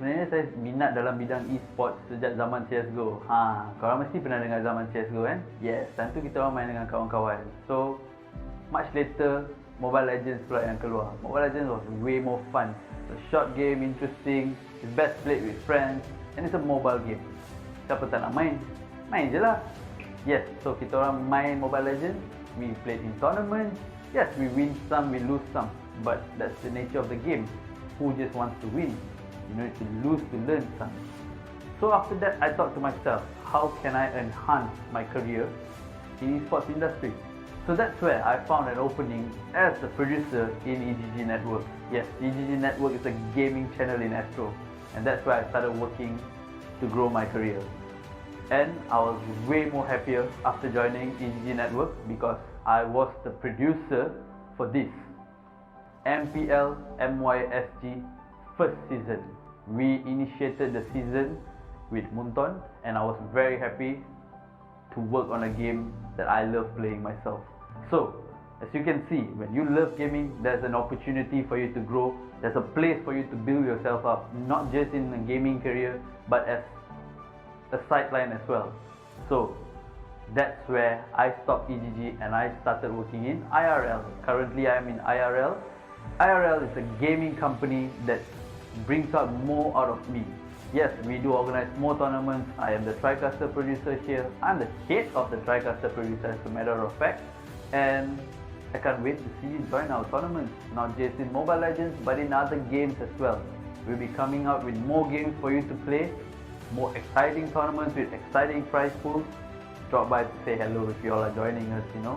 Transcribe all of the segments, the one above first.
sebenarnya saya minat dalam bidang e-sport sejak zaman CSGO. Korang mesti pernah dengar zaman CSGO kan? Yes, time tu kita orang main dengan kawan-kawan. So, much later, Mobile Legends pula yang keluar. Mobile Legends was way more fun. It's a short game, interesting, it's best played with friends, and it's a mobile game. Siapa tak nak main? Main je lah. Yes, so kita orang main Mobile Legends, we played in tournaments. Yes, we win some, we lose some, but that's the nature of the game. Who just wants to win? You need to lose to learn something. So after that, I thought to myself, how can I enhance my career in esports industry? So that's where I found an opening as a producer in 𝐂𝐥𝐮 Network. Yes, 𝐂𝐥𝐮 Network is a gaming channel in Astro, and that's where I started working to grow my career. And I was way more happier after joining 𝐂𝐥𝐮 Network because I was the producer for this MPL MYSG first season. We initiated the season with Munton, and I was very happy to work on a game that I love playing myself. So, as you can see, when you love gaming, there's an opportunity for you to grow. There's a place for you to build yourself up, not just in a gaming career, but as a sideline as well. So, that's where I stopped 𝐂𝐥𝐮 and I started working in IRL. Currently, I am in IRL. IRL is a gaming company that brings out more out of me. Yes, we do organize more tournaments. I am the TriCaster producer here. I'm the head of the TriCaster producer as a matter of fact. And I can't wait to see you join our tournaments. Not just in Mobile Legends, but in other games as well. We'll be coming out with more games for you to play. More exciting tournaments with exciting prize pools. Drop by to say hello if you all are joining us, you know.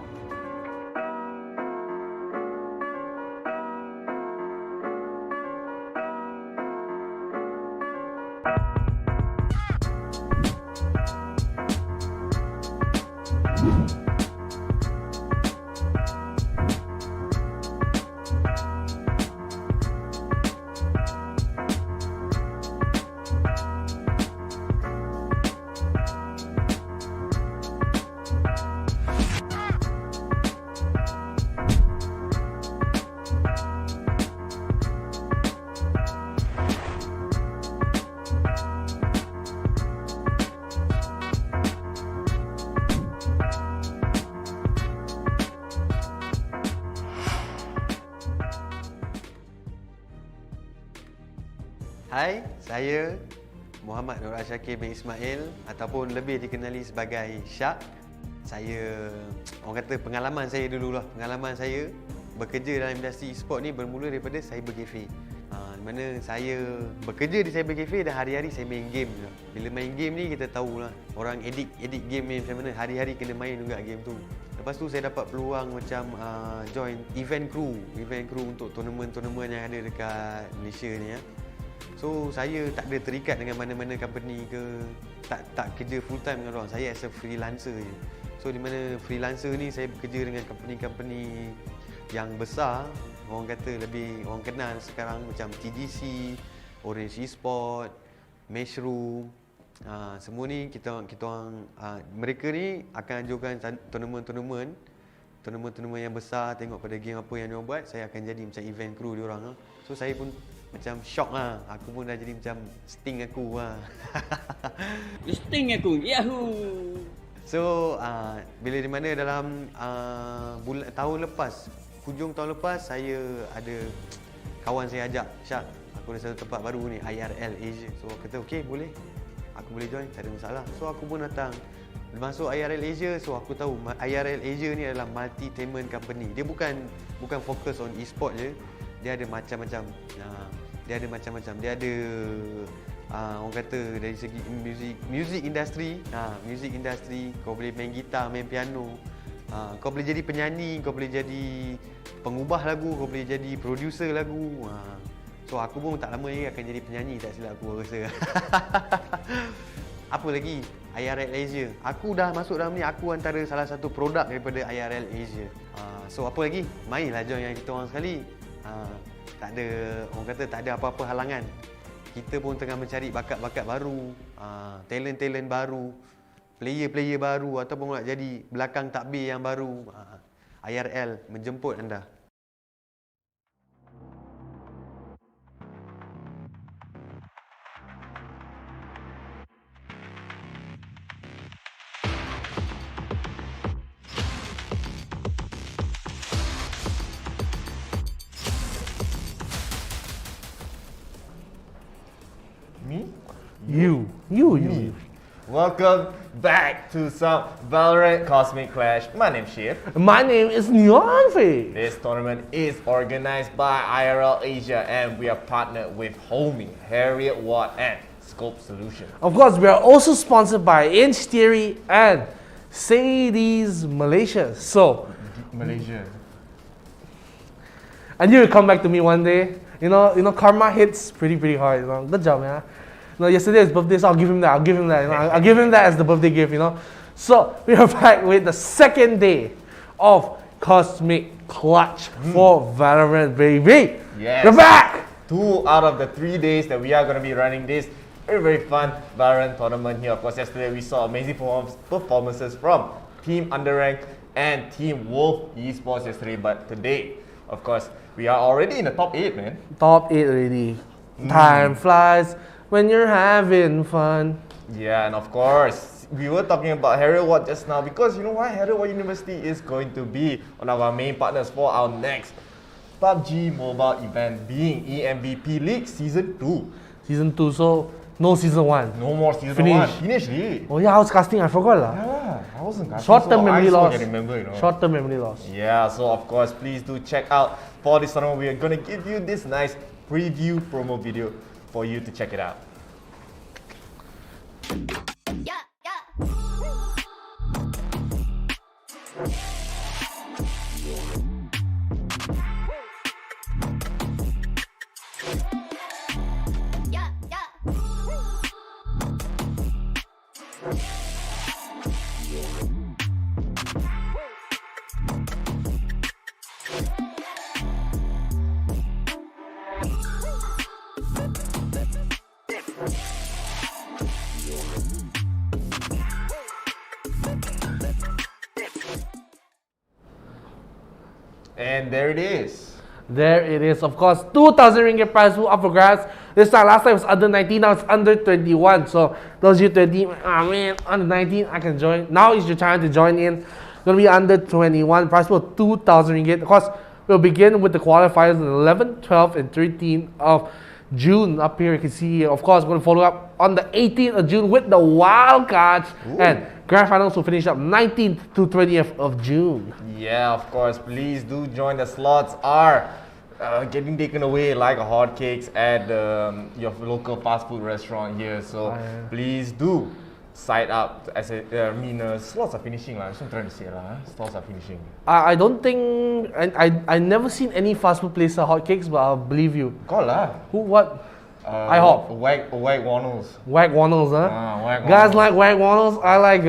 Hai, saya Muhammad Nur Syakir bin Ismail ataupun lebih dikenali sebagai Syak. Saya, orang kata pengalaman saya dululah. Pengalaman saya bekerja dalam industri e-sport ni bermula daripada cyber cafe. Di mana saya bekerja di cyber cafe dan hari-hari saya main game juga. Bila main game ni kita tahulah orang edit game ni macam mana, hari-hari kena main juga game tu. Lepas tu saya dapat peluang macam join event crew untuk tournament-tournament yang ada dekat Malaysia ni ya. So saya tak ada terikat dengan mana-mana company ke, tak kerja full time dengan orang. Saya as a freelancer je. So di mana freelancer ni saya bekerja dengan company-company yang besar, orang kata lebih orang kenal sekarang macam TGC, Orange Esport, Mushroom. Semua ni kita orang mereka ni akan anjurkan tournament yang besar, tengok pada game apa yang diorang buat, saya akan jadi macam event crew diorang. So saya pun macam shock lah. Aku pun dah jadi macam sting aku lah. Sting aku, yahoo! So, bila di mana dalam tahun lepas, hujung tahun lepas, saya ada kawan saya ajak, Syak, aku ada satu tempat baru ni, IRL Asia. So, aku kata, okay, boleh. Aku boleh join, tak ada masalah. So, aku pun datang. Masuk IRL Asia, so aku tahu IRL Asia ni adalah multi-tainment company. Dia bukan fokus on e-sport je. Dia ada macam-macam. Dia ada orang kata dari segi music industry. Music industry, kau boleh main gitar, main piano. Kau boleh jadi penyanyi, kau boleh jadi pengubah lagu, kau boleh jadi producer lagu. So aku pun tak lama lagi akan jadi penyanyi, tak silap aku rasa. Apa lagi? IRL Asia. Aku dah masuk dalam ni, aku antara salah satu produk daripada IRL Asia. So apa lagi? Mainlah join yang kita orang sekali. Tak ada, orang kata tak ada apa-apa halangan. Kita pun tengah mencari bakat-bakat baru, talent-talent baru, player-player baru ataupun nak jadi belakang takbir yang baru. IRL menjemput anda. You. Welcome back to some Valorant Cosmic Clash. My name's Shiv. My name is 𝐂𝐤𝐿. This tournament is organized by IRL Asia and we are partnered with HOMIEE, Harriet Watt and Scope Solutions. Of course, we are also sponsored by Inch Theory and 𝐂𝐨𝐬𝐿 Malaysia. So, Malaysia. I knew you'd come back to me one day. You know, karma hits pretty hard. You know, good job, man. You know, yesterday is birthday, so I'll give him that. You know, I'll give him that as the birthday gift. You know. So we are back with the second day of Cosmic Clutch for Valorant, baby. Yes. We're back. 2 out of the 3 days that we are going to be running this very fun Valorant tournament here. Of course, yesterday we saw amazing performances from Team Underrank and Team Wolf Esports yesterday. But today, of course, we are already in the top 8, man. Top 8 already. Time flies when you're having fun. Yeah, and of course, we were talking about Harriet Watt just now because you know why Harriet Watt University is going to be one of our main partners for our next PUBG Mobile event, being EMVP League Season 2. Season 2, so no Season 1. No more Season Finish. 1. Finished already. Oh yeah, I was casting, I forgot lah. Yeah, I wasn't casting, Short-term so memory I loss. can remember, you know. Short-term memory loss. Yeah, so of course, please do check out for this tournament. We are going to give you this nice preview promo video for you to check it out. And there it is. There it is. Of course, 2,000 ringgit prize pool up for grabs. This time, last time it was under 19, now it's under 21. So those you 20, man, under 19, I can join. Now is your time to join in. Gonna be under 21. Prize pool 2,000 ringgit. Of course, we'll begin with the qualifiers on 11, 12, and 13 of June. Up here, you can see here. Of course, we're gonna follow up on the 18th of June with the wildcards. And grand finals will finish up 19th to 20th of June. Yeah, of course. Please do join. The slots are getting taken away like hotcakes at your local fast food restaurant here. So please do sign up. Slots are finishing. That's what I'm trying to say. Slots are finishing. I don't think I never seen any fast food place sell hotcakes, but I'll believe you. Call lah. Who? What? IHOP. Wag Wannels. 𝐂𝐿𝐴, huh? Wag Guys Wannels. like 𝐂𝐿𝐴. I like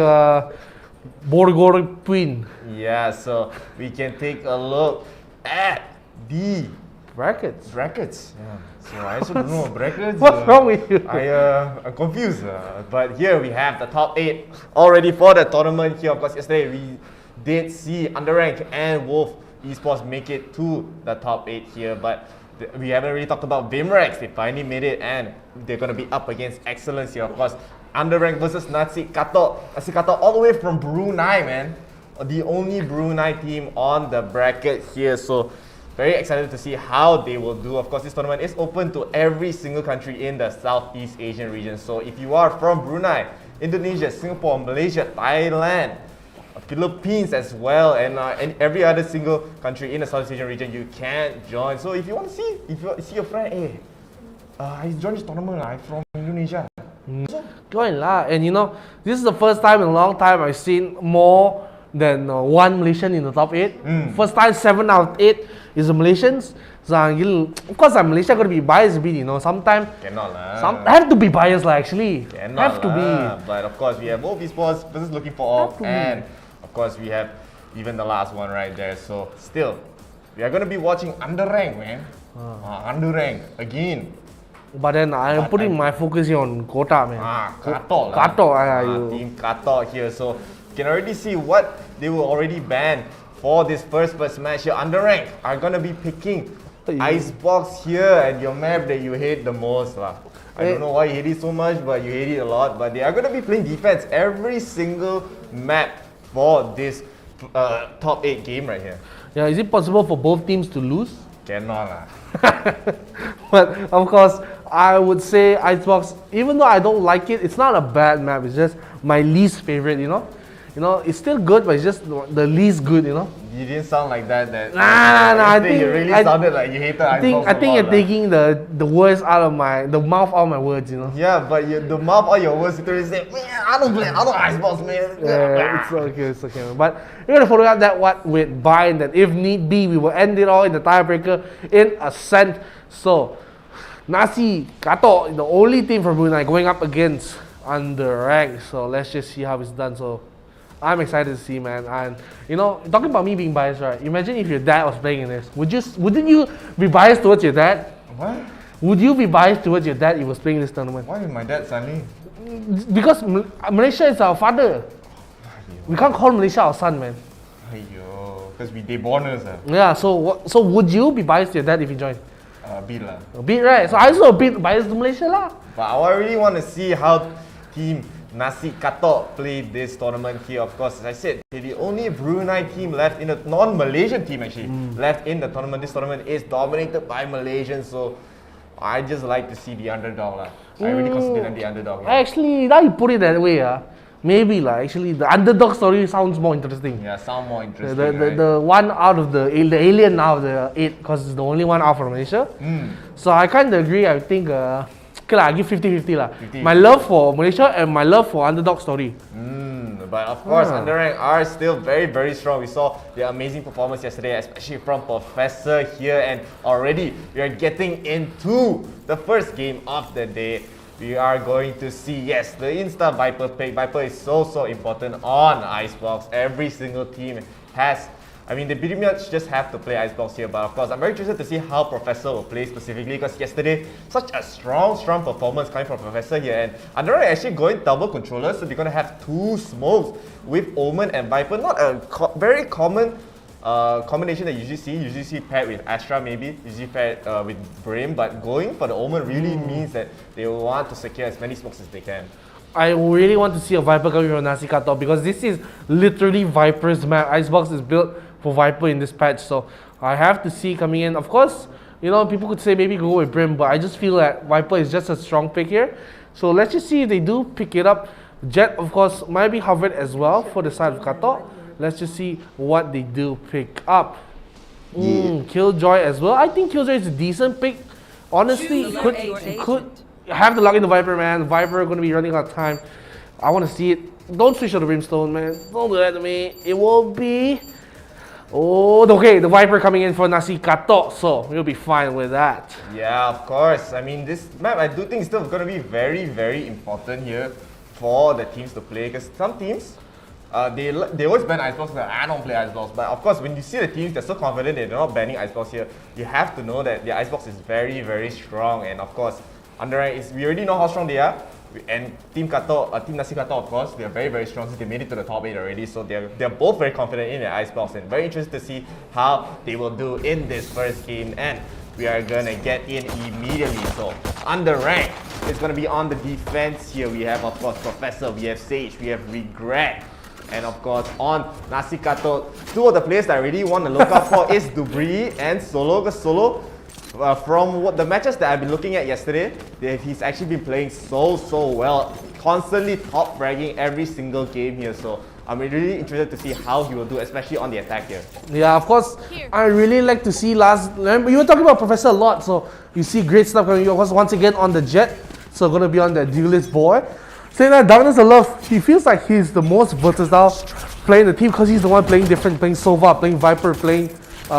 Borgor Queen. Yeah, so we can take a look at the Brackets. brackets. Yeah. So I also don't know brackets. What's wrong with you? I'm confused. But here we have the top 8 already for the tournament here. Of course, yesterday we did see Underrank and Wolf Esports make it to the top 8 here. But we haven't really talked about 𝐕𝐚𝐥𝐿. They finally made it and they're going to be up against Excellence here. Of course, Underrank versus Nasi 𝐂𝐤𝐿 all the way from Brunei, man. The only Brunei team on the bracket here. So very excited to see how they will do. Of course, this tournament is open to every single country in the Southeast Asian region. So if you are from Brunei, Indonesia, Singapore, Malaysia, Thailand, Philippines as well, and every other single country in the Southeast Asian region, you can join. So if you want to see, if you see your friend, hey, I joined this tournament, I'm from Indonesia. Join lah. And you know, this is the first time in a long time I've seen more than one Malaysian in the top 8. First time 7 out of 8 is the Malaysians. So of course, Malaysia gonna be biased a bit, you know. Sometimes cannot lah. Have to be biased lah. Actually, Cannot have to be. But of course, we have both esports versus looking for all, and of course, we have even the last one right there. So still, we are gonna be watching Underrank, man. Underrank again. But then I'm putting my focus here on Kota, man. 𝐂𝐤𝐿. 𝐂𝐤𝐿, Team 𝐂𝐤𝐿 here. So you can already see what they will already ban for this first match here. Underrank are gonna be picking Icebox here and your map that you hate the most lah. I don't know why you hate it so much, but you hate it a lot. But they are gonna be playing defense every single map for this top 8 game right here. Yeah, is it possible for both teams to lose? Cannot lah. But of course, I would say Icebox, even though I don't like it, it's not a bad map. It's just my least favorite, you know? It's still good, but it's just the least good, you know? You didn't sound like that. Nah, I think you really sounded like you hated Icebox. I think you're taking the words out of the mouth out of my words, you know? Yeah, but the mouth all your words literally say, man, I don't Icebox, man. Yeah, it's okay, man. But we're gonna follow up that with Bind, and if need be, we will end it all in the tiebreaker in Ascent. So, Nasi Kato, the only team from Brunei going up against Underrank. So let's just see how it's done. So I'm excited to see, man. And talking about me being biased, right? Imagine if your dad was playing in this. Wouldn't you be biased towards your dad? What? Would you be biased towards your dad if he was playing this tournament? Why is my dad suddenly? Because Malaysia is our father. We can't call Malaysia our son, man. Because they born us. Yeah, so would you be biased to your dad if he joined? A bit lah. A bit, right? So I also a bit biased to Malaysia lah. But I really want to see how Team Nasi Kato play this tournament here. Of course, as I said, they're the only Brunei team left in the non-Malaysian team actually left in the tournament. This tournament is dominated by Malaysians, so I just like to see the underdog lah. I really consider them the underdog. Yeah. Actually, now you put it that way, maybe lah. Actually, the underdog story sounds more interesting. Yeah, sound more interesting. The one out of the alien out of the 8, because it's the only one out from Malaysia. So I kind of agree. I think okay lah, I give 50-50 lah. My love for Malaysia and my love for underdog story. But of course, Underrank are still very, very strong. We saw the amazing performance yesterday, especially from Professor here. And already, we are getting into the first game of the day. We are going to see, yes, the Insta Viper pick. Viper is so important on Icebox. Every single team has, they pretty much just have to play Icebox here. But of course, I'm very interested to see how Professor will play specifically, because yesterday, such a strong performance coming from Professor here. And Underrank actually going double controller, so they're going to have 2 smokes with Omen and Viper. Not a very common combination that you usually see paired with Astra, maybe usually paired with Brim, but going for the Omen really means that they want to secure as many smokes as they can. I really want to see a Viper coming from Nasi Kato, because this is literally Viper's map. Icebox is built for Viper in this patch, so I have to see coming in. Of course, people could say maybe go with Brim, but I just feel that Viper is just a strong pick here. So let's just see if they do pick it up. Jet, of course, might be hovered as well for the side of Kato. Let's just see what they do pick up. Killjoy as well. I think Killjoy is a decent pick. Honestly, it could have to lock in the Viper, man. The Viper are going to be running out of time. I want to see it. Don't switch to the Brimstone, man. Don't do that to me. It will be... okay, the Viper coming in for Nasi Kato, so we'll be fine with that. Yeah, of course. This map, I do think is still going to be very, very important here for the teams to play, because some teams, they always ban Icebox, but I don't play Icebox. But of course, when you see the teams, they're so confident they're not banning Icebox here, you have to know that the Icebox is very, very strong. And of course, Underrank we already know how strong they are. And Team Nasi Kato, of course, they are very, very strong since they made it to the top 8 already. So they're both very confident in their Icebox, and very interested to see how they will do in this first game. And we are gonna get in immediately. So Underrank is gonna be on the defense here. We have, of course, Professor, we have Sage, we have Regret. And of course, on Nasi Kato, 2 of the players that I really want to look out for is Dubri and Solo. Because Solo, from the matches that I've been looking at yesterday, he's actually been playing so well. Constantly top fragging every single game here. So I'm really interested to see how he will do, especially on the attack here. Yeah, of course, I really like to see remember, you were talking about Professor a lot, so you see great stuff coming. Of course, once again on the Jet, so going to be on the duelist board. Saying that Darkness of Love, he feels like he's the most versatile player in the team, because he's the one playing different, playing Sova, playing Viper, playing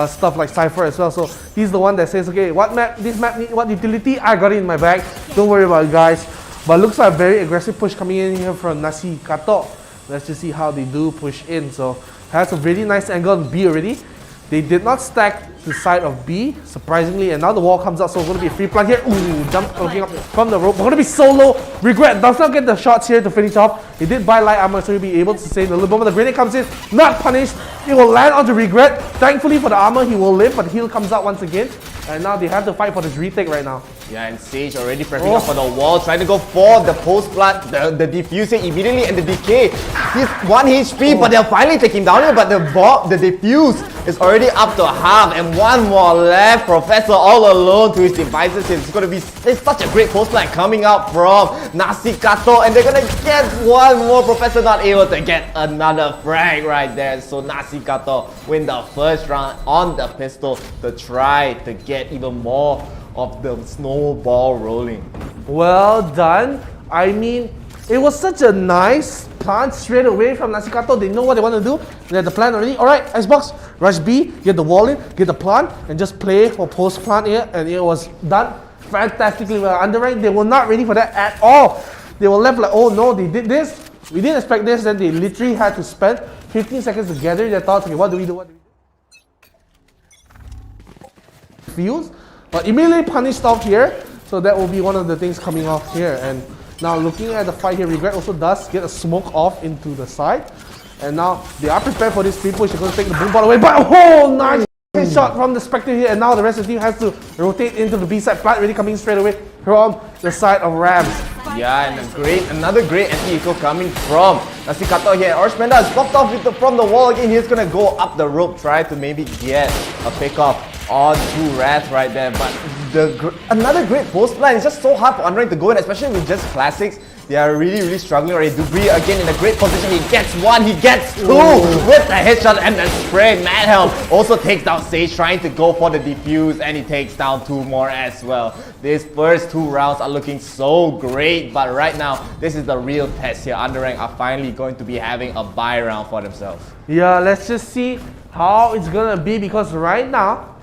stuff like Cypher as well. So he's the one that says, okay, this map need what utility? I got it in my bag. Don't worry about it, guys. But looks like a very aggressive push coming in here from Nasi Kato. Let's just see how they do push in. So has a really nice angle on B already. They did not stack the side of B, surprisingly, and now the wall comes out, so it's going to be a free plug here. Jump looking up from the rope. We're going to be solo. Regret does not get the shots here to finish off. He did buy light armor, so he'll be able to save a little bit. But the grenade comes in, not punished. It will land onto Regret. Thankfully for the armor, he will live, but heal comes out once again. And now they have to fight for this retake right now. Yeah, and Sage already prepping up for the wall, trying to go for the post plant, the diffusing immediately, and the decay. He's 1 HP, but they'll finally take him down here, but the diffuse is already up to half, and one more left. Professor all alone to his devices. It's going to be such a great post plant coming out from 𝐂𝐤𝐿𝐴, and they're going to get one more. Professor not able to get another frag right there, so 𝐂𝐤𝐿𝐴 win the first round on the pistol to try to get even more of the snowball rolling. Well done. I mean, it was such a nice plant straight away from 𝐂𝐤𝐿𝐴. They know what they want to do. They had the plan already. Alright, Icebox, rush B, get the wall in, get the plant, and just play for post plant here. And it was done fantastically well. Underrank, they were not ready for that at all. They were left like, oh no, they did this. We didn't expect this. Then they literally had to spend 15 seconds to gather their thoughts. Okay, what do we do? What do we do? Fuse. But immediately punished off here, so that will be one of the things coming off here. And now looking at the fight here, Regret also does get a smoke off into the side. And now they are prepared for this free push. They're going to take the boom ball away, but oh, nice shot from the Spectre here. And now the rest of the team has to rotate into the B side. Plant really coming straight away from the side of Rams. Yeah, and another great anti-eco coming from 𝐂𝐤𝐿𝐴 here. Orange Panda is blocked off from the wall again. He's going to go up the rope, try to maybe get a pick off onto Wrath right there. But another great post plan. It's just so hard for Underrank to go in, especially with just classics. They are really struggling already. Dubri again in a great position. He gets one, he gets two with the headshot and the spray. Mad Helm also takes down Sage, trying to go for the defuse, and he takes down 2 more as well. These first 2 rounds are looking so great, but right now, this is the real test here. Underrank are finally going to be having a bye round for themselves. Yeah, let's just see how it's gonna be, because right now,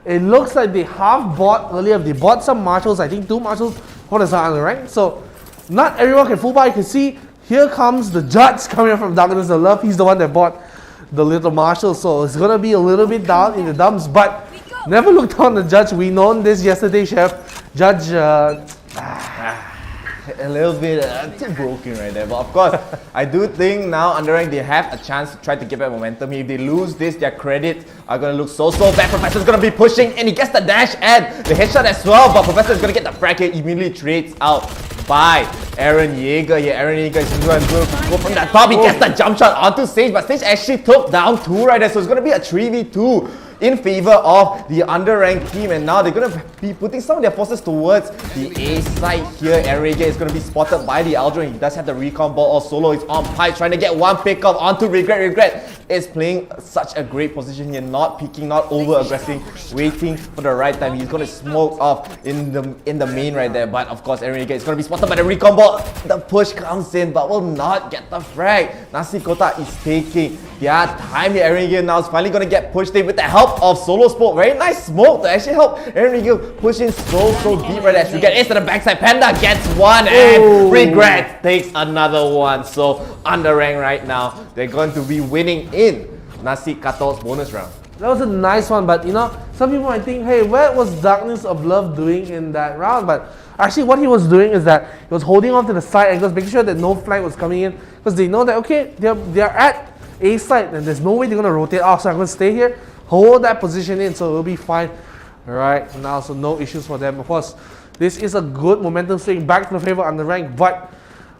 it looks like they have bought earlier. They bought some marshals, I think 2 marshals for the side Underrank. So not everyone can full buy. You can see here comes the judge coming from Darkness of Love. He's the one that bought the little marshal, so it's gonna be a little bit down in the dumps, but never look down the judge. We known this yesterday, Chef. Judge a little bit broken right there, but of course I do think now Underrank they have a chance to try to get back momentum. If they lose this, their credits are going to look so bad. Professor's going to be pushing, and he gets the dash and the headshot as well, but Professor is going to get the frag. Immediately trades out by 𝐵𝐴𝐿𝐴 here. 𝐵𝐴𝐿𝐴 is going to go from that top. He gets the jump shot onto Sage, but Sage actually took down 2 right there, so it's going to be a 3v2 in favor of the underranked team, and now they're going to be putting some of their forces towards the A side here. 𝐵𝐴𝐿𝐴 is going to be spotted by the Aldrin. He does have the recon ball, or Solo is on pipe, trying to get one pick off onto Regret. Regret is playing such a great position here, not peeking, not over aggressing, waiting for the right time. He's going to smoke off in the main right there, but of course 𝐵𝐴𝐿𝐴 is going to be spotted by the recon ball. The push comes in, but will not get the frag. 𝐂𝐤𝐿𝐴 is taking their time here. 𝐵𝐴𝐿𝐴 now is finally going to get pushed in with the help of Solo Smoke. Very nice smoke to actually help 𝐵𝐴𝐿𝐴 push in so deep right there. Regret is to the backside. Panda gets one, and Regret takes another one. So underranked right now, they're going to be winning in 𝐂𝐤𝐿𝐴's bonus round. That was a nice one, but you know, some people might think, hey, what was Darkness of Love doing in that round? But actually what he was doing is that he was holding on to the side angles, making sure that no flank was coming in, because they know that, okay, they're at A side and there's no way they're going to rotate off, so I'm going to stay here, hold that position in, so it'll be fine right now. So no issues for them. Of course, this is a good momentum swing back to the favor on the rank, but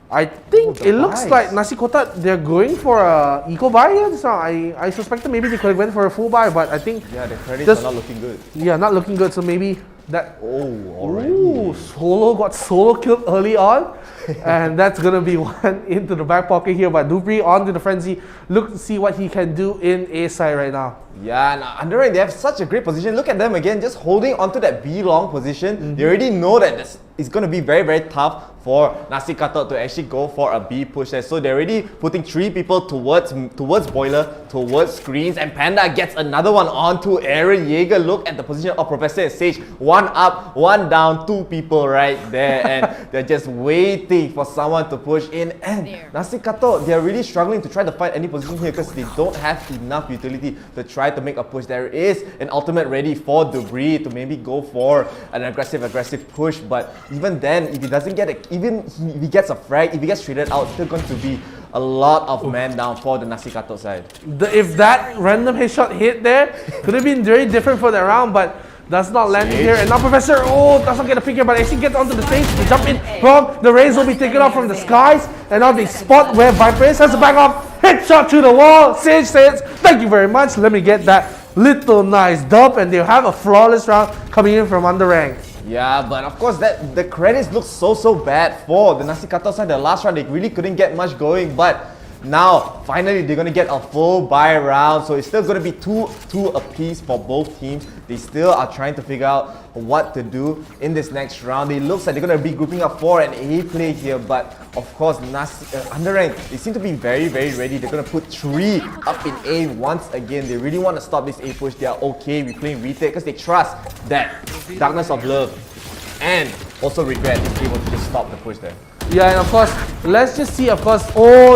I think it looks like 𝐂𝐤𝐿𝐴, they're going for a eco buy here. So I suspected maybe they could have went for a full buy, but I think the credits are not looking good. Yeah, not looking good. So maybe that. Already. Solo got solo killed early on, and that's gonna be one into the back pocket here. But Dubri onto the frenzy. Look to see what he can do in A side right now. Yeah, and underranked, they have such a great position. Look at them again, just holding onto that B long position. They already know that it's going to be very tough for 𝐂𝐤𝐿𝐴 to actually go for a B push there. So they're already putting 3 people towards Boiler, towards screens, and Panda gets another one onto 𝐵𝐴𝐿𝐴. Look at the position of Professor and Sage. 1 up, 1 down, 2 people right there, and they're just waiting for someone to push in. And 𝐂𝐤𝐿𝐴, they're really struggling to try to find any position here because they don't have enough utility to try to make a push. There is an ultimate ready for Dubri to maybe go for an aggressive push, but even then, if he doesn't get it, even if he gets a frag, if he gets traded out, it's still going to be a lot of man down for the 𝐂𝐤𝐿𝐴 side. If that random headshot hit there, could have been very different for that round, but Does not land in here, and now Professor, does not get a pick here, but actually gets onto the stage to jump in from the rays will be taken off from the skies, and now they spot where Viper is, has to back off, headshot to the wall. Sage says, thank you very much, let me get that little nice dub, and they'll have a flawless round coming in from underrank. Yeah, but of course the credits look so bad for the 𝐂𝐸𝐴 side. The last round they really couldn't get much going, but now finally they're gonna get a full buy round, so it's still gonna be two apiece for both teams. They still are trying to figure out what to do in this next round. It looks like they're gonna be grouping up for an A play here, but of course underrank, they seem to be very ready. They're gonna put 3 up in A once again. They really want to stop this A push. They are okay with playing retake because they trust that Darkness of Love and also Regret is able to just stop the push there. Yeah, and of course, let's just see, of course,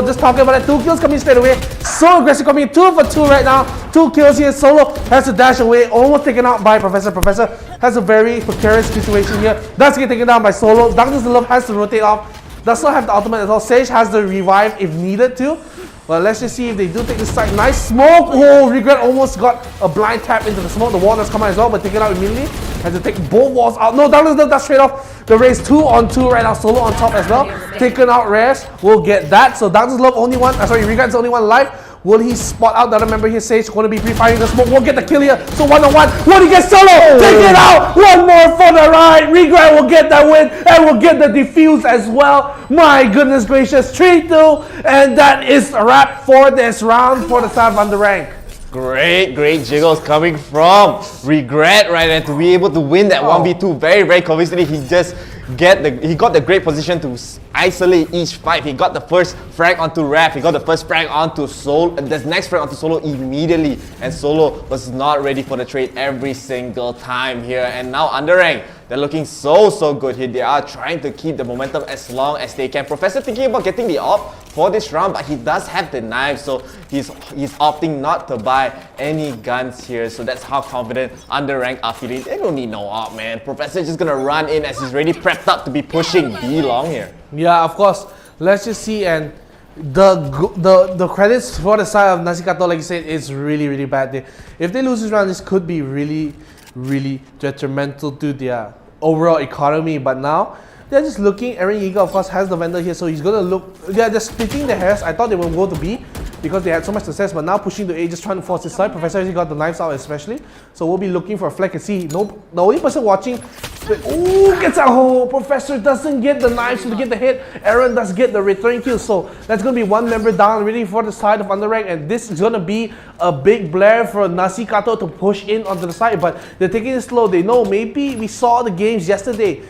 just talking about that, 2 kills coming straight away. So aggressive coming in, 2 for 2 right now. 2 kills here, Solo has to dash away, almost taken out by Professor. Professor has a very precarious situation here. Does get taken down by Solo. Darkness of Love has to rotate off. Does not have the ultimate as well. Sage has the revive if needed to. But let's just see if they do take this side. Nice smoke. Regret almost got a blind tap into the smoke. The wall does come out as well, but taken out immediately. Has to take both walls out. No, Darkness does that straight off. The race 2 on 2 right now. Solo on top as well. Taken out Rares. We'll get that. So Darkness Love only one. Regret's the only one alive. Will he spot out the other member here? Sage going to be pre-firing the smoke. Won't get the kill here. So 1-on-1. Will he get Solo? Take it out. One more for the ride. Regret will get that win and will get the defuse as well. My goodness gracious. 3-2. And that is a wrap for this round for the side of underrank. Great jiggles coming from Regret right there to be able to win that 1v2 very convincingly. He got the great position to isolate each fight. He got the first frag onto Raph, he got the first frag onto Solo, and the next frag onto Solo immediately, and Solo was not ready for the trade every single time here. And now underrank, they're looking so good here. They are trying to keep the momentum as long as they can. Professor thinking about getting the op for this round, but he does have the knife, so he's opting not to buy any guns here. So that's how confident underrank are feeling. They don't need no op, man. Professor's just gonna run in as he's ready prepped up to be pushing B long here. Yeah, of course. Let's just see, and the credits for the side of 𝐂𝐸𝐴, like you said, is really bad. If they lose this round, this could be really detrimental to their overall economy. But now they're just looking. Eren Yeager, of course, has the vendor here, so he's gonna look. They're just splitting the hairs. I thought they would go to B because they had so much success, but now pushing to A, just trying to force his side. Professor actually got the knives out especially, so we'll be looking for a flag and see. Nope, the only person watching. Gets out. Professor doesn't get the knives to get the hit. Eren does get the return kill, so that's gonna be one member down really for the side of underrank, and this is gonna be a big blare for 𝐂𝐸𝐴 to push in onto the side, but they're taking it slow. They know maybe we saw the games yesterday.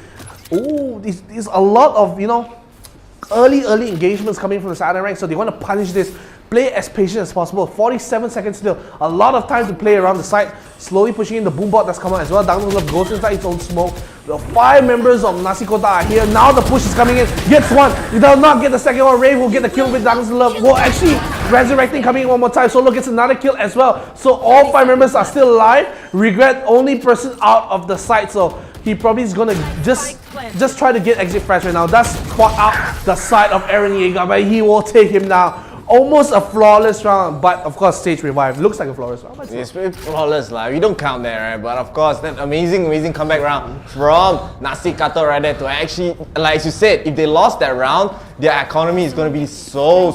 There's a lot of early engagements coming from the side of rank, so they want to punish this. Play as patient as possible. 47 seconds still. A lot of time to play around the site. Slowly pushing in the boombot that's come out as well. Darkness Love goes inside its own smoke. The 5 members of 𝐂𝐸𝐴 are here. Now the push is coming in. Gets one. He does not get the second one. Rave will get the kill with Darkness Love. Well, actually, Resurrecting coming in one more time. Solo gets another kill as well. So all 5 members are still alive. Regret only person out of the site. So he probably is gonna just try to get exit fresh right now. That's spot out the side of Eren Yeager, but he will take him down. Almost a flawless round, but of course stage revive. Looks like a flawless round. It's very flawless, we don't count that, right? But of course, that amazing comeback round from 𝐂𝐸𝐴 right there to actually, like you said, if they lost that round, their economy is going to be so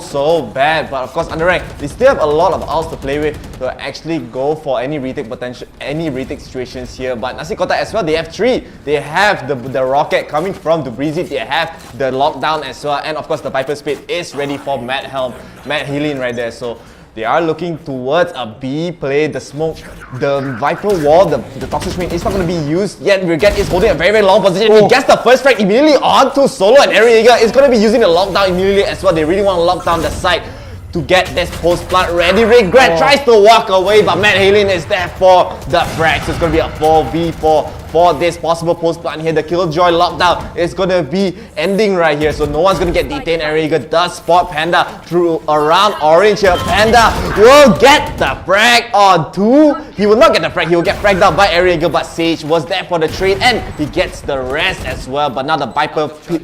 bad. But of course, underrank, they still have a lot of outs to play with to actually go for any retake potential, any retake situations here. But 𝐂𝐸𝐴 as well, they have 3. They have the rocket coming from the Breezy, they have the lockdown as well, and of course the Viper Spit is ready for Matt Healing right there. So they are looking towards a B play. The smoke, the Viper wall, the toxic screen is not going to be used yet. Regret is holding a very long position. He gets the first frag immediately onto Solo, and Eren Yeager is going to be using the lockdown immediately as well. They really want to lock down the site to get this post-plant ready. Regret tries to walk away, but Matt Healing is there for the frag. So it's going to be a 4v4 for this possible post-plant here. The Killjoy lockdown is going to be ending right here, so no one's going to get detained. Eren Yeager does spot Panda through around orange here. Panda will get the frag on 2. He will not get the frag, he will get fragged out by Eren Yeager, but Sage was there for the trade and he gets the rest as well. But now the Viper Pit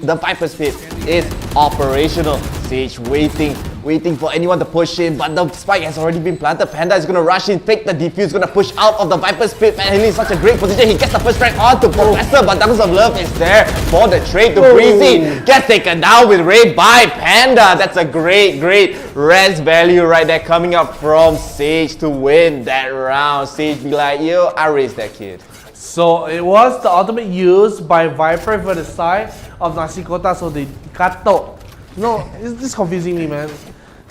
is operational. Sage waiting waiting for anyone to push in, but the spike has already been planted. Panda is gonna rush in, take the defuse, gonna push out of the Viper's pit. Matt Haley in such a great position. He gets the first strike on to Professor, but Douglas of Love is there for the trade to Breezy. Gets taken down with raid by Panda. That's a great res value right there coming up from Sage to win that round. Sage be like, yo, I raised that kid. So it was the ultimate used by Viper for the side of Nasi Kota, so they Kato. No, this is confusing me, man.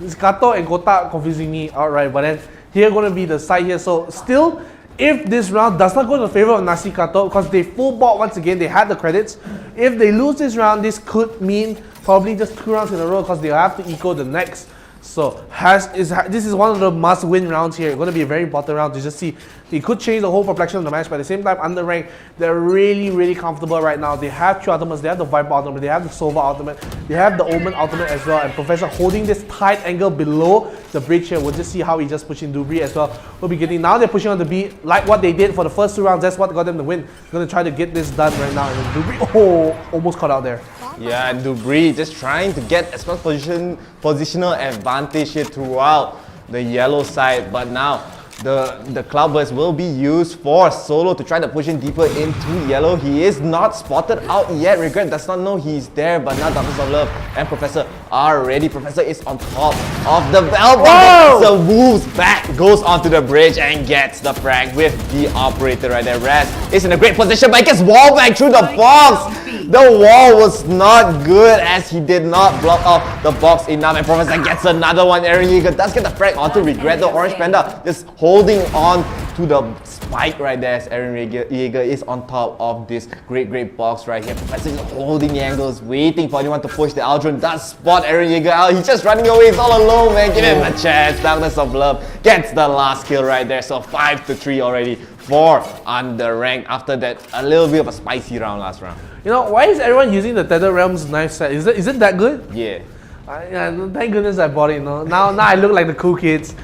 It's Kato and Kota confusing me outright, but then here gonna be the side here. So still, if this round does not go to the favor of Nasi Kato, because they full bought once again, they had the credits. If they lose this round, this could mean probably just 2 rounds in a row because they have to eco the next. So this is one of the must-win rounds here. It's going to be a very important round to just see. It could change the whole complexion of the match, but at the same time, under rank, they're really comfortable right now. They have 2 ultimates, they have the Viper ultimate, they have the Sova ultimate, they have the Omen ultimate as well, and Professor holding this tight angle below the bridge here. We'll just see how he just pushing Dubri as well. We'll be getting, now they're pushing on the B, like what they did for the first 2 rounds, that's what got them the win. They're going to try to get this done right now, and Dubri, almost caught out there. Yeah, and Dubri just trying to get as much positional advantage here throughout the yellow side, but now the Cloudburst will be used for Solo to try to push in deeper into yellow. He is not spotted out yet. Regret does not know he's there, but now Darkness of Love and Professor are ready. Professor is on top of the Valve. Professor moves back, goes onto the bridge and gets the frag with the operator right there. Raz is in a great position, but he gets wall back through the box. The wall was not good as he did not block off the box enough, and Professor gets another one. Eren Yeager does get the frag onto Regret. The Orange Panda just holding on to the spike right there as Eren Yeager is on top of this great box right here. Professor is holding the angles, waiting for anyone to push. The Aldrin does spot Eren Yeager out. He's just running away. He's all alone, man. Give him a chance. Darkness of Love gets the last kill right there. So 5-3 already for underranked after that a little bit of a spicy round last round. You know, why is everyone using the Tether Realms knife set? Is it that good? Yeah. Thank goodness I bought it, you know. Now I look like the cool kids.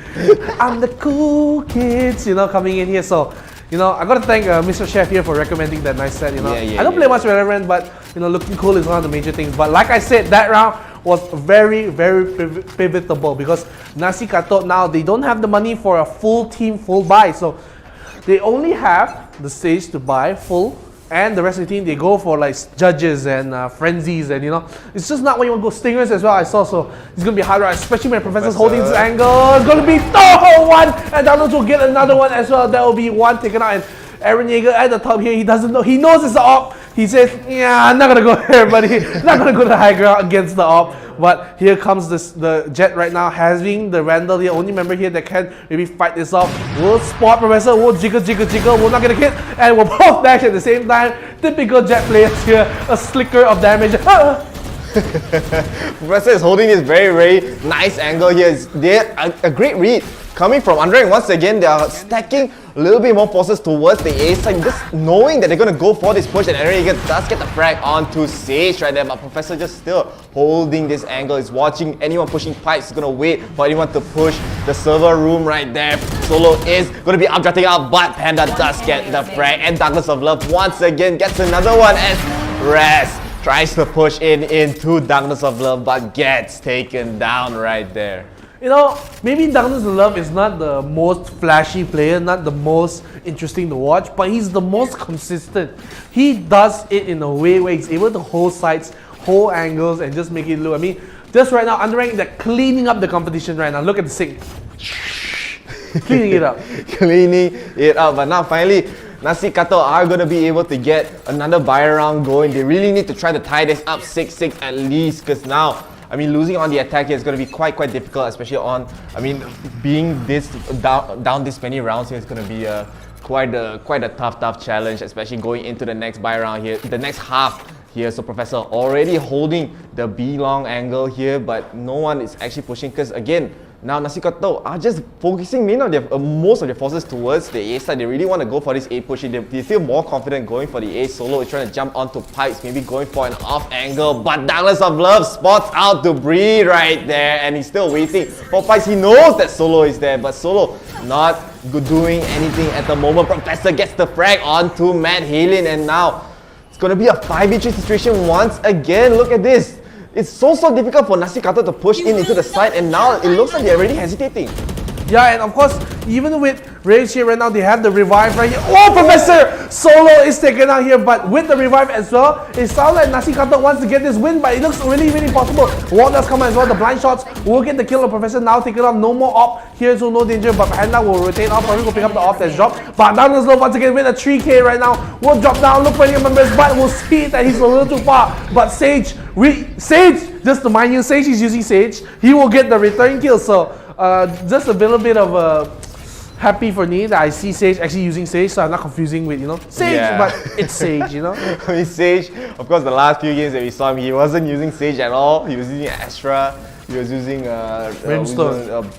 I'm the cool kids, you know, coming in here. So, you know, I gotta thank Mr. Chef here for recommending that nice set, you know. I don't play much Valorant, but, you know, looking cool is one of the major things. But like I said, that round was very pivotal because Nasi Kato now, they don't have the money for a full team, full buy. So, they only have the stage to buy full, and the rest of the team, they go for like judges and frenzies, and you know, it's just not when you want to go stingers as well. I saw, so it's gonna be harder, especially when Professor's holding this angle. It's gonna be one, and Donald will get another one as well. That will be one taken out, and Eren Yeager at the top here, he doesn't know, he knows it's the op. He says, yeah, I'm not gonna go there, but he's not gonna go to the high ground against the op. But here comes the Jet right now, having the Randall, the only member here that can maybe fight this off. Will spot Professor, will jiggle, will not get a hit, and will both dash at the same time. Typical Jet players here, a slicker of damage. Professor is holding this very nice angle here. They're a great read coming from underrank. Once again, they are stacking a little bit more forces towards the A side, just knowing that they're going to go for this push, and Eren Yeager does get the frag onto Sage right there, but Professor just still holding this angle. He's watching anyone pushing pipes. He's going to wait for anyone to push the server room right there. Solo is going to be updrafting out, but Panda does get the frag, and Douglas of Love once again gets another one as Raz tries to push into Darkness of Love, but gets taken down right there. You know, maybe Darkness of Love is not the most flashy player, not the most interesting to watch, but he's the most consistent. He does it in a way where he's able to hold sides, hold angles, and just make it look. I mean, just right now, underrank, they're cleaning up the competition right now. Look at the sync. Cleaning it up. Cleaning it up, but now finally, Nasi Kato are going to be able to get another buy round going. They really need to try to tie this up 6-6 at least, because now, I mean, losing on the attack here is going to be quite difficult, especially on, I mean, being this down this many rounds here is going to be quite a tough challenge, especially going into the next buy round here, the next half here. So Professor already holding the B long angle here, but no one is actually pushing, because again, now Nasi Kato are just focusing most of their forces towards the A side. They really want to go for this A pushing. They feel more confident going for the A. Solo is trying to jump onto pipes, maybe going for an off angle, but Douglas of Love spots out Debris right there, and he's still waiting for pipes. He knows that Solo is there, but Solo not doing anything at the moment. Professor gets the frag onto Matt Halin, and now it's going to be a 5v3 situation once again. Look at this. It's so difficult for 𝐂𝐶𝐂𝐡 to push into the side, and now it looks like they're already hesitating. Yeah, and of course, even with Rage here right now, they have the revive right here. Oh, Professor Solo is taken out here, but with the revive as well, it sounds like 𝐂𝐶𝐂𝐡 wants to get this win, but it looks really, really possible. Wall does come as well, the blind shots will get the kill of Professor now taken off. No more op here, so no danger, but Panda will rotate off, probably will pick up the off that's dropped. But down the slope once again with a 3k right now, will drop down, look for any members, but we'll see that he's a little too far. But Sage, just to mind you, Sage is using Sage, he will get the return kill, so just a little bit of happy for me that I see Sage actually using Sage, so I'm not confusing with, Sage, but it's Sage, I mean, Sage, of course, the last few games that we saw him, he wasn't using Sage at all. He was using Astra, he was using Brimstone.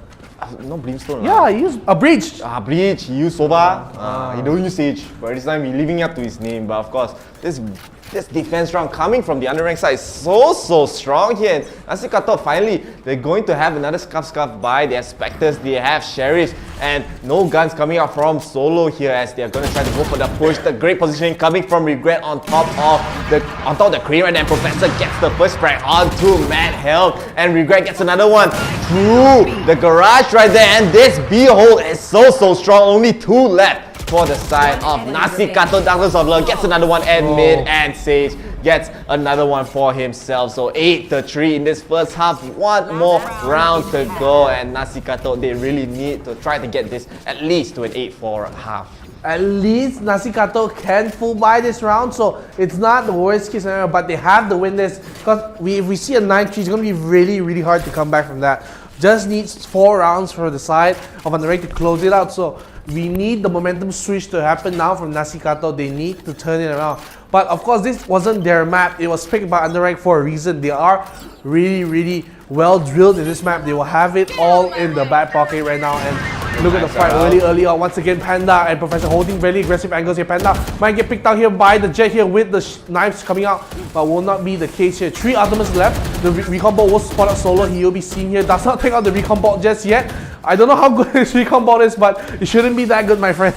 no, Brimstone. Yeah, he used a Breach. Breach, he used Sova. He don't use Sage, but this time he's living up to his name. But of course, this defense round coming from the underranked side is so strong here. And 𝐂𝐶𝐂𝐡 finally, they're going to have another Scuff buy. They have Spectres, they have Sheriffs, and no guns coming out from Solo here as they're going to try to go for the push. The great positioning coming from Regret on top of the crane, and Professor gets the first frag onto Mad Health, and Regret gets another one through the garage right there. And this B-hole is so strong. Only 2 left for the side of 𝐂𝐶𝐂𝐡. Darkness of Love gets another one at mid, and Sage gets another one for himself. So 8-3 in this first half. One more round to go, and 𝐂𝐶𝐂𝐡, they really need to try to get this at least to an 8-4 half. At least 𝐂𝐶𝐂𝐡 can full buy this round, so it's not the worst case scenario, but they have to win this, because if we see a 9-3, it's going to be really hard to come back from that. Just needs 4 rounds for the side of Underrank to close it out, so we need the momentum switch to happen now from 𝐂𝐶𝐂𝐡. They need to turn it around. But of course, this wasn't their map. It was picked by Underrank for a reason. They are really well drilled in this map. They will have it all in the back pocket right now. And look at the fight really early on. Once again, Panda and Professor holding very aggressive angles here. Panda might get picked out here by the Jet here with the knives coming out, but will not be the case here. 3 ultimates left. The recon ball will spot out Solo. He will be seen here. Does not take out the recon ball just yet. I don't know how good this recon ball is, but it shouldn't be that good, my friend.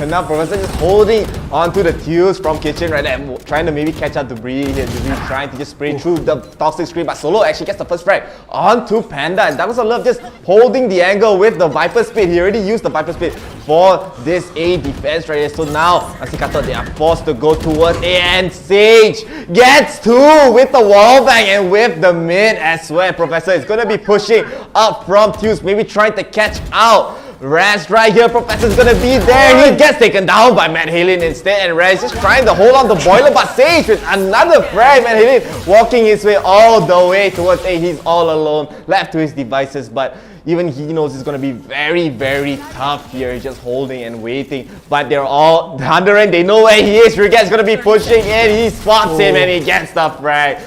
And now Professor just holding onto the Teals from Kitchen right there, trying to maybe catch up to Bree here. Bree trying to just spray through the toxic screen, but Solo actually gets the first frag onto Panda. And Darkness of Love just holding the angle with the Viper Spit. He already used the Viper Spit for this A defense right here. So now 𝐂𝐶𝐂𝐡, they are forced to go towards A, and Sage gets 2 with the wallbang and with the mid as well. Professor is going to be pushing up from Teals, maybe trying to catch out Raz right here. Professor's gonna be there. He gets taken down by Matt Halen instead, and Raz just trying to hold on the boiler, but Sage with another frag. Matt Halen walking his way all the way towards A. He's all alone, left to his devices, but even he knows it's gonna be very tough here. He's just holding and waiting, but they're all the underend. They know where he is. Regret's gonna be pushing in. He spots him and he gets the frag.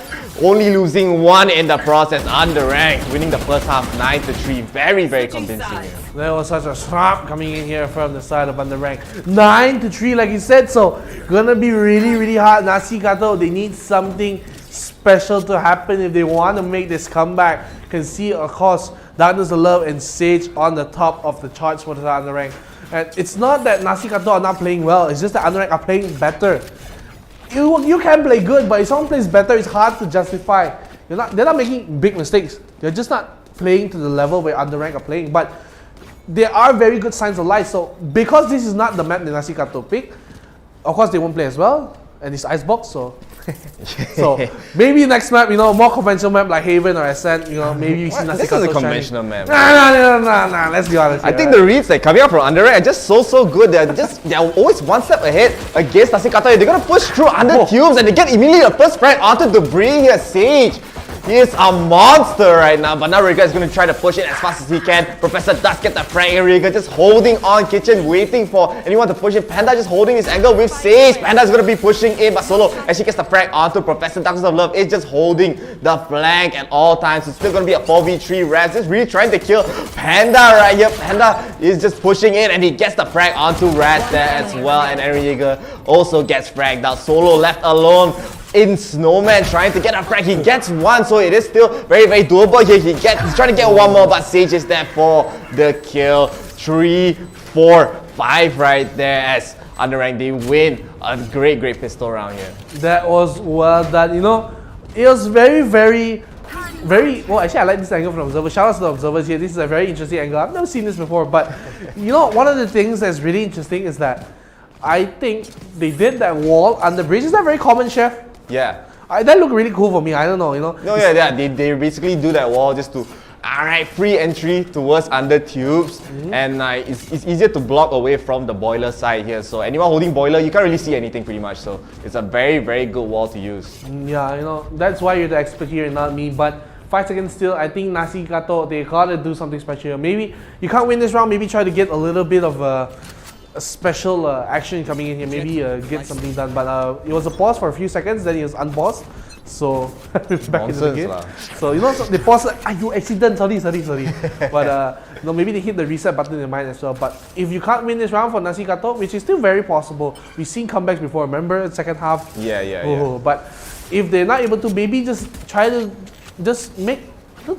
Only losing 1 in the process. Underranked, winning the first half 9-3. Very convincing. There was such a snap coming in here from the side of Underranked. 9-3, like you said, so gonna be really hard. 𝐂𝐶𝐂𝐡, they need something special to happen if they want to make this comeback. Can see, of course, Darkness of Love and Sage on the top of the charts for the Underranked. And it's not that 𝐂𝐶𝐂𝐡 are not playing well, it's just that Underranked are playing better. You can play good, but if someone plays better, it's hard to justify. They're not making big mistakes. They're just not playing to the level where Underranked are playing. But there are very good signs of life. So because this is not the map that 𝐂𝐶𝐂𝐡 pick, of course they won't play as well. And it's Icebox, so so maybe next map, more conventional map like Haven or Ascent, maybe you see 𝐂𝐶𝐂𝐡. This is a conventional map. Nah, let's be honest. I think the reads that coming out from Underranked are just so good. They're always one step ahead against 𝐂𝐶𝐂𝐡. They're gonna push through under Tubes, and they get immediately the first frag onto Debris here. Sage, he is a monster right now, but now Rigger is going to try to push it as fast as he can. Professor does get the frag, and Rigger just holding on Kitchen, waiting for anyone to push it. Panda just holding his angle with Sage. Panda is going to be pushing in, but Solo actually gets the frag onto Professor. Darkness of Love is just holding the flank at all times. It's still going to be a 4v3. Raz is really trying to kill Panda right here. Panda is just pushing in, and he gets the frag onto Raz there as well. And Aaron Yeager also gets fragged out. Solo left alone in Snowman trying to get a frag. He gets one, so it is still very doable here. He's trying to get one more, but Sage is there for the kill. 3, 4, 5 right there as Underranked, they win a great pistol round here. That was well done. it was very, well, actually I like this angle from observers. Shout out to the observers here. This is a very interesting angle. I've never seen this before, but you know, one of the things that's really interesting is that I think they did that wall on the bridge. Is that very common, Chef? Yeah. That looked really cool for me. I don't know, you know. No, yeah. They basically do that wall just to, alright, free entry towards under tubes, and it's easier to block away from the boiler side here. So anyone holding boiler, you can't really see anything pretty much. So it's a very, very good wall to use. Yeah, you know, that's why you're the expert here and not me. But 5 seconds still, I think 𝐂𝐸𝐴𝐻, they gotta do something special here. Maybe you can't win this round. Maybe try to get a little bit of a special action coming in here. Maybe get something done. But it was a pause for a few seconds, then it was unpaused. So back into the game. So you know, so they pause. You accident. Sorry. But no, maybe they hit the reset button in their mind as well. But if you can't win this round for 𝐂𝐸𝐴𝐻, which is still very possible, we've seen comebacks before. Remember second half? Yeah. But if they're not able to, maybe just try to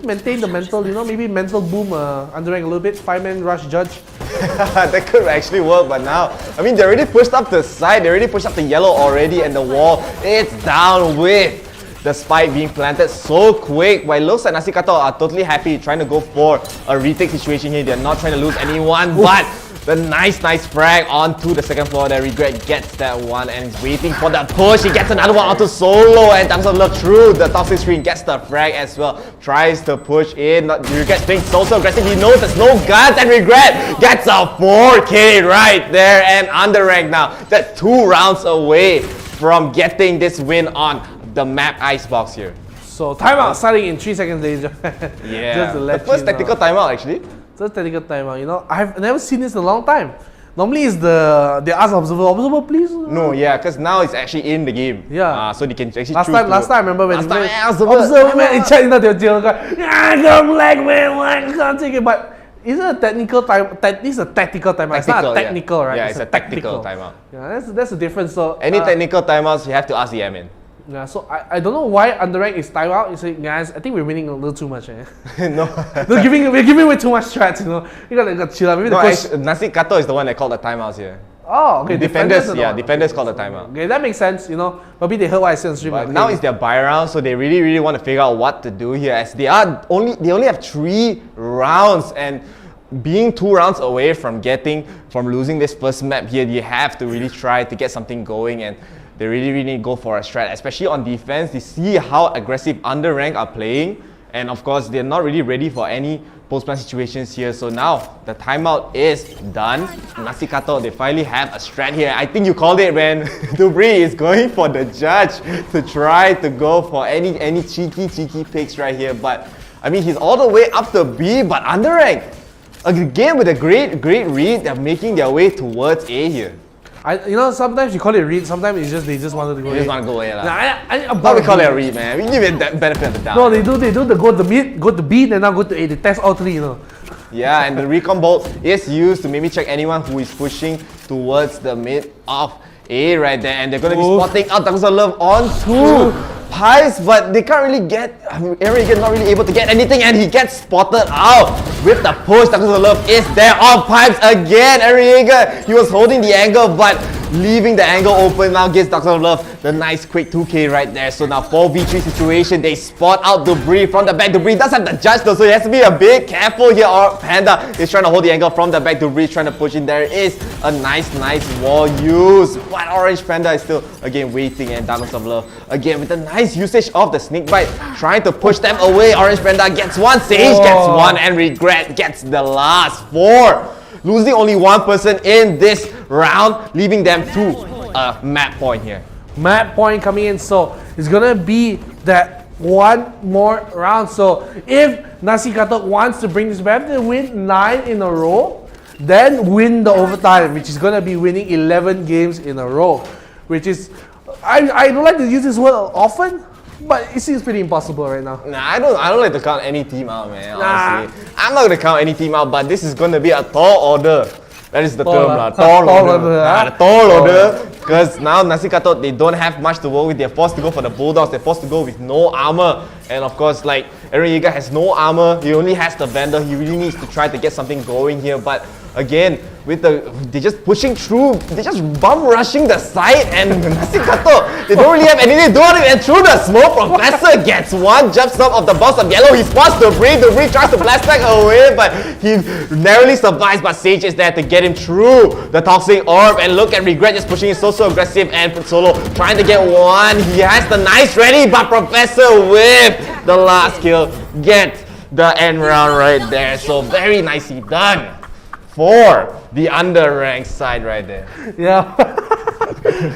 maintain the mental. You know, maybe mental boom underrank a little bit. 5-man rush judge. That could actually work, but now, I mean, they already pushed up the side. They already pushed up the yellow already, and the wall, it's down with the spike being planted so quick. But it looks like 𝐂𝐸𝐴𝐻 are totally happy trying to go for a retake situation here. They're not trying to lose anyone, but the nice frag onto the second floor there. Regret gets that one and is waiting for the push. He gets another one onto solo, and Dunks of Love through the toxic screen gets the frag as well. Tries to push in. Regret's playing so aggressive. He knows there's no guns, and Regret gets a 4K right there and underranked now. That's 2 rounds away from getting this win on the map Icebox here. So timeout starting in 3 seconds, ladies and gentlemen. Yeah, Just to let the first you know. tactical timeout actually. Just technical timeout, you know. I've never seen this in a long time. Normally it's they ask observer, please. No, yeah, because now it's actually in the game. Yeah. So they can actually Last choose time I remember when observer, man, in chat, you know, they'll come black man, I can't take it. But is it a technical time? This is a tactical timeout. It's not a technical, right? Yeah, it's a tactical timeout. Yeah, that's the difference. So any technical timeouts, you have to ask the admin. Yeah, so I don't know why underrank is timeout. You say, guys, I think we're winning a little too much. No. we're giving way too much strats, you know. You gotta chill out. Maybe No, the coach... 𝐂𝐸𝐴𝐻 is the one that called the timeouts here. Oh, okay. Defenders are defenders call the timeout. Okay, that makes sense, you know. Maybe they heard what I said on stream. But now it's their buy round, so they really want to figure out what to do here, as they only have 3 rounds, and being 2 rounds away from losing this first map here, you have to really try to get something going, and they really need to go for a strat, especially on defense. They see how aggressive underrank are playing, and of course they're not really ready for any post-plan situations here. So now the timeout is done. 𝐂𝐸𝐴𝐻, they finally have a strat here. I think you called it, man. Dubri is going for the judge to try to go for any cheeky picks right here. But I mean, he's all the way up to B, but underrank. Again with a great read, they're making their way towards A here. You know, sometimes you call it read, sometimes it's just they just wanted to go. They just want to go A. But we call it a read, man. We give it the benefit of the doubt. No, they do the go to mid, go to B, then now go to A. They test all 3, you know. Yeah, and the recon bolt is used to maybe check anyone who is pushing towards the mid of A right there, and they're going to be spotting out Dunks of Love onto Pipes, but they can't really get, Aaron not really able to get anything, and he gets spotted out with the push. Dunks of Love is there on Pipes again. Aaron, he was holding the angle, but leaving the angle open now gives Dunks of Love the nice quick 2K right there. So now 4v3 situation, they spot out Dubri from the back. Dubri does have the judge though, so he has to be a bit careful here. Or Panda is trying to hold the angle from the back. Dubri is trying to push in. There is a nice wall use, but Orange Panda is still again waiting, and Dunks of Love again with a nice usage of the sneak bite, trying to push them away. Orange Panda gets one, Sage gets one, and Regret gets the last 4. Losing only 1 person in this round, leaving them to a map point here. Map point coming in, so it's gonna be that 1 more round. So if 𝐂𝐸𝐴𝐻 wants to bring this back, they win 9 in a row, then win the overtime, which is gonna be winning 11 games in a row, which is, I don't like to use this word often, but it seems pretty impossible right now. Nah, I don't like to count any team out, man. Honestly, I'm not gonna count any team out, but this is gonna be a tall order. That is the term, lah. Tall order. The tall order. Because now 𝐂𝐸𝐴𝐻, they don't have much to work with. They're forced to go for the Bulldogs. They're forced to go with no armor. And of course, like, Aaron has no armor. He only has the Vendor. He really needs to try to get something going here. But again they're just pushing through, they're just bum rushing the side, and 𝐂𝐸𝐿, they don't really have anything to do on it, and through the smoke, Professor gets one, jumps up of the box of yellow, he spots the break tries to blast back away, but he narrowly survives, but 𝐭𝐸 is there to get him through the toxic orb, and look at Regret just pushing it so aggressive, and Solo trying to get one, he has the knife ready, but Professor with the last kill gets the end round right there, so very nicely done for the underranked side right there. Yeah.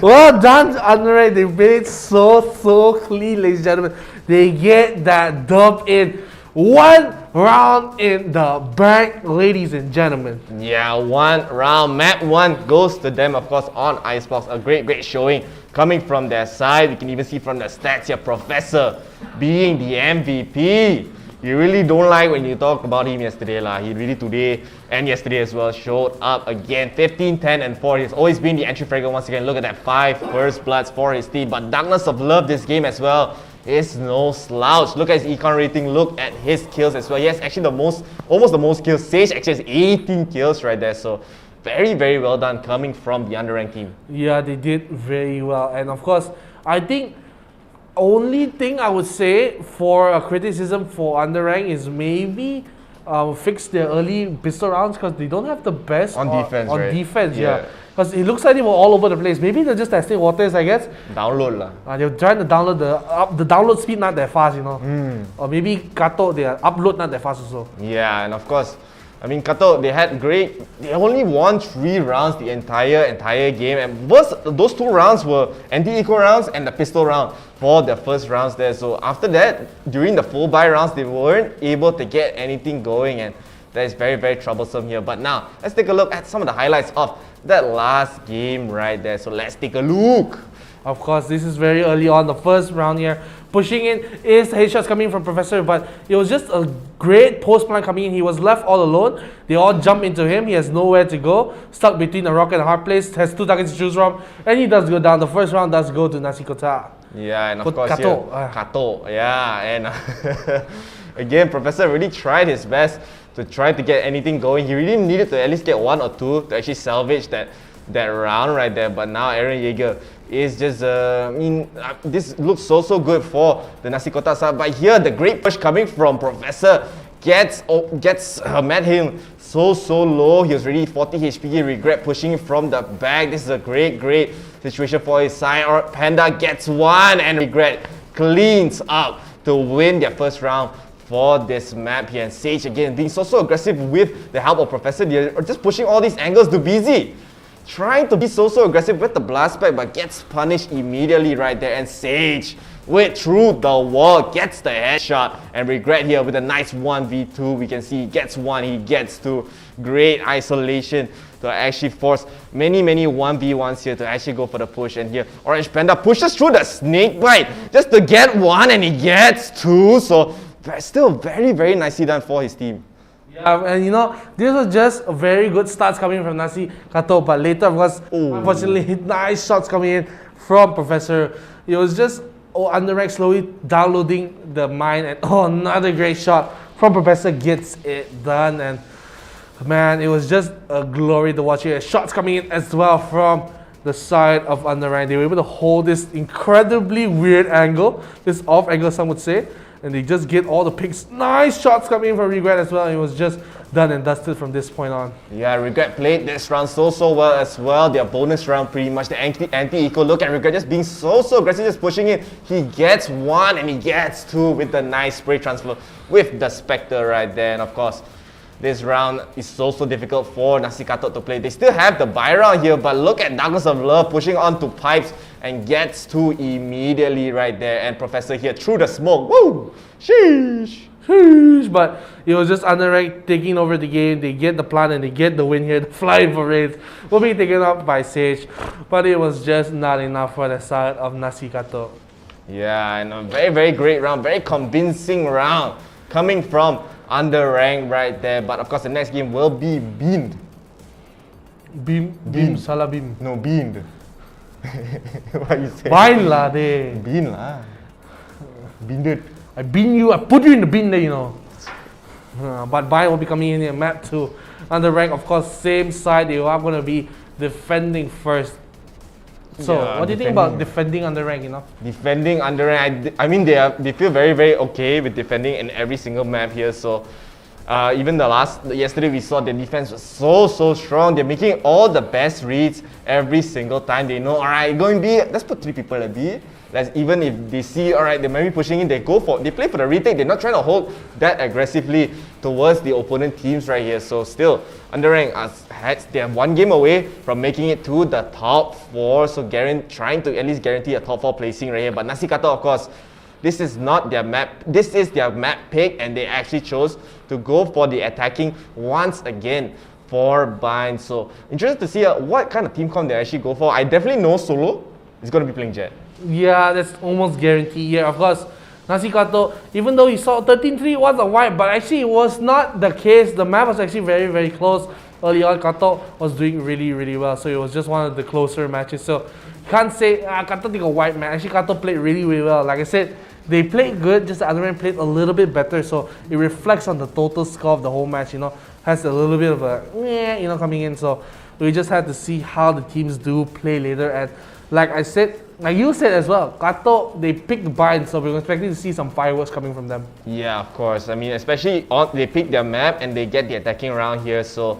Well done, underranked. They made it so clean, ladies and gentlemen. They get that dub in 1 round in the bank, ladies and gentlemen. Yeah, 1 round. Map 1 goes to them, of course, on Icebox. A great showing coming from their side. You can even see from the stats here, Professor being the MVP. You really don't like when you talk about him yesterday lah. He really today and yesterday as well showed up again. 15, 10 and 4. He's always been the entry fragger once again. Look at that 5 first bloods for his team. But Darkness of Love this game as well is no slouch. Look at his econ rating. Look at his kills as well. Yes, actually almost the most kills. 𝐭𝐸 actually has 18 kills right there. So very well done coming from the underranked team. Yeah, they did very well. And of course, I think only thing I would say for a criticism for underrank is maybe fix their early pistol rounds, because they don't have the best on defense, on right? defense, yeah. Because it looks like they were all over the place. Maybe they're just testing waters, I guess. Download lah. They're trying to download the download speed not that fast, you know. Or maybe 𝐂𝐸𝐿, their upload not that fast also. Yeah, and of course, I mean, 𝐂𝐸𝐿, they only won 3 rounds the entire game, and those 2 rounds were anti-eco rounds and the pistol round for the first rounds there. So after that, during the full buy rounds, they weren't able to get anything going, and that is very troublesome here. But now, let's take a look at some of the highlights of that last game right there. So let's take a look. Of course, this is very early on, the first round here. Pushing in is headshots coming from Professor, but it was just a great post plan coming in. He was left all alone. They all jump into him. He has nowhere to go. Stuck between a rock and a hard place. Has 2 targets to choose from, and he does go down. The first round does go to 𝐂𝐸𝐿. Yeah, and of course 𝐂𝐸𝐿. Yeah, and again, Professor really tried his best to try to get anything going. He really needed to at least get 1 or 2 to actually salvage that round right there. But now Eren Jaeger is just, this looks so good for the 𝐂𝐸𝐿 side. But here, the great push coming from Professor gets Matt Hill so low. He was already 40 HP. Regret pushing him from the back. This is a great situation for his side. Or Panda gets 1, and Regret cleans up to win their first round for this map here. And 𝐭𝐸 again being so aggressive with the help of Professor. They're just pushing all these angles to BZ. Trying to be so aggressive with the blast back, but gets punished immediately right there. And 𝐭𝐸 with through the wall gets the headshot, and Regret here with a nice 1v2. We can see he gets 1, he gets 2. Great isolation to actually force many 1v1s here to actually go for the push. And here Orange Panda pushes through the snake bite just to get 1, and he gets 2. So still very nicely done for his team. Yeah, and you know, this was just a very good starts coming from 𝐂𝐸𝐿, but later, of course, unfortunately, nice shots coming in from Professor. It was just underranked slowly downloading the mine, and another great shot from Professor gets it done. And man, it was just a glory to watch it. Shots coming in as well from the side of underranked. They were able to hold this incredibly weird angle, this off angle, some would say. And they just get all the picks. Nice shots coming in from Regret as well. And it was just done and dusted from this point on. Yeah, Regret played this round so well as well. Their bonus round pretty much, the anti-eco. Look at Regret just being so aggressive, just pushing it. He gets 1 and he gets 2 with the nice spray transfer with the Spectre right there. And of course, this round is so difficult for 𝐂𝐸𝐿 to play. They still have the buy round here, but look at Darkness of Love pushing on to pipes and gets 2 immediately right there. And Professor here through the smoke. Woo! Sheesh! But it was just underranked taking over the game. They get the plan and they get the win here. The flying parades will be taken up by 𝐭𝐸, but it was just not enough for the side of 𝐂𝐸𝐿. Yeah, and a very great round, very convincing round coming from underranked right there. But of course, the next game will be beamed. Salah beam. No, beamed. What you say? Bean lah, they. Bean lah. Beamed. I bean you, I put you in the bin there, you know. But Bayern will be coming in here, map 2. Underrank, of course, same side. They are going to be defending first. So, Yeah, what do you think about defending underrank, you know? Defending underrank, I mean they feel very, very okay with defending in every single map here. So even yesterday we saw the defense was so strong. They're making all the best reads every single time. They know, alright, going B, let's put 3 people at B. Even if they see, alright, they might be pushing in, they play for the retake. They're not trying to hold that aggressively towards the opponent teams right here. So still, underrank they're 1 game away from making it to the top 4. So trying to at least guarantee a top 4 placing right here. But 𝐂𝐨𝐬𝐿, of course, this is not their map. This is their map pick, and they actually chose to go for the attacking once again for Bind. So interested to see what kind of team comp they actually go for. I definitely know Solo is going to be playing Jet. Yeah, that's almost guaranteed here. Of course, 𝐂𝐶, even though he saw 13-3 was a wipe, but actually it was not the case. The map was actually very, very close. Early on, 𝐶 was doing really, really well. So it was just one of the closer matches. So can't say 𝐶 take a wipe, man. Actually, 𝐶 played really, really well. Like I said, they played good, just the underrank played a little bit better. So it reflects on the total score of the whole match, you know. Has a little bit of a, you know, coming in. So we just had to see how the teams do play later. And like I said, like you said as well, 𝐶, they picked the Bind, so we're expecting to see some fireworks coming from them. Yeah, of course. I mean, especially they pick their map and they get the attacking round here. So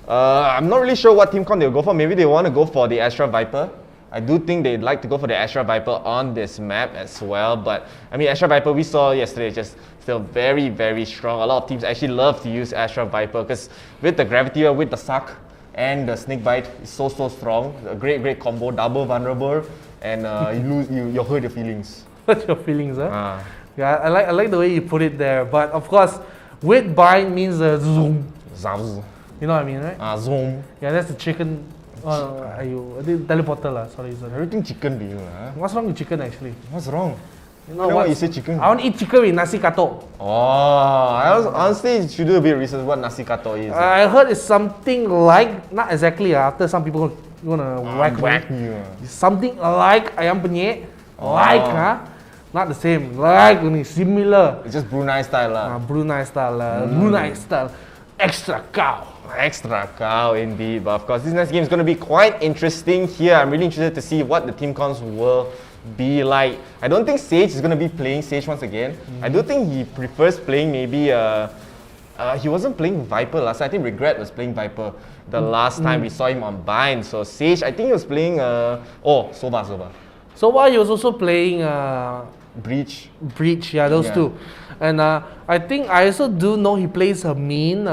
I'm not really sure what team comp they'll go for. Maybe they want to go for the Astra Viper. I do think they'd like to go for the Astra Viper on this map as well. But I mean, Astra Viper we saw yesterday just still very, very strong. A lot of teams actually love to use Astra Viper because with the gravity, with the suck and the snake bite, it's so strong. A great combo, double vulnerable, and you hurt your feelings. Hurt your feelings, huh? Yeah, I like the way you put it there. But of course, with Bind means zoom. Zaz. You know what I mean, right? Zoom. Yeah, that's the chicken. Teleporter lah. Sorry. Everything chicken to you, What's wrong with chicken actually? What's wrong? You know Why you say chicken? I want to eat chicken with 𝐂𝐶. Honestly, you should do a bit of research what 𝐂𝐶 is. I heard it's something like, not exactly after some people gonna whack you. It's something like ayam penyet. Not the same. Like only similar. It's just Brunei style lah. Brunei style. Extra cow. Extra cow indeed. But of course, this next game is going to be quite interesting here. I'm really interested to see what the team comps will be like. I don't think 𝐭𝐤𝐻 is going to be playing 𝐭𝐤𝐻 once again. I do think he prefers playing maybe he wasn't playing Viper last time. I think Regret was playing Viper the last time we saw him on Bind. So 𝐭𝐤𝐻, I think he was playing Sova. So he was also playing Breach, yeah, those two. And I think I also do know he plays a mean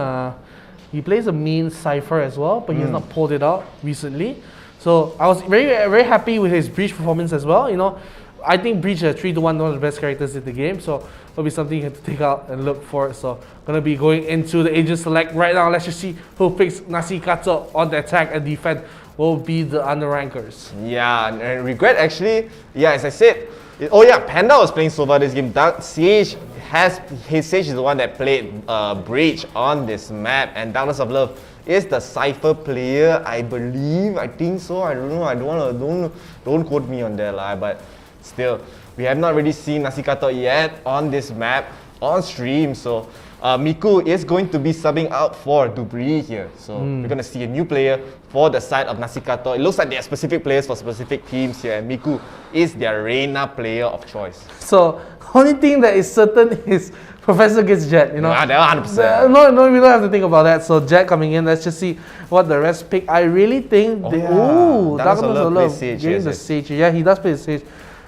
Cypher as well, but he has not pulled it out recently. So I was very, very happy with his Breach performance as well. You know, I think Breach is 3-1, one of the best characters in the game. So it'll be something you have to take out and look for. So gonna be going into the agent select right now. Let's just see who picks 𝐂𝐶 on the attack and defense. Will be the underrankers. Yeah, and Regret actually, as I said, Panda was playing Sova this game. 𝐭𝐤𝐻 is the one that played Breach on this map, and Darkness of Love is the Cypher player, I believe. I think so. I don't know. Don't quote me on that, but still, we have not really seen 𝐂𝐶 yet on this map on stream. So Miku is going to be subbing out for Dubri here. So we're going to see a new player for the side of 𝐂𝐶. It looks like there are specific players for specific teams here, and Miku is their Reina player of choice. So only thing that is certain is Professor gets Jet, you know. Yeah, they're 100%. No, we don't have to think about that. So Jet coming in, let's just see what the rest pick. I really think Darkness of Love getting the 𝐭𝐤𝐻. Yeah, he does play the 𝐭𝐤𝐻.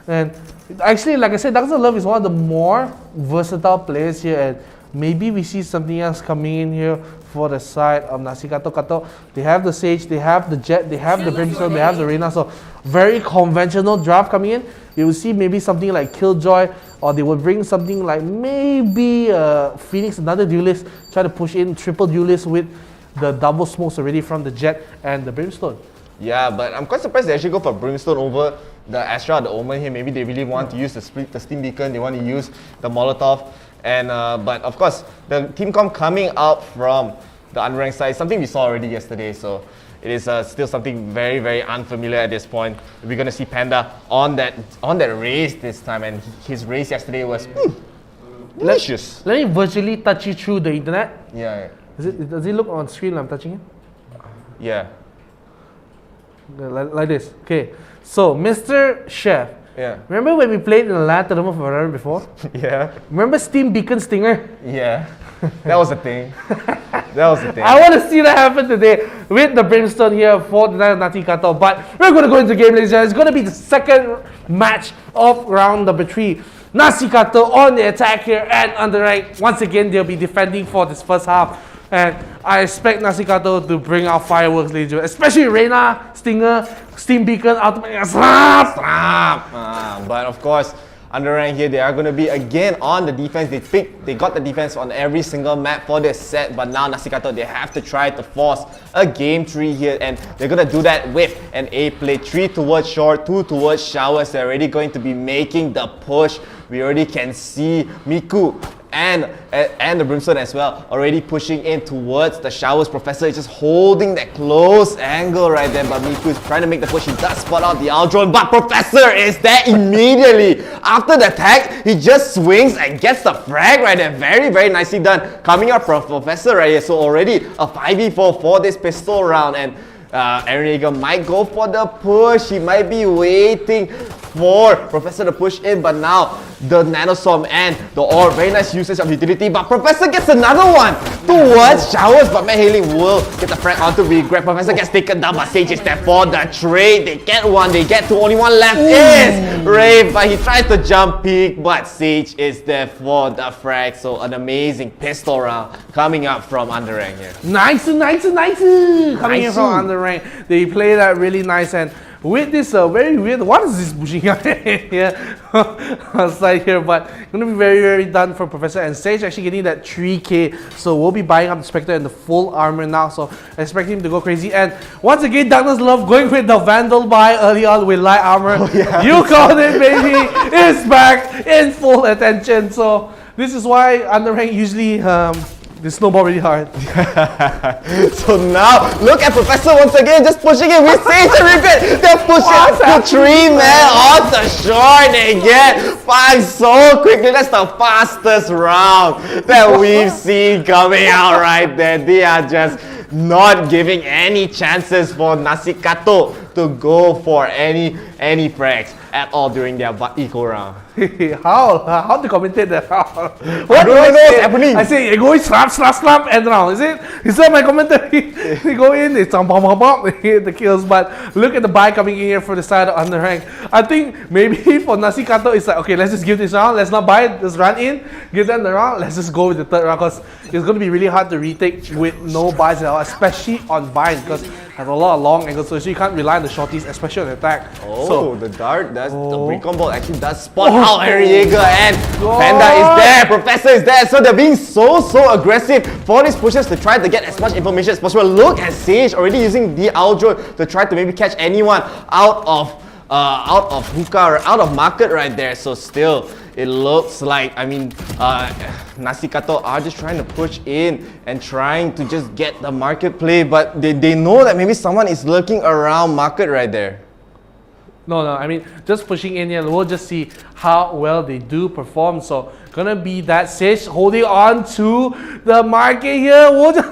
And actually, like I said, Darkness of Love is one of the more versatile players here, and maybe we see something else coming in here for the side of 𝐂𝐶. They have the 𝐭𝐤𝐻, they have the Jet, they have the Brimstone, they have the Reina. So very conventional draft coming in. You will see maybe something like Killjoy, or they will bring something like maybe Phoenix, another duelist, try to push in triple duelist with the double smokes already from the Jet and the Brimstone. Yeah, but I'm quite surprised they actually go for Brimstone over the Astra, the Omen here. Maybe they really want to use the Steam Beacon, they want to use the Molotov. And but of course, the team comp coming out from the unranked side is something we saw already yesterday. So it is still something very, very unfamiliar at this point. We're going to see Panda on that race this time, and his race yesterday was Delicious. Let me virtually touch you through the internet. Yeah. Does it look on screen I'm touching it? Yeah. Like this. Okay. So, Mr. Chef. Yeah. Remember when we played in the LAN tournament for Valorant before? Yeah. Remember Steam Beacon Stinger? Yeah. That was a thing. That was the thing. I want to see that happen today with the Brimstone here for the 𝐂𝐥𝐻𝐡. But we're going to go into game, ladies and gentlemen. It's going to be the second match of round number 3. 𝐂𝐥𝐻𝐡 on the attack here and underrank. Once again, they'll be defending for this first half. And I expect 𝐂𝐿𝐴SIA to bring out fireworks, ladies and gentlemen. Especially Reyna, Stinger, Steam Beacon, Ultimate Slap! But of course, underrank here, they are going to be again on the defense. They got the defense on every single map for this set, but now 𝐂𝐿𝐴SIA, they have to try to force a game 3 here, and they're going to do that with an A play. 3 towards short, 2 towards showers. They're already going to be making the push. We already can see Miku and the Brimstone as well already pushing in towards the showers. Professor is just holding that close angle right there, but Miku is trying to make the push. He does spot out the Aldrone, but Professor is there immediately. After the tag, he just swings and gets the frag right there. Very, very nicely done. Coming up from Professor right here. So already a 5v4 for this pistol round, and 𝐿𝐴SIA might go for the push. He might be waiting for Professor to push in, but now the Nanostorm and the Orb, very nice usage of utility, but Professor gets another one towards showers, but Matt Hailing will get the frag onto regret. Professor gets taken down, but Sage is there for the trade. They get one, they get two, only one left is Rave, but he tries to jump peek, but Sage is there for the frag. So an amazing pistol round coming up from underrank here. Nice. Coming in from underrank. They play that really nice, and with this very weird, what is this pushing out here outside here, but gonna be very, very done for Professor, and Sage actually getting that 3k, so we'll be buying up the Spectre and the full armor now, so expect him to go crazy. And once again, Darkness Love going with the Vandal buy early on with light armor. You called it, baby. It's back in full attention, so this is why underrank usually they snowball really hard. So now, look at Professor once again, just pushing it with Sage and Regret. They're pushing the 3-man on the shore. They get 5 so quickly. That's the fastest round that we've seen coming out right there. They are just not giving any chances for 𝐂𝐿𝐴SIA to go for any frags at all during their eco round. How to commentate that? What do I know what's happening? I say, you go in, slap, end round. Is it? Is that my commentary? They go in, they bump, they hit the kills. But look at the buy coming in here for the side of underrank. I think maybe for 𝐂𝐿𝐴SIA, it's like, okay, let's just give this round. Let's not buy it. Let's run in, give them the round. Let's just go with the third round, because it's going to be really hard to retake with no buys at all, especially on bind, because it has a lot of long angles, so you can't rely on the shorties, especially on attack. Oh, the dart, that's the recon ball actually does spot out 𝐿𝐴SIA, and Panda is there, Professor is there, so they're being so aggressive for these pushes to try to get as much information as possible. Look at Sage already using the Aldrone to try to maybe catch anyone out of hookah, out of market right there. So still, it looks like, I mean, 𝐂𝐿𝐴SIA are just trying to push in and trying to just get the market play, but they know that maybe someone is lurking around market right there. No, I mean, just pushing in here, we'll just see how well they do perform. So, gonna be that Sage holding on to the market here. We'll just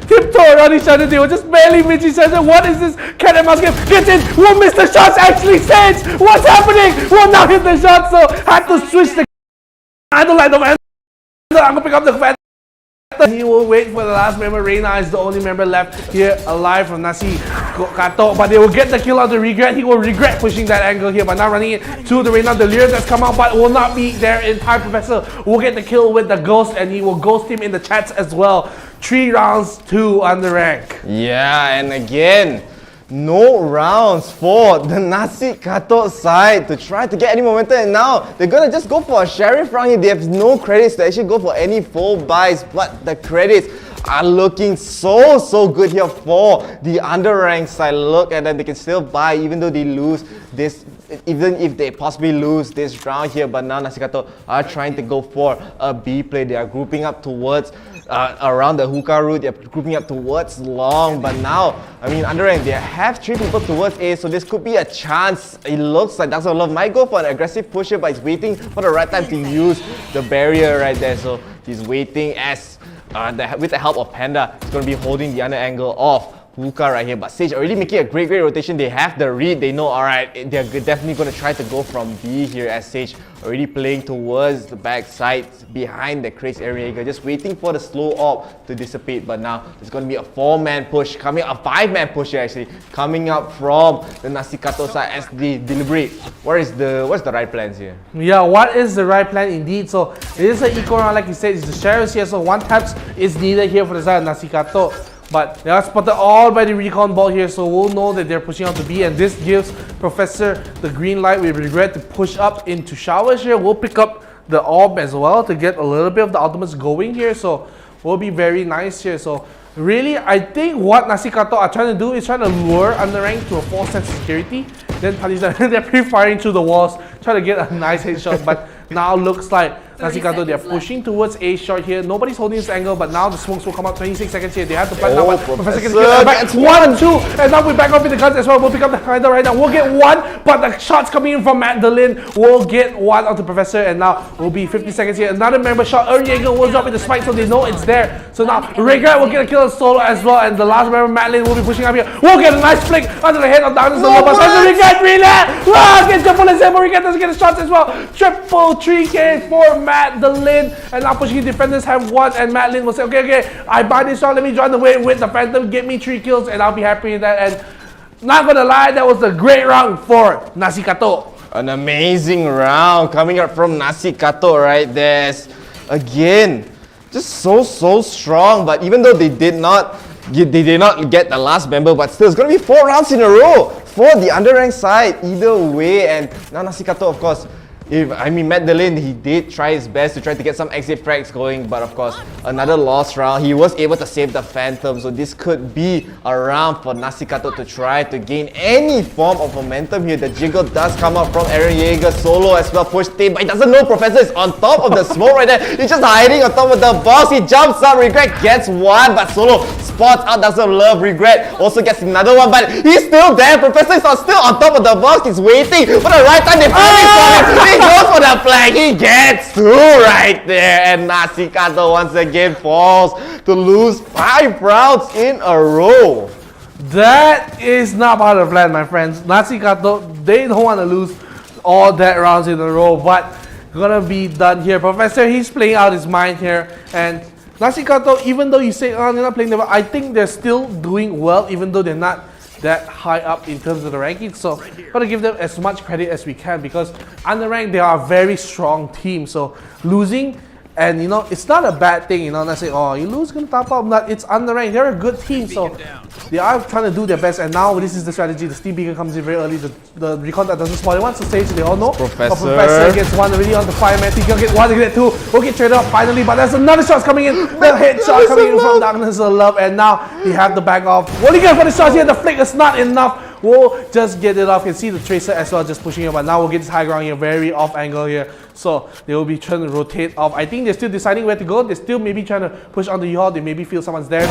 tiptoe around each other. They will just barely miss each other. What is this? Cat and mouse game. Gets in. We'll miss the shots. Actually, Sage, what's happening? We'll not hit the shot. So, had to switch the. I don't like the man. I'm gonna pick up the fan. He will wait for the last member. Reyna is the only member left here alive from 𝐂𝐿𝐴SIA, but they will get the kill out of regret. He will regret pushing that angle here, but now running it to the Reyna. The Lear that's come out, but will not be there in time. Professor will get the kill with the ghost, and he will ghost him in the chats as well. 3 rounds to underrank. Yeah, and again, no rounds for the 𝐂𝐿𝐴SIA side to try to get any momentum, and now they're gonna just go for a sheriff round here. They have no credits to actually go for any full buys, but the credits are looking so good here for the underranked side. Look at them, they can still buy even though they lose this, even if they possibly lose this round here. But now 𝐂𝐨𝐬𝐿 are trying to go for a B play. They are grouping up towards around the hookah route. They're grouping up towards long. But now, I mean, underranked, they have 3 people towards A, so this could be a chance. It looks like 𝐂𝐿 might go for an aggressive push here, but he's waiting for the right time to use the barrier right there. So he's waiting as with the help of Panda, he's going to be holding the under angle of hookah right here. But 𝐭𝐥 already making a great rotation. They have the read. They know, alright, they're definitely going to try to go from B here, as 𝐭𝐥 already playing towards the backside behind the 𝐂𝐥𝐮𝐿 𝐂𝐥𝐮𝐭, just waiting for the slow op to dissipate. But now there's going to be a 4-man push coming, a 5-man push here actually coming up from the 𝐂𝐈𝐿 side as they deliberate. What's the right plans here? Yeah, what is the right plan indeed? So it is an eco round, like you said, it's the sheriffs here, so 1 taps is needed here for the side of 𝐂𝐈𝐿. But they are spotted all by the recon ball here, so we'll know that they're pushing out to B, and this gives Professor the green light with regret to push up into showers here. We'll pick up the orb as well to get a little bit of the ultimates going here, so will be very nice here. So really, I think what 𝐂𝐈𝐿 are trying to do is trying to lure underranked to a false sense of security, then punish them. They're pre-firing through the walls, trying to get a nice headshot. But now looks like 𝐂𝐈𝐿, they're pushing towards A short here. Nobody's holding this angle, but now the smokes will come out. 26 seconds here. They have to plant now, but Professor gets back. 1, 2, and now we back up in the guns as well. We'll pick up the Kaido right now. We'll get 1, but the shots coming in from Magdalene will get 1 onto Professor, and now will be 50 seconds here. Another member shot. 𝐿𝐿𝐴 will drop in the spike, so they know it's there. So now Regret will get a kill on solo as well, and the last member, Magdalene, will be pushing up here. We'll get a nice flick under the head of Darkness. The Regret relet. Get triple and Zemo. Regret doesn't get the shots as well. Triple 3K for Magdalene. And now pushing defenders have 1, and Magdalene will say, okay, I buy this shot, let me join the way with the Phantom, get me 3 kills, and I'll be happy with that. And not gonna lie, that was a great round for 𝐂𝐈𝐿. An amazing round coming up from 𝐂𝐈𝐿 right there. Again, just so strong. But even though they did not get the last member, but still it's gonna be 4 rounds in a row for the underranked side either way. And now 𝐂𝐈𝐿, of course, Magdalene, he did try his best to try to get some exit frags going, but of course, another lost round. He was able to save the Phantom, so this could be a round for 𝐂𝐈𝐿 to try to gain any form of momentum here. The jiggle does come out from Eren Yeager, solo as well, pushed in, but he doesn't know Professor is on top of the smoke right there. He's just hiding on top of the box. He jumps up, Regret gets 1, but solo spots out, doesn't love. Regret also gets another 1, but he's still there. Professor is still on top of the box. He's waiting for the right time. They finally saw him. He goes for the flag. He gets 2 right there, and 𝐂𝐈𝐿 once again falls to lose 5 rounds in a row. That is not part of the plan, my friends. 𝐂𝐈𝐿, they don't want to lose all that rounds in a row, but gonna be done here. Professor, he's playing out his mind here, and 𝐂𝐈𝐿, even though you say, oh, they're not playing well, I think they're still doing well, even though they're not that high up in terms of the rankings. So gotta give them as much credit as we can, because underranked, they are a very strong team. So losing, and you know, it's not a bad thing, you know, not saying, oh, you lose, gonna top up. Not, it's underranked. They're a good team, so they are trying to do their best. And now this is the strategy. The Steam Beacon comes in very early. The recon that doesn't spawn. He wants to stage, they all know. Professor gets 1 already on the fireman. He can get 1, he can get 2. We'll get traded up finally, but there's another shot coming in. The headshot coming in from Darkness of Love, and now he have the back off. What do you get for the shots here? The flick is not enough. We'll just get it off. You can see the Tracer as well just pushing it, but now we'll get this high ground here, very off angle here. So they will be trying to rotate off. I think they're still deciding where to go. They're still maybe trying to push on the U-Haul. They maybe feel someone's there.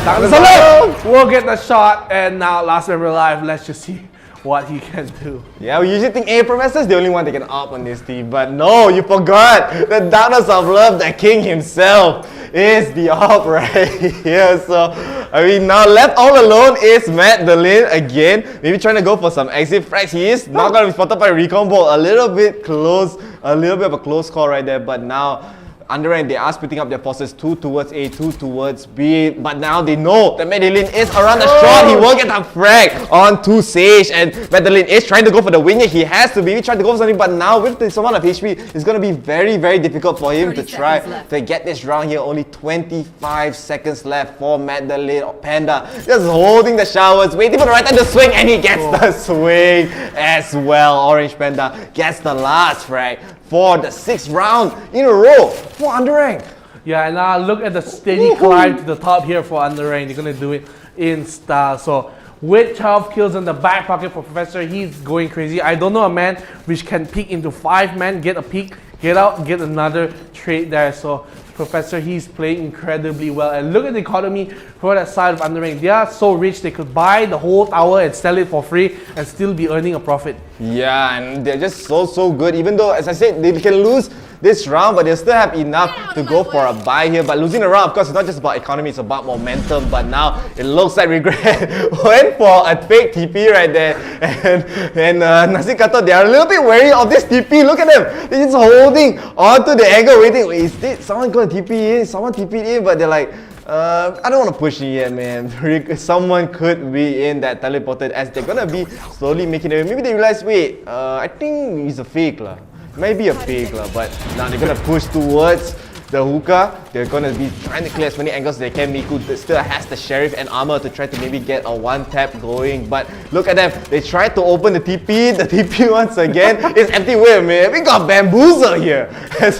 We'll get the shot, and now last member alive. Let's just see what he can do. Yeah, we usually think, hey, Professor's the only one that can op on this team, but no, you forgot the Darkness of Love, the king himself, is the op right here. So, I mean, now left all alone is Magdalene again. Maybe trying to go for some exit frags. He is not going to be spotted by a recon ball. A little bit close, a little bit of a close call right there, but now underranked, they are splitting up their forces, 2 towards A, 2 towards B, but now they know that Magdalene is around the shot. He will get a frag onto 𝐭𝐥, and Magdalene is trying to go for the win here. He has to be trying to go for something, but now with this amount of HP, it's going to be very, very difficult for him to try to get this round here. Only 25 seconds left for Magdalene. Panda just holding the showers, waiting for the right time to swing, and he gets the swing as well. Orange Panda gets the last frag for the 6th round in a row for underranked. Yeah, and now look at the steady climb to the top here for Underrank. They're gonna do it in style. So with 12 kills in the back pocket for Professor, he's going crazy. I don't know a man which can peek into 5 men, get a peek, get out, get another trade there. So Professor, he's playing incredibly well. And look at the economy for that side of Underrank. They are so rich, they could buy the whole tower and sell it for free and still be earning a profit. Yeah, and they're just so good. Even though, as I said, they can lose this round, but they still have enough to go for a buy here. But losing a round, of course, it's not just about economy, it's about momentum. But now it looks like Regret went for a fake TP right there. And 𝐂𝐨𝐬𝐿𝐿𝐿, they are a little bit wary of this TP. Look at them. They're just holding onto the angle, waiting. Wait, is this someone going to TP in? Someone TP in, but they're like, I don't want to push in yet, man. Someone could be in that teleported as they're going to be slowly making it. Maybe they realize, wait, I think it's a fake lah. Maybe a fake, but now they're gonna push towards the hookah. They're gonna be trying to clear as many angles as they can. Miku still has the Sheriff and armor to try to maybe get a one tap going. But look at them. They tried to open the TP. The TP once again is empty. Wait a minute. We got bamboozle here. As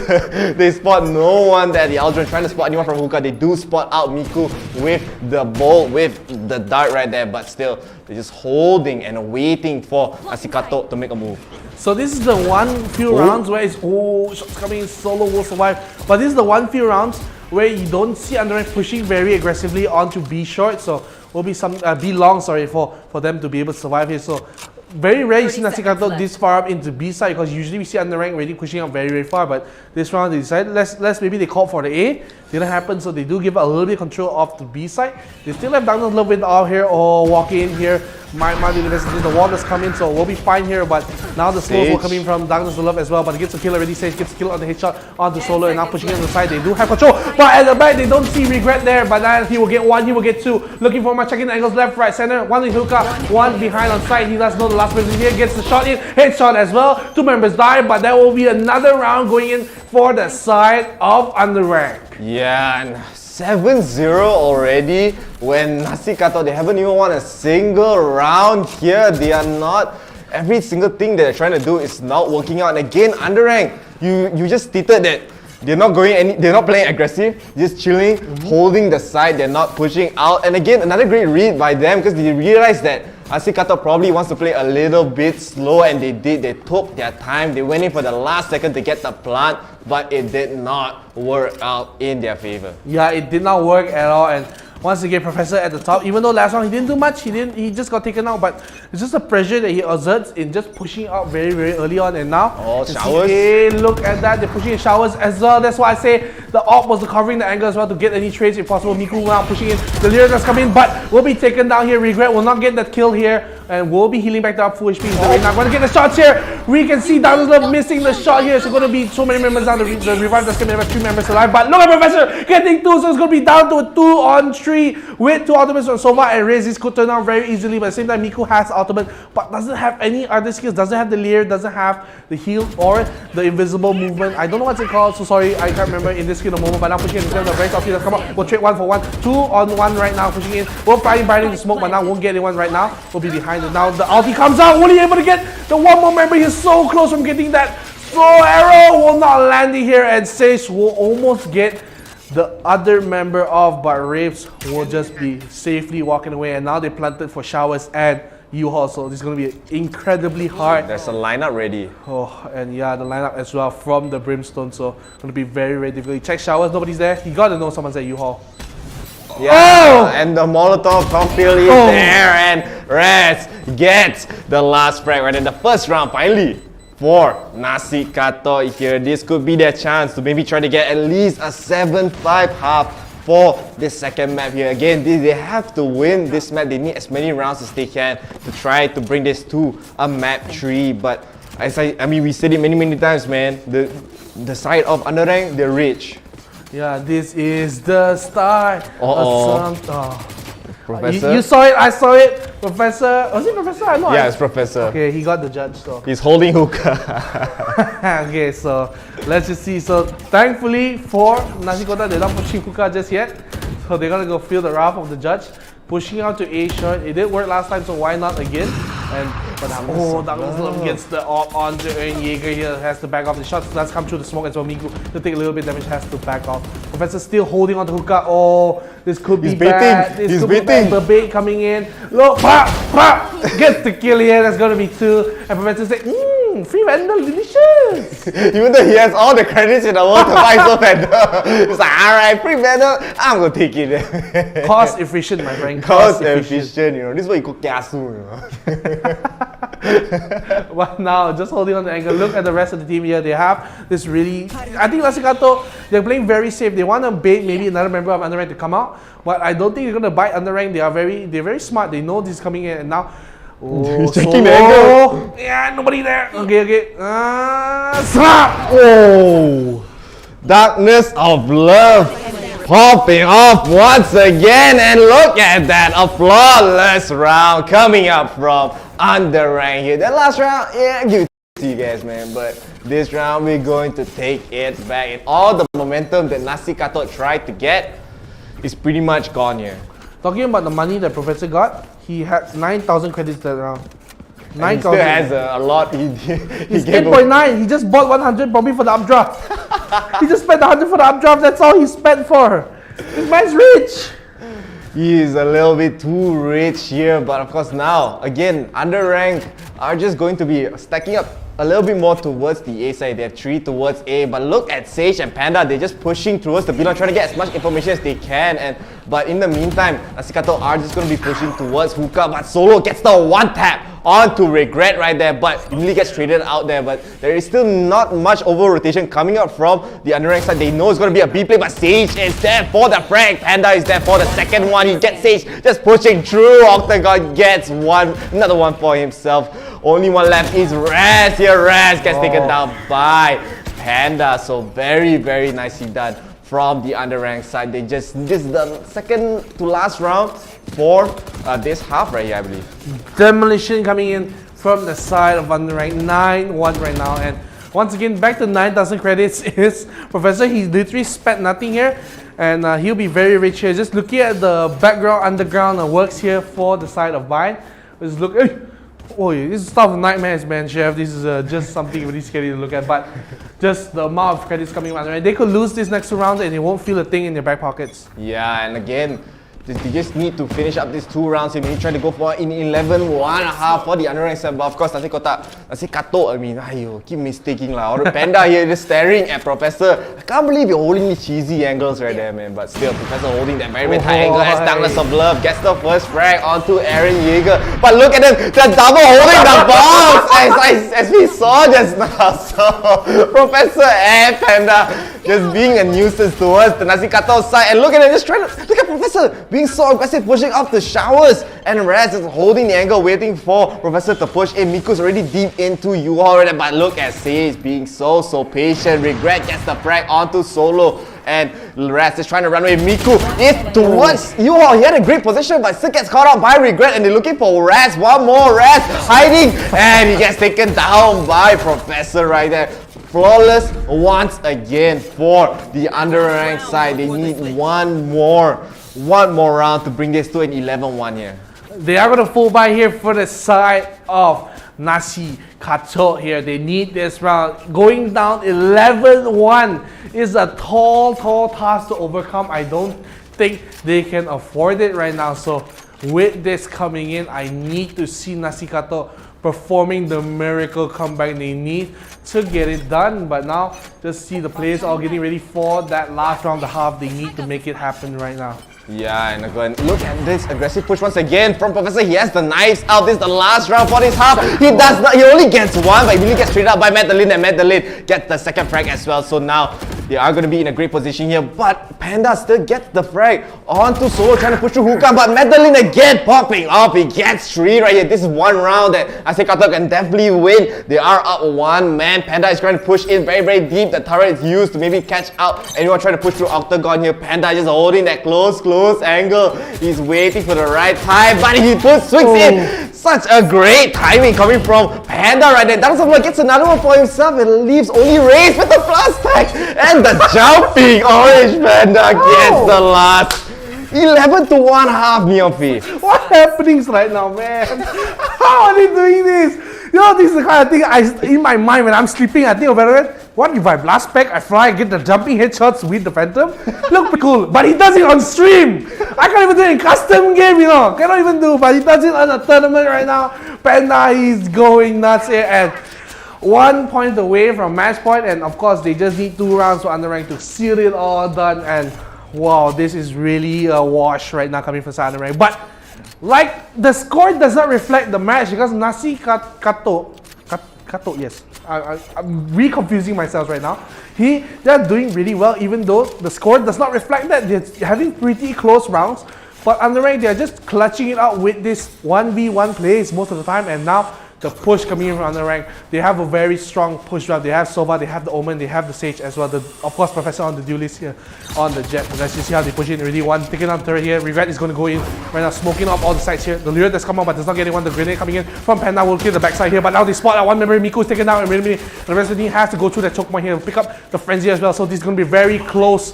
they spot no one there. The Aldrin trying to spot anyone from hookah. They do spot out Miku with the bolt, with the dart right there. But still, they're just holding and waiting for 𝐂𝐸𝐿𝐿 to make a move. So this is the few rounds where it's shots coming in, solo will survive. But this is the few rounds where you don't see Underrank pushing very aggressively onto B short. So will be some B long, sorry, for them to be able to survive here. So very rare you see 𝐂𝐸𝐿𝐿 this far up into B side, because usually we see Underrank already pushing up very far. But this round they decided maybe they called for the A. Didn't happen, so they do give a little bit of control off the B side. They still have Douglas Love with all here or walk in here. Might be the wall that's coming, so we'll be fine here. But now the slows will come in from Douglas Love as well. But he gets a kill already. Sage gets a kill on the headshot onto Solo, and now pushing it on the side. They do have control, but at the back they don't see Regret there. But now he will get one, he will get two. Looking for my checking angles left, right, center. One in hookah, one behind on side. He does know the last person here gets the shot in, headshot as well. 2 members die, but there will be another round going in for the side of Underrank. Yeah, and 7-0 already when 𝐂𝐸𝐿𝐿, they haven't even won a single round here. They are not, every single thing that they're trying to do is not working out. And again, Underrank, you just stated that they're not playing aggressive, just chilling, holding the side, they're not pushing out. And again, another great read by them, because they realized that 𝐂𝐸𝐿𝐿 probably wants to play a little bit slow, and they did. They took their time. They went in for the last second to get the plant, but it did not work out in their favor. Yeah, it did not work at all. And once again, Professor at the top, even though last round he didn't do much, he just got taken out, but it's just the pressure that he exerts in just pushing out very early on. And now, showers. Hey, look at that, they're pushing in showers as well. That's why I say the op was covering the angle as well to get any trades if possible. Miku now pushing in, the Lyra does come in, but will be taken down here. Regret will not get that kill here, and will be healing back to up full HP. They're not going to get the shots here. We can see Douglas Love missing the shot here. It's going to be so many members down. The revive that's coming, 3 members alive. But look at Professor getting 2, so it's going to be down to a 2-on-3 with 2 ultimates from Sova and Riz. This could turn out very easily, but at the same time, Miku has ultimate, but doesn't have any other skills. Doesn't have the Leer, doesn't have the heal or the invisible movement. I don't know what's it called, so sorry, I can't remember in this skill at the moment. But now pushing in the very top here. Come on, we'll trade 1 for 1, 2-on-1 right now. Pushing in, we'll find the smoke, but now won't get anyone right now. We'll be behind it now. The ulti comes out. Will he able to get the one more member? He's so close from getting that. Slow arrow will not land it here, and Sage will almost get the other member off, but Raves will just be safely walking away. And now they planted for Showers and 𝐂𝐸𝐿, so this is going to be incredibly hard. There's a lineup ready. Oh, and yeah, the lineup as well from the Brimstone, so going to be very difficult. Check Showers, nobody's there. He got to know someone's at 𝐂𝐸𝐿. Yeah, and the Molotov cocktail is there, and Rez gets the last frag right in the first round finally for 𝐂𝐸𝐿𝐿 here. This could be their chance to maybe try to get at least a 7-5 half for this second map here. Again, they have to win this map. They need as many rounds as they can to try to bring this to a map 3. But as I mean, we said it many times, man. The side of Underrank, they're rich. Yeah, this is the start of some. Professor? You saw it, I saw it. Professor, was it Professor? I know. Yeah, it's Professor. Okay, he got the judge, so. He's holding hookah. Okay, so let's just see. So thankfully for 𝐂𝐸𝐿𝐿, they're not pushing hookah just yet. So they're gonna go feel the wrath of the judge. Pushing out to A short. It did work last time, so why not again? And Douglas Love gets the op onto 𝐂𝐥𝐮𝐭𝐜𝐡 here, has to back off. The shots does come through the smoke as well. 𝐕𝐚𝐥𝐿 to take a little bit damage, has to back off. Professor still holding on to hookah. Oh, this could be bad. This could be bad. The bait coming in. Look, gets the kill here. That's gonna be 2. And Professor said, free Vandal, delicious. Even though he has all the credits in the world to buy so Vandal, it's like, alright, free Vandal, I'm gonna take it. Cost efficient, my friend. Cost efficient, you know. This is what you call 𝐂𝐥𝐮, you know. But now, just holding on the angle. Look at the rest of the team here. They have this really... I think 𝐂𝐿𝐴SIA, they're playing very safe. They want to bait maybe another member of Underrank to come out. But I don't think they're going to bite Underrank. They're very smart. They know this is coming in. And now... Oh, checking the angle. Yeah, nobody there. Okay. Slap! Oh! Darkness of Love popping off once again, and look at that, a flawless round coming up from Underrank here. That last round, yeah, give it to you guys, man, but this round we're going to take it back, and all the momentum that 𝐂𝐿𝐴SIA tried to get is pretty much gone here. Talking about the money that Professor got, he had 9,000 credits that round. 9,000. He still has a lot. He's 8.9. He just bought 100 probably for the updraft. He just spent 100 for the updraft. That's all he spent for. This man's rich. He is a little bit too rich here, but of course now, again, Underrank are just going to be stacking up a little bit more towards the A side. They have 3 towards A, but look at 𝐭𝐴𝐴 and Panda. They're just pushing towards the B-line, trying to get as much information as they can. But in the meantime, 𝐂𝐿𝐴SIA are just going to be pushing towards hookah, but Solo gets the 1 tap onto Regret right there, but immediately gets traded out there. But there is still not much over rotation coming up from the Underrank side. They know it's going to be a B play, but 𝐭𝐴𝐴 is there for the frag. Panda is there for the second one. He gets 𝐭𝐴𝐴 just pushing through. Octagon gets another one for himself. Only one left is Raz here. Raz gets taken down by Panda. So very nicely done from the Underrank side. They this is the second to last round for this half right here, I believe. Demolition coming in from the side of Underrank. 9-1 right now. And once again, back to 9,000 credits is Professor. He literally spent nothing here. And he'll be very rich here. Just looking at the background, underground works here for the side of Vine. Let's look. Oh, this is stuff of nightmares, man, Chef. This is just something really scary to look at. But just the amount of credits coming out, right? They could lose this next 2 rounds and they won't feel a thing in their back pockets. Yeah, and again, they just need to finish up these 2 rounds. They try to go for in 11-1.5 for the Underrank side. But of course, 𝐂𝐿𝐴SIA, I mean, keep mistaking lah. Or Panda here just staring at Professor. I can't believe you're holding these cheesy angles right there, man. But still, Professor holding that very high angle as Darkness of Love gets the first frag onto Aaron Jaeger. But look at them, they're double holding the bombs as we saw just now. So Professor and Panda just being a nuisance towards the 𝐂𝐿𝐴SIA side. And look at them just trying to look at Professor being so aggressive, pushing off the showers. And Raz is holding the angle, waiting for Professor to push in. Miku's already deep into 𝐸𝐿 already, but look at 𝐭𝐴𝐴 being so patient. Regret gets the frag onto Solo. And Raz is trying to run away. Miku is towards 𝐸𝐿. He had a great position, but still gets caught out by Regret. And they're looking for Raz. One more Raz hiding. And he gets taken down by Professor right there. Flawless once again for the Underrank side. They need one more round to bring this to an 11-1 here. They are going to full buy here for the side of 𝐂𝐴SIA here. They need this round. Going down 11-1 is a tall task to overcome. I don't think they can afford it right now. So with this coming in, I need to see 𝐂𝐴SIA performing the miracle comeback. They need to get it done. But now, just see the players all getting ready for that last round, the half. They need to make it happen right now. Yeah, and again, look at this aggressive push once again from Professor. He has the knives out. This is the last round for this half. He does not. He only gets 1, but he really gets traded out by Madeline, and Madeline gets the second frag as well. So now they are going to be in a great position here. But Panda still gets the frag onto Solo, trying to push through hookah. But Madeline again popping off. He gets 3 right here. This is 1 round that 𝐂𝐴SIA can definitely win. They are up 1 man. Panda is trying to push in very deep. The turret is used to maybe catch out anyone trying to push through Octagon here. Panda just holding that close angle. He's waiting for the right time, but he swings in. Such a great timing coming from Panda right there. Darkness gets another one for himself and leaves only Raze with the plus tag. And the jumping Orange Panda gets the last. 11 to 1 half, Neon Thief. What's happening right now, man? How are they doing this? You know, this is the kind of thing in my mind when I'm sleeping, I think of Valorant. What if I blast back, I fly, get the jumping headshots with the Phantom? Look pretty cool. But he does it on stream. I can't even do it in custom game, you know. Cannot even do, but he does it on a tournament right now. Panda is going nuts here, and 1 point away from match point, and of course they just need 2 rounds for Underrank to seal it all done. And wow, this is really a wash right now coming from Underrank. But like, the score does not reflect the match because Kato, yes. I'm re-confusing myself right now. They're doing really well, even though the score does not reflect that. They're having pretty close rounds. But Underrank, they're just clutching it out with this 1v1 plays most of the time. And now the push coming in from Underrank, they have a very strong push drive. They have Sova, they have the Omen, they have the Sage as well. Of course, Professor on the duelist here on the Jet. But let's just see how they push in. Already one taking on turret here. Regret is going to go in right now, smoking up all the sides here. The Lyric that's come out, but does not get anyone. The grenade coming in from Panda will kill the backside here. But now they spot out one member. Miku is taken down, and the rest of the team has to go through that choke point here and pick up the Frenzy as well. So this is going to be very close.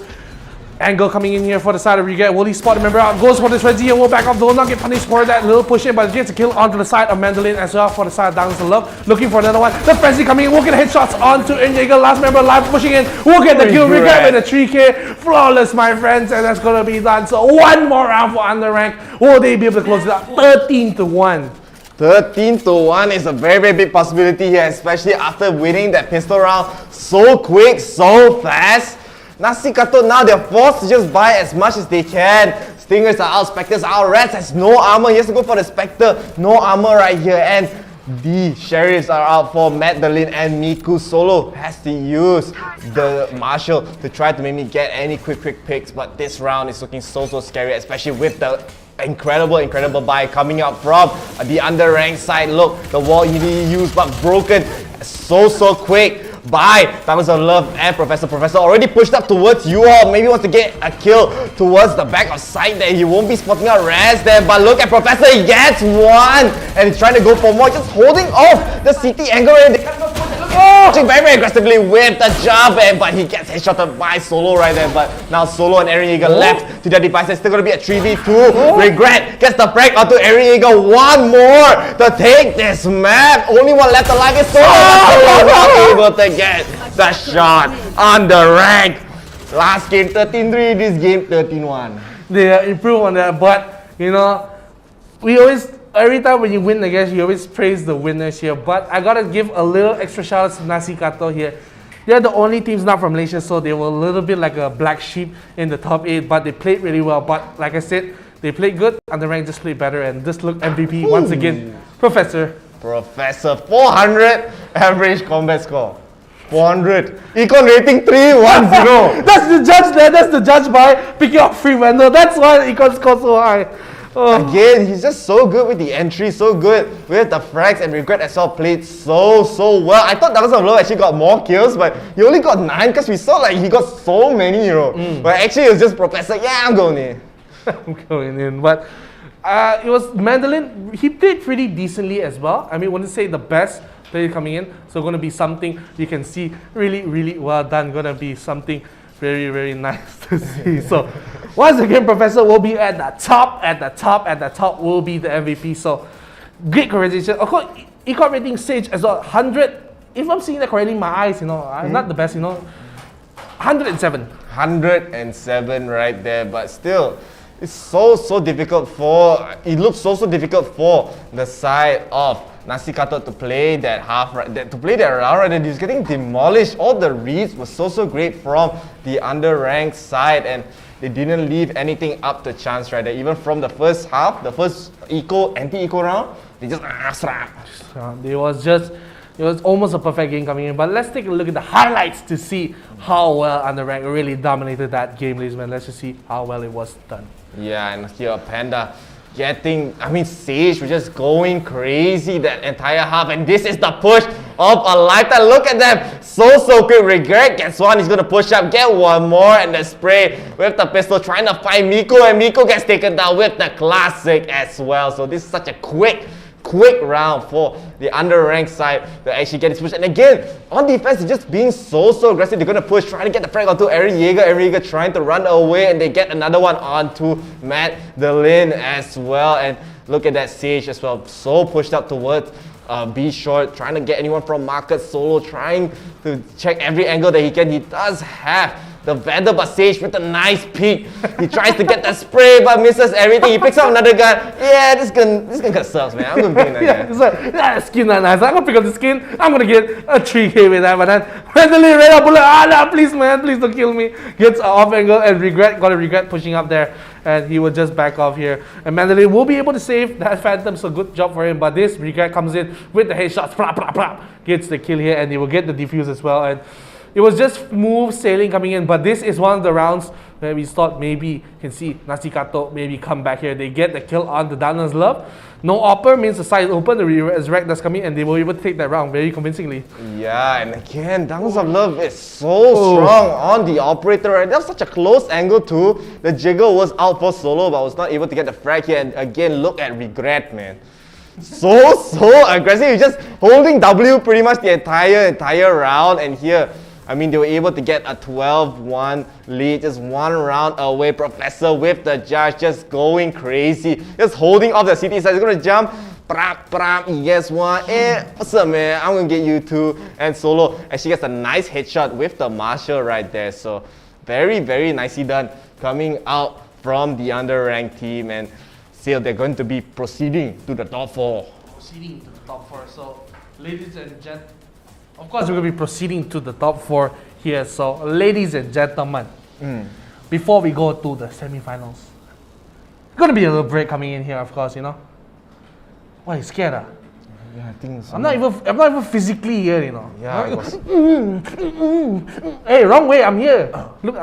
Angle coming in here for the side of Regret. Will he spot the member out? Goes for this Frenzy and will back up. Will not get punished for that little push in, but gets a kill onto the side of Mandolin as well for the side of Downs to Love. Looking for another one. The Frenzy coming in. Will get headshots onto 𝐂𝐥𝐮𝐭. Last member live pushing in. Will get the kill. Regret with a 3k. Flawless, my friends, and that's going to be done. So one more round for Underrank. Will they be able to close it out? 13 to 1. 13 to 1 is a very, very big possibility here, especially after winning that pistol round so quick, so fast. 𝐂𝐤𝐶, now they're forced to just buy as much as they can. Stingers are out, Spectres are out, Rats has no armor. He has to go for the Spectre, no armor right here. And the Sheriffs are out for Magdalene, and Miku solo has to use the Marshal to try to maybe get any quick picks. But this round is looking so scary, especially with the incredible buy coming out from the Underranked side. Look, the wall he used but broken so quick by Diamonds of Love and Professor. Professor already pushed up towards you all. Maybe wants to get a kill towards the back of side there. He won't be spotting out Raz there, but look at Professor. He gets one and he's trying to go for more, just holding off the CT angle. They can't even push it. Look, very aggressively with the jump, but he gets headshotted by Solo right there. But now Solo and Eren Yeager left to their devices. Still going to be a 3v2. Regret gets the break onto Eren Yeager. One more to take this map. Only one left alive is Solo. Not able to get the shot on the rank. Last game 13-3, this game 13-1. They improve on that, but you know, every time when you win, I guess you always praise the winners here. But I gotta give a little extra shout out to 𝐂𝐤𝐶 here. They're the only teams not from Malaysia, so they were a little bit like a black sheep in the top 8, but they played really well. But like I said, they played good, and the rank just played better, and just look MVP once again. Professor 400 average combat score. 400. Econ rating 310. That's the judge there. That's the judge by picking up free vendor. That's why Econ scored so high. Again, he's just so good with the entry, so good with the frags, and Regret as well played so well. I thought Diamonds of Love actually got more kills, but he only got 9 because we saw like he got so many, you know. But actually it was just Professor. Yeah, I'm going in. I'm going in. But it was Mandolin. He played pretty decently as well. I mean, I wouldn't say the best player coming in. So going to be something you can see really well done. Going to be something very nice to see. So once again, Professor will be at the top will be the MVP. So great congratulations. Of course, Econ rating Sage as well, 100. If I'm seeing that correctly in my eyes, you know, I'm not the best, you know. 107. 107 right there, but still, it's so difficult for, it looks so difficult for the side of 𝐂𝐤𝐶 to play that to play that round, and he's getting demolished. All the reads were so great from the underranked side, and they didn't leave anything up to chance right there. Even from the first half, the first anti-eco round, they just it was almost a perfect game coming in. But let's take a look at the highlights to see how well Underranked really dominated that game, ladies and gentlemen. Let's just see how well it was done. Yeah, and here Panda Sage was just going crazy that entire half, and this is the push of a lifetime. Look at them, so quick. Regret gets one, he's gonna push up, get one more, and the spray with the pistol, trying to find Miku, and Miku gets taken down with the classic as well. So this is such a quick quick round for the underranked side to actually get this push. And again, on defense, they're just being so aggressive. They're going to push, trying to get the frag onto 𝐕𝐚𝐥𝐻. 𝐕𝐚𝐥𝐻 trying to run away, and they get another one onto Madeline as well. And look at that 𝐭𝐤 as well, so pushed up towards B short, trying to get anyone from market. Solo trying to check every angle that he can. He does have the Vandal, but 𝐭𝐤 with a nice peek. He tries to get the spray but misses everything. He picks up another gun. Yeah, this gun kind of sucks, man. I'm gonna be in that guy. It's like, that skin not nice. I'm gonna pick up the skin. I'm gonna get a 3k with that, but then randomly red up bullet. No, please man, please don't kill me. Gets off angle and gotta regret pushing up there. And he will just back off here. And Mandalay will be able to save that Phantom, so good job for him. But this regret comes in with the headshots. Gets the kill here, and he will get the defuse as well. And it was just smooth sailing coming in, but this is one of the rounds where we thought maybe you can see 𝐈𝐶𝐂𝐶 maybe come back here. They get the kill on the Darkness Love. No upper means the side is open, the resurrect does come in, and they were able to take that round very convincingly. Yeah, and again, Darkness of Love is so strong on the operator. Right? That was such a close angle too. The Jiggle was out for solo, but was not able to get the frag here. And again, look at regret, man. So aggressive. He's just holding W pretty much the entire round, and here, I mean, they were able to get a 12-1 lead, just one round away. Professor with the judge just going crazy, just holding off the CT side. He's gonna jump. He gets one. What's up, man? I'm gonna get you two. And Solo actually gets a nice headshot with the Marshal right there. So very nicely done coming out from the underranked team. And still, they're going to be proceeding to the top 4. Proceeding to the top 4. So, ladies and gentlemen, of course, we're going to be proceeding to the top 4 here. So, ladies and gentlemen, before we go to the semi-finals, going to be a little break coming in here, of course, you know. Why, you scared? Yeah, I think so. I'm not even physically here, you know. Yeah, I was. Hey, wrong way, I'm here. Look,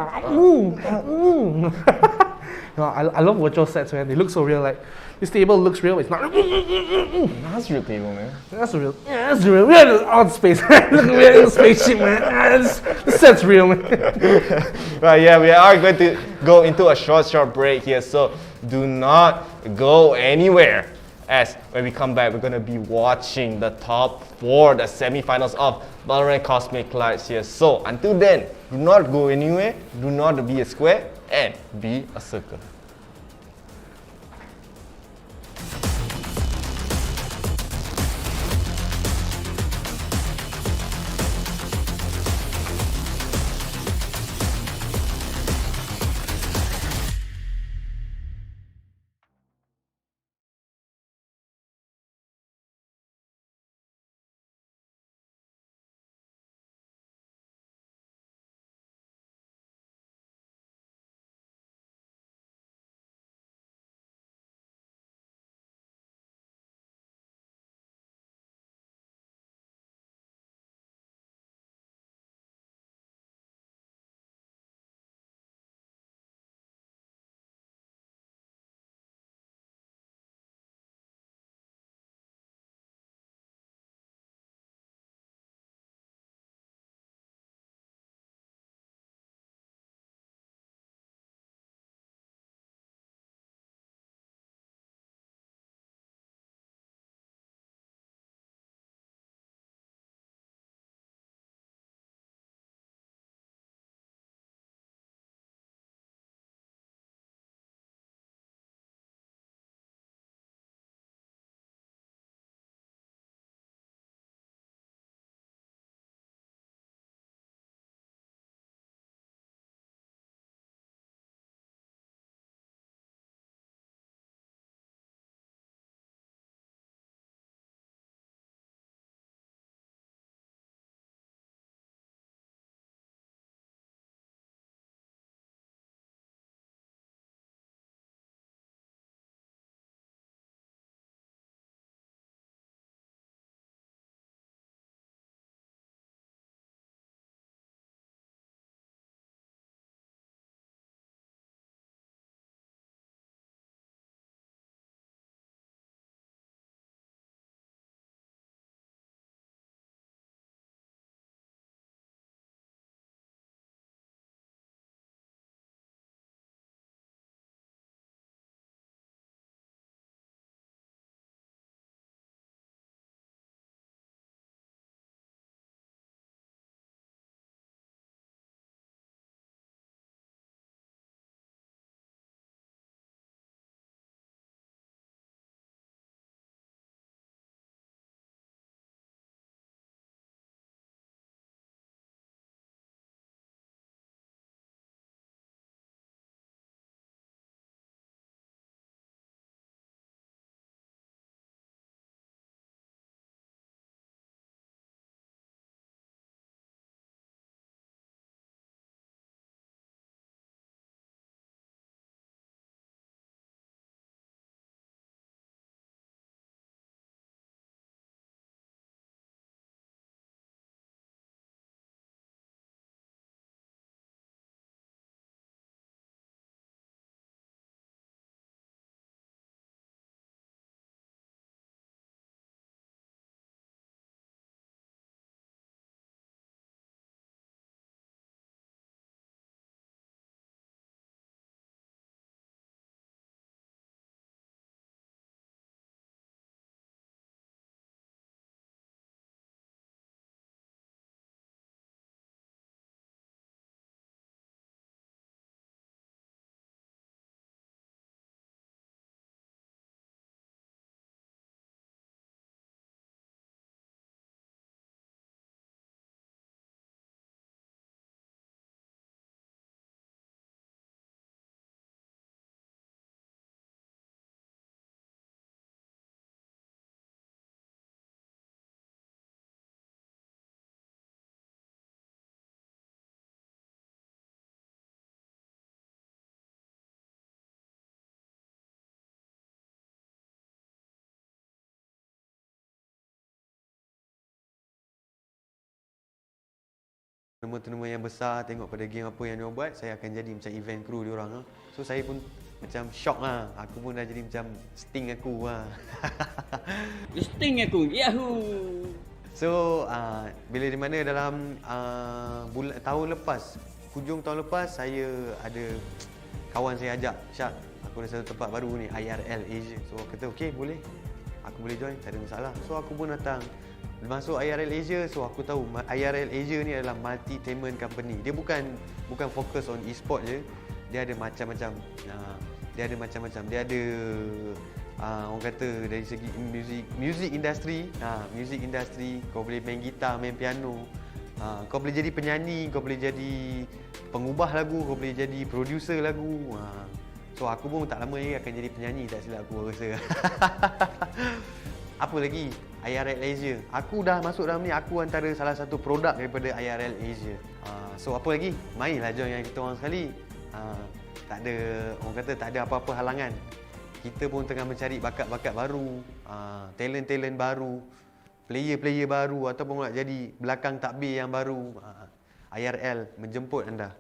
No, I love virtual sets, man. They look so real. Like, this table looks real, it's not. That's real table, man. That's real. Yeah, that's real. We're in outer space. We're in a spaceship, man. This set's real, man. Right, yeah, we are going to go into a short break here, so do not go anywhere. As when we come back, we're going to be watching the top 4, the semi-finals of Valorant Cosmic Clutch here. So until then, do not go anywhere, do not be a square, and be a circle. tournament yang besar, tengok pada game apa yang dia buat, saya akan jadi macam event crew dia orang. So saya pun macam shock lah. Aku pun dah jadi macam Sting aku lah. 𝐂𝐨𝐬𝐤𝐿 𝐂𝐥𝐮𝐭 So bila di mana dalam tahun lepas, hujung tahun lepas, saya ada kawan saya ajak, Syak, aku ada satu tempat baru ni, IRL Asia. So aku kata okey, boleh, aku boleh join, tak ada masalah. So aku pun datang masuk IRL Asia. So aku tahu IRL Asia ni adalah multi-tainment company. Dia bukan fokus on e-sport je. Dia ada macam-macam. Dia ada orang kata dari segi music industry. Music industry, kau boleh main gitar, main piano. Kau boleh jadi penyanyi, kau boleh jadi pengubah lagu, kau boleh jadi producer lagu. So aku pun tak lama lagi akan jadi penyanyi, tak silap aku rasa. Apa lagi? IRL Asia. Aku dah masuk dalam ni, aku antara salah satu produk daripada IRL Asia. So apa lagi? Mainlah join dengan kita orang sekali. Tak ada, orang kata tak ada apa-apa halangan. Kita pun tengah mencari bakat-bakat baru, talent-talent baru, player-player baru, ataupun nak jadi belakang takbir yang baru. IRL menjemput anda.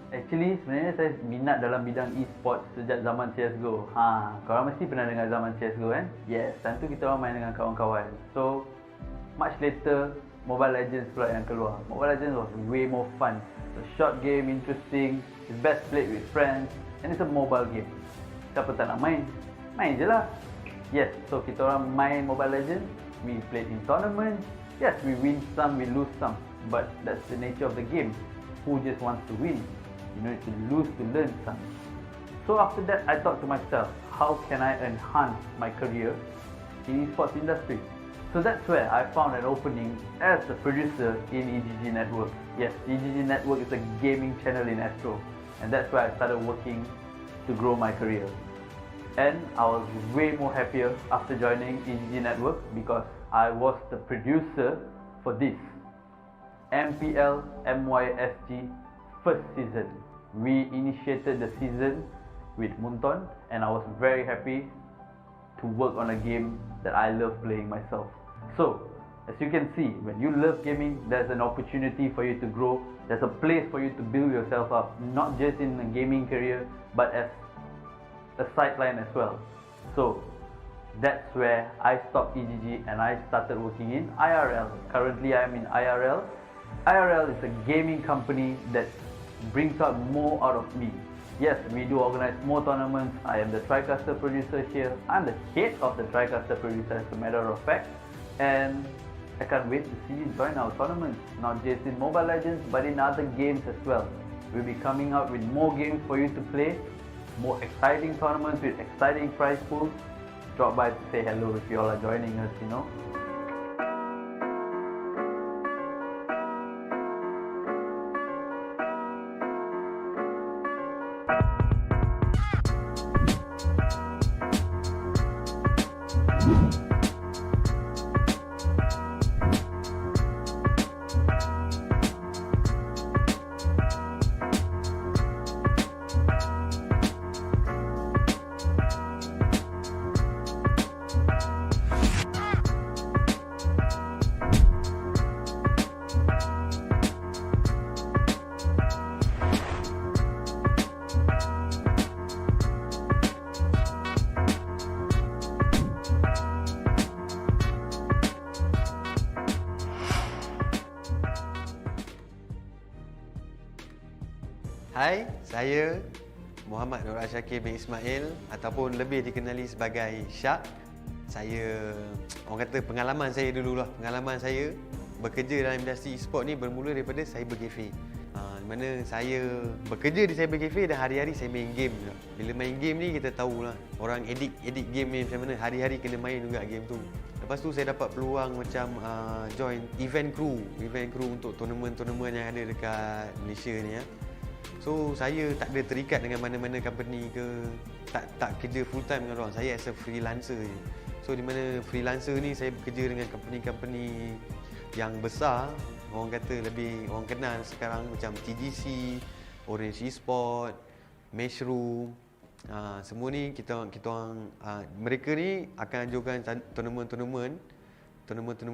Actually, sebenarnya saya minat dalam bidang e-sport sejak zaman CSGO. Korang mesti pernah dengar zaman CSGO kan? Yes, time tu kita orang main dengan kawan-kawan. So, much later, Mobile Legends pula yang keluar. Mobile Legends was way more fun. It's a short game, interesting, it's best played with friends, and it's a mobile game. Siapa tak nak main? Main je lah. Yes, so kita orang main Mobile Legends, we played in tournaments. Yes, we win some, we lose some, but that's the nature of the game. Who just wants to win? You know, to lose to learn some. So after that, I thought to myself, how can I enhance my career in esports industry? So that's where I found an opening as a producer in 𝐂𝐥𝐮 Network. Yes, 𝐂𝐥𝐮 Network is a gaming channel in Astro, and that's where I started working to grow my career. And I was way more happier after joining 𝐂𝐥𝐮 Network because I was the producer for this MPL MYSG first season. We initiated the season with Munton, and I was very happy to work on a game that I love playing myself. So, as you can see, when you love gaming, there's an opportunity for you to grow. There's a place for you to build yourself up, not just in a gaming career, but as a sideline as well. So, that's where I stopped 𝐂𝐥𝐮 and I started working in IRL. Currently, I am in IRL. IRL is a gaming company that brings out more out of me. Yes, we do organize more tournaments. I am the TriCaster producer here. I'm the head of the TriCaster producer as a matter of fact. And I can't wait to see you join our tournaments, not just in Mobile Legends, but in other games as well. We'll be coming out with more games for you to play, more exciting tournaments with exciting prize pools. Drop by to say hello if you all are joining us, you know. Hai, saya Muhammad Nur Syakir bin Ismail ataupun lebih dikenali sebagai Syak. Saya, orang kata pengalaman saya dulu lah. Pengalaman saya bekerja dalam industri e-sport ni bermula daripada cyber cafe. Di mana saya bekerja di cyber cafe dan hari-hari saya main game juga. Bila main game ni kita tahulah orang edit game ni macam mana, hari-hari kena main juga game tu. Lepas tu saya dapat peluang macam join event crew untuk tournament yang ada dekat Malaysia ni ya. So saya tak ada terikat dengan mana-mana company ke, tak kerja full time dengan orang. Saya as a freelancer je. So di mana freelancer ni saya bekerja dengan company-company yang besar, orang kata lebih orang kenal sekarang macam TGC, Orange Esport, Mushroom. Semua ni kita orang mereka ni akan ajukan tournament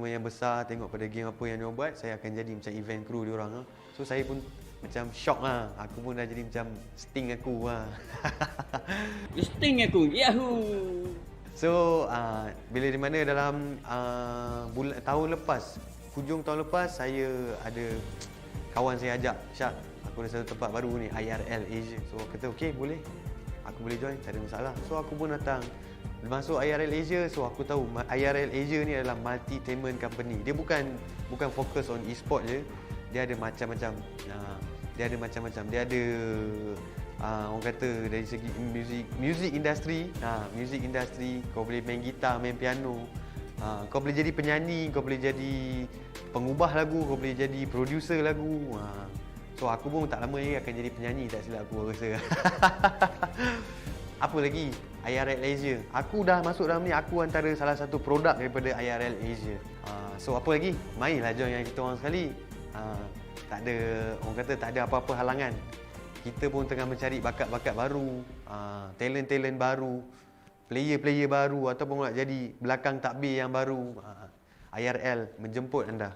yang besar, tengok pada game apa yang dia buat, saya akan jadi macam event crew dia orang. So saya pun macam shock lah. Aku pun dah jadi macam sting aku lah. Sting aku, yahoo! So bila di mana dalam tahun lepas, hujung tahun lepas, saya ada kawan saya ajak, Syak, aku ada satu tempat baru ni, IRL Asia. So aku kata okey, boleh, aku boleh join, tak ada masalah. So aku pun datang masuk IRL Asia. So aku tahu IRL Asia ni adalah multi-tainment company. Dia bukan fokus on e-sport je. Dia ada macam-macam. Dia ada orang kata dari segi music industry. Music industry, kau boleh main gitar, main piano. Kau boleh jadi penyanyi, kau boleh jadi pengubah lagu, kau boleh jadi producer lagu. So aku pun tak lama lagi akan jadi penyanyi, tak silap aku rasa. Apa lagi? IRL Asia. Aku dah masuk dalam ni, aku antara salah satu produk daripada IRL Asia. So apa lagi? Mainlah join yang kita orang sekali. Tak ada, orang kata tak ada apa-apa halangan. Kita pun tengah mencari bakat-bakat baru, talent-talent baru, player-player baru ataupun nak jadi belakang takbir yang baru. IRL menjemput anda.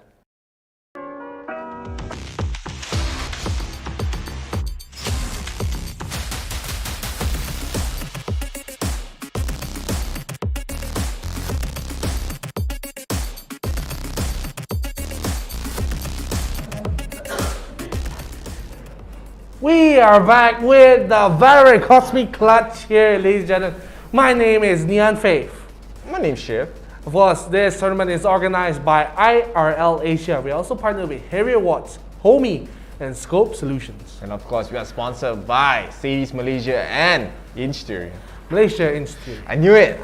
We are back with the Valorant Cosmic Clutch here, ladies and gentlemen. My name is Neon Faith. My name's Shiv. Of course, this tournament is organized by IRL Asia. We also partner with Harry Watts, HOMIEE, and Scope Solutions. And of course, we are sponsored by 𝐂𝐨𝐬𝐿 Malaysia and Interior. Malaysia Institute. I knew it.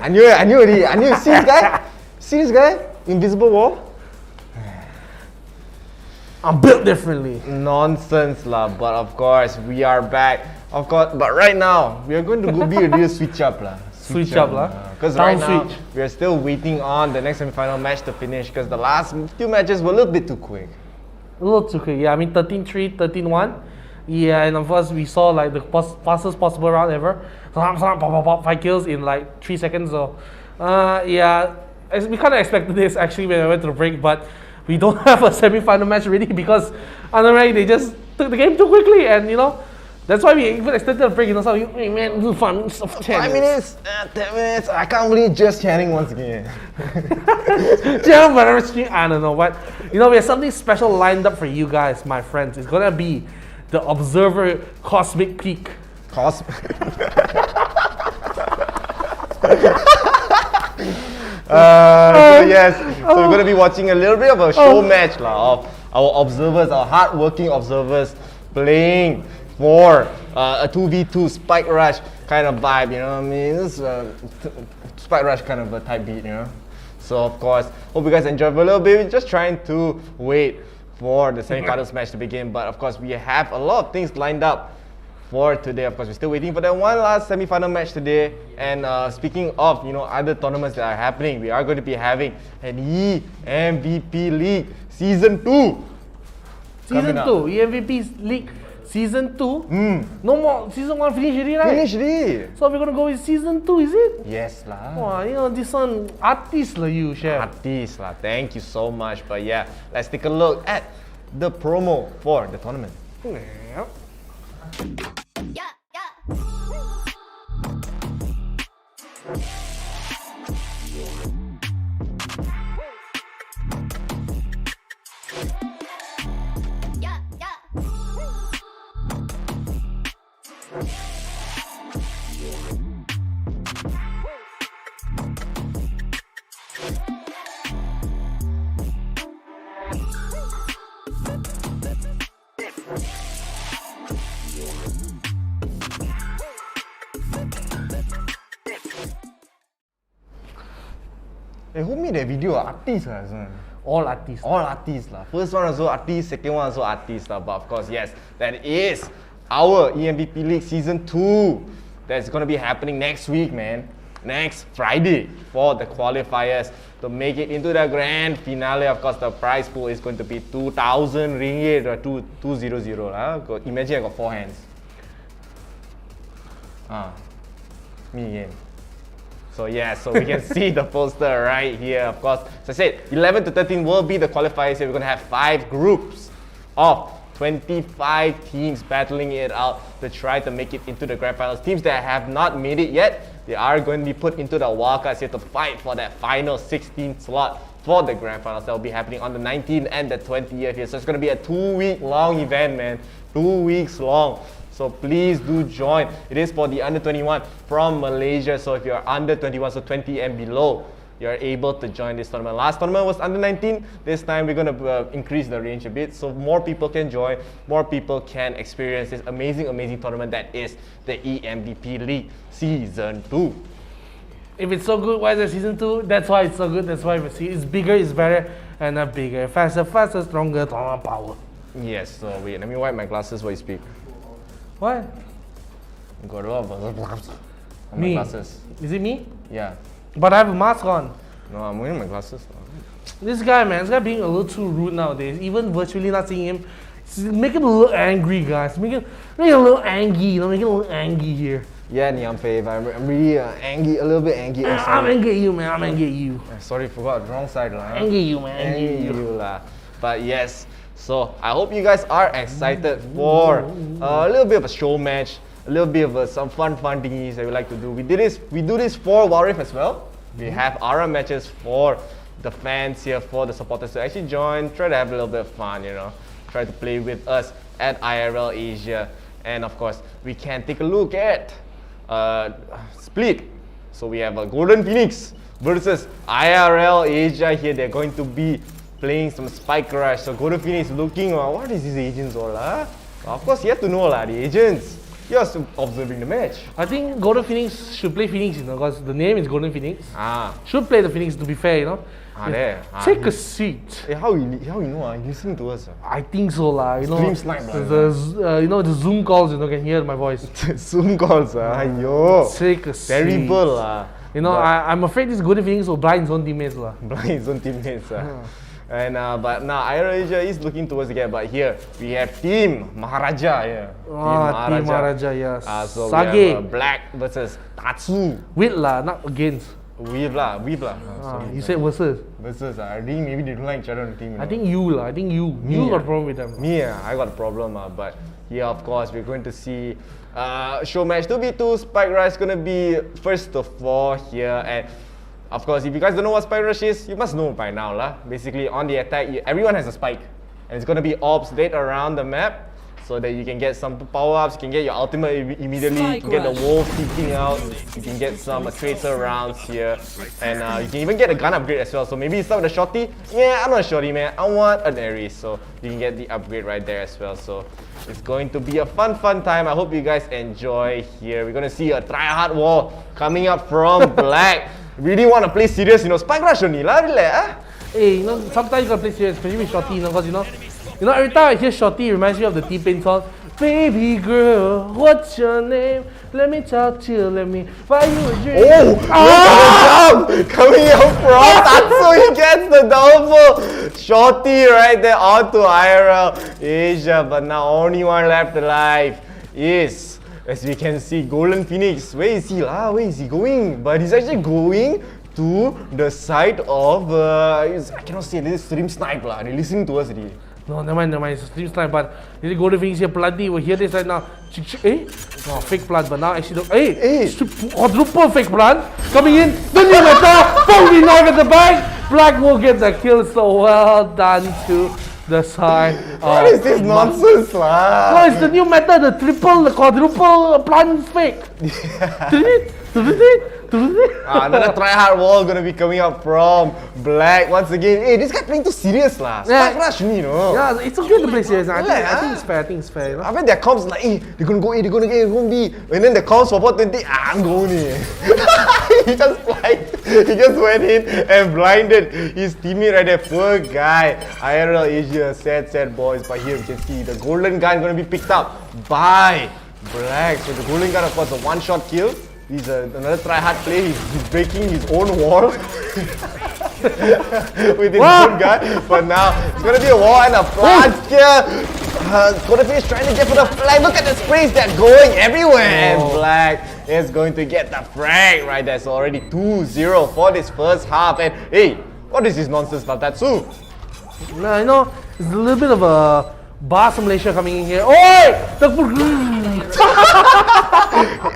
See this guy? See this guy? Invisible wall? I'm built differently. Nonsense lah, but of course we are back. Of course, but right now we are going to be a real switch up lah. Because right now we are still waiting on the next semi-final match to finish. Because the last two matches were a little bit too quick. A little too quick, yeah. I mean, 13-3, 13-1. Yeah, and of course we saw like the fastest possible round ever. 5 kills in like 3 seconds. So, yeah, we kind of expected this actually when I went to the break, but we don't have a semi-final match ready because Underrank, they just took the game too quickly, and you know, that's why we even extended the break. You know, so hey man, do 5 minutes of 10 5 minutes, 10 minutes. I can't believe just chatting once again. I don't know, but you know, we have something special lined up for you guys, my friends. It's gonna be the Observer Cosmic Peak. Yes, so we're going to be watching a little bit of a show match of our observers, our hard-working observers playing for a 2v2 spike rush kind of vibe, you know what I mean? This spike rush kind of a type beat, you know? So of course, hope you guys enjoy for a little bit. We're just trying to wait for the semi-finals match to begin, but of course we have a lot of things lined up for today. Of course, we're still waiting for that one last semi-final match today. And speaking of, you know, other tournaments that are happening, we are going to be having an EMVP League Season 2. Season 2, EMVP League Season 2. No more Season 1 finish already, right? Finish already. So we're gonna go with Season 2, is it? Yes lah. Wow, you know, this one artist lah, you chef. Artist lah. Thank you so much. But yeah, let's take a look at the promo for the tournament. Yep. Hey, who made that video? Artist, son. All artists. All artists lah. First one also artist, second one also artist lah. But of course, yes, that is our EMVP League Season 2. That's gonna be happening next week, man. Next Friday for the qualifiers to make it into the grand finale. Of course, the prize pool is going to be 2,000 ringgit or 2,200 lah. Imagine I got 4 hands. Me again. So yeah, so we can see the poster right here. Of course, as I said, 11 to 13 will be the qualifiers. We're gonna have 5 groups of 25 teams battling it out to try to make it into the grand finals. Teams that have not made it yet, they are going to be put into the wildcards here to fight for that final 16th slot for the grand finals. That will be happening on the 19th and the 20th here. So it's going to be a 2-week long event, man. 2 weeks long. So please do join. It is for the under 21 from Malaysia. So if you're under 21, so 20 and below, you're able to join this tournament. Last tournament was under 19. This time we're going to increase the range a bit so more people can join, more people can experience this amazing, amazing tournament that is the EMVP League Season 2. If it's so good, why is there Season 2? That's why it's so good. That's why it's bigger, it's better, and not bigger. Faster, stronger, power. Yes, so wait, let me wipe my glasses while you speak. What? Got a lot of on Me? my glasses. Is it me? Yeah. But I have a mask on. No, I'm wearing my glasses. This guy, man, this guy being a little too rude nowadays. Even virtually not seeing him, it's making him a little angry, guys. Making a little angry, you know, making a little angry here. Yeah, Niam Fave, I'm really angry, a little bit angry. I'm angry at you, man. I'm angry at you. Sorry, forgot, wrong side lah. Angry at you, man. Angry at you. lah. But yes, so I hope you guys are excited for a little bit of a show match, a little bit of some fun thingies that we like to do. We do this for Warriff as well. We have our matches for the fans here, for the supporters to actually join, try to have a little bit of fun, you know, try to play with us at IRL Asia. And of course, we can take a look at split. So we have a Golden Phoenix versus IRL Asia here. They're going to be playing some Spike Rush. So Golden Phoenix looking, what is these agents all? Of course, you have to know the agents. You're observing the match. I think Golden Phoenix should play Phoenix, you know, because the name is Golden Phoenix. Should play the Phoenix to be fair, you know. Take a seat. Hey, how you know? You listening to us? I think so, lah. You know, Stream snipe, you know, the Zoom calls, you know, can hear my voice. Zoom calls, yo. Take a seat. Terrible, lah. You know, I'm afraid this Golden Phoenix will blind his own teammates, lah. Blind his own teammates, And but now IRL Asia is looking towards the gap. But here we have Team Maharaja here. Team Maharaja, yes. So Sage. we have Black versus Tatsu. With lah, not against. Weave lah. You said versus. Versus. I think maybe they don't like each other on the team. You know? I think you lah. I think you. You got a problem with them. Me, I got a problem. But here, of course, we're going to see show match 2v2. Spike Rush gonna be first to 4 here. And of course, if you guys don't know what Spike Rush is, you must know by now lah. Basically, on the attack, everyone has a spike. And it's gonna be orbs laid around the map so that you can get some power-ups, you can get your ultimate immediately, you can get the wolf peeking out, you can get some tracer rounds here, and you can even get a gun upgrade as well. So maybe you start with a shorty. Yeah, I'm not a shorty, man. I want an Ares, so you can get the upgrade right there as well. So it's going to be a fun time. I hope you guys enjoy here. We're gonna see a try-hard wall coming up from Black. Really want to play serious, you know, Spike Rush only lah, relax. Hey, you know, sometimes you gotta play serious, especially with Shorty, you know, because you know, every time I hear Shorty, it reminds me of the T-Pain song. Baby girl, what's your name? Let me talk to you, let me buy you a drink. Oh, look at the jump coming up from Tatsu. He gets the double. Shorty right there onto IRL Asia, but now only one left alive is, as we can see, Golden Phoenix. Where is he lah? Where is he going? But he's actually going to the side of I cannot say this stream snipe lah. They're listening to us already. No, never mind, it's a stream snipe, but this Golden Phoenix here, bloody, we'll hear this right now. Oh, fake blood, but now actually, quadruple fake blood coming in. The new meta, 49 at the back. Black will get the kill, so well done to the side. What is this nonsense lah? No, it's the new meta, the triple, the quadruple plant fake. Another try-hard wall gonna be coming up from Black once again. Hey, this guy playing too serious lah. Spike Rush me, you know. Yeah, it's okay to play serious. I think it's fair. I think it's fair. You know? I bet their comms like, hey, they're gonna go A, they're gonna go B, and then the comms for 420, I'm going A. He just like. He just went in and blinded his teammate right there. Poor guy. IRL Asia, sad boys. But here we can see the golden gun going to be picked up by Black. So the golden gun, of course, a one-shot kill. He's another try-hard play. He's breaking his own wall with his own gun. But now it's going to be a wall and a flash here. 𝐂𝐥𝐿 is trying to get for the flag. Look at the sprays that are going everywhere. And Black is going to get the frag right there. So already 2-0 for this first half. And hey, what is this nonsense, Tatsu? Nah, you know, it's a little bit of a bar from Malaysia coming in here. Oi!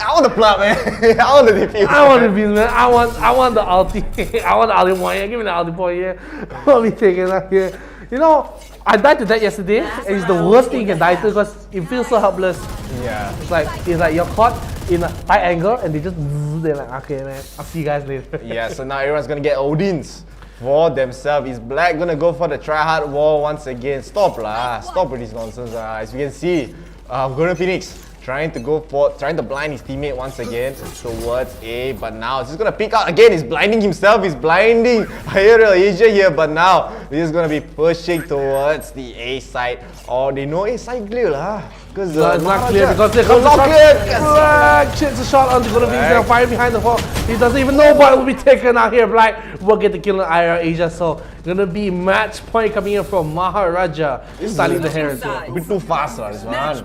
I want the plug, man. I want the defuse. I want the defuse, man. I want the ulti. I want the ulti point here. Give me the ulti point here. What we taking up here? You know, I died to that yesterday. And it's the worst thing you can die to because it feels so helpless. Yeah. It's like you're caught in a tight angle and they're like, okay, man, I'll see you guys later. Yeah, so now everyone's gonna get Odins for themselves. Is Black gonna go for the try-hard wall once again? Stop lah. Stop with this nonsense. As you can see, 𝐂𝐿𝐴 trying to blind his teammate once again towards A, but now he's gonna pick out again. He's blinding himself. He's blinding IRL Asia here, but now he's gonna be pushing towards the A side. Or they know A side clear lah. Because it's not clear because they come to Black shits a shot onto 𝐂𝐿𝐴. He's gonna fire behind the wall. He doesn't even know what will be taken out here. Black will get the kill on IRL Asia, so gonna be match point coming in from Maharaja. Starting the hair as well. A bit too fast, this one.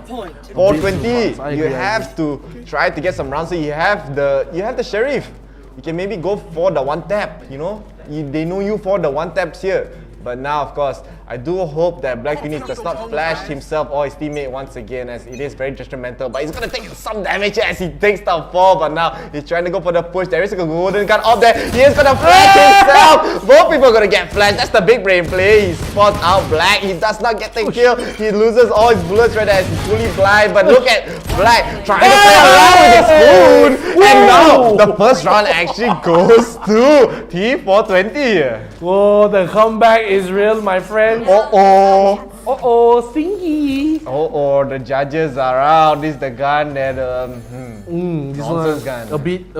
420. You have to try to get some rounds. So you have the Sheriff. You can maybe go for the one tap. You know, they know you for the one taps here. But now, of course, I do hope that Black Phoenix does not flash himself or his teammate once again, as it is very detrimental. But he's gonna take some damage as he takes the fall. But now he's trying to go for the push. There is a golden gun up there. He is gonna flash himself. Both people are gonna get flashed. That's the big brain play. He spots out Black. He does not get the kill. He loses all his bullets right there as he's fully blind. But look at Black trying to play around with his spoon. And now the first round actually goes to T420. Whoa, the comeback is real, my friend. Uh-oh, stinky. the judges are out. This is the gun that This nonsense one, gun. a bit.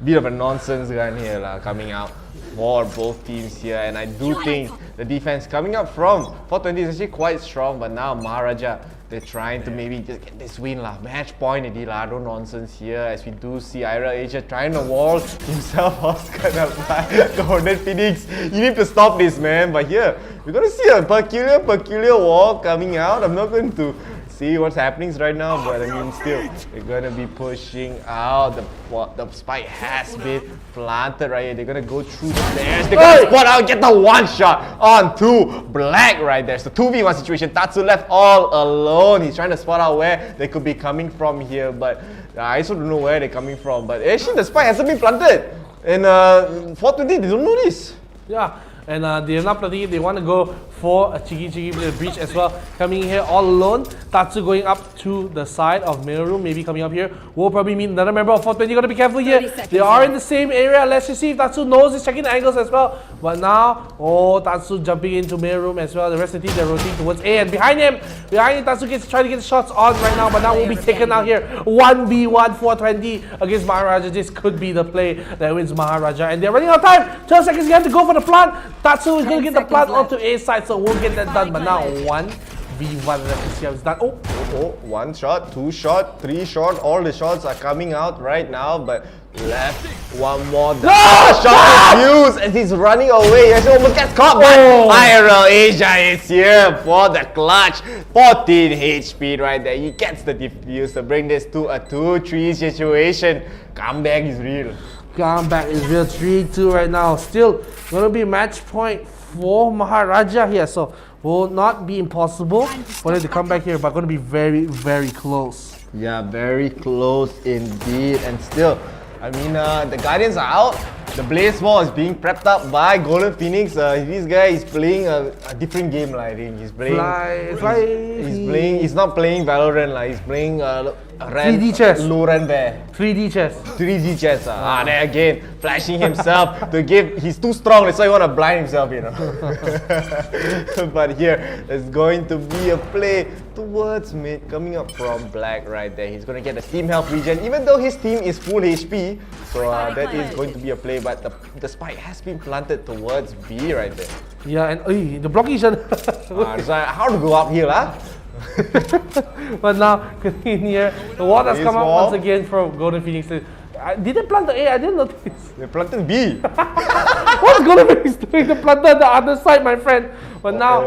Bit of a nonsense gun here coming out for both teams here, and I do think the defense coming up from 420 is actually quite strong. But now Maharaja, they're trying to maybe just get this win match point in no nonsense here, as we do see IRL Asia trying to wall himself off. Golden Phoenix, you need to stop this, man. But here we're gonna see a peculiar wall coming out. I'm not going to see what's happening right now, but I mean, still, they're gonna be pushing out. The spike has been planted right here. They're gonna go through the stairs. They're gonna spot out, get the one shot onto Black right there. So 2v1 situation. Tatsu left all alone. He's trying to spot out where they could be coming from here, but I also don't know where they're coming from. But actually, the spike hasn't been planted. And 420, they don't know this. Yeah. And they're not planting it. They want to go for a cheeky breach as well. Coming in here all alone. Tatsu going up to the side of middle room. Maybe coming up here. We'll probably meet another member of 420. You gotta be careful here. They are in the same area. Let's just see if Tatsu knows he's checking the angles as well. But now, Tatsu jumping into middle room as well. The rest of the team, they're rotating towards A. And behind him, Tatsu trying to get the shots on right now. But now will be taken out here. 1v1 420 against Maharaja. This could be the play that wins Maharaja. And they're running out of time. 12 seconds. You have to go for the plant. Tatsu is going to get the plant onto A side, so we'll get that done. But now 1v1, let's see how it's done. One shot, two shot, three shot. All the shots are coming out right now, but left one more. Shot refused as he's running away. He almost gets caught, but IRL Asia is here for the clutch. 14 HP right there. He gets the defuse to bring this to a 2-3 situation. Comeback is real. Comeback is real. 3-2 right now. Still gonna be match point for Maharaja here, so will not be impossible for them to come back here, but gonna be very, very close. Yeah, very close indeed. And still, I mean, the Guardians are out. The Blaze Wall is being prepped up by Golden Phoenix. This guy is playing a different game, I think. He's playing. He's not playing Valorant, he's playing 3D chess. Luren Bear. 3D chess. 3D chess. Then again, flashing himself to give. He's too strong, that's why he want to blind himself, you know. But here, there's going to be a play towards mid, coming up from Black right there. He's going to get the team health regen, even though his team is full HP. So that is going to be a play, but the spike has been planted towards B right there. Yeah, and the blocking each other. So how to go up here, lah? But now, in here, the wall has come out wall. once again from Golden Phoenix. Did they plant the A? I didn't notice. They planted B. What's Golden Phoenix doing? They planted the other side, my friend. But now,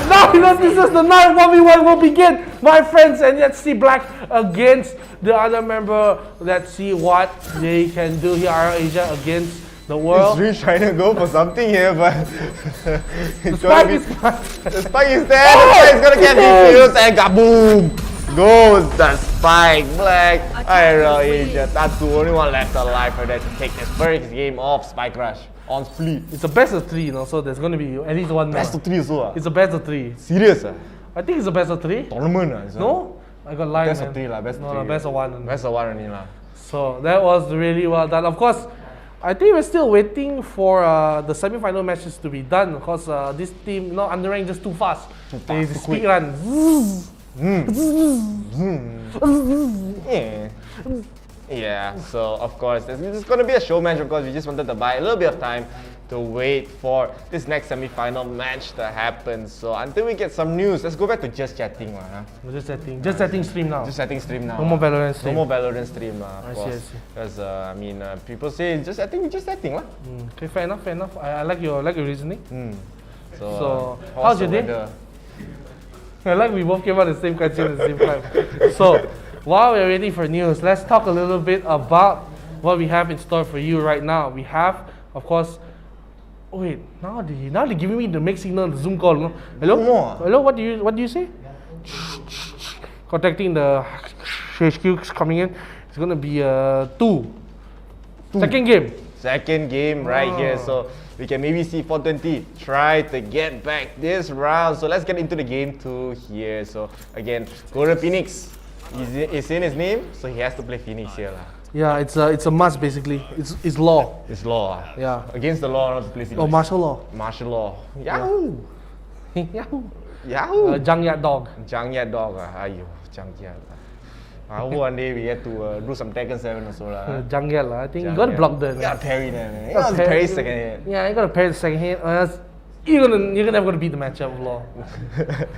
now you know this is the 9-1v1 will begin, my friends, and let's see Black against the other member. Let's see what they can do here. IRL Asia against the world. He's really trying to go for something here, but The spike is the spike is there. The spike is gonna get defused and kaboom! Goes the spike. Black IRL Asia. That's the only one left alive for that to take this first game off Spike Rush on Split. It's a best of 3, you know, so there's going to be at least one more. Best of 3 also. It's a best of 3. Serious? I think it's a best of 3. Tournament? No? I got live. Best of 3 lah. Best of 3. No, best of 1. Best of 1 only lah. So that was really well done. Of course, I think we're still waiting for the semi-final matches to be done because this team, underranked just too fast. They too speed quick. run. Yeah, so of course, this is going to be a show match. Of course, we just wanted to buy a little bit of time to wait for this next semi-final match to happen. So until we get some news, let's go back to just chatting. We're just setting stream now. Just setting stream now. No more Valorant stream. No more Valorant stream, of I course. see. Because people say just setting lah. Okay, fair enough, fair enough. I like your reasoning. So, how's your day? I like we both came out the same country at the same time. So, while we're waiting for news, let's talk a little bit about what we have in store for you right now. We have, of course, wait, now they're giving me the make signal, the Zoom call. No? Hello? Hello, what do you say? Contacting the HQ coming in. It's gonna be 2. Second game. Second game right here, so we can maybe see 420 try to get back this round. So let's get into the game 2 here. So again, Golden Phoenix is in his name, so he has to play Phoenix here lah. Yeah, it's a must basically. It's law. It's law. Yeah. Against the law not to play Phoenix. Oh, martial law. Martial law. Yahoo! Yahoo! Yahoo! Junkyard dog. Junkyard dog. Ayo, Junkyard. One day we had to do some Tekken 7 also lah. Junkyard lah. I think you gotta block that. You gotta parry that, man. You Gotta gotta parry second hit. Yeah, you gotta parry the second hit, or else you're never gonna beat the matchup of law.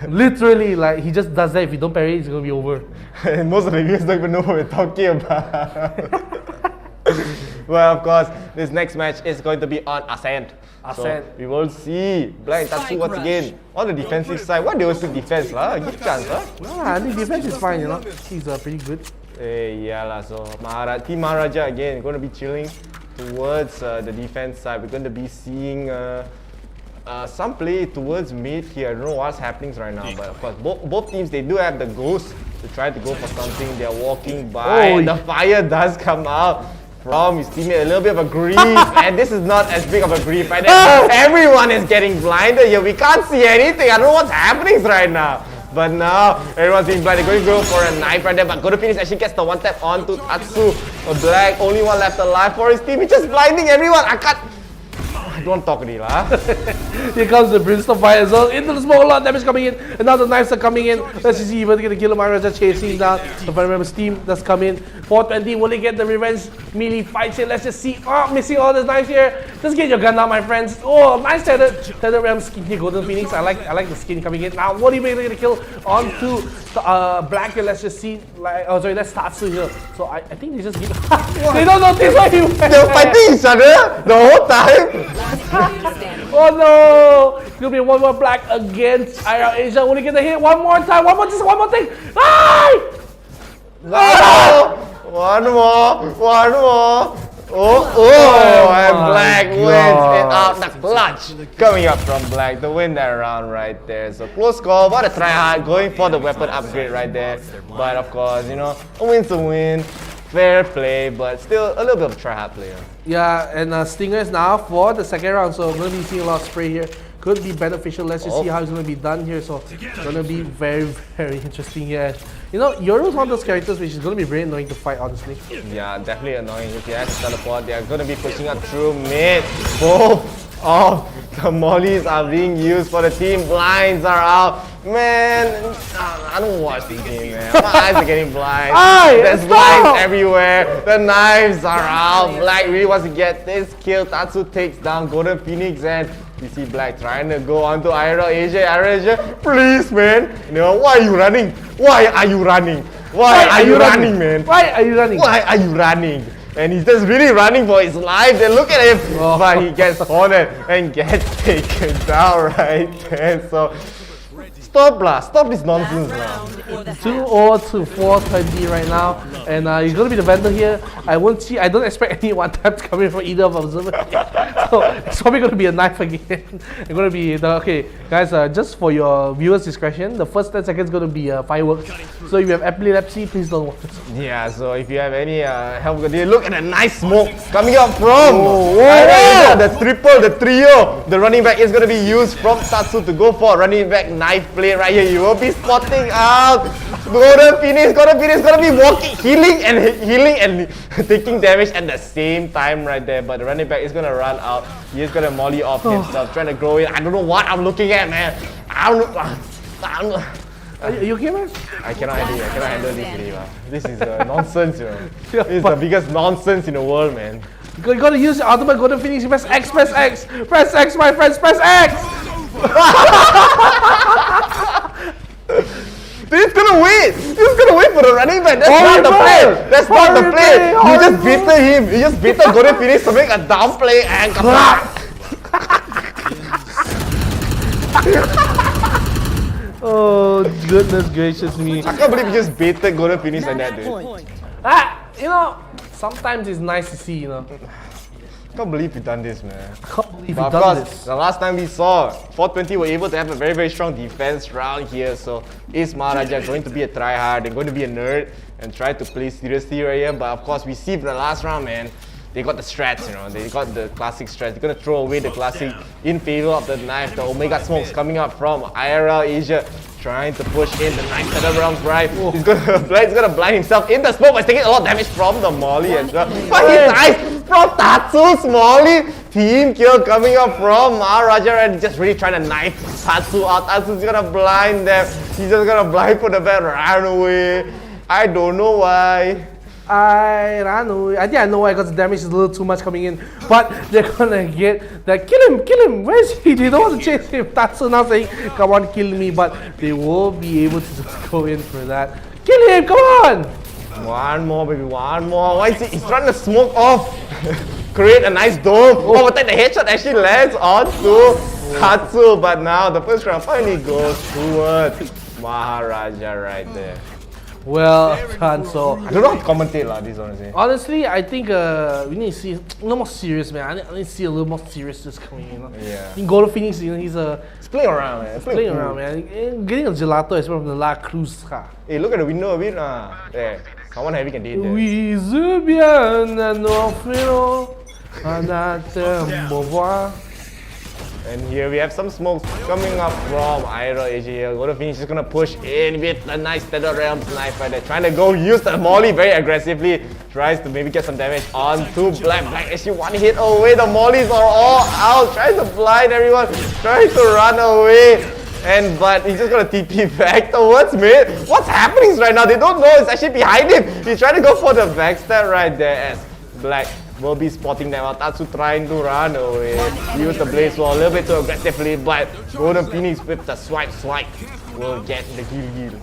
Literally, like he just does that. If you don't parry, it's gonna be over. And most of the viewers don't even know what we're talking about. Well, of course, this next match is going to be on Ascent. So we will see Black Tatsu once again on the defensive side. Why they always pick defense lah? Give chance lah. I think defense is fine, you know. He's pretty good. Yeah lah. So Team Maharaja again going to be chilling towards the defense side. We're going to be seeing some play towards mid here. I don't know what's happening right now, but of course both teams, they do have the ghost to try to go for something. They're walking by. The fire does come out from his teammate, a little bit of a grief, and this is not as big of a grief. Right? Everyone is getting blinded here. We can't see anything. I don't know what's happening right now. But now everyone's being blinded. They're going to go for a knife right there, but Golden Phoenix actually gets the one tap onto Tatsu. Black, only one left alive for his team. He's just blinding everyone. I don't talk already lah. Here comes the Brimstone Fire as well. Into the smoke, a lot of damage coming in. And now the knives are coming in. Let's just see if they get the kill. Maharaja chasing down. If I remember, Steam does come in. 420, will he get the revenge melee fights here? Let's just see. Oh, missing all the knives here. Just get your gun out, my friends. Oh, nice Tether Realm skin here, Golden Phoenix. I like the skin coming in. Now, what do you make to get a kill onto Black here? Let's just see. Let's Tatsu here. So I think they just give. They don't notice why he went. They're fighting each other the whole time. Oh no! It's gonna be one more Black against IRL Asia. Will he get the hit? One more time. One more thing. Ah! One more. And Black wins it out the clutch. Coming up from Black to win that round right there. So close call, what a try hard, going for the weapon upgrade right there. But of course, you know, a win's a win. Fair play, but still a little bit of a try hard player. Yeah, and Stingers now for the second round. So we're going to be seeing a lot of spray here could be beneficial. Let's just see how it's going to be done here. So it's going to be very, very interesting here. You know, Yoru's one of those characters which is going to be very annoying to fight, honestly. Yeah, definitely annoying. If he has to teleport, they are going to be pushing up through mid. Both of the mollies are being used for the team. Blinds are out. Man, I don't watch this game, man. My eyes are getting blind. There's blinds everywhere. The knives are out. Black really wants to get this kill. Tatsu takes down Golden Phoenix, and you see Black trying to go onto IRL Asia. IRL Asia, please, man. You know, why are you running? Why are you running? Why are you running, man? Why are you running? Why are you running? And he's just really running for his life. Then look at him. But he gets cornered and gets taken down right there. So stop this nonsense now. 2-0 to 420 right now, and he's gonna be the vendor here. I don't expect any one taps coming from either of observers. So it's probably gonna be a knife again. It's gonna be okay, guys. Just for your viewers' discretion, the first 10 seconds gonna be fireworks. So if you have epilepsy, please don't watch this. Yeah. So if you have any help, look at the nice smoke coming up from the trio. The running back is gonna be used from Tatsu to go for a running back knife play right here. You will be spotting out Golden Phoenix gonna be walking, healing and taking damage at the same time right there. But the running back is gonna run out. He is gonna molly off himself, trying to grow in. I don't know what I'm looking at, man. Are you okay, man? I cannot handle this really, man. This is nonsense, you know. This is the biggest nonsense in the world, man. You gotta use your ultimate Golden Phoenix. Press X, press X, press X, my friends, press X. He's gonna wait! He's gonna wait for the running back! That's not the play! That's not the play! You just baited him! You just baited Golden Phoenix to make a down play and come back! Oh, goodness gracious me. I can't believe you just baited Golden Phoenix like that, dude. You know, sometimes it's nice to see, you know. I can't believe you've done this, man. Can't believe But you've of done course, this. the last time we saw, 420 were able to have a very, very strong defense round here. So is Maharaja going to be a tryhard? They're going to be a nerd and try to play seriously right here. But of course, we see in the last round, man, they got the strats, you know. They got the classic strats. They're going to throw away the classic in favor of the knife. The Omega smokes coming up from IRL Asia, trying to push in the knife setup rounds right. He's gonna blind himself in the smoke, but he's taking a lot of damage from the molly as well. But he dies from Tatsu's molly. Team kill coming up from Maharaja and just really trying to knife Tatsu out. Tatsu's gonna blind them. He's just gonna blind for the bad, run away. I don't know why. I don't know. I think I know why, because the damage is a little too much coming in. But they're gonna get that. Kill him! Where is he? They don't want to chase him. Tatsu now saying, come on, kill me. But they will be able to just go in for that. Kill him! Come on! One more, baby, one more. Why is he? He's trying to smoke off. Create a nice dome. Oh, but then the headshot actually lands onto Tatsu. But now the first round finally goes towards Maharaja right there. Well done, so I don't know how to commentate this, honestly. honestly, I think we need to see a little more serious, man. I need to see a little more seriousness coming in. You know? Yeah. I think Golden Phoenix, you know, he's He's playing around, man. He's playing cool. around, man. And getting a gelato is from the La Cruz. Hey, look at the window of it. There. Someone having a date there. Oui, je bien nos frères, à te voir. And here we have some smokes coming up from IRL Asia here. Golden Phoenix is gonna push in with a nice Tether Realms knife right there. Trying to go use the molly very aggressively. Tries to maybe get some damage onto Black. Black actually one hit away. The mollies are all out. Tries to blind everyone. Tries to run away. But he's just gonna TP back towards mid. What's happening right now? They don't know. It's actually behind him. He's trying to go for the backstab right there as Black will be spotting them out. Tatsu trying to run away. Use the Blaze Wall a little bit too aggressively, but Golden Phoenix with the swipe will get the kill.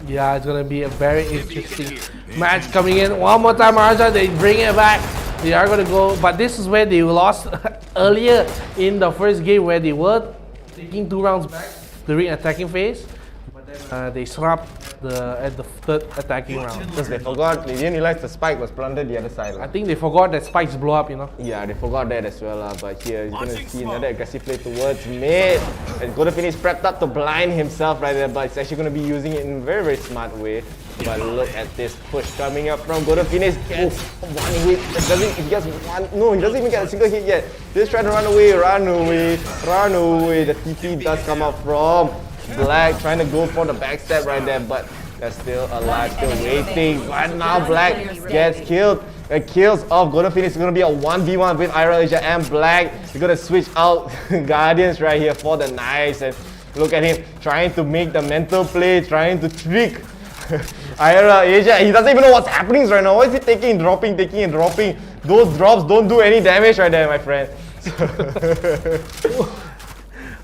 Yeah, it's gonna be a very interesting match coming in. One more time, Maharaja, they bring it back. They are gonna go, but this is where they lost earlier in the first game, where they were taking 2 rounds back during attacking phase. But then they swapped at the third attacking round. Because they forgot, they didn't realize the spike was planted the other side. I think they forgot that spikes blow up, you know. Yeah, they forgot that as well. But here you're gonna see another aggressive play towards mid. And Golden Phoenix prepped up to blind himself right there, but it's actually gonna be using it in a very, very smart way. But look at this push coming up from Golden Phoenix. Gets one hit. He gets one. No, he doesn't even get a single hit yet. Just trying to run away, run away, run away. The TP does come up from Black, trying to go for the backstab right there, but they're still alive, still waiting. But now Black gets killed. The kills of Golden Phoenix is going to be a 1v1 with IRL Asia and Black. He's going to switch out Guardians right here for the knives. And look at him trying to make the mental play, trying to trick IRL Asia. He doesn't even know what's happening right now. What is he taking, dropping, taking and dropping? Those drops don't do any damage right there, my friend.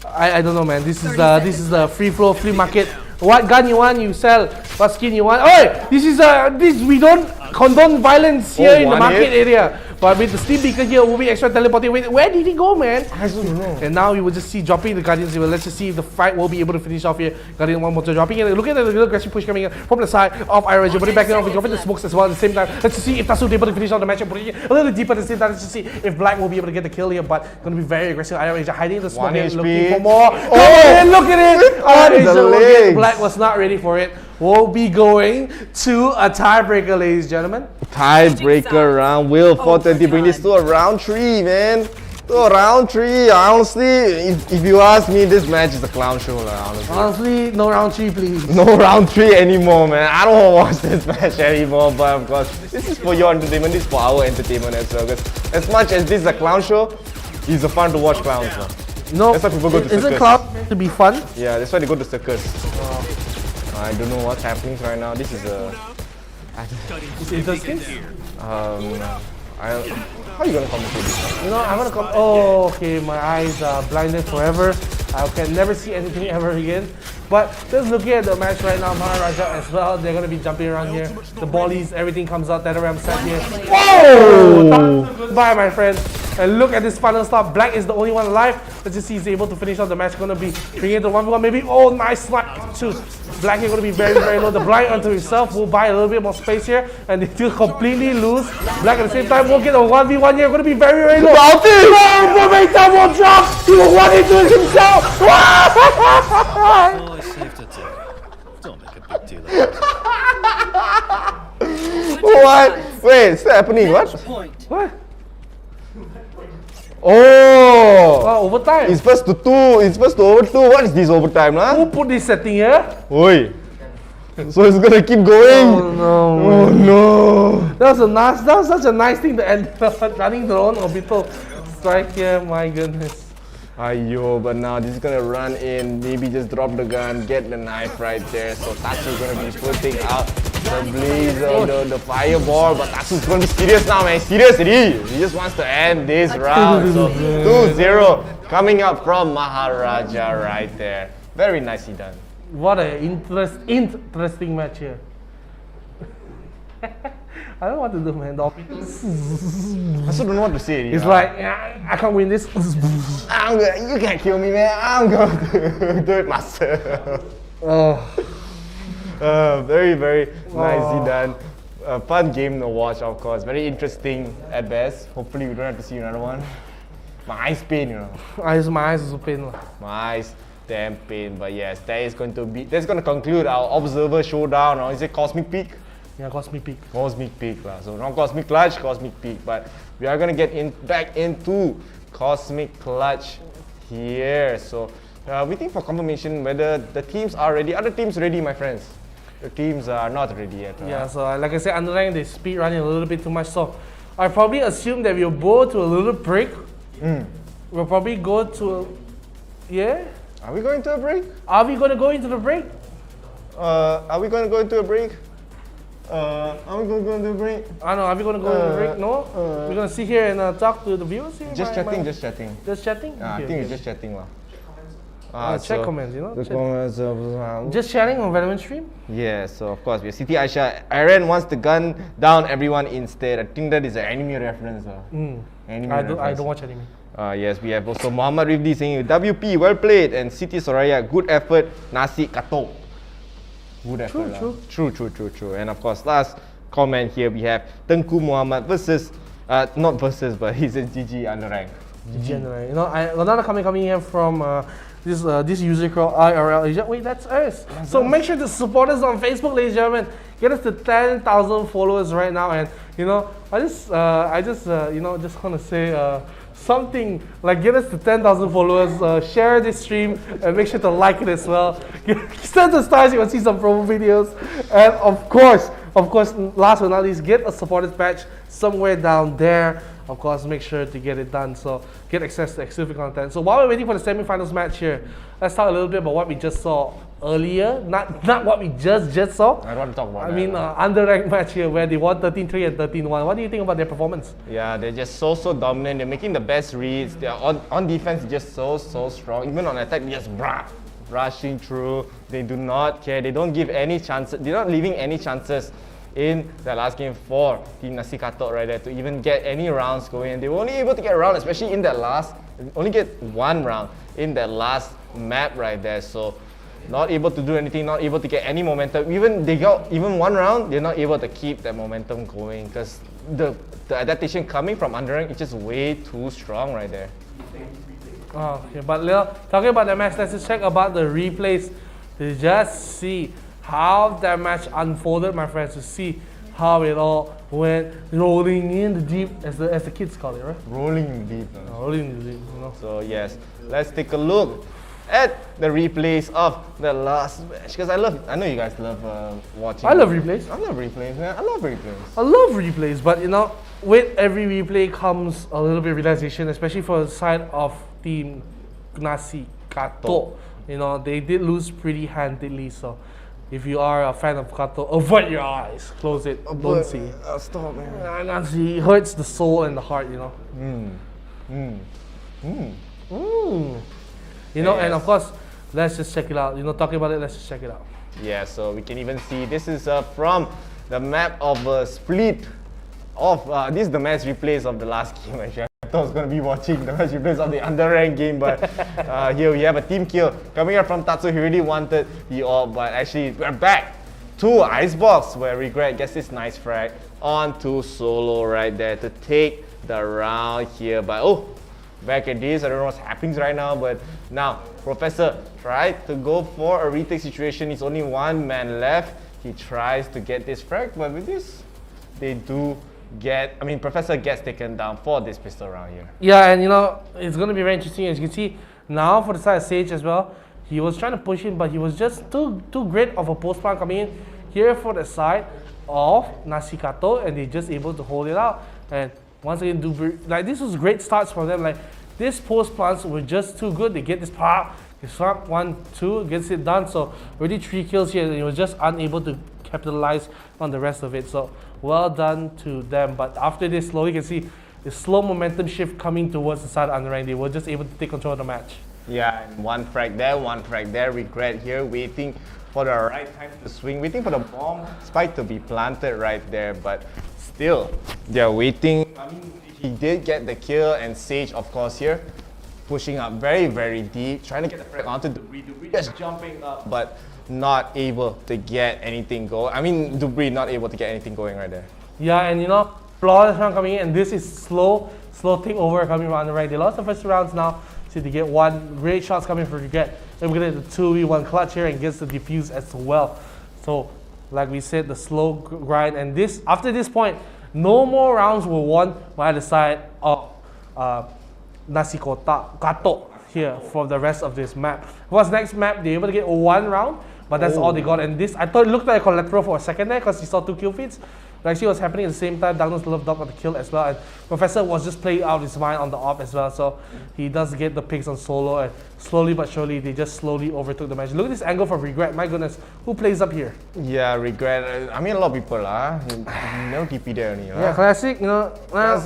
I don't know, man. This is the free flow, flea market. What gun you want, you sell. What skin you want. Oh, this we don't condone violence here in the market area. But with the steam beacon here, moving extra teleporting. Wait, where did he go, man? I don't know. And now you will just see dropping the Guardians. Let's just see if the fight will be able to finish off here. Guardian one more dropping in. Look at the little aggressive push coming in from the side of IRL. Putting back in off, dropping the smokes as well at the same time. Let's just see if Tatsu is able to finish off the match and putting it a little deeper at the same time. Let's just see if Black will be able to get the kill here. But going to be very aggressive. IRL Asia hiding in the smoke here, looking for more. Oh, look at it! IRL Asia, Black was not ready for it. We'll be going to a tiebreaker, ladies and gentlemen. Tiebreaker round. Will 420 bring this to a round 3, man. To a round 3. Honestly, if you ask me, this match is a clown show, Honestly, no round 3, please. No round 3 anymore, man. I don't want to watch this match anymore, but of course, this is for your entertainment, this is for our entertainment as well. Because as much as this is a clown show, it's fun to watch clowns. No, that's why people go to circus. Isn't clown meant to be fun? Yeah, that's why they go to circus. I don't know what's happening right now. This is a... It's interesting. How are you gonna commentate this? You know, I'm gonna come. Oh, okay. My eyes are blinded forever. I can never see anything ever again. But just looking at the match right now, Maharaja as well. They're gonna be jumping around here. The volleys, everything comes out. Tetaram set here. Whoa! Goodbye, my friend. And look at this final stop. Black is the only one alive. Let's just see if he's able to finish out the match. Gonna be bringing it to 1v1 maybe. Oh, nice snipe too. Black is going to be very, very low. The blind onto himself will buy a little bit more space here, and they still completely lose. Black at the same time will get a 1v1 here. Going to be very, very low. Momentum will drop. He will run into it himself. All is safe to take. Don't make a big deal of it. What? Wait, what's happening? What? What? Oh! Overtime. It's first to 2. It's first to over 2. What is this overtime, lah? Who put this setting here? Oi. So it's gonna keep going. Oh no. Oh no. That was such a nice thing to end running their own orbital strike here. My goodness. Ayo, but now this is gonna run in, maybe just drop the gun, get the knife right there. So Tatsu's gonna be putting out the blazer, the fireball, but Tatsu's gonna be serious now, man. Serious, he just wants to end this round. So 2-0 coming up from Maharaja right there. Very nicely done. What an interesting match here. I don't know what to do, man. The I still don't know what to say. It's like, I can't win this. You can't kill me, man. I'm going to do it myself. Very, very nicely done. Fun game to watch, of course. Very interesting at best. Hopefully, we don't have to see another one. My eyes pain, you know. My eyes also pain. My eyes damn pain. But yes, that's going to conclude our Observer Showdown. Or is it Cosmic Peak? Yeah, Cosmic Peak. Cosmic Peak lah. So not Cosmic Clutch, Cosmic Peak. But we are gonna get back into Cosmic Clutch here. So waiting for confirmation whether the teams are ready. Are the teams ready, my friends? The teams are not ready yet. Yeah. So like I said, underlying they speed running a little bit too much. So I probably assume that we'll go to a little break. We'll probably go to yeah. Are we going to a break? Are we gonna go into the break? Are we gonna go into a break? Are we going to go into a break? I don't know. Are we going to go into the break? No? We're going to sit here and talk to the viewers here? Just chatting. Just chatting? I think it's just chatting lah. Check comments, you know? The comments just chatting on Valorant stream? Yeah, so of course, we have Siti Aisha. Aaron wants to gun down everyone instead. I think that is an anime reference. I don't watch anime. Yes, we have also Muhammad Rifdi saying, WP, well played. And Siti Soraya, good effort, nasi katok. Good effort. True. And of course, last comment here we have Tengku Muhammad versus, not versus, but he says GG underrank. GG. You know, another comment coming here from this user called IRL ASIA. Wait, that's us. So make sure to support us on Facebook, ladies and gentlemen. Get us to 10,000 followers right now, and you know, I just you know, just want to say something like get us to 10,000 followers. Share this stream and make sure to like it as well. Send the stars. You will see some promo videos, and of course, last but not least, get a supporters badge somewhere down there. Of course, make sure to get it done, so get access to exclusive content. So while we're waiting for the semi-finals match here, let's talk a little bit about what we just saw earlier. Not what we just saw. I don't want to talk about that. I mean, under-ranked match here where they won 13-3 and 13-1. What do you think about their performance? Yeah, they're just so dominant. They're making the best reads. They're on defense, just so strong. Even on attack, they're just rushing through. They do not care. They don't give any chances. They're not leaving any chances in the last game for Team Nasi Katok right there to even get any rounds going. They were only able to get a round, especially in that last, only get one round in that last map right there. So not able to do anything, not able to get any momentum. Even they got even one round, they're not able to keep that momentum going because the adaptation coming from underrank is just way too strong right there. Oh, okay, but Lil, talking about the match, let's just check about the replays to just see how that match unfolded, my friends, to see how it all went rolling in the deep, as the kids call it, right? Rolling deep. Rolling in the deep, you know. So yes, let's take a look at the replays of the last match because I know you guys love watching. I love replays. I love replays, man. I love replays. I love replays, but you know, with every replay comes a little bit of realization, especially for the side of Team Nasi Katok. You know, they did lose pretty handedly, so if you are a fan of Kato, avoid your eyes, close it, don't see. Stop, man. Not see, it hurts the soul and the heart, you know. You know, and of course, let's just check it out. You know, talking about it, let's just check it out. Yeah, so we can even see this is from the map of split of this is the match replays of the last game. Actually, I thought I was going to be watching the match replays of the underranked game, but here we have a team kill coming up from Tatsu. He really wanted the orb, but actually we're back to Icebox where Regret gets this nice frag onto Solo right there to take the round here. But oh, back at this, I don't know what's happening right now, but now Professor tried to go for a retake situation. He's only one man left. He tries to get this frag, but with this, they do get, I mean, Professor gets taken down for this pistol round here. Yeah, and you know, it's going to be very interesting. As you can see, now for the side of Sage as well, he was trying to push him, but he was just too great of a post plant coming in here for the side of Nasi Katok, and they just able to hold it out. And once again, like this was great starts for them. Like these post plants were just too good. They get this pop, they swap 1, 2, gets it done. So already 3 kills here, and he was just unable to capitalize on the rest of it. So well done to them. But after this, slowly you can see the slow momentum shift coming towards the side of Underrank. They were just able to take control of the match. Yeah, and one frag there. Regret here, waiting for the right time to swing, waiting for the bomb spike to be planted right there. But still, they're waiting. I mean, he did get the kill, and Sage, of course, here pushing up very deep, trying to get the frag onto Debris. Debris just jumping up, but not able to get anything going. I mean, Debris not able to get anything going right there. Yeah, and you know, flawless round coming in, and this is slow takeover coming from the right. They lost the first 2 rounds now, so they get 1 great shots coming from Regret. Then we're gonna get the 2v1 clutch here and gets the defuse as well. So, like we said, the slow grind, and this after this point, no more rounds were won by the side of Nasi Katok here for the rest of this map. What's next map? They're able to get 1 round, but that's all they got. And this, I thought it looked like a collateral for a second there because he saw 2 kill feeds. Like, see what's happening at the same time. Douglas Love Dog got the kill as well, and Professor was just playing out his mind on the off as well. So he does get the picks on Solo, and slowly but surely they just slowly overtook the match. Look at this angle from Regret. My goodness, who plays up here? Yeah, Regret. I mean, a lot of people no TP there only. Yeah, classic. You know. I've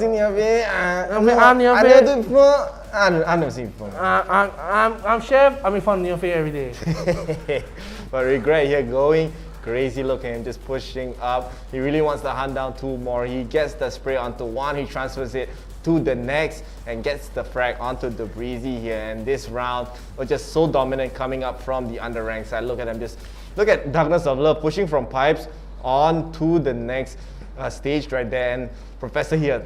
never seen before. I'm Chef. I'm in front of your face every day. But Regret here going crazy, look at him just pushing up. He really wants to hunt down 2 more. He gets the spray onto 1, he transfers it to the next and gets the frag onto the Breezy here. And this round was just so dominant coming up from the underranked side. Look at him, just look at Darkness of Love pushing from pipes on to the next stage right there. And Professor here,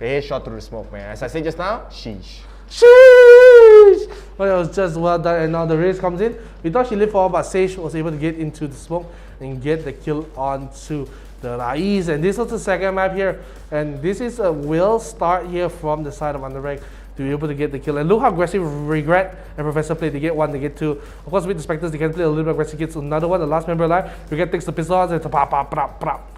the headshot through the smoke, man. As I said just now, sheesh. Sheesh! But it was just well done, and now the race comes in. We thought she lived for, but 𝐂𝐤𝐬𝐦𝐢 was able to get into the smoke and get the kill onto the Raiz. And this was the second map here, and this is a will start here from the side of Underrank to be able to get the kill. And look how aggressive Regret and Professor play. They get one, they get two. Of course, with the Spectres, they can play a little bit aggressive. Gets another one, the last member alive. Regret takes the pistol out, and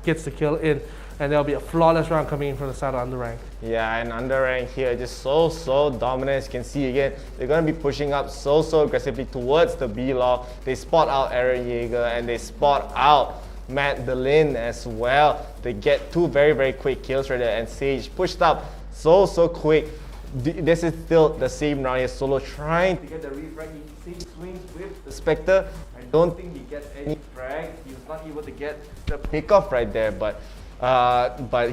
gets the kill in. And there'll be a flawless round coming in from the side of Underrank. Yeah, and Underrank here just so dominant. As you can see again, they're going to be pushing up so aggressively towards the B-Law. They spot out Aaron Jaeger and they spot out Magdalene as well. They get two very quick kills right there, and 𝐂𝐤𝐬𝐦 pushed up so quick. This is still the same round here. Solo trying to get the refrag. He swings with the Spectre. I don't think he gets any frag. He was not able to get the pickoff right there, but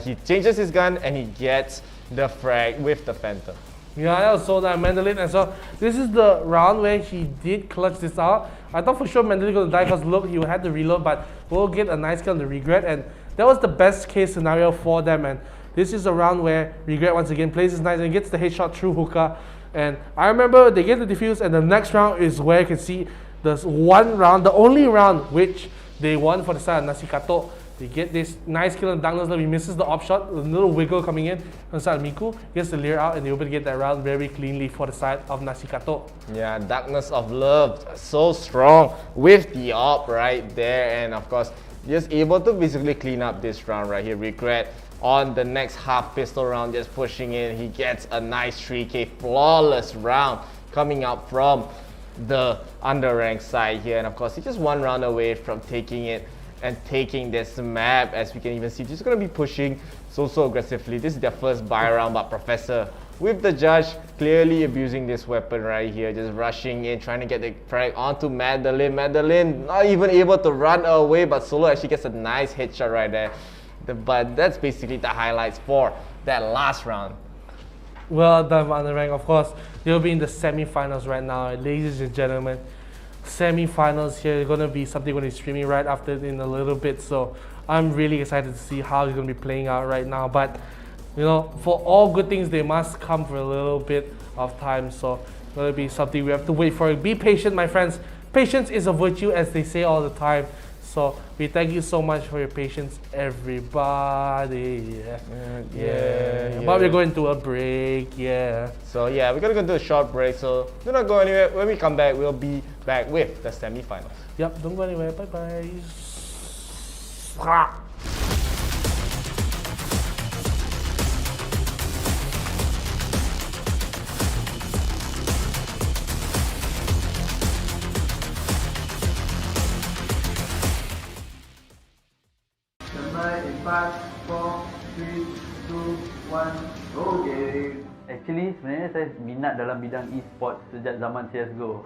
he changes his gun and he gets the frag with the Phantom. Yeah, that was so nice. Mandolin as well. This is the round where he did clutch this out. I thought for sure Mandolin was going to die because look, he had to reload, but we'll get a nice kill on the Regret, and that was the best case scenario for them. And this is a round where Regret once again plays this nice and gets the headshot through hookah. And I remember they get the defuse, and the next round is where you can see there's one round, the only round which they won for the side of 𝐂𝐸𝐿. They get this nice kill on Darkness. He misses the op shot, a little wiggle coming in on the side of Miku. Gets the Leer out, and they're able to get that round very cleanly for the side of 𝐂𝐸𝐿. Yeah, Darkness of Love, so strong with the op right there, and of course, just able to basically clean up this round right here. Regret on the next half pistol round, just pushing in. He gets a nice 3K flawless round coming out from the Underrank side here, and of course, he's just one round away from taking it and taking this map. As we can even see, just going to be pushing so aggressively. This is their first buy round, but Professor with the Judge clearly abusing this weapon right here, just rushing in, trying to get the frag onto Magdalene. Magdalene not even able to run away, but Solo actually gets a nice headshot right there. But that's basically the highlights for that last round. Well done, Underrank. Of course, they'll be in the semi-finals right now, ladies and gentlemen. Semi-finals here, going to be something we're going to be streaming right after in a little bit, so I'm really excited to see how it's going to be playing out right now. But you know, for all good things, they must come for a little bit of time, so it's going to be something we have to wait for. Be patient, my friends. Patience is a virtue, as they say all the time. So we thank you so much for your patience, everybody. Yeah. But we're going to a break, So yeah, we're gonna go do a short break, so do not go anywhere. When we come back, we'll be back with the semi-finals. Yep, don't go anywhere. Bye-bye. In 5, 4, 3, 2, 1, go game. Actually, sebenarnya saya minat dalam bidang e-sport sejak zaman CSGO.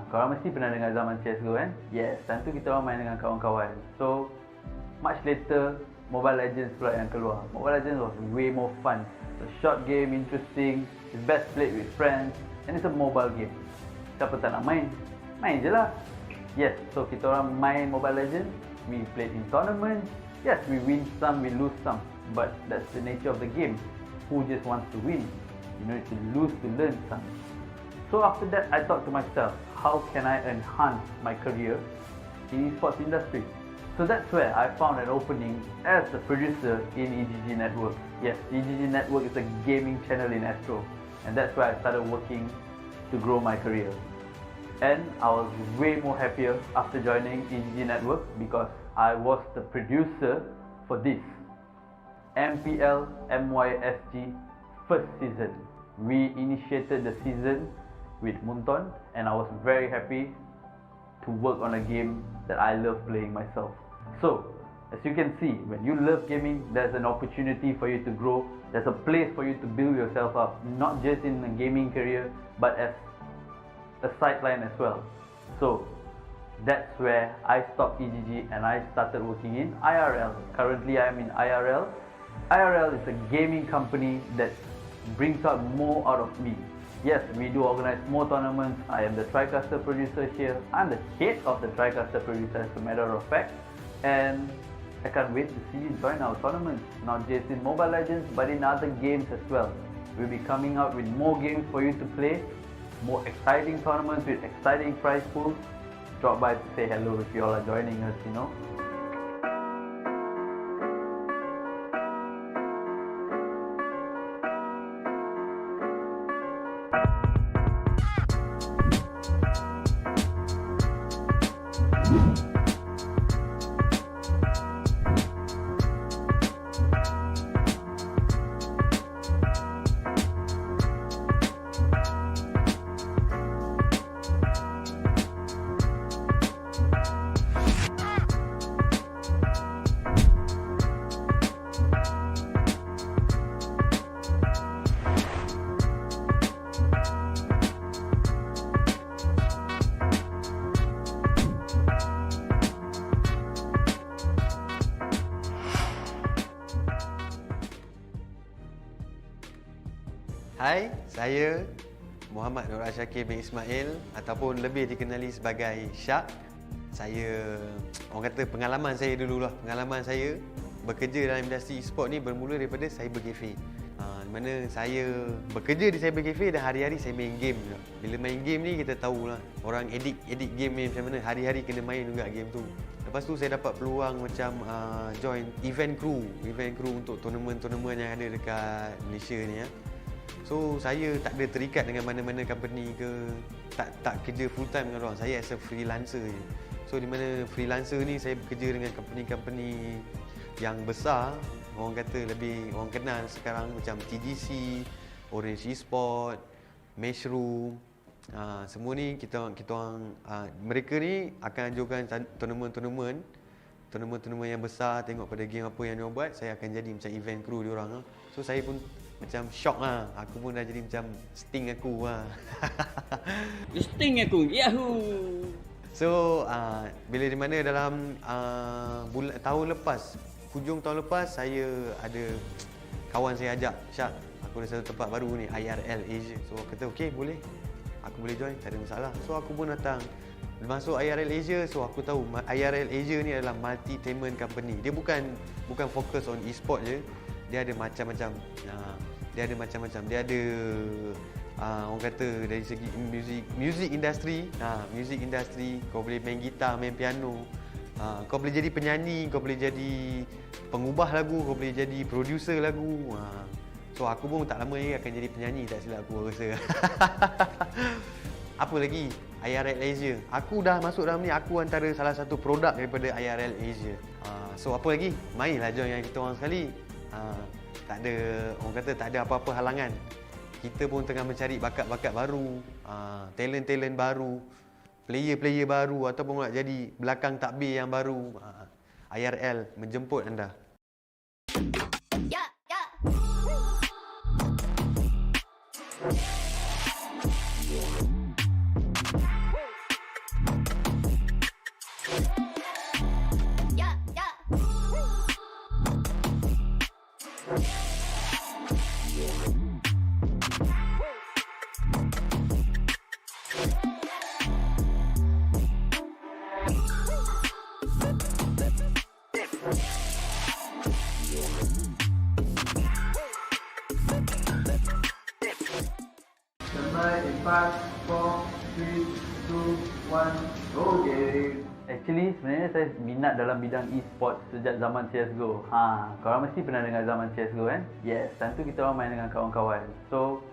Korang mesti pernah dengar zaman CSGO kan? Yes, time tu kita orang main dengan kawan-kawan. So, much later, Mobile Legends pula yang keluar. Mobile Legends was way more fun. It's a short game, interesting, it's best played with friends, and it's a mobile game. Siapa tak nak main? Main je lah. Yes, so kita orang main Mobile Legends, we played in tournaments. Yes, we win some, we lose some, but that's the nature of the game. Who just wants to win? You need to lose to learn some. So after that, I thought to myself, how can I enhance my career in esports industry? So that's where I found an opening as a producer in 𝐂𝐸𝐺 Network. Yes, 𝐂𝐸𝐺 Network is a gaming channel in Astro, and that's where I started working to grow my career. And I was way more happier after joining 𝐂𝐸𝐺 Network because I was the producer for this MPL MYSG first season. We initiated the season with Munton, and I was very happy to work on a game that I love playing myself. So, as you can see, when you love gaming, there's an opportunity for you to grow. There's a place for you to build yourself up, not just in a gaming career, but as a sideline as well. So, that's where I stopped 𝐂𝐸𝐺 and I started working in IRL. Currently, I am in IRL. IRL is a gaming company that brings out more out of me. Yes, we do organize more tournaments. I am the TriCaster producer here. I'm the head of the TriCaster producer, as a matter of fact. And I can't wait to see you join our tournaments, not just in Mobile Legends but in other games as well. We'll be coming out with more games for you to play, more exciting tournaments with exciting prize pools. Drop by to say hello if you all are joining us, you know. Hai, saya Muhammad 𝐂𝐥𝐮𝐭𝐜𝐡 𝐵𝐚 ataupun lebih dikenali sebagai 𝐂𝐥𝐮𝐭𝐜𝐡. Saya, orang kata pengalaman saya dululah. Pengalaman saya bekerja dalam industri e-sport ni bermula daripada cyber cafe. Di mana saya bekerja di cyber cafe dan hari-hari saya main game juga. Bila main game ni kita tahulah orang edit game ni macam mana, hari-hari kena main juga game tu. Lepas tu saya dapat peluang macam join event crew untuk tournament yang ada dekat Malaysia ni ya. So saya tak ada terikat dengan mana-mana company ke, tak kerja full time dengan orang. Saya as a freelancer je. So di mana freelancer ni saya bekerja dengan company-company yang besar, orang kata lebih orang kenal sekarang macam TGC, Orange Esport, Mushroom. Semua ni kita orang mereka ni akan ajukan tournament yang besar, tengok pada game apa yang dia buat, saya akan jadi macam event crew dia orang. So saya pun macam shock lah. Aku pun dah jadi macam Sting aku lah. Sting aku, Yahoo! So, bila di mana dalam tahun lepas, hujung tahun lepas, saya ada kawan saya ajak, Syak, aku ada satu tempat baru ni, IRL Asia. So, aku kata, okay, boleh. Aku boleh join, tak ada masalah. So, aku pun datang. Masuk IRL Asia, so aku tahu IRL Asia ni adalah multi-tainment company. Dia bukan fokus on e-sport je. Dia ada macam-macam. Dia ada orang kata dari segi music industry. Music industry, kau boleh main gitar, main piano. Kau boleh jadi penyanyi, kau boleh jadi pengubah lagu, kau boleh jadi producer lagu. So aku pun tak lama lagi akan jadi penyanyi, tak silap aku rasa. Apa lagi? IRL Asia. Aku dah masuk dalam ni, aku antara salah satu produk daripada IRL Asia. So apa lagi? Mainlah join dengan kita orang sekali. Tak ada, orang kata tak ada apa-apa halangan. Kita pun tengah mencari bakat-bakat baru, talent-talent baru, player-player baru ataupun nak jadi belakang takbir yang baru. IRL menjemput anda. In 5, 4, 3, 2, 1, go game. Actually, sebenarnya saya minat dalam bidang e-sport sejak zaman CSGO. Korang mesti pernah dengar zaman CSGO kan? Yes, tentu kita orang main dengan kawan-kawan. So,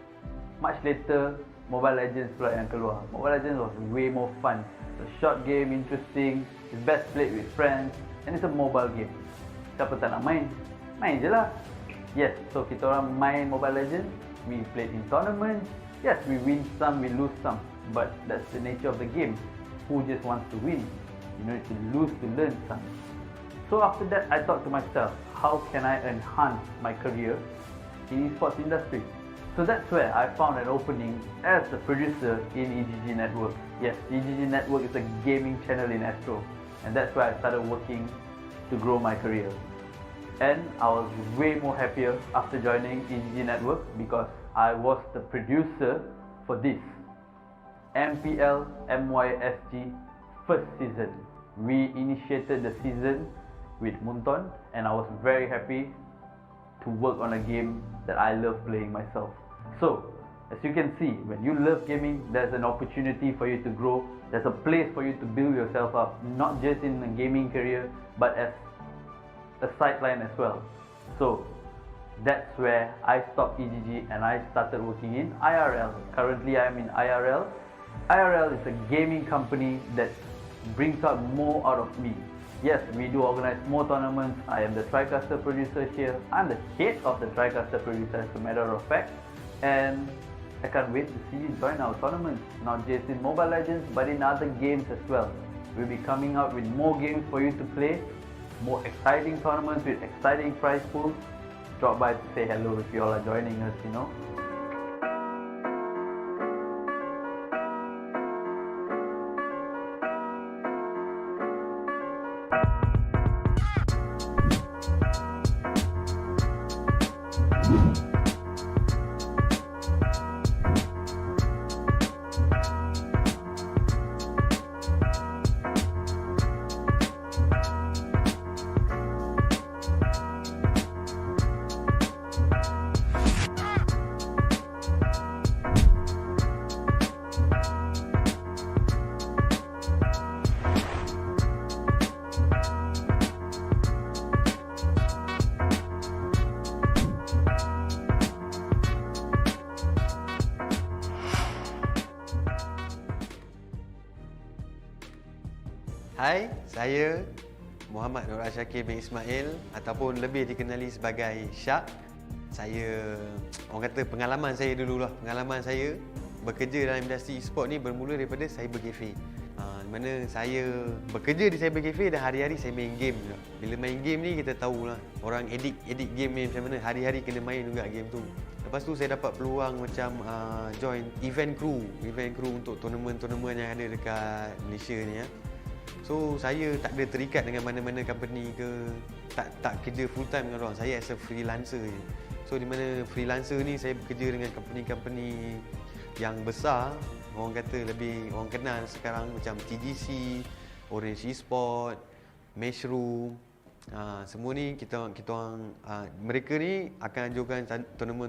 much later, Mobile Legends pula yang keluar. Mobile Legends was way more fun. It's a short game, interesting, it's best played with friends, and it's a mobile game. Siapa tak nak main? Main je lah. Yes, so kita orang main Mobile Legends, we played in tournaments. Yes, we win some, we lose some, but that's the nature of the game. Who just wants to win? You need to lose to learn some. So after that, I thought to myself, how can I enhance my career in esports industry? So that's where I found an opening as a producer in 𝐂𝐥𝐮 Network. Yes, 𝐂𝐥𝐮 Network is a gaming channel in Astro, and that's where I started working to grow my career. And I was way more happier after joining 𝐂𝐥𝐮 Network because I was the producer for this MPL MYSG first season. We initiated the season with Munton, and I was very happy to work on a game that I love playing myself. So, as you can see, when you love gaming, there's an opportunity for you to grow. There's a place for you to build yourself up, not just in a gaming career, but as a sideline as well. So, that's where I stopped EGG and I started working in IRL. Currently, I'm in IRL. IRL is a gaming company that brings out more out of me. Yes, we do organize more tournaments. I am the TriCaster producer here. I'm the head of the TriCaster producer, as a matter of fact. And I can't wait to see you join our tournaments, not just in Mobile Legends, but in other games as well. We'll be coming out with more games for you to play, more exciting tournaments with exciting prize pools. Drop by to say hello if you all are joining us, you know. Hai, saya Muhammad 𝐂𝐥𝐮𝐭𝐜𝐡 ataupun lebih dikenali sebagai Syak. Saya, orang kata pengalaman saya dululah. Pengalaman saya bekerja dalam industri e-sport ni bermula daripada cyber cafe. Di mana saya bekerja di cyber cafe dan hari-hari saya main game juga. Bila main game ni kita tahulah, orang edit game ni macam mana, hari-hari kena main juga game tu. Lepas tu saya dapat peluang macam join event crew untuk tournament-tournament yang ada dekat Malaysia ni ya. So saya tak ada terikat dengan mana-mana company ke, tak kerja full time dengan orang. Saya as a freelancer je. So di mana freelancer ni saya bekerja dengan company-company yang besar, orang kata lebih orang kenal sekarang macam TGC, Orange Esport, Mushroom. Semua ni kita orang mereka ni akan anjurkan tournament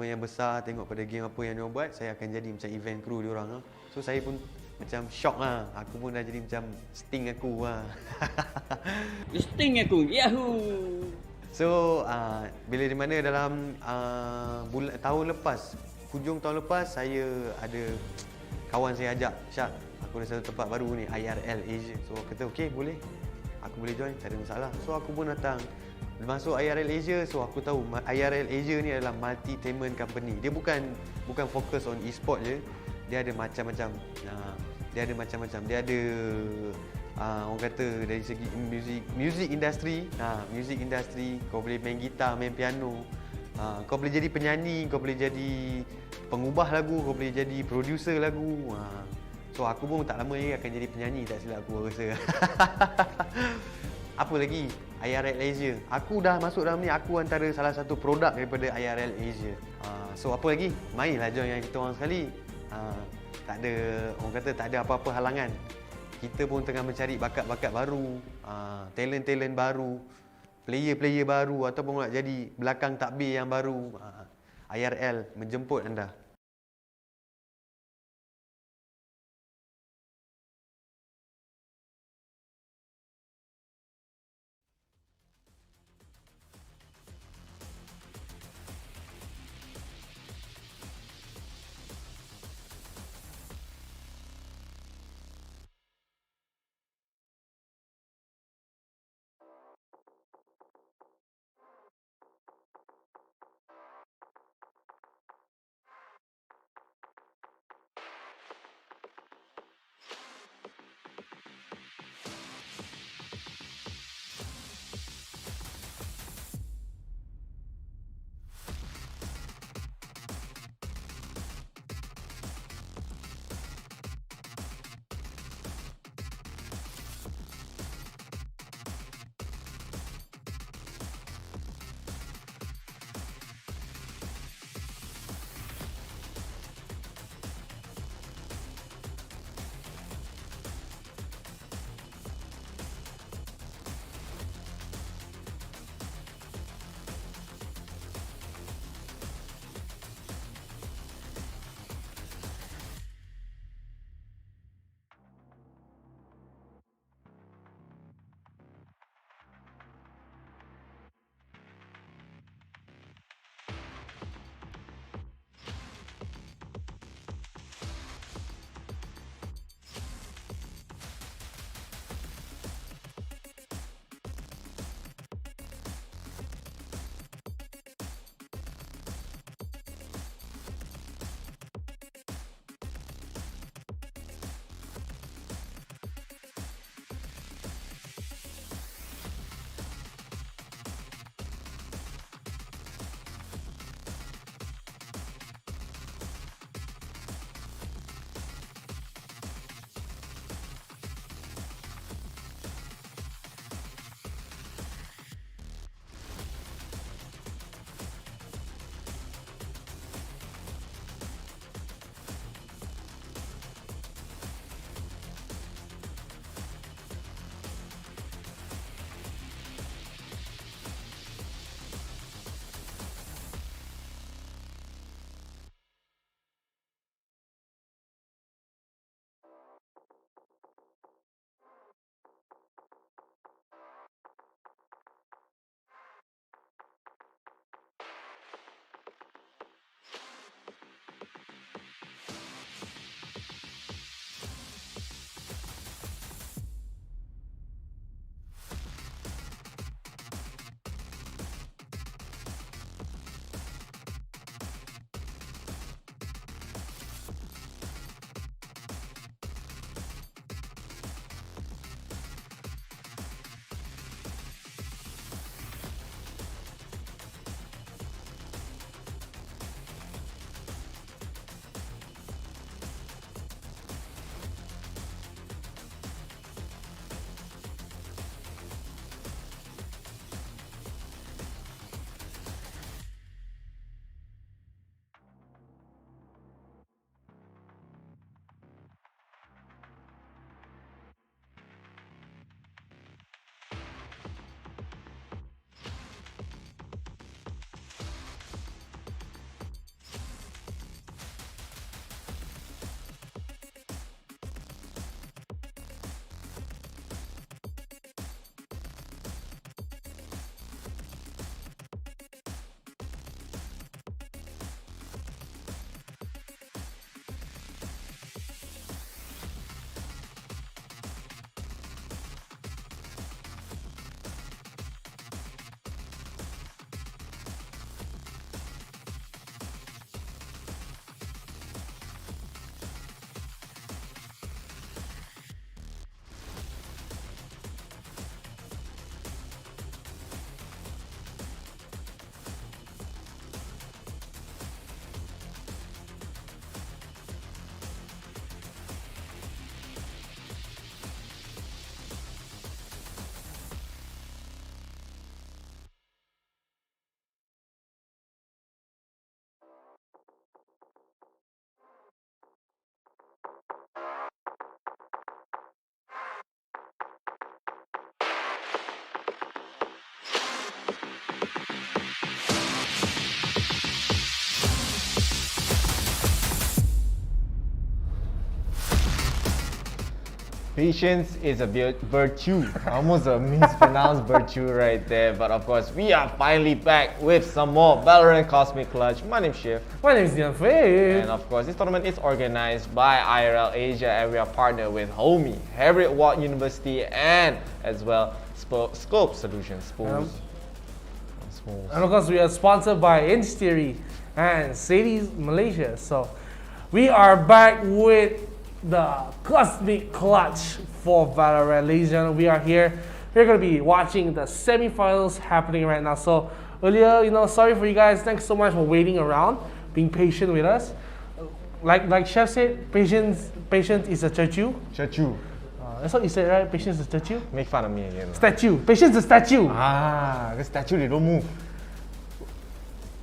yang besar, tengok pada game apa yang dia buat, saya akan jadi macam event crew dia orang. So saya pun macam shock lah. Aku pun dah jadi macam Sting aku lah. Sting aku, Yahoo! So, bila di mana dalam tahun lepas, hujung tahun lepas, saya ada kawan saya ajak, Syak, aku ada satu tempat baru ni, IRL Asia. So, aku kata, okay, boleh. Aku boleh join, tak ada masalah. So, aku pun datang. Masuk IRL Asia, so aku tahu IRL Asia ni adalah multi-tainment company. Dia bukan fokus on e-sport je. Dia ada macam-macam. Dia ada orang kata dari segi music industry. Music industry, kau boleh main gitar, main piano. Kau boleh jadi penyanyi, kau boleh jadi pengubah lagu, kau boleh jadi producer lagu. So aku pun tak lama lagi akan jadi penyanyi, tak silap aku rasa. Apa lagi? IRL Asia. Aku dah masuk dalam ni, aku antara salah satu produk daripada IRL Asia. So apa lagi? Mainlah join dengan kita orang sekali. Tak ada, orang kata tak ada apa-apa halangan. Kita pun tengah mencari bakat-bakat baru, talent-talent baru, player-player baru ataupun nak jadi belakang takbir yang baru. IRL menjemput anda. Patience is a virtue. Almost a mispronounced virtue right there. But of course, we are finally back with some more Valorant Cosmic Clutch. My name's Shiv. My name is 𝐂𝐤𝐿. And of course, this tournament is organized by IRL Asia, and we are partnered with HOMIEE, 𝐕𝐚𝐥𝐻 University, and as well Scope Solutions. And of course, we are sponsored by Inch Theory and Sadie's Malaysia. So we are back with the Cosmic Clutch for Valorant. Ladies and gentlemen, we are here. We're going to be watching the semi-finals happening right now. So earlier, sorry for you guys. Thanks so much for waiting around, being patient with us. Like Chef said, patience is a statue. Statue. That's what you said, right? Patience is a statue. Make fun of me again. Statue. Patience is a statue. The statue, they don't move.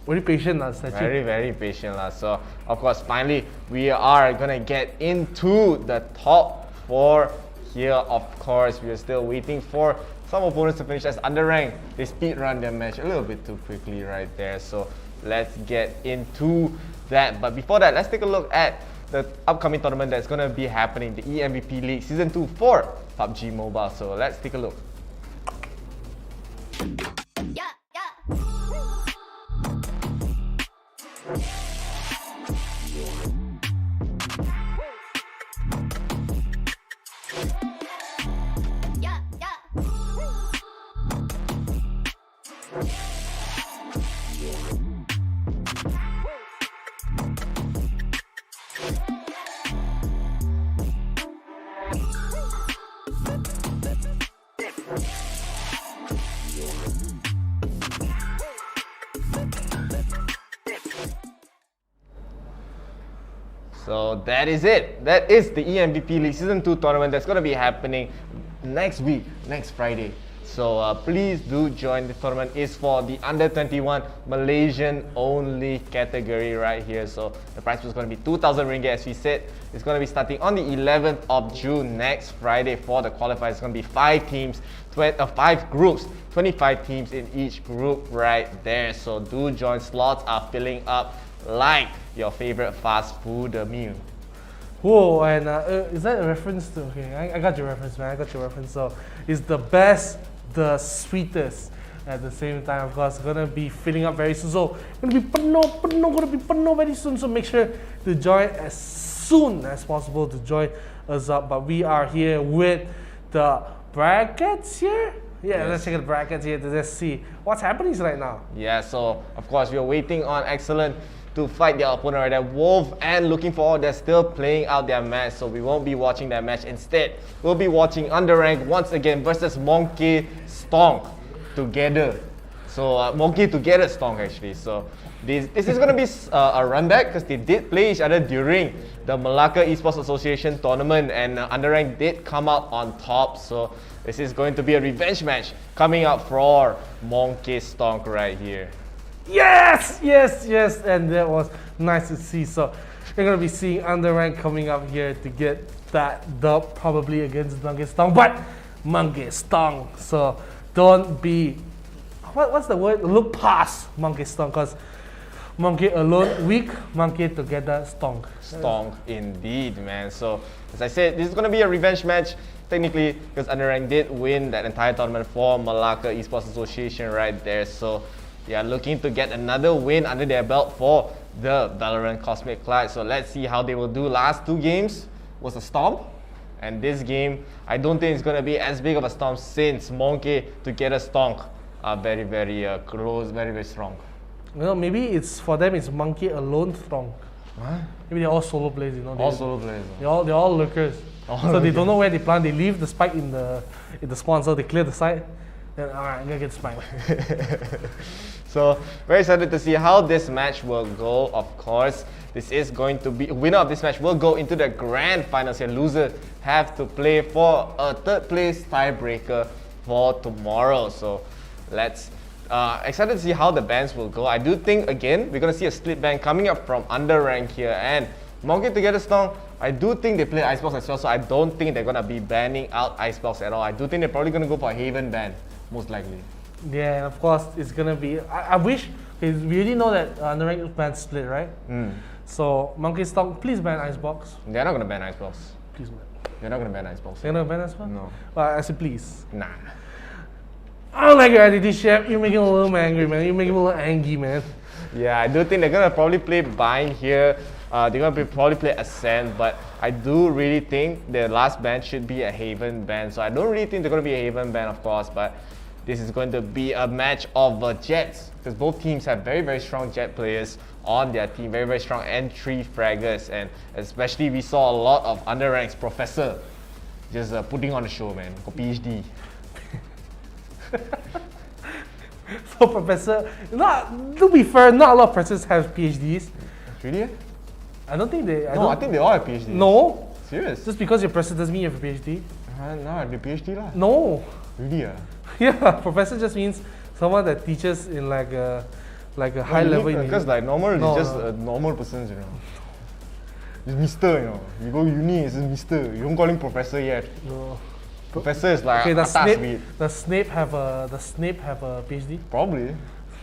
Very patient, statue. Very, very patient. So, of course, finally, we are going to get into the top 4 here. Of course, we are still waiting for some opponents to finish as underranked. They speed run their match a little bit too quickly right there. So, let's get into that. But before that, let's take a look at the upcoming tournament that's going to be happening, the eMVP League Season 2 for PUBG Mobile. So, let's take a look. So that is it. That is the eMVP League Season 2 tournament that's going to be happening next week, next Friday. So please do join. The tournament is for the under 21 Malaysian only category right here. So the prize was going to be 2,000 ringgit as we said. It's going to be starting on the 11th of June next Friday for the qualifiers. It's going to be 5 teams, 5 groups, 25 teams in each group right there. So do join. Slots are filling up like your favorite fast food meal. Whoa, and is that a reference to, okay, I got your reference, man, I got your reference. So it's the best, the sweetest at the same time. Of course, gonna be filling up very soon. So gonna be penuh very soon. So make sure to join as soon as possible to join us up. But we are here with the brackets here. Yeah, let's check the brackets here to just see what's happening right now. Yeah, so of course we are waiting on Excellent to fight their opponent right there. Wolf and Looking Forward, they're still playing out their match, so we won't be watching that match. Instead, we'll be watching Underrank once again versus 𝐂𝐤𝐿 Stonk together. So 𝐂𝐤𝐿 together Stonk actually. So this is going to be a run back because they did play each other during the Malacca Esports Association tournament, and Underrank did come out on top. So this is going to be a revenge match coming up for 𝐂𝐤𝐿 Stonk right here. Yes, and that was nice to see. So you're gonna be seeing Underrank coming up here to get that dub probably against 𝐂𝐤𝐿 Stonk, but 𝐂𝐤𝐿 Stonk. So don't be, what's the word? Look past 𝐂𝐤𝐿 Stonk, because 𝐂𝐤𝐿 alone weak, 𝐂𝐤𝐿 together Stonk. Stonk indeed, man. So as I said, this is gonna be a revenge match technically because Underrank did win that entire tournament for Malacca Esports Association right there. So they are looking to get another win under their belt for the Valorant Cosmic Clutch. So let's see how they will do. Last 2 games was a stomp, and this game I don't think it's going to be as big of a stomp since 𝐂𝐤𝐿 together Stonk are very, very close, very, very strong. Maybe it's for them it's 𝐂𝐤𝐿 alone Stonk. What? Maybe they're all solo players, All solo players. They're all lurkers. So they don't know where they plant. They leave the spike in the spawn, so they clear the site. Then alright, I'm gonna get spiked. So very excited to see how this match will go. Of course, this is going to be, winner of this match will go into the grand finals, and losers have to play for a 3rd place tiebreaker for tomorrow. So let's excited to see how the bans will go. I do think again we're gonna see a split ban coming up from Underrank here, and 𝐂𝐤𝐿 together Stonk, I do think they play Icebox as well, so I don't think they're gonna be banning out Icebox at all. I do think they're probably gonna go for a Haven ban, most likely. Yeah, and of course it's gonna be. I wish, we already know that Underrank ban split, right? So 𝐂𝐤𝐿 Stonk, please ban Icebox. They're not gonna ban Icebox. Please ban. You're not gonna ban Icebox. You're gonna ban us? No. I said please. Nah. I don't like your attitude, Chef. You're making me a little angry, man. You're making me a little angry, man. Yeah, I do think they're gonna probably play Bind here. They're gonna probably play Ascent, but I do really think the last ban should be a Haven ban. So I don't really think they're gonna be a Haven ban, of course, but this is going to be a match of Jets, because both teams have very, very strong Jet players on their team, very, very strong entry fraggers, and especially we saw a lot of underranks Professor just putting on the show, man. Got PhD. So Professor, to be fair, not a lot of professors have PhDs. Really? I don't think they. I think they all have PhD. No. Serious? Just because you're a professor doesn't mean you have a PhD. No, I have the PhD lah. No. Really? Yeah, professor just means someone that teaches in like a high level. Because like normal No, is just no. a normal person, you know. It's Mister, you know. You go uni, it's just Mister. You don't call him Professor yet. No. Professor is like Okay, atas bit. does Snape have a PhD? Probably.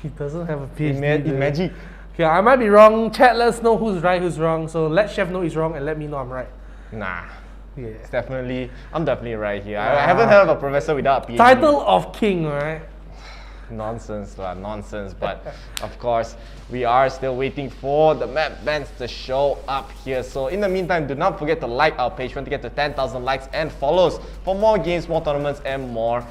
He doesn't have a PhD. In magic. Okay, I might be wrong. Chat, let us know who's right, who's wrong. So let Chef know he's wrong and let me know I'm right. Nah. Yeah. It's I'm definitely right here. I haven't heard of a professor without a PhD. Title of king, alright? Nonsense lah, nonsense. But of course, we are still waiting for the map bans to show up here. So in the meantime, do not forget to like our page. We want to get to 10,000 likes and follows for more games, more tournaments, and more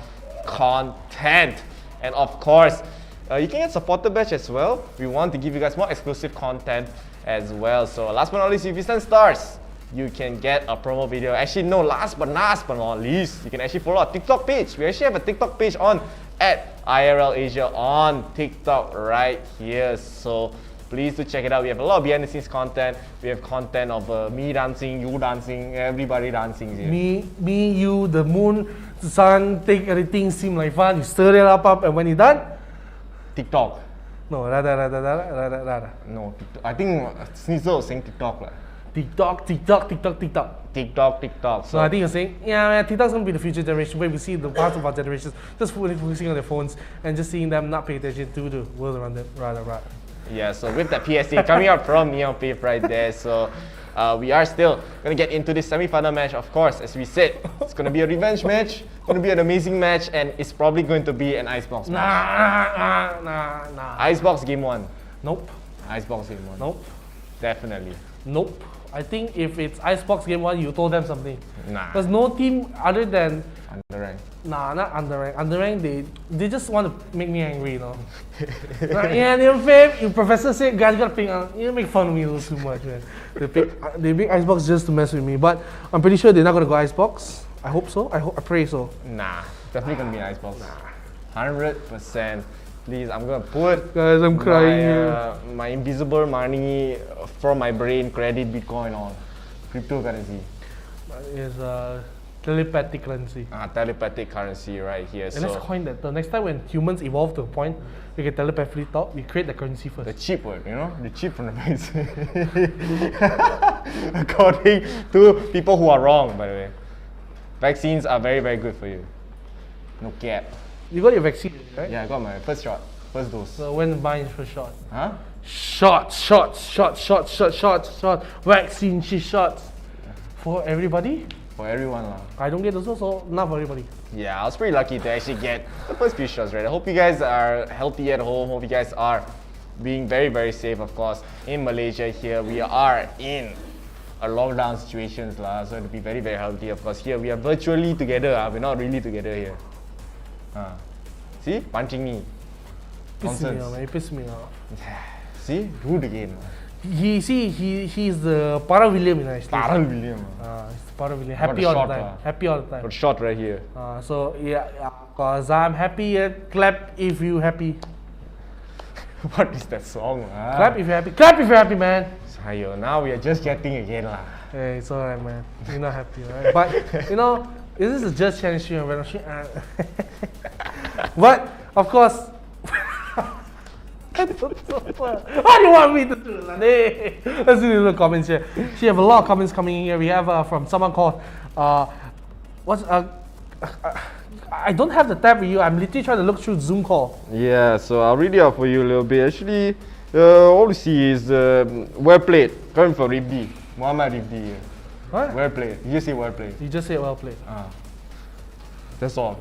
content. And of course, you can get supporter badge as well. We want to give you guys more exclusive content as well. So last but not least, if you send stars, you can get a promo video. Actually, no, last but not least, you can actually follow our TikTok page. We actually have a TikTok page on at IRL Asia on TikTok right here. So please do check it out. We have a lot of behind the scenes content. We have content of me dancing, you dancing, everybody dancing here. Me, you, the moon, the sun, take everything seem like fun. You stir it up, and when you're done, TikTok. no, No, TikTok. I think Sneasel was saying TikTok lah. TikTok. So I think you're saying, yeah, man, TikTok's gonna be the future generation where we see the parts of our generations just fully focusing on their phones and just seeing them not pay attention to the world around them. Right. Yeah, so with that PSA coming out from Neon Pave right there, so we are still gonna get into this semi-final match. Of course, as we said, it's gonna be a revenge match, gonna be an amazing match, and it's probably going to be an Icebox match. Nah. Icebox game 1. Nope. Icebox game 1. Nope. Definitely. Nope. I think if it's Icebox game 1, you told them something. Nah. There's no team other than Underrank. Nah, not underrank. Underrank, they just want to make me angry, you know. Like, yeah, they're fame. Your professor said, guys gotta pick. You make fun of me a little too much, man. They pick Icebox just to mess with me, but I'm pretty sure they're not gonna go Icebox. I hope so. I pray so. Nah, definitely gonna be an Icebox. 100%. Please, I'm gonna put Guys, I'm crying here. my invisible money from my brain, credit Bitcoin on cryptocurrency. It's telepathic currency. Telepathic currency right here. And So let's coin that. The next time when humans evolve to a point we can telepathically talk, we create the currency first. the cheap word, you know, the cheap from the vaccine. According to people who are wrong, by the way, vaccines are very, very good for you. No cap. You got your vaccine, right? Yeah, I got my first shot, first dose. So when buying first shot? Huh? Shots. Vaccine shots. For everybody? For everyone lah. I don't get those, so not for everybody. Yeah, I was pretty lucky to actually get the first few shots right. I hope you guys are healthy at home. Hope you guys are being very, very safe, of course. In Malaysia here, we are in a lockdown situations lah, so to be very, very healthy, of course. Here we are virtually together, we're not really together here. See? Punching me. Piss me Nonsense. off, man. You piss me off. See? Rude again. He's the Para William in actually. Taral William. He's the Para William. Got Happy a all the shot, time. Happy all the time. Got shot right here. So yeah, cause I'm happy. Clap if you happy. What is that song? Clap if you're happy. Clap if you're happy, man. Ayo, now we are just getting again lah. Hey, it's alright, man. You're not happy, right? But you know, this is a just challenge stream, but of course, what do you want me to do? Hey, let's do the little comments here. So you have a lot of comments coming in here. We have from someone called I don't have the tab for you. I'm literally trying to look through Zoom call. Yeah, so I'll read it out for you a little bit. Actually, all we see is well played. Coming from Ribdi, Muhammad Ribdi. What? Well played. You just say well played. You just said well played. That's all.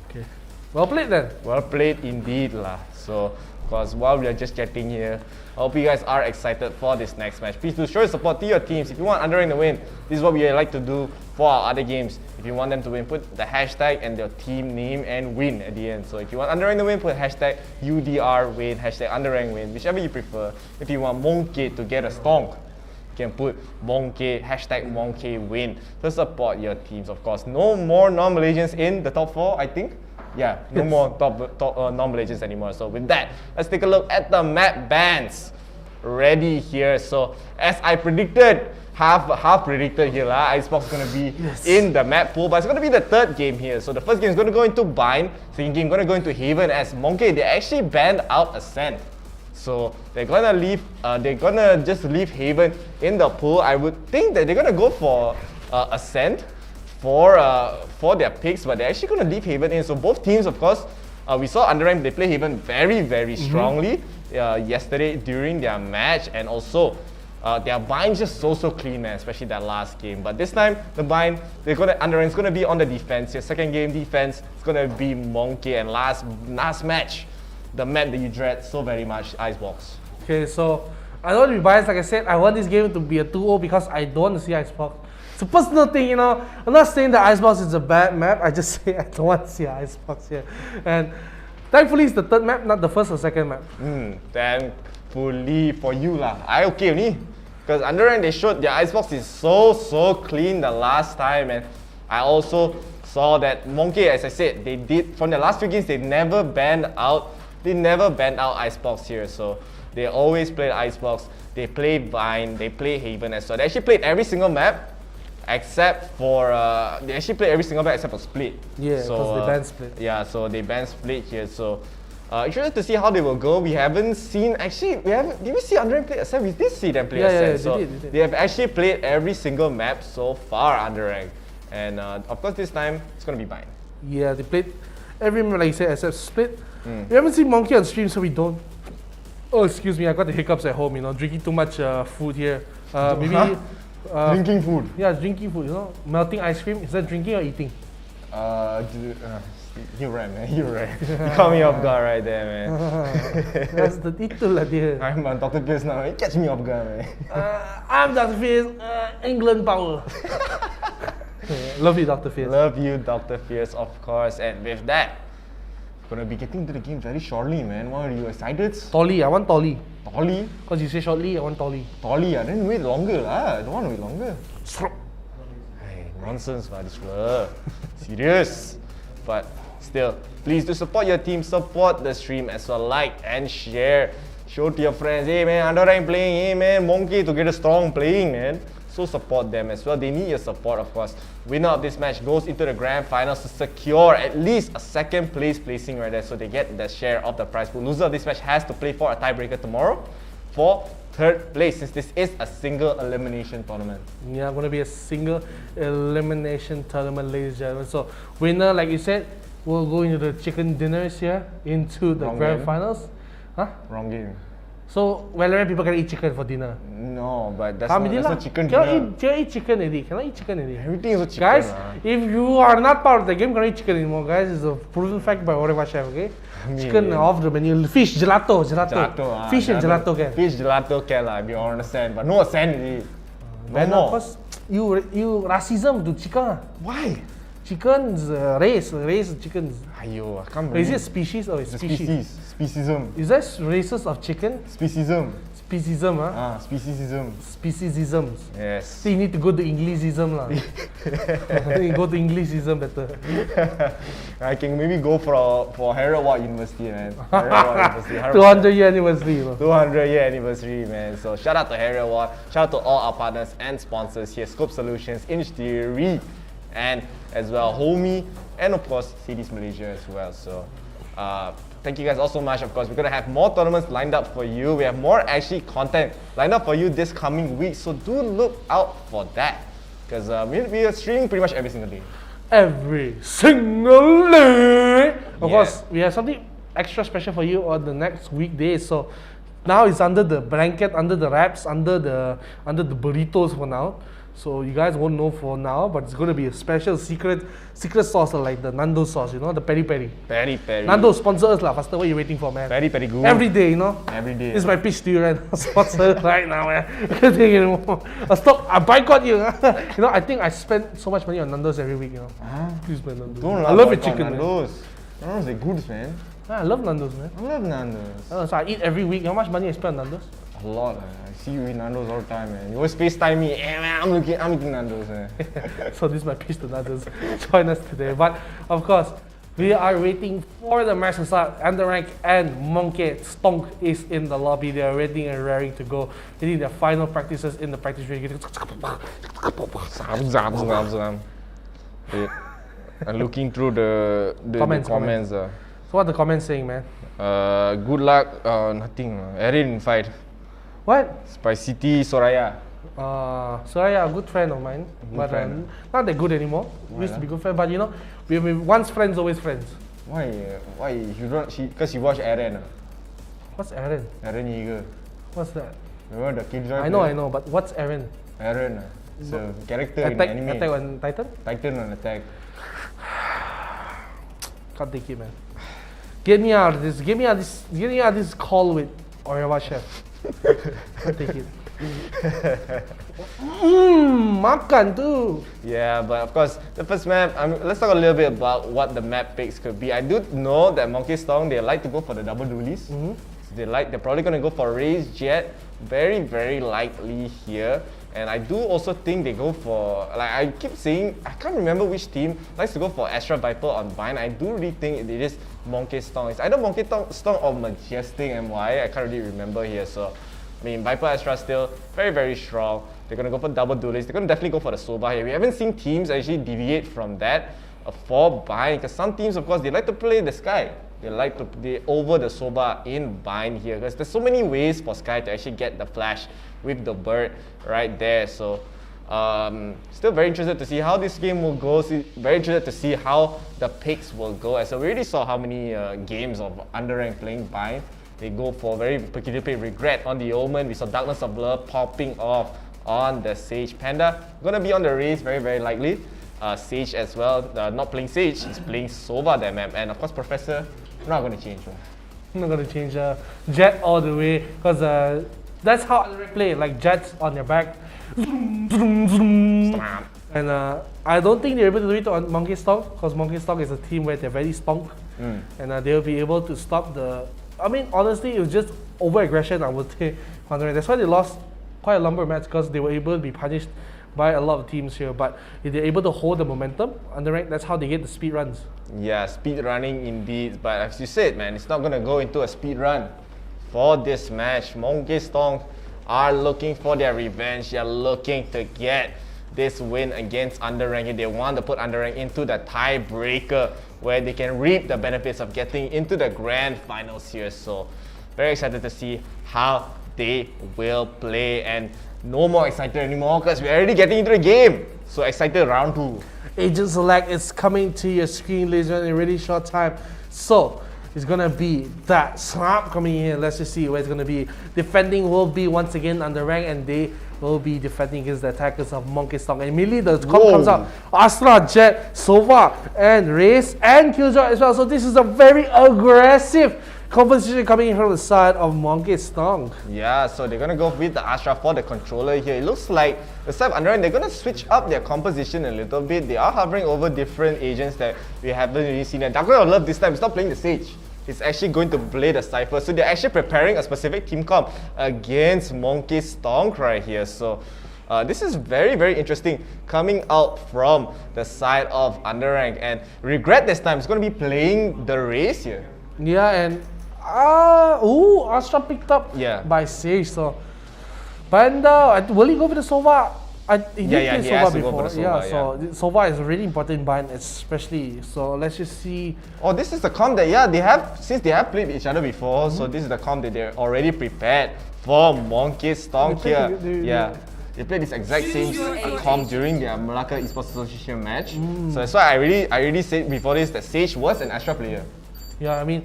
Okay. Well played then. Well played indeed lah. So, because while we are just chatting here, I hope you guys are excited for this next match. Please do show your support to your teams. If you want Underrank to win, this is what we like to do for our other games. If you want them to win, put the hashtag and their team name and win at the end. So if you want Underrank to win, put hashtag UDR win, hashtag Underrank win, whichever you prefer. If you want 𝐂𝐥𝐻 to get a stonk, you can put 𝐂𝐿𝐥𝐻, hashtag 𝐂𝐿𝐥 win to support your teams. Of course, no more non-Malaysians in the top 4, I think. Yeah, no more top non-Malaysians anymore. So with that, let's take a look at the map bans ready here. So as I predicted, half predicted here lah, Icebox is going to be in the map pool, but it's going to be the third game here. So the first game is going to go into Bind, second game going to go into Haven. As 𝐂𝐿𝐥𝐻, they actually banned out Ascent. So they're gonna leave. They're gonna just leave Haven in the pool. I would think that they're gonna go for Ascent for their picks, but they're actually gonna leave Haven in. So both teams, of course, we saw Underrank, they play Haven very strongly yesterday during their match, and also their bind just so clean, man, especially that last game. But this time the bind, Underrank's gonna be on the defense here. Second game defense, it's gonna be 𝐂𝐿𝐥𝐻, and last match, the map that you dread so very much, Icebox. Okay, so I don't want to be biased. Like I said, I want this game to be a 2-0 because I don't want to see Icebox. It's a personal thing, you know. I'm not saying that Icebox is a bad map. I just say I don't want to see Icebox here. And thankfully, it's the third map, not the first or second map. Thankfully for you lah. I okay only. Because Underrank, they showed their Icebox is so clean the last time, and I also saw that 𝐂𝐿𝐥𝐻, as I said, they did from the last few games, they never banned out Icebox here. So they always played Icebox. They play Bind, they play Haven as well. They actually played every single map except for Split. Yeah, so, because they banned Split. Yeah, so they banned Split here. So interested to see how they will go. We haven't seen, did we see Underrank play Ascent? We did see them play Ascent. So they did. They have actually played every single map so far, Underrank. And of course this time, it's going to be Bind. Yeah, they played every map, like you said, except Split. We haven't seen 𝐂𝐿𝐥𝐻 on stream, so we don't. Oh, excuse me, I got the hiccups at home, you know, drinking too much food here. Maybe... drinking food? Yeah, drinking food, you know. Melting ice cream, is that drinking or eating? You're right, man, you're right. You caught me off guard right there, man. That's the itulah dia. I'm on Dr. Pierce now, you catch me off guard, man. I'm Dr. Fierce, England power. Love you, Dr. Fierce. Love you, Dr. Fierce, of course. And with that, gonna be getting to the game very shortly, man. What are you excited? Tolly, I want Tolly. Tolly? Because you say shortly, I want Tolly. Tolly, then wait longer lah. I don't want to wait longer. Hey, nonsense, man. This serious. But still, please do support your team, support the stream as well, like and share. Show to your friends, hey man, Underrank playing, hey man, 𝐂𝐿𝐥𝐻 to get a strong playing, man. So support them as well. They need your support, of course. Winner of this match goes into the grand finals to secure at least a second place placing right there, so they get the share of the prize pool. Loser of this match has to play for a tiebreaker tomorrow for third place, since this is a single elimination tournament. Yeah, going to be a single elimination tournament, ladies and gentlemen. So winner, like you said, will go into the chicken dinners here, into the grand finals. Huh? Wrong game. So Valorant people can eat chicken for dinner. No, but that's not chicken cannot dinner. Cannot eat chicken already. Cannot eat chicken already. Everything is a chicken. Guys, if you are not part of the game, cannot eat chicken anymore. Guys, it's a proven fact by Oreva Chef. Okay, chicken off the menu. Fish, gelato. Fish and gelato can. Fish, gelato can lah. If you understand, but no Ascent already. No more. Because you racism to chicken. Why? Chicken's race chickens. Ayo, I can't Is believe. it species or species? Speciesism. Is that races of chicken? Speciesism. Speciesism, huh? Speciesism. Speciesisms. Yes. So you need to go to Englishism lah. You go to Englishism better. I can maybe go for Harroward University, man. Harroward University. 200-year anniversary, you know. 200-year anniversary, man. So shout out to Harroward. Shout out to all our partners and sponsors here. Scope Solutions, Inch Theory, and as well HOMIEE, and of course CDs Malaysia as well. So thank you guys all so much. Of course, we're gonna have more tournaments lined up for you. We have more actually content lined up for you this coming week, so do look out for that, because we are streaming pretty much every single day. Every single day. Of course, we have something extra special for you on the next weekdays. So now it's under the blanket, under the wraps, under the burritos for now. So you guys won't know for now, but it's going to be a special secret sauce like the Nando sauce, you know, the peri peri. Peri peri. Nando, sponsor us lah. Faster, what are you waiting for, man? Peri peri good. Every day, you know. Every day. This is my pitch to you right now. Sponsor right now, man. I can't take it anymore. Stop, I boycott you. You know, I think I spend so much money on Nando's every week, you know. Please, man, Nando's. Don't I love your chicken, man. Nando's. Nando's are good, man. I love Nando's, man. I love Nando's. So I eat every week. How much money I spend on Nando's? A lot. I see you eat Nando's all the time, man. You always FaceTime me. Hey, man, I'm eating Nando's, man. So this is my pitch to Nando's. Join us today. But of course, we are waiting for the match to start. Underrank and 𝐂𝐥𝐮𝐭 is in the lobby. They are ready and raring to go. They did their final practices in the practice ring. Wait. I'm looking through the comments. So what are the comments saying, man? Good luck. Nothing. Erin fight. What? By City Soraya. Soraya, a good friend of mine, but not that good anymore. We used to be good friends, but you know, we once friends, always friends. Why? You don't? Because you watch Eren. What's Eren? Eren Yeager. What's that? Remember the Killjoy? I know, but what's Eren? Eren. It's a character in Attack anime. on Titan? Titan on Attack. Can't take it, man. Get me out of this. Get me out of this call with Orewa Chef. Can't take it. Makan too. Yeah, but of course, the first map, let's talk a little bit about what the map picks could be. I do know that 𝐂𝐥𝐮𝐭, they like to go for the double dualies. So they're probably going to go for Raze Jet, very, very likely here. And I do also think they go for, like I keep saying, I can't remember which team likes to go for Astra Viper on Vine. I do really think it is 𝐂𝐥𝐮𝐭. It's either 𝐂𝐥𝐮𝐿 or Majestic MY. I can't really remember here. So, I mean, Viper Astra still very, very strong. They're going to go for double duelists. They're going to definitely go for the Soba here. We haven't seen teams actually deviate from that for Bind, because some teams, of course, they like to play the Sky. They like to play over the Soba in Bind here, because there's so many ways for Sky to actually get the flash with the bird right there. So, still very interested to see how this game will go. Very interested to see how the picks will go. As we already saw how many games of underrank playing Bind. They go for very peculiar play. Regret on the Omen. We saw Darkness of Love popping off on the Sage. Panda gonna be on the Raze, very, very likely. Sage as well, not playing Sage, he's playing Sova that map. And of course, Professor, not gonna change. I'm not gonna change Jet all the way, because that's how I play, like Jets on your back. And I don't think they're able to do it on 𝐂𝐥𝐮𝐭, because 𝐂𝐥𝐮𝐭 is a team where they're very stonk. And they'll be able to stop the... I mean, honestly, it was just over-aggression, I would say. That's why they lost quite a number of matches, because they were able to be punished by a lot of teams here. But if they're able to hold the momentum underrank, that's how they get the speed runs. Yeah, speed running indeed. But as you said, man, it's not going to go into a speed run for this match. 𝐂𝐥𝐮𝐿 are looking for their revenge. They're looking to get this win against underrank. They want to put underrank into the tiebreaker, where they can reap the benefits of getting into the grand finals here. So very excited to see how they will play, and no more excited anymore because we're already getting into the game. So excited, round 2. Agent Select is coming to your screen, ladies and gentlemen, in a really short time. So it's gonna be that slap coming in here. Let's just see where it's gonna be. Defending will be once again under rank, and they will be defending against the attackers of 𝐂𝐥𝐮𝐿. And immediately the comp comes out. Astra, Jet, Sova, and Raze, and Killjoy as well. So this is a very aggressive composition coming in from the side of 𝐂𝐥𝐮𝐿. Yeah, so they're gonna go with the Astra for the controller here. It looks like the side of underrank, they're gonna switch up their composition a little bit. They are hovering over different agents that we haven't really seen. And Darkness of Love this time is not playing the Sage. It's actually going to play the Cypher. So they're actually preparing a specific team comp against 𝐂𝐥𝐮𝐿 right here. So this is very, very interesting coming out from the side of underrank. And Regret this time is going to be playing the Raze here. Yeah, and Astra picked up by Sage. So, but will he go for the Sova? He did play Sova before. So Sova is a really important bind, especially. So let's just see. Oh, this is the comp that they have, since they have played each other before. So this is the comp that they're already prepared for 𝐂𝐥𝐮𝐿 here. They played this exact same comp during their Malacca Esports Association match. So that's why I already said before this that Sage was an Astra player. Yeah, I mean,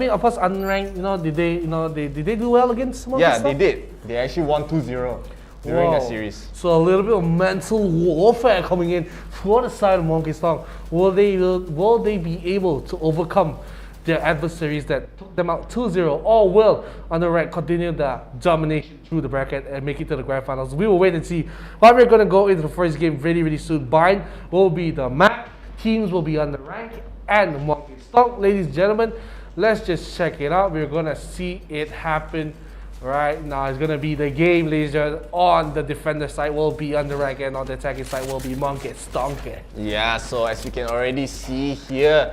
of course, unranked. Did they do well against 𝐂𝐿𝐿? Yeah, they did. They actually won 2-0. during a Whoa. series. So a little bit of mental warfare coming in for the side of 𝐂𝐥𝐿. Will they be able to overcome their adversaries that took them out 2-0, or will Underrank continue the domination through the bracket and make it to the grand finals? We will wait and see. But we're going to go into the first game really soon. Bind will be the map, teams will be Underrank and 𝐂𝐥𝐿. Ladies and gentlemen, let's just check it out. We're going to see it happen right now. It's going to be the game, ladies and gentlemen. On the defender side will be Underrank, and on the attacking side will be 𝐂𝐥𝐿. Yeah, so as you can already see here,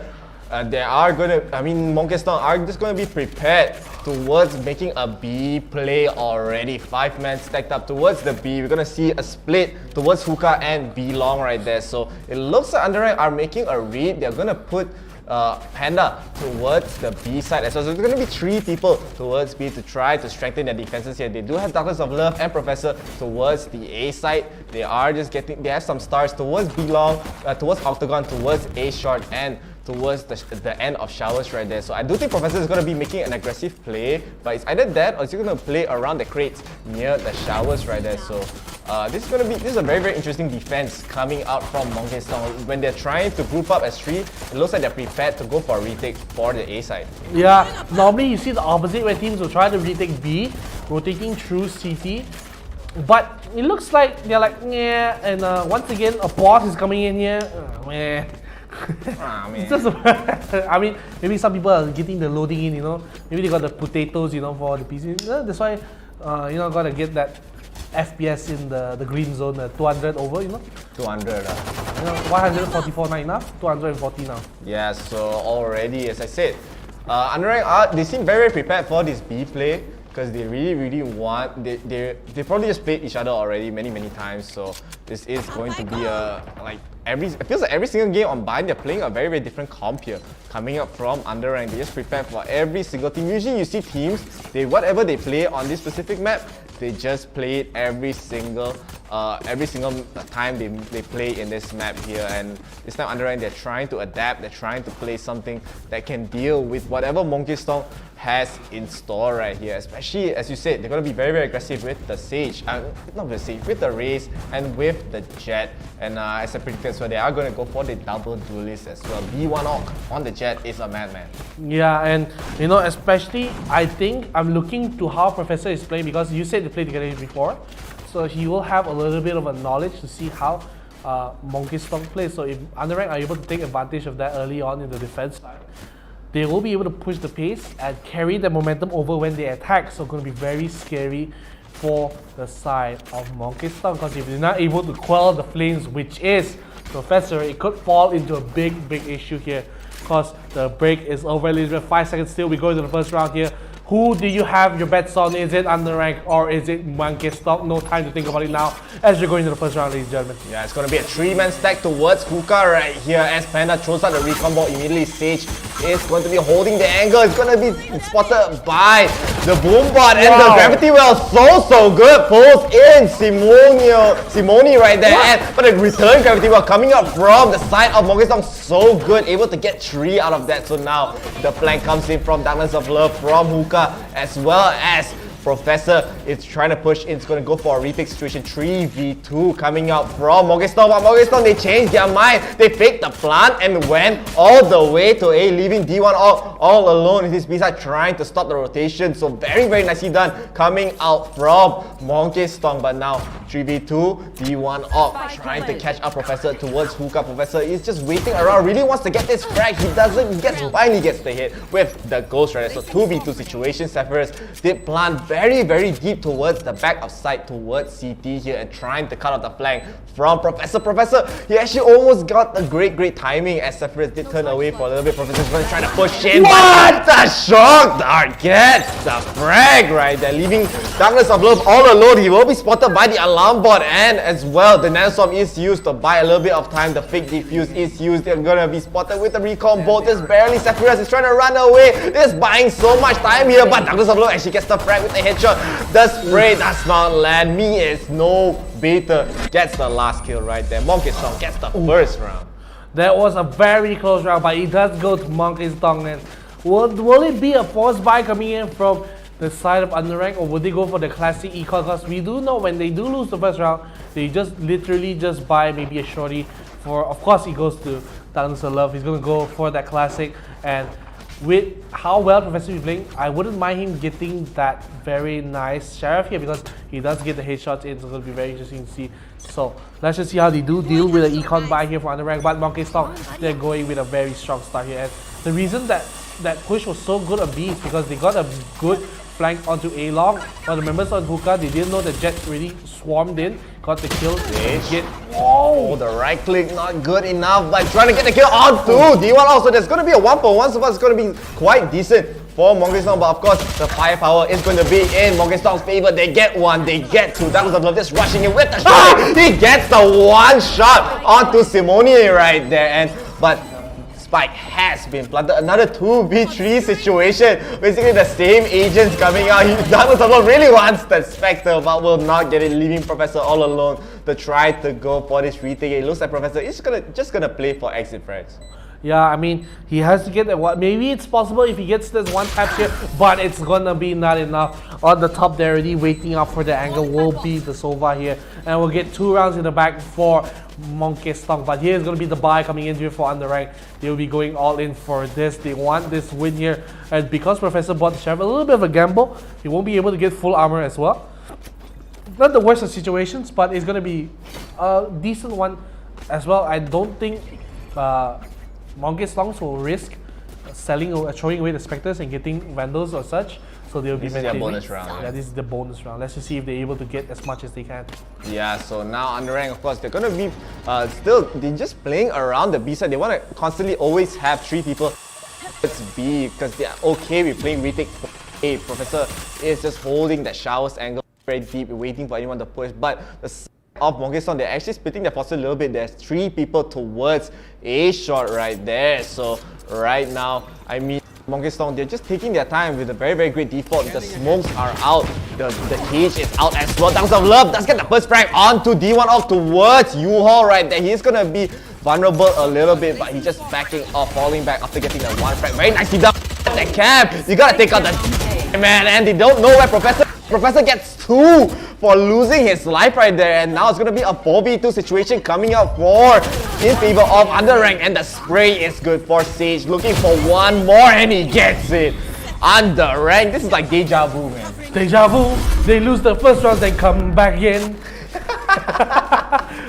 𝐂𝐥𝐿 are just going to be prepared towards making a B play already. 5 men stacked up towards the B. We're going to see a split towards Hookah and B long right there. So it looks like Underrank are making a read. They're going to put Panda towards the B side as well. So there's going to be 3 people towards B to try to strengthen their defenses here. They do have Darkness of Love and Professor towards the A side. They have some stars towards B long, towards Octagon, towards A short, and towards the end of Showers right there. So I do think Professor is going to be making an aggressive play, but it's either that or he's going to play around the crates near the Showers right there. So this is a very interesting defense coming out from 𝐂𝐥𝐿. When they're trying to group up as 3, it looks like they're prepared to go for a retake for the A side. Yeah, normally you see the opposite where teams will try to retake B, rotating through CT. But it looks like they're like, yeah, and once again a boss is coming in here. Man. It's just, I mean, maybe some people are getting the loading in, you know. Maybe they got the potatoes, you know, for the PC. That's why, you know, gotta get that FPS in the green zone, 200 over, you know. 200. You know, 144 not enough, 240 now. Yeah, so already, as I said, Underrank they seem very prepared for this B play, because they really want, they probably just played each other already many times. So this is going to be it feels like every single game on Bind, they're playing a very different comp here. Coming up from Underrank, they just prepare for every single team. Usually you see teams, whatever they play on this specific map, they just play it every single time they play in this map here. And this time Underrank, they're trying to adapt, they're trying to play something that can deal with whatever 𝐂𝐥𝐿 has in store right here. Especially, as you said, they're going to be very aggressive with the Sage, not with the Sage, with the Raze and with the Jet. And as I predicted, so they are going to go for the double duelist as well. B1 on the Jet is a madman. Yeah, and you know, especially I think I'm looking to how Professor is playing, because you said they played together before, so he will have a little bit of a knowledge to see how 𝐂𝐥𝐿 plays. So if Underrank are able to take advantage of that early on in the defense side, they will be able to push the pace and carry the momentum over when they attack. So it's going to be very scary for the side of 𝐂𝐥𝐿, because if they're not able to quell the flames, which is Professor, it could fall into a big issue here, because the break is over. At least 5 seconds still. We go into the first round here. Who do you have your bets on? Is it Underrank or is it 𝐂𝐥𝐿? No time to think about it now as we're going into the first round, ladies and gentlemen. Yeah, it's going to be a 3-man stack towards Hookah right here as Panda throws out the recon ball immediately. Sage is going to be holding the angle. It's going to be spotted by the Boombot, and the gravity well so good. Pulls in Simone right there. But the return gravity well coming up from the side of 𝐂𝐥𝐿, so good, able to get 3 out of that. So now the flank comes in from Darkness of Love, from Hookah, as well as Professor is trying to push in. It's going to go for a retake situation. 3v2 coming out from 𝐂𝐥𝐿. But 𝐂𝐥𝐿, they changed their mind. They faked the plant and went all the way to A, leaving D1 all alone in his B side, trying to stop the rotation. So very nicely done coming out from 𝐂𝐥𝐿. But now 3v2, D1 off, trying to catch up Professor towards Hookah. Professor is just waiting around, really wants to get this frag. He doesn't, he finally gets the hit with the Ghost Rider. So 2v2 situation. Zephyrus did plant very deep towards the back of side, towards CT here, and trying to cut out the flank from Professor. Professor, he actually almost got a great timing as Zephyrus did turn away for a little bit. Professor's going to try to push in. What the shock dart gets the frag right there, leaving Darkness of Love all alone. He will be spotted by the alarm bot, and as well the Nanostorm is used to buy a little bit of time. The fake defuse is used. They're going to be spotted with the recon bolt. Just barely. Zephyrus is trying to run away. Just buying so much time here, but Darkness of Love actually gets the frag with the headshot. The spray does not land. Me is no better. Gets the last kill right there. 𝐂𝐥𝐿 gets the first round. That was a very close round, but it does go to 𝐂𝐥𝐿. And will it be a forced buy coming in from the side of underrank, or would they go for the classic econ? Because we do know when they do lose the first round, they just literally just buy maybe a shorty for, of course he goes to Thousands of Love, he's going to go for that classic. And with how well Professor is playing, I wouldn't mind him getting that very nice Sheriff here, because he does get the headshots in, so it's going to be very interesting to see. So let's just see how they do deal with the econ buy here for underrank. But 𝐂𝐥𝐿, they're going with a very strong start here. And the reason that push was so good on B is because they got a good flank onto A long, but the members on hookah, they didn't know the Jet really swarmed in, got the kill. Oh, the right click not good enough, but trying to get the kill onto D1 also. There's going to be a 1-for-1, so far it's going to be quite decent for 𝐂𝐿, but of course the firepower is going to be in 𝐂𝐿's favor. They get one, they get two. That was love just rushing in with the shot. He gets the one shot onto 𝐂𝐨𝐬𝐦𝐢 right there, but Spike has been planted. Another 2v3 situation. Basically the same agents coming out. Douglas really wants the Spectre, but will not get it, leaving Professor all alone to try to go for this retake. It looks like Professor is just gonna play for exit frags. Yeah, I mean, he has to get that one. Maybe it's possible if he gets this one tap here, but it's gonna be not enough. On the top there already waiting up for the angle will be the Sova here. And we'll get 2 rounds in the back for 𝐂𝐿. But here's gonna be the buy coming in here for underrank. They'll be going all in for this. They want this win here. And because Professor bought the Sheriff, a little bit of a gamble, he won't be able to get full armor as well. Not the worst of situations, but it's gonna be a decent one as well. I don't think 𝐂𝐿 will risk selling or throwing away the Spectres and getting Vandals or such. So they'll be maintaining. This is their bonus round. Yeah, this is the bonus round. Let's just see if they're able to get as much as they can. Yeah, so now underrank, of course, they're gonna be they're just playing around the B side. They want to constantly always have 3 people. It's B because they're okay with playing retake for A. Professor is just holding that showers angle very deep, waiting for anyone to push. But the of 𝐂𝐿, they're actually splitting their forces a little bit. There's 3 people towards A shot right there. So right now, I mean, 𝐂𝐿, they're just taking their time with a very, very great default. The smokes are out, the cage is out as well. Thousands of Love does get the first frag onto D1 off towards 𝐂𝐿 right there. He's gonna be vulnerable a little bit, but he's just backing off, falling back after getting that 1 frag. Very nicely done. The camp, you gotta take out the man, and they don't know where Professor gets 2 for losing his life right there, and now it's gonna be a 4v2 situation coming out in favor of underrank, and the spray is good for 𝐂𝐤, looking for 1 more, and he gets it. Underrank, this is like deja vu, man. Deja vu, they lose the first round, then come back in.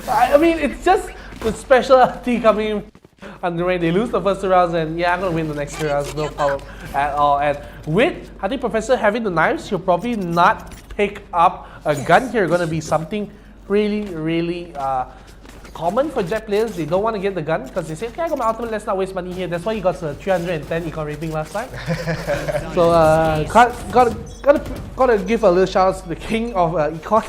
I mean, it's just the specialty coming in. Underrank, they lose the first 2 rounds, and yeah, I'm gonna win the next 2 rounds, no problem at all. And with I think Professor having the knives, he'll probably not pick up a gun here. Gonna be something really common for Jet players. They don't want to get the gun because they say, okay, I got my ultimate, let's not waste money here. That's why he got a 310 econ rating last time. So gotta give a little shout out to the king of econ.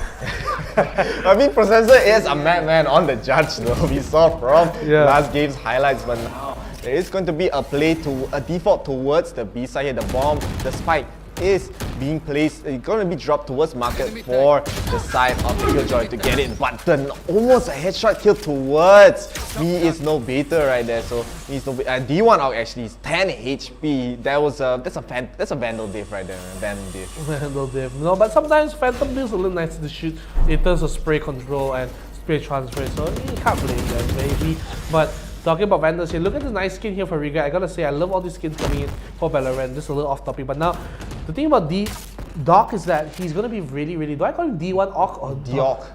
I mean, Professor is a madman on the judge though. We saw from last game's highlights, but now there is going to be a play to a default towards the B side here. The bomb, the spike is being placed. It's going to be dropped towards market for the side of the _𝐂𝐿joy to get it, but then almost a headshot kill towards me is no beta right there. So he's no D1 out actually is 10 HP. That's a Vandal diff right there, man. Vandal diff. No, but sometimes Phantom is a little nicer to shoot in terms of spray control and spray transfer. So you can't blame them maybe, but. Talking about Vandals here, look at the nice skin here for Riga. I gotta say, I love all these skins coming in for Valorant. This is a little off topic, but now the thing about Doc is that he's gonna be really. Do I call him D1 Ock or Doc?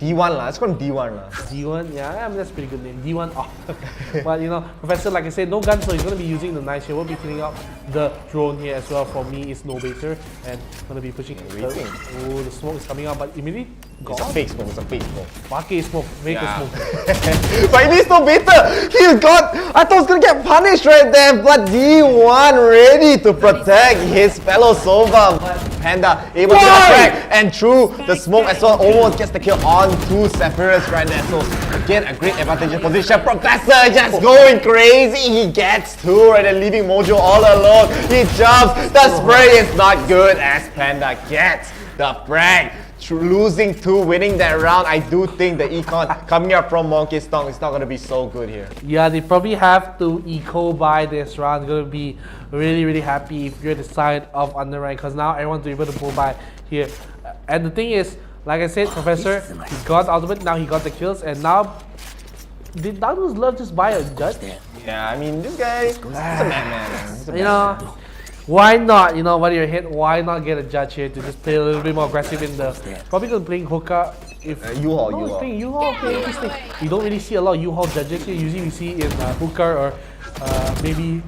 D1 lah, let's call him D1 lah. D1, yeah, I mean, that's a pretty good name. D1 Ock. But you know, Professor, like I said, no gun, so he's gonna be using the knife here. We'll be cleaning up the drone here as well. For me, it's no baiter, and gonna be pushing. Oh, the smoke is coming out, but immediately. It's a fake smoke, it's a fake smoke. Pakai smoke, make a smoke. But it is no better. He's got, I thought he was gonna get punished right there, but D1 ready to protect his fellow Sova. But Panda able to get a frag, and through the smoke as well, almost gets the kill onto Zephyrus right there. So again, a great advantageous position. Professor just going crazy. He gets two right there, leaving Mojo all alone. He jumps. The spray is not good as Panda gets the frag. Losing two, winning that round. I do think the econ coming up from Monkey's Tongue is not going to be so good here. Yeah, they probably have to eco by this round. Going to be really happy if you're the side of underrank, because now everyone's able to pull by here. And the thing is, like I said, Professor, he got ultimate, now he got the kills, and now did Douglas Love just buy a judge? Yeah, I mean, this guy, he's a man. He's a You know, why not? You know, when you're hit, why not get a judge here to just play a little bit more aggressive in the... Probably going to playing hookah. If U-Haul. Playing U-Haul, okay, interesting. You don't really see a lot of U-Haul judges here. Usually we see in hookah or maybe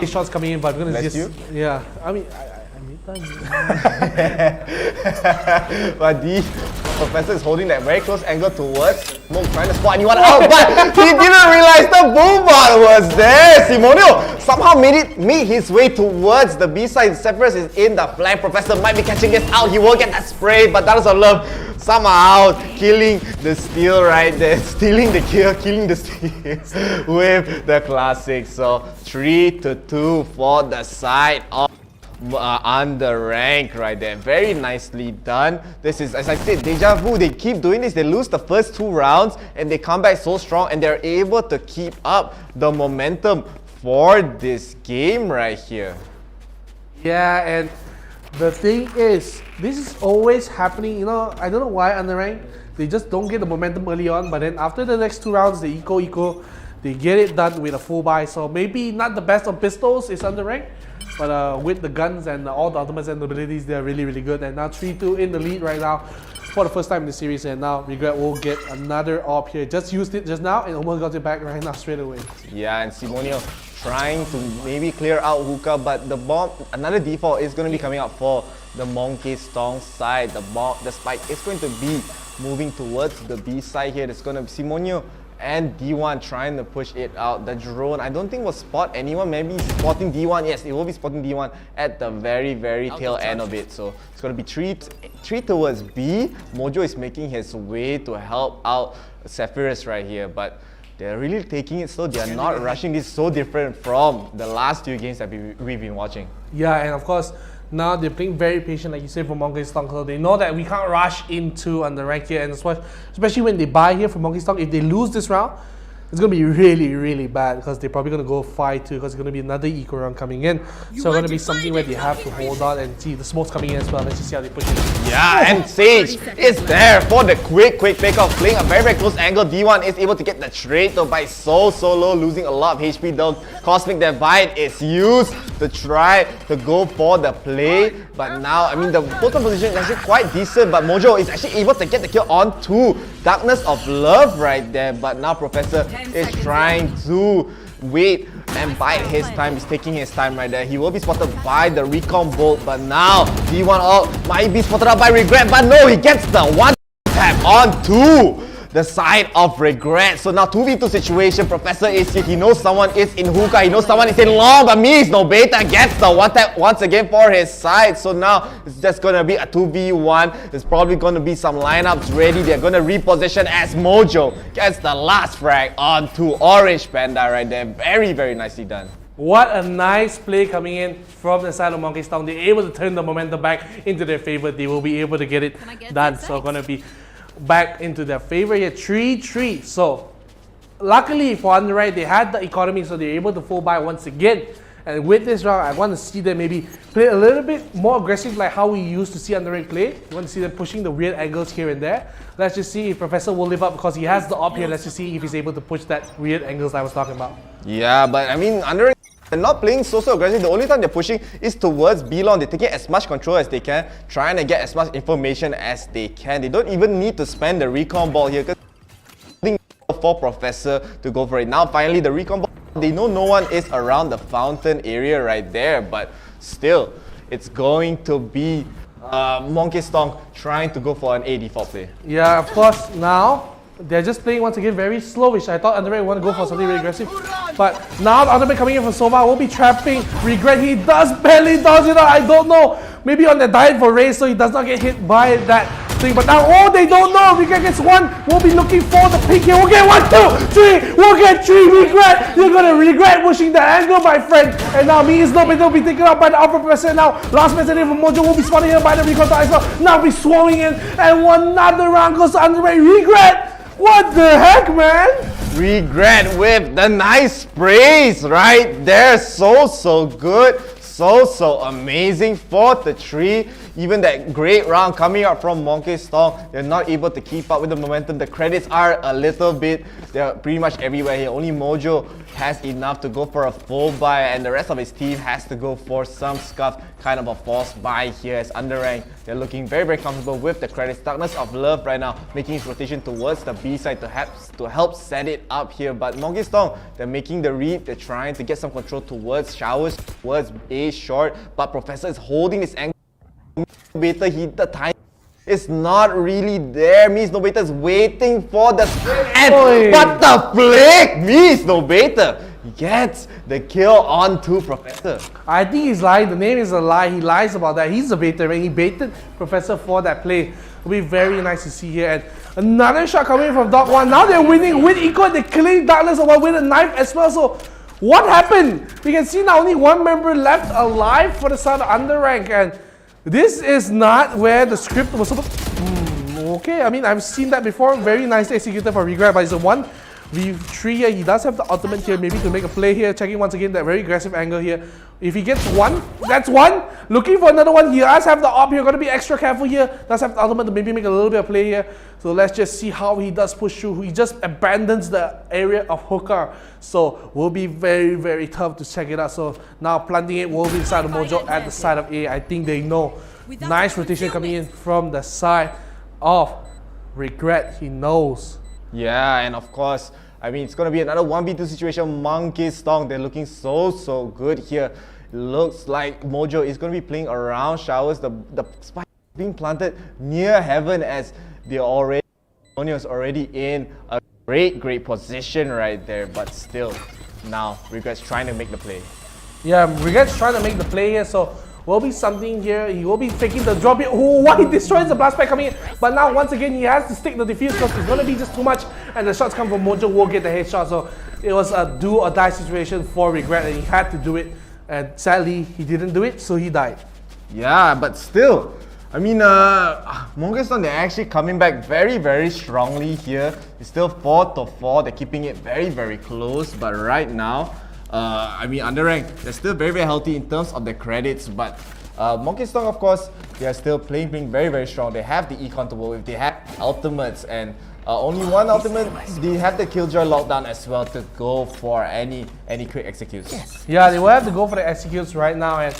shots coming in, but we're going to just... you? Yeah, I mean, I but the Professor is holding that very close angle towards Smoke, trying to spot anyone out, but he didn't realize the boom bot was there. 𝐂𝐤𝐬𝐿 somehow made his way towards the B side. Zephyrus is in the flank. Professor might be catching this out. He will get that spray, but that is a love. Somehow killing the steal right there, stealing the kill, killing the steal with the classic. So 3-2 for the side of underrank right there. Very nicely done. This is, as I said, deja vu. They keep doing this. They lose the first two rounds and they come back so strong, and they're able to keep up the momentum for this game right here. Yeah, and the thing is, this is always happening. You know, I don't know why underrank, they just don't get the momentum early on, but then after the next two rounds, they eco, they get it done with a full buy. So maybe not the best of pistols is underrank, but with the guns and all the ultimates and abilities, they're really good. And now 3-2 in the lead right now for the first time in the series, and now Regret will get another AWP here. Just used it just now and almost got it back right now straight away. Yeah, and 𝐂𝐤𝐬𝐿 trying to maybe clear out hookah, but the bomb, another default is going to be coming up for the Monkey's Tongue side. The spike is going to be moving towards the B side here. It's going to be 𝐂𝐤𝐬𝐿 and D1 trying to push it out. The drone, I don't think will spot anyone. Maybe spotting D1. Yes, it will be spotting D1 at the very tail end of it. So it's going to be three towards B. Mojo is making his way to help out Zephyrus right here, but they're really taking it slow. They are not rushing. This is so different from the last few games that we've been watching. Yeah, and of course, now they're playing very patient, like you said, for Monkey's Tongue. So they know that we can't rush into underrank here, and especially when they buy here for Monkey's Tongue, if they lose this round, it's going to be really bad, because they're probably going to go 5-2, because it's going to be another eco round coming in. So it's going to be something where they have to hold on and see the smoke's coming in as well. Let's just see how they push it. Yeah, and Sage is there for the quick pick-off, playing a very close angle. D1 is able to get the trade though by so low, losing a lot of HP though. Cosmic Divide is used to try to go for the play, but now, I mean, the total position is actually quite decent, but Mojo is actually able to get the kill onto Darkness of Love right there, but now Professor is trying to wait and bide his time. He's taking his time right there. He will be spotted by the recon bolt, but now D1 ult might be spotted out by Regret, but no, he gets the one tap onto the side of Regret. So now 2v2 situation. Professor is here. He knows someone is in hookah. He knows someone is in long, but Mies no beta gets the one tap once again for his side. So now it's just gonna be a 2v1. There's probably gonna be some lineups ready. They're gonna reposition as Mojo gets the last frag onto Orange Panda right there. Very nicely done. What a nice play coming in from the side of Monkey's Tongue. They're able to turn the momentum back into their favor. They will be able to get it done. So gonna be back into their favor here, 3-3. So luckily for underrank, they had the economy, so they're able to full buy once again. And with this round, I want to see them maybe play a little bit more aggressive, like how we used to see underrank play. You want to see them pushing the weird angles here and there. Let's just see if Professor will live up, because he has the op here. Let's just see if he's able to push that weird angles I was talking about. Yeah, but I mean, underrank, they're not playing so aggressive. The only time they're pushing is towards B-Long. They're taking as much control as they can, trying to get as much information as they can. They don't even need to spend the recon ball here, because for Professor to go for it. Now finally the recon ball, they know no one is around the fountain area right there, but still it's going to be Monkey's Tongue trying to go for an A default play. Yeah, of course. Now they're just playing once again very slowish. I thought underrank would want to go for something really aggressive, but now the underrank coming in from Sova will be trapping Regret. He barely does it. I don't know. Maybe on the diet for Ray, so he does not get hit by that thing. But now, oh, they don't know. Regret gets one. We'll be looking for the pick here. We'll get 1, 2, 3. We'll get 3. Regret. You're gonna regret pushing the angle, my friend. And now me is no better. Will be taken out by the upper percent now. Last person in from Mojo will be spotted here by the recoil as well. Now be swarming in. And another round goes to underway. Regret. What the heck, man? Regret with the nice sprays right there. So good. So amazing. 4-3. Even that great round coming up from 𝐂𝐥𝐮𝐭𝐜𝐡, they're not able to keep up with the momentum. The credits are a little bit, they're pretty much everywhere here. Only Mojo has enough to go for a full buy, and the rest of his team has to go for some scuff, kind of a false buy here as underrank. They're looking very comfortable with the credits. Darkness of Love right now making his rotation towards the B side to help set it up here. But 𝐂𝐥𝐿, they're making the read. They're trying to get some control towards Showers, towards A short, but Professor is holding his angle. Beta hit the time. It's not really there. Miss No Beta is waiting for the and but the flick! Miss No Beta gets the kill onto Professor. I think he's lying. The name is a lie. He lies about that. He's a baiter, and he baited Professor for that play. It'll be very nice to see here. And another shot coming from Dog One. Now they're winning with 𝐂𝐿. They're killing Darkness of One with a knife as well. So what happened? We can see now only one member left alive for the side of underrank, and this is not where the script was supposed to... Okay, I mean, I've seen that before. Very nicely executed for Regret, but it's a 1v3 here. He does have the ultimate here, maybe to make a play here. Checking once again that very aggressive angle here. If he gets one, that's one. Looking for another one. He does have the op here. Got to be extra careful here. Does have the ultimate to maybe make a little bit of play here. So let's just see how he does push through. He just abandons the area of hookah. So will be very tough to check it out. So now planting it will be inside of Mojo at the side of A. I think they know. Nice rotation coming in from the side of Regret. He knows. Yeah, and of course, I mean, it's going to be another 1v2 situation. 𝐂𝐿, they're looking so good here. Looks like Mojo is going to be playing around Showers. The spike being planted near Heaven as they're already in a great position right there. But still, now Regret's trying to make the play. Yeah, Regret's trying to make the play here, so will be something here. He will be taking the drop here. Oh, why he destroys the blast pack coming in. But now once again he has to stick the defuse because it's going to be just too much, and the shots come from Mojo will get the headshot. So it was a do or die situation for Regret, and he had to do it. And sadly he didn't do it, so he died. Yeah, but still, I mean, 𝐂𝐿, they're actually coming back very strongly here. It's still 4-4. They're keeping it very close. But right now, I mean, underrank, they're still very healthy in terms of the credits. But 𝐂𝐿, of course, they are still playing very strong. They have the econ to work with. They have ultimates, and only one ultimate. They have the Killjoy lockdown as well to go for any quick executes. Yeah, they will have to go for the executes right now, and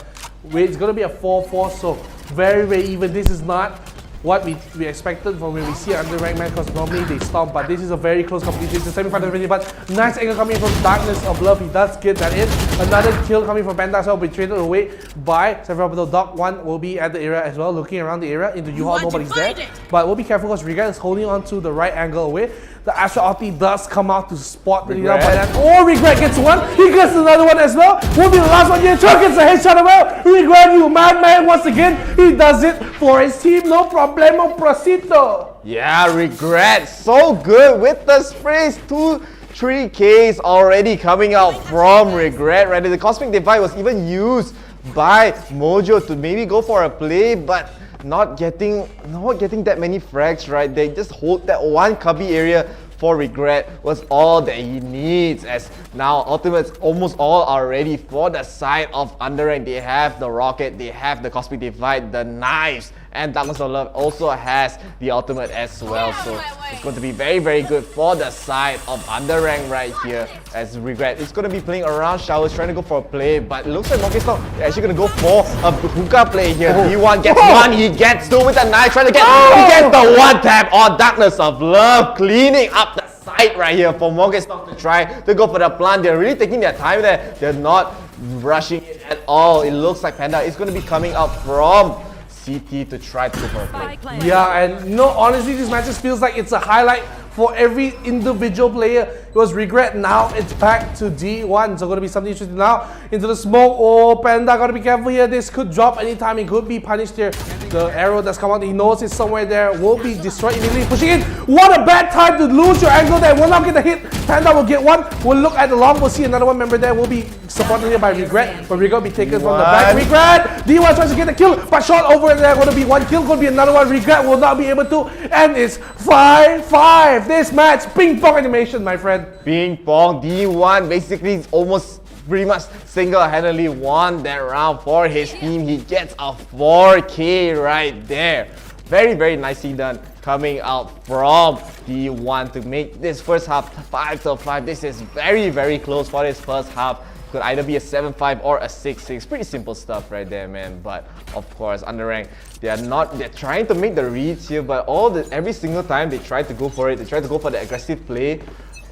it's going to be a 4-4, so very even. This is not what we expected from when we see underranked man, because normally they stomp, but this is a very close competition. It's a semi-final, but nice angle coming from Darkness of Love. He does get that in. Another kill coming from Panda as well, be traded away by Sephiroth. Dog One will be at the area as well, looking around the area. Into U-Haul, nobody's there. But we'll be careful because Regret is holding on to the right angle away. The Astro ulti does come out to spot the leader by that. Oh, Regret gets one. He gets another one as well. Will be the last one here. Chuck gets a headshot as well. Regret, you madman, once again. He does it for his team. No problemo, prosito. Yeah, Regret, so good with the sprays. 2-3 Ks already coming out from Regret. Right, the Cosmic Divide was even used by Mojo to maybe go for a play, but not getting that many frags, right? They just hold that one cubby area for Regret was all that he needs, as now ultimates almost all are ready for the side of underrank. They have the rocket, they have the Cosmic Divide, the knives, and Darkness of Love also has the ultimate as well. So it's going to be very good for the side of underrank right here, as Regret is going to be playing around Showers, trying to go for a play, but it looks like 𝐂𝐿 is actually going to go for a hookah play here. D1 gets one, he gets two with a knife, trying to get he gets the one tap on Darkness of Love, cleaning up the side right here for 𝐂𝐿 to try to go for the plant. They're really taking their time there. They're not rushing it at all. It looks like Panda is going to be coming up from CT to try to go for a play. Yeah, and you know, honestly, this match just feels like it's a highlight for every individual player. It was Regret, now it's back to D1. So going to be something interesting now. Into the smoke. Oh, Panda, got to be careful here. This could drop anytime. It could be punished here The arrow that's come out, he knows it's somewhere there, will be destroyed immediately, pushing in. What a bad time to lose your angle there, will not get the hit. Panda will get one, we'll look at the long, we'll see another one member there, will be supported here by Regret, but Regret will be taken from the back. Regret, D1 tries to get the kill, but shot over there, going to be one kill, going to be another one. Regret will not be able to, and it's 5-5. This match, ping pong animation, my friend. Ping pong, D1 basically almost pretty much single-handedly won that round for his team. He gets a 4K right there. Very, very nicely done coming out from D1 to make this first half 5-5. This is very, very close for this first half. Could either be a 7-5 or a 6-6. Pretty simple stuff right there, man. But of course, underrank, they're trying to make the reads here, but every single time they try to go for it, they try to go for the aggressive play,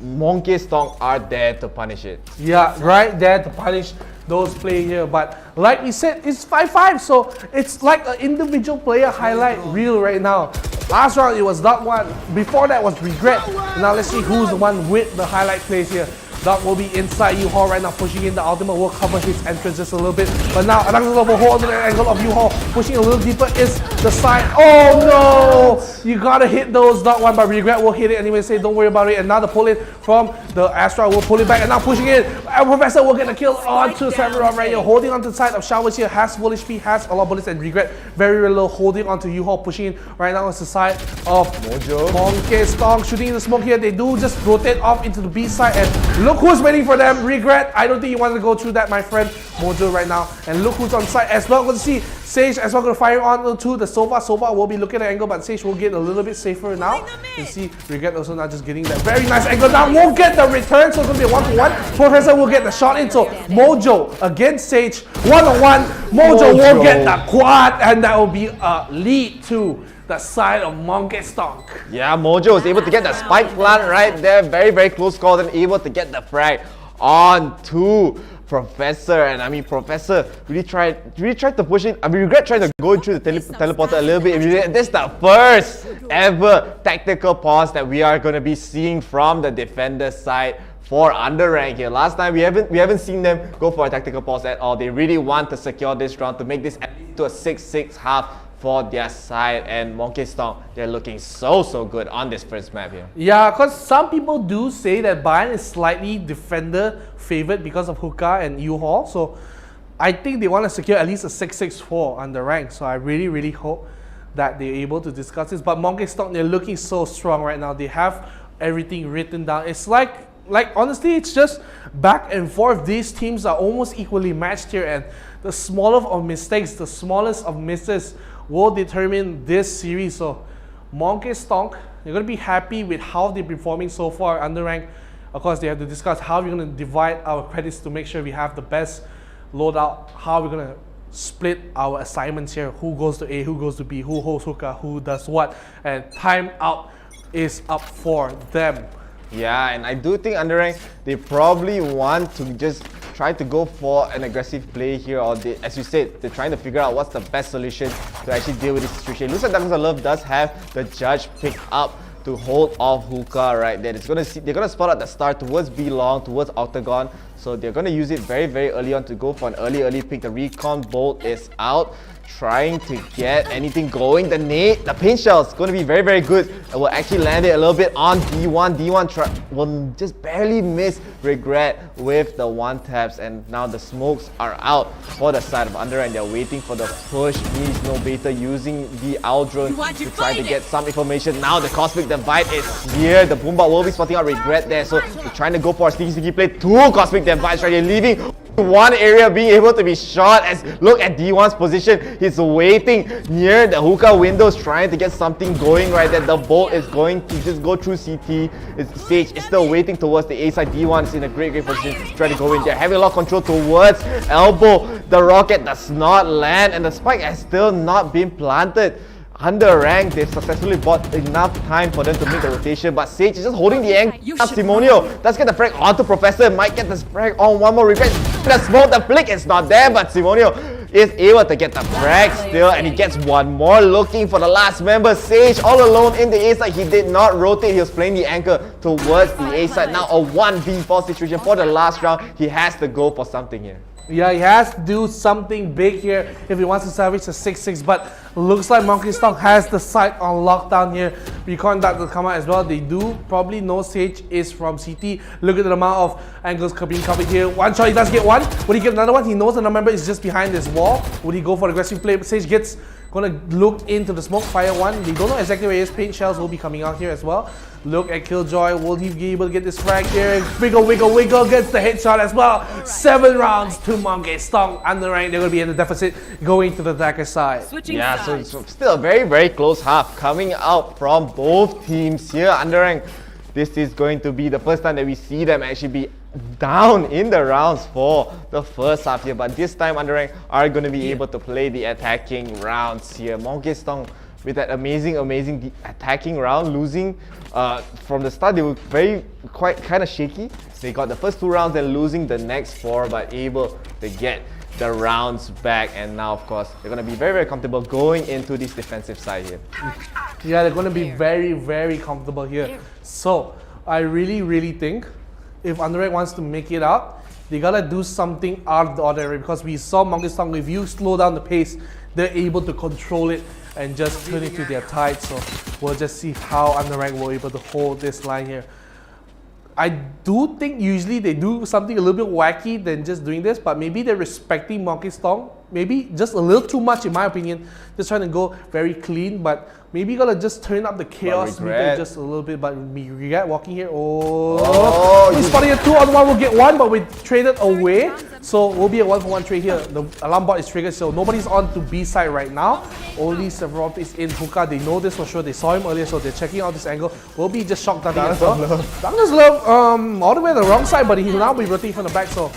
𝐂𝐥𝐿 are there to punish it. Yeah, right there to punish those play here. But like we said, it's 5-5, so it's like an individual player highlight reel right now. Last round it was Duck1, before that was Regret. Now let's see who's the one with the highlight plays here. Duck will be inside 𝐕𝐚𝐥 right now, pushing in. The ultimate will cover his entrance just a little bit. But now another level hold on the angle of 𝐕𝐚𝐥, pushing a little deeper is the side. Oh no! You gotta hit those Duck1, but Regret will hit it anyway. Say don't worry about it. And now the pull in from the Astra will pull it back, and now pushing in. Professor will get a kill onto Samurai right here, holding onto the side of Showers here. Has full HP, has a lot of bullets, and Regret very low, holding onto 𝐕𝐚𝐥, pushing in right now. It's the side of 𝐂𝐥𝐿 shooting in the smoke here. They do just rotate off into the B side, and look who's waiting for them. Regret. I don't think you wanted to go through that, my friend. Mojo right now, and look who's on site as well. Going to see Sage as well, going to fire on to the Sova. Sova will be looking at the angle, but Sage will get a little bit safer now. You see Regret also now just getting that very nice angle. Now won't get the return, so it's going to be a 1-for-1. Professor will get the shot in, so Mojo against Sage, 1-on-1. Mojo will get the quad, and that will be a lead to the side of 𝐂𝐥𝐿. Yeah, Mojo was able to get the spike plant right there. Very, very close call, and able to get the frag on to Professor. And I mean, Professor really tried to push it. I mean, Regret tried to go through the teleporter a little bit. This is the first ever tactical pause that we are going to be seeing from the defender side for underrank here. Last time we haven't seen them go for a tactical pause at all. They really want to secure this round to make this to a 6-6 half for their side, and 𝐂𝐥𝐿, they're looking so good on this first map here. Yeah, because some people do say that Bayern is slightly defender favored because of 𝐿𝐿 and 𝐕𝐚𝐥, so I think they want to secure at least a 6-6-4 on the rank. So I really hope that they're able to discuss this. But 𝐂𝐥𝐿, they're looking so strong right now. They have everything written down. It's like honestly, it's just back and forth. These teams are almost equally matched here, and the smallest of mistakes, the smallest of misses will determine this series. So 𝐂𝐥𝐿, you're going to be happy with how they're performing so far under rank. Of course, they have to discuss how we're going to divide our credits to make sure we have the best loadout, how we're going to split our assignments here, who goes to A, who goes to B, who holds 𝐿𝐿, who does what, and time out is up for them. Yeah, and I do think underrank, they probably want to just try to go for an aggressive play here, or as you said, they're trying to figure out what's the best solution to actually deal with this situation. It looks like Love does have the judge picked up to hold off 𝐿𝐿 right there. They're gonna spot out the star towards B long, towards Octagon. So they're gonna use it very early on to go for an early pick. The recon bolt is out, trying to get anything going. The nade, the paint shell is going to be very good. It will actually land it a little bit on D1. D1 will just barely miss Regret with the one taps, and now the smokes are out for the side of underrank. They're waiting for the push. Needs no beta, using the owl drone to try to get some information. Now the cosmic divide is here. The Boombot will be spotting out Regret there, so they're trying to go for a sneaky play. Two cosmic divides right here, leaving one area being able to be shot. As look at D1's position, he's waiting near the hookah windows, trying to get something going right there. The bolt is going to just go through CT. Sage is still waiting towards the A side. D1 is in a great position, trying to go in there, having a lot of control towards elbow. The rocket does not land, and the spike has still not been planted. Under rank, they've successfully bought enough time for them to make the rotation, but Sage is just holding the angle. 𝐸𝐿𝐴 does get the frag onto Professor, might get the frag on one more Regret. The smoke, the flick is not there, but 𝐸𝐿𝐴 is able to get the frag still, and he gets one more, looking for the last member. Sage all alone in the A side. He did not rotate, he was playing the anchor towards the A side. Now a 1v4 situation for the last round. He has to go for something here. Yeah, he has to do something big here if he wants to salvage the 6-6, but looks like 𝐂𝐥𝐻 has the site on lockdown here. Recon that will come out as well. They do probably know Sage is from CT. Look at the amount of angles being covered here. One shot, he does get one. Would he get another one? He knows the member is just behind this wall. Would he go for aggressive play? Sage gets gonna look into the smoke, fire one. They don't know exactly where his paint shells will be coming out here as well. Look at 𝐂𝐥𝐬𝐬. Will he be able to get this frag here? Wiggle, wiggle, wiggle. Gets the headshot as well. 7 rounds to 𝐂𝐥𝐻. Underranked. They're going to be in the deficit going to the attacker side. Yeah, so it's still a very, very close half coming out from both teams here. Underranked. This is going to be the first time that we see them actually be down in the rounds for the first half here. But this time Underranked are going to be able to play the attacking rounds here. 𝐂𝐥𝐻 with that amazing attacking round, losing from the start. They were kind of shaky. They got the first 2 rounds and losing the next 4, but able to get the rounds back. And now, of course, they're going to be very, very comfortable going into this defensive side here. Yeah, they're going to be very, very comfortable here. So I really, really think if Underranked wants to make it out, they gotta do something out of the ordinary, because we saw 𝐂𝐥𝐻, if you slow down the pace, they're able to control it and just turn it to their tide. So we'll just see how Underranked will be able to hold this line here. I do think usually they do something a little bit wacky than just doing this, but maybe they're respecting 𝐂𝐥𝐻. Maybe just a little too much in my opinion. Just trying to go very clean, but maybe gotta just turn up the chaos meter just a little bit. But we regret walking here. Oh, he's spotting a 2-on-1. We'll get 1, but we traded away. So we'll be a 1-for-1 trade here. The alarm bot is triggered, so nobody's on to B side right now. Only Sephiroth is in hookah. They know this for sure. They saw him earlier, so they're checking out this angle. We'll be just shock darting as well. Darkness Love all the way to the wrong side, but he will now be rotating from the back, so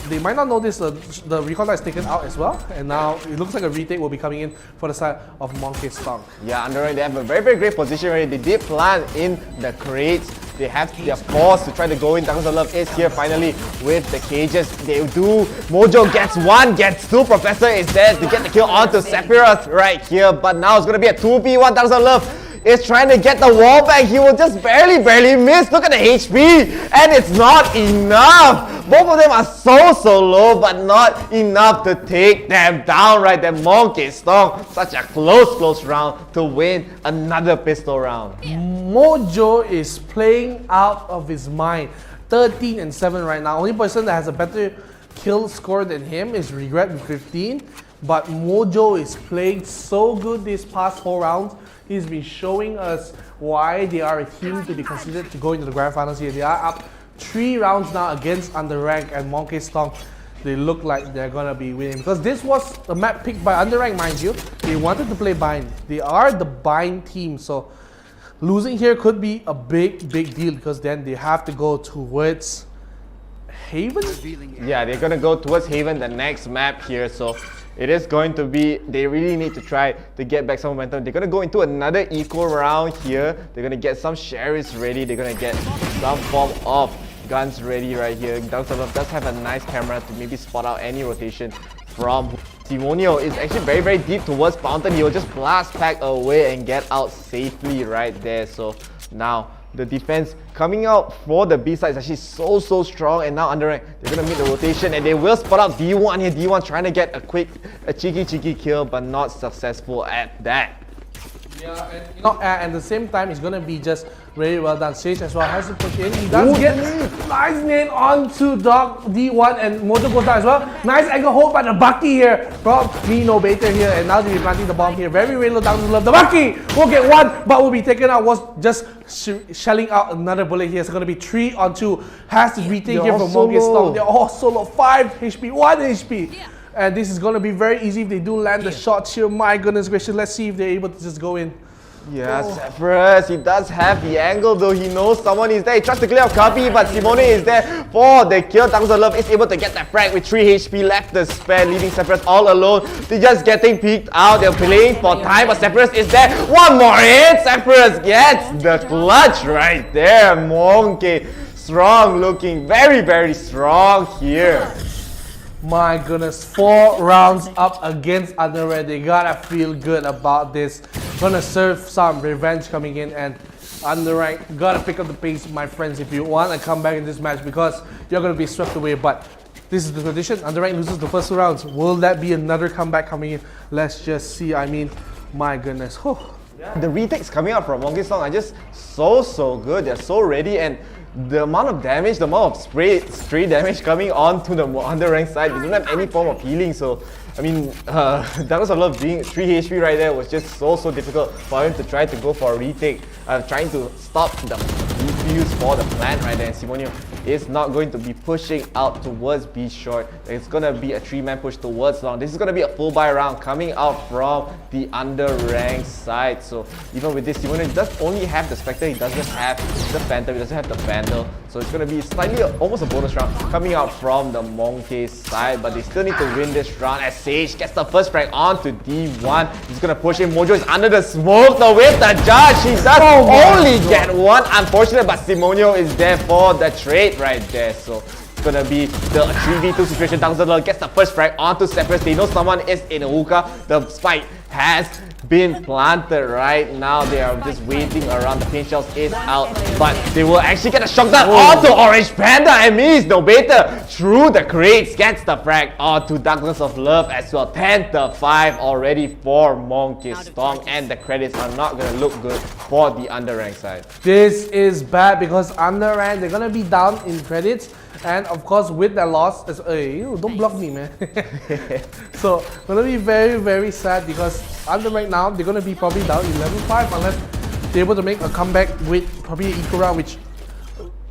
they might not notice the recon is taken out as well. And now it looks like a retake will be coming in for the side of 𝐂𝐥𝐻. Yeah, Underranked, they have a very, very great position already. They did plant in the crates. They have their force to try to go in. Darkness is here finally with the cages. They do. Mojo gets 1, gets 2. Professor is there to get the kill onto Sephiroth right here. But now it's going to be a 2v1. Darkness is trying to get the wall back. He will just barely miss. Look at the HP, and it's not enough. Both of them are so low, but not enough to take them down right there. 𝐂𝐥𝐻, such a close round to win another pistol round. Mojo is playing out of his mind. 13-7 right now. Only person that has a better kill score than him is Regret with 15. But Mojo is playing so good these past 4 rounds. He's been showing us why they are a team to be considered to go into the grand finals here. They are up 3 rounds now against Underranked, and 𝐂𝐥𝐻, they look like they're gonna be winning, because this was the map picked by Underranked, mind you. They wanted to play bind. They are the bind team, so losing here could be a big deal, because then they have to go towards Haven? Yeah, they're gonna go towards Haven, the next map here. So it is going to be, they really need to try to get back some momentum. They're going to go into another equal round here. They're going to get some sheriffs ready. They're going to get some form of guns ready right here. 𝐿𝐿 does have a nice camera to maybe spot out any rotation from Simonio. Is actually very deep towards Fountain. He will just blast pack away and get out safely right there. So now the defense coming out for the B side is actually so strong, and now Underranked, they're gonna meet the rotation and they will spot out D1 here. D1 trying to get a cheeky kill, but not successful at that. Yeah, and you know, at the same time, it's gonna be just very well done. Sage as well has to push in. He does get nice name onto Dog D1, and Mojo goes down as well. Nice angle hold by the Bucky here from no Bater here, and now they're planting the bomb here. Very low down to love. The Bucky will get 1, but will be taken out. Was just shelling out another bullet here. It's gonna be 3-on-2. Has to retake here from 𝐂𝐥𝐻. They're all solo. 5 HP, 1 HP. And this is going to be very easy if they do land the shots here. My goodness gracious, let's see if they're able to just go in. Yeah, Sephiroth, he does have the angle though. He knows someone is there. He tries to clear out Kabi, but Simone is there for the kill. 𝐿𝐿 is able to get that frag with 3 HP left to spare, leaving Sephiroth all alone. They're just getting peeked out. They're playing for time, but Sephiroth is there. 1 more hit. Sephiroth gets the clutch right there. 𝐂𝐥𝐻, strong looking, very strong here. My goodness, 4 rounds up against Underranked. They gotta feel good about this. Gonna serve some revenge coming in, and Underranked gotta pick up the pace, my friends, if you want to come back in this match, because you're gonna be swept away. But this is the tradition. Underrank loses the first 2 rounds. Will that be another comeback coming in? Let's just see. I mean, my goodness. The retakes coming out from 𝐂𝐥𝐮𝐿 are just so good. They're so ready, and the amount of damage, the amount of stray damage coming on to the underranked side, they don't have any form of healing. So I mean, Douglas of Love being 3 HP right there was just so difficult for him to try to go for a retake, trying to stop the defuse for the plant right there. And 𝐂𝐤𝐬𝐿 is not going to be pushing out towards B short. It's going to be a 3-man push towards long. This is going to be a full buy round coming out from the underranked side. So even with this, 𝐂𝐤𝐬𝐿 does only have the Spectre, he doesn't have the Phantom, he doesn't have the Vandal. So it's going to be slightly almost a bonus round coming out from the 𝐂𝐤𝐿 side, but they still need to win this round as 𝐭𝐤𝐿 gets the first frag onto D1. He's going to push in. Mojo is under the smoke though with the judge. He does only get one. Unfortunate, but 𝐂𝐤𝐬𝐿 is there for the trade right there. So it's gonna be the 3v2 situation. Douglas of Love gets the first frag onto Separate. They know someone is in hookah. The spike has been planted right now. They are just waiting around. The paint shells is out, but they will actually get a shotgun onto Orange Panda, and 𝐕𝐚𝐥𝐻 through the crates gets the frag onto Douglas of Love as well. 10-5 already for 𝐂𝐤𝐿, and the credits are not gonna look good for the underranked side. This is bad because underranked, they're gonna be down in credits. And of course, with that loss, hey, don't block me, man. So, gonna be very sad because underranked now, they're gonna be probably down 11-5 unless they're able to make a comeback with probably an equal round, which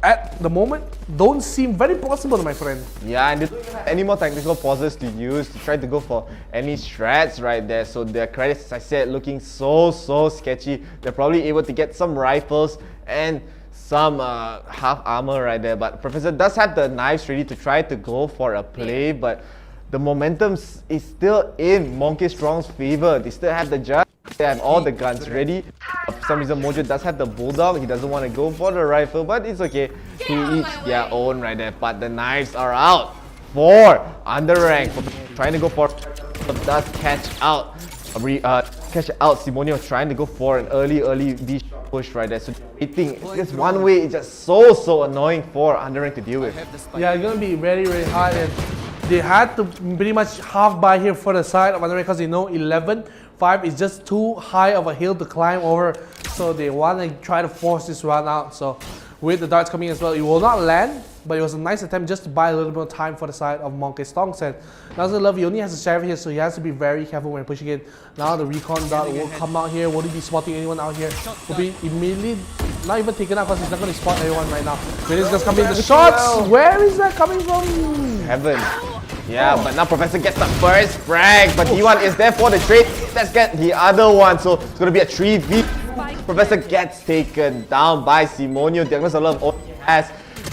at the moment don't seem very possible, my friend. Yeah, and they don't even have any more technical pauses to use to try to go for any strats right there. So their credits, as I said, looking so sketchy. They're probably able to get some rifles and some half armor right there, but Professor does have the knives ready to try to go for a play, but the momentum is still in 𝐂𝐤𝐿's favor. They still have the judge, they have all the guns ready. For some reason, Mojo does have the bulldog. He doesn't want to go for the rifle, but it's okay. To each their own right there. But the knives are out for underrank. Trying to go for does catch out. 𝐂𝐤𝐿 trying to go for an early B push right there. So waiting just one way is just so annoying for underrank to deal with. Yeah, it's gonna be very hard, and they had to pretty much half buy here for the side of underrank because they know 11-5 is just too high of a hill to climb over. So they want to try to force this round out. So with the darts coming as well, it will not land, but it was a nice attempt just to buy a little bit of time for the side of 𝐂𝐤𝐿. And Douglas of Love, he only has a sheriff here, so he has to be very careful when pushing it. Now the recon dart will come out here. Will he be spotting anyone out here? Will be immediately not even taken out because he's not going to spot anyone right now. When it's just coming the shots, where is that coming from? Heaven. Yeah, but now Professor gets the first frag, but D1 is there for the trade. Let's get the other one, so it's going to be a 3v. Professor gets taken down by 𝐂𝐤𝐿. Douglas of Love only has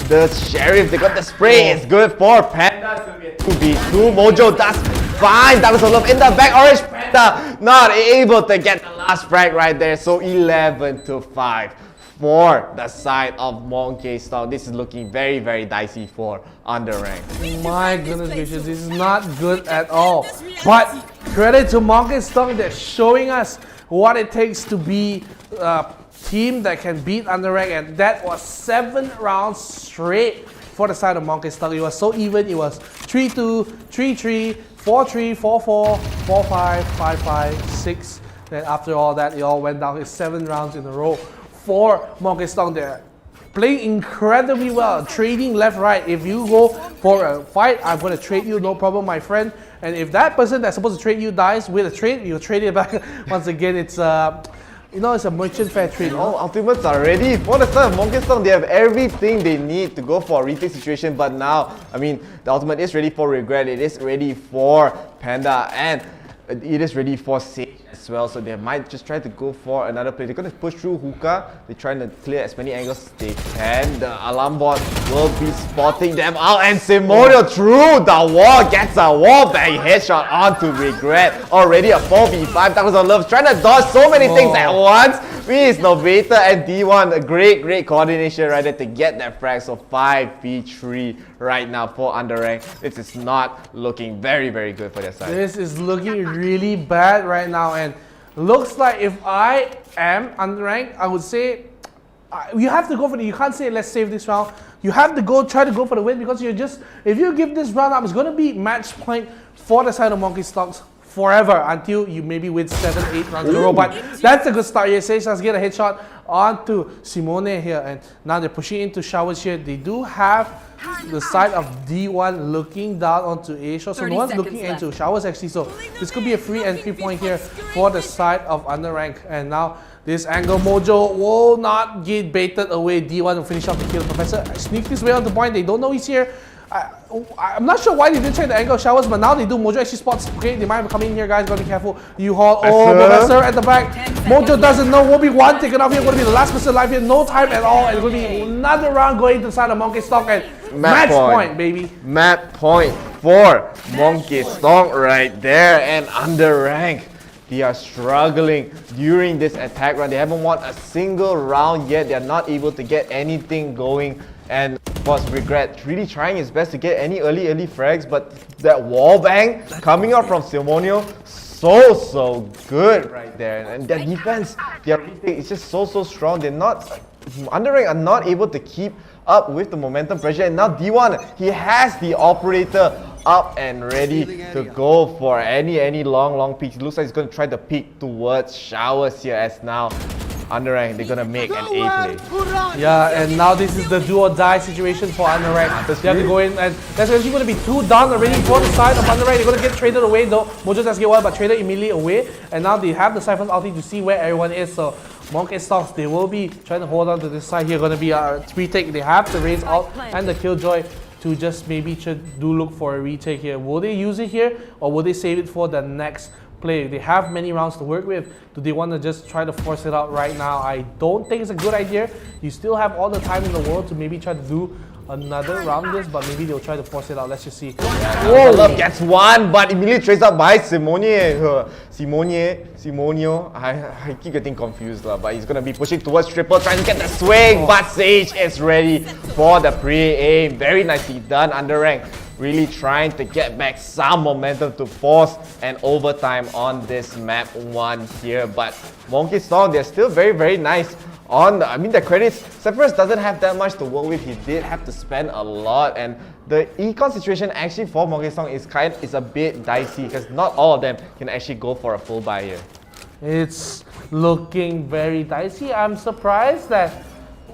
the sheriff. They got the spray. It's good for Panda. It's going to be a 2v2. Mojo does fine. Douglas of Love in the back. Orange Panda not able to get the last frag right there. So 11-5 for the side of 𝐂𝐤𝐿. This is looking very dicey for underranked. My goodness gracious, this is not good at all. But credit to 𝐂𝐤𝐿, they're showing us what it takes to be a team that can beat underranked, and that was 7 rounds straight for the side of 𝐂𝐤𝐿. It was so even. It was 3-2, 3-3, 4-3, 4-4, 4-5, 5-5, 6. Then after all that, it all went down. It's 7 rounds in a row for 𝐂𝐤𝐿 there. Playing incredibly well, trading left, right. If you go for a fight, I'm going to trade you, no problem, my friend. And if that person that's supposed to trade you dies with a trade, you trade it back. Once again, it's it's a merchant fair trade. All ultimates are ready for the side of 𝐂𝐤𝐿. They have everything they need to go for a retake situation. But now, I mean, the ultimate is ready for regret. It is ready for Panda, and it is ready for 𝐭𝐤𝐿 as well. So they might just try to go for another play. They're going to push through hookah. They're trying to clear as many angles as they can. The alarm bot will be spotting them out, and 𝐂𝐤𝐿 through the wall gets a wall bang headshot onto regret. Already a 4v5. Douglas of Love trying to dodge so many things at once. 𝐕𝐚𝐥𝐿 and D1, a great coordination right there to get that frag. So 5v3 right now for underranked. This is not looking very good for their side. This is looking really bad right now, and looks like if I am underranked, I would say you have to go for it. You can't say let's save this round. you have to try to go for the win, because if you give this round up, it's going to be match point for the side of Monkey Stonks forever until you maybe win 7-8 rounds in a row. But that's a good start here. Let's get a headshot onto 𝐂𝐤𝐤𝐬𝐿 here, and now they're pushing into showers here. They do have the side of D1 looking down onto A shot, so no one's looking into showers actually, so this could be a free entry point here for the side of underrank. And now this angle, Mojo will not get baited away. D1 will finish off the kill. Professor sneaks his way on the point. They don't know he's here. I'm not sure why they didn't check the angle of showers, but now they do. Mojo actually spots. Okay, they might be coming in here, guys. Gotta be careful. 𝐕𝐚𝐥𝐿. Oh, Professor at the back. Mojo doesn't know. Will be one taken off here. Going to be the last person alive here. No time at all. It's going to be another round going to the side of Monkey Stonk, and match point, baby. Match point for Monkey Stonk right there. And underrank, they are struggling during this attack run. They haven't won a single round yet. They are not able to get anything going. And of course, Regret really trying his best to get any early frags, but that wall bang coming out from 𝐂𝐤𝐤𝐿, so good right there. And their defense, their retake is just so strong. Underrank are not able to keep up with the momentum pressure. And now D1, he has the operator up and ready to go for any long peeks. It looks like he's going to try to peek towards showers here, as now underrank, they're going to make an A play. Yeah, and now this is the do or die situation for underrank. They have to go in, and there's actually going to be 2 down already for the side of underrank. They're going to get traded away though. Mojo does get one, but traded immediately away. And now they have the Cypher's ulti to see where everyone is. So Monkey Stonks, they will be trying to hold on to this side here. Going to be a retake. They have the Raise out and the 𝐂𝐥𝐿 to just maybe do look for a retake here. Will they use it here, or will they save it for the next play? They have many rounds to work with. Do they want to just try to force it out right now? I don't think it's a good idea. You still have all the time in the world to maybe try to do another round this, but maybe they'll try to force it out. Let's just see. Whoa, Love gets one, but immediately traced out by 𝐂𝐤𝐤𝐿. I keep getting confused, but he's gonna be pushing towards triple, trying to get the swing, but Sage is ready for the pre-aim. Very nicely done, underrank. Really trying to get back some momentum to force an overtime on this map 1 here. But Monkey Stonk, they're still very nice on the credits. Zephyrus doesn't have that much to work with. He did have to spend a lot, and the econ situation actually for Monkey Stonk is a bit dicey, because not all of them can actually go for a full buy here. It's looking very dicey. I'm surprised that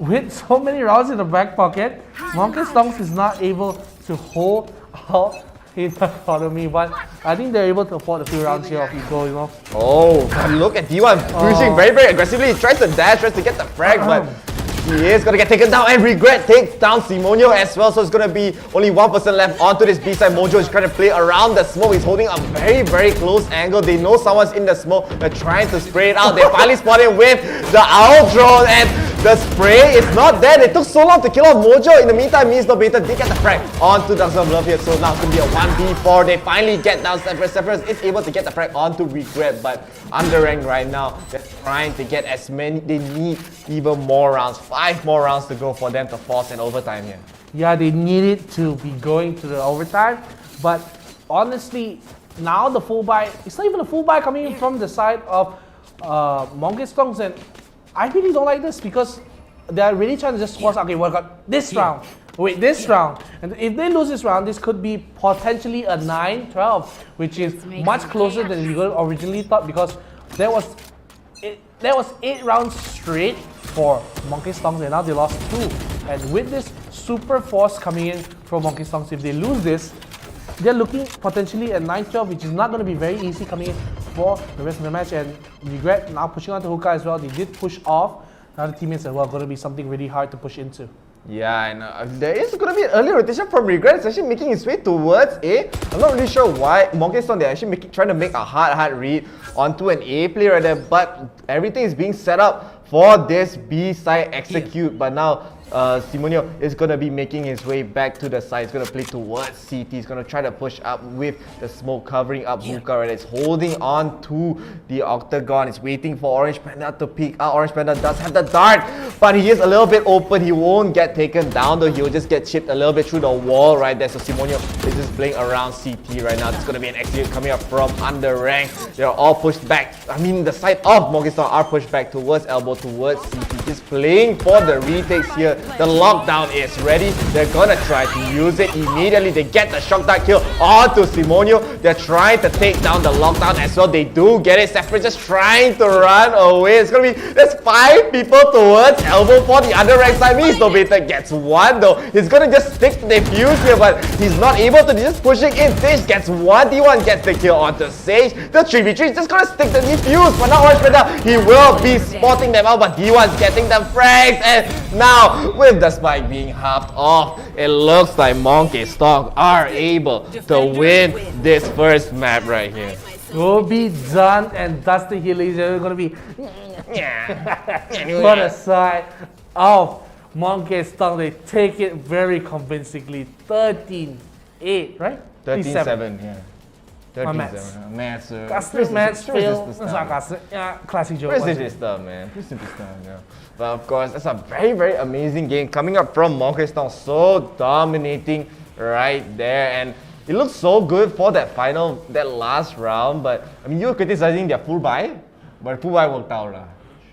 with so many rounds in the back pocket, Monkey Stonks is not able to hold out in the economy, but I think they're able to afford a few rounds here of ego, you know. Oh, but look at D1 pushing very aggressively. He tries to dash, tries to get the frag, but he is going to get taken down, and Regret takes down 𝐂𝐤𝐤𝐿 as well. So it's going to be only 1 person left onto this B side. Mojo is trying to play around the smoke. He's holding a very close angle. They know someone's in the smoke. They're trying to spray it out. They finally spot him with the owl drone, and the spray is not there. They took so long to kill off Mojo. In the meantime, Means No Beta did get the frag onto Darkson Love here. So now it's going to be a 1v4. They finally get down Zephyrus. Zephyrus is able to get the frag onto Regret, but underrank right now. They're trying to get as many. They need even more rounds. 5 more rounds to go for them to force an overtime here. Yeah, they need it to be going to the overtime, but honestly, now the full buy, it's not even a full buy coming in from the side of Monkey Stonks, and I really don't like this, because they're really trying to just force, okay, we got this round, wait, this round, and if they lose this round, this could be potentially a 9-12, which is much closer than we originally thought, because there was 8 rounds straight for Monkey Stonks, and now they lost 2. And with this super force coming in from Monkey Stonks, if they lose this, they're looking potentially at 9-12, which is not going to be very easy coming in for the rest of the match. And Regret now pushing onto Hookah as well. They did push off. Now the teammates as well, going to be something really hard to push into. Yeah, and there is going to be an early rotation from Regret. It's actually making its way towards A. I'm not really sure why Monkey Stonk, they're actually trying to make a hard read onto an A play right there, but everything is being set up for this B side execute. But now 𝐂𝐤𝐤𝐿 is going to be making his way back to the side. He's going to play towards CT. He's going to try to push up with the smoke covering up Hookah right there. It's holding on to the Octagon. It's waiting for Orange Panda to peek out. Orange Panda does have the dart, but he is a little bit open. He won't get taken down though. He'll just get chipped a little bit through the wall right there. So 𝐂𝐤𝐤𝐿 is just playing around CT right now. It's going to be an execute coming up from underrank. They're all pushed back. I mean, the side of Monkey Stonk are pushed back towards elbow towards CT. Just playing for the retakes here. The lockdown is ready. They're gonna try to use it immediately. They get the shock dart kill onto 𝐂𝐤𝐤𝐕𝐚𝐥. They're trying to take down the lockdown as well. They do get it. Separate just trying to run away. It's gonna be, there's 5 people towards elbow for the other rank side. Means 𝐵𝐵𝐴 gets one though. He's gonna just stick to the fuse here, but he's not able to. Just pushing in. 𝐤𝐥 gets one. D1 gets the kill onto 𝐤𝐥. The 3v3 is just gonna stick to the defuse, but not much better. He will be spotting them out, but D1's getting the frags, and now with the spike being halved off, it looks like 𝐂𝐤𝐿 are able to win this first map right here. Will be done and dusted here, ladies and gentlemen. Gonna be for the side of 𝐂𝐤𝐿. They take it very convincingly. 13-8, right? 13-7, yeah. 13-7. Maths. Maths. Maths fail. This That's not classic. Yeah, classic joke. Pretty simple stuff, man. Pretty simple stuff, yeah. But of course, it's a very, very amazing game coming up from 𝐂𝐤𝐿. So dominating right there. And it looks so good for that last round. But I mean, you're criticizing their full buy, but full buy worked out.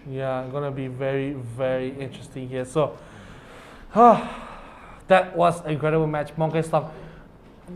Yeah, gonna be very, very interesting here. So, that was an incredible match. 𝐂𝐤𝐿.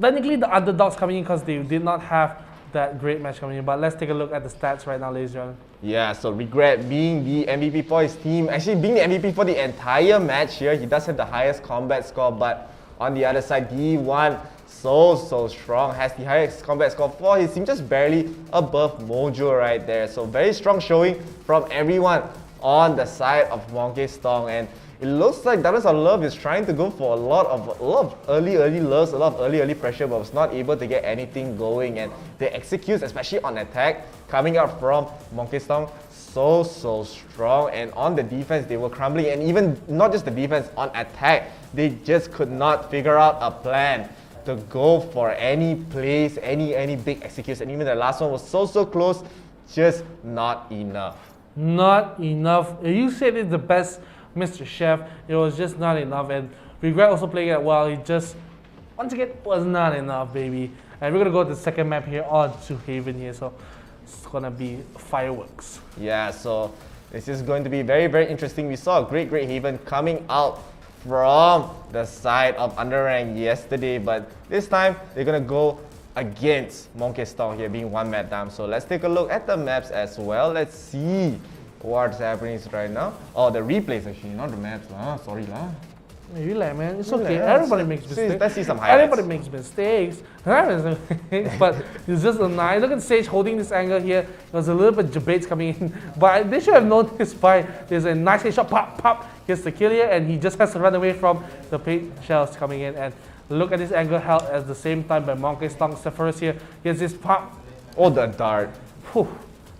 Technically, the underdogs coming in because they did not have that great match coming in. But let's take a look at the stats right now, ladies and gentlemen. Yeah, so Regret being the MVP for his team, actually being the MVP for the entire match here. He does have the highest combat score, but on the other side, D1 so strong, has the highest combat score for his team, just barely above Mojo right there. So very strong showing from everyone on the side of 𝐂𝐤𝐿, and it looks like Diamonds of Love is trying to go for a lot of early lures, a lot of early pressure, but was not able to get anything going. And they execute, especially on attack, coming out from 𝐂𝐤𝐿, so strong. And on the defense, they were crumbling. And even not just the defense, on attack, they just could not figure out a plan to go for any plays, any big execution. And even the last one was so close, just not enough. Not enough. You said it's the best, Mr. Chef. It was just not enough, and Regret also playing it well. He just, once again, was not enough, baby. And we're gonna go to the second map here on to Haven here, so it's gonna be fireworks. Yeah, so this is going to be very, very interesting. We saw a great Haven coming out from the side of Underrank yesterday, but this time they're gonna go against 𝐂𝐤𝐿 here, being one map down. So let's take a look at the maps as well. Let's see what's happening right now. Oh, the replays actually, not the maps. Sorry lah. Maybe like, man, it's Relax. okay. Everybody makes mistakes. Let's see some highlights. Everybody makes mistakes. But it's just a nice. Look at 𝐤𝐥 holding this angle here. There's a little bit of debates coming in, but they should have noticed by there's a nice headshot. Pop, gets the kill here, and he just has to run away from the paint shells coming in. And look at this angle held at the same time by 𝐂𝐤𝐿. Sephiroth here gets this pop. Oh, the dart. Whew.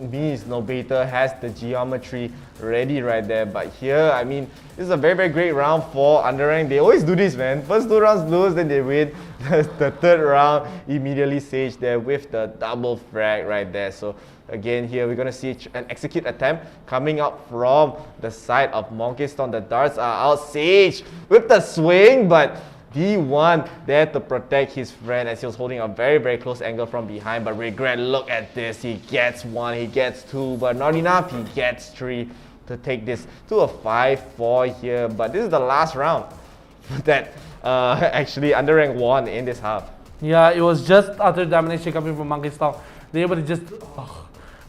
Means 𝐵𝐵𝐴 has the geometry ready right there. But here, I mean, this is a very, very great round for Underrank. They always do this, man. First 2 rounds lose, then they win. The third round, immediately 𝐤𝐥 there with the double frag right there. So again here, we're going to see an execute attempt coming out from the side of 𝐂𝐤𝐿. The darts are out. 𝐤𝐥 with the swing, but D1 there to protect his friend as he was holding a very, very close angle from behind. But Regret, look at this. He gets 1, he gets 2, but not enough. He gets 3 to take this to a 5-4 here. But this is the last round that actually Underrank won in this half. Yeah, it was just utter domination coming from 𝐂𝐤𝐿. They were able to just,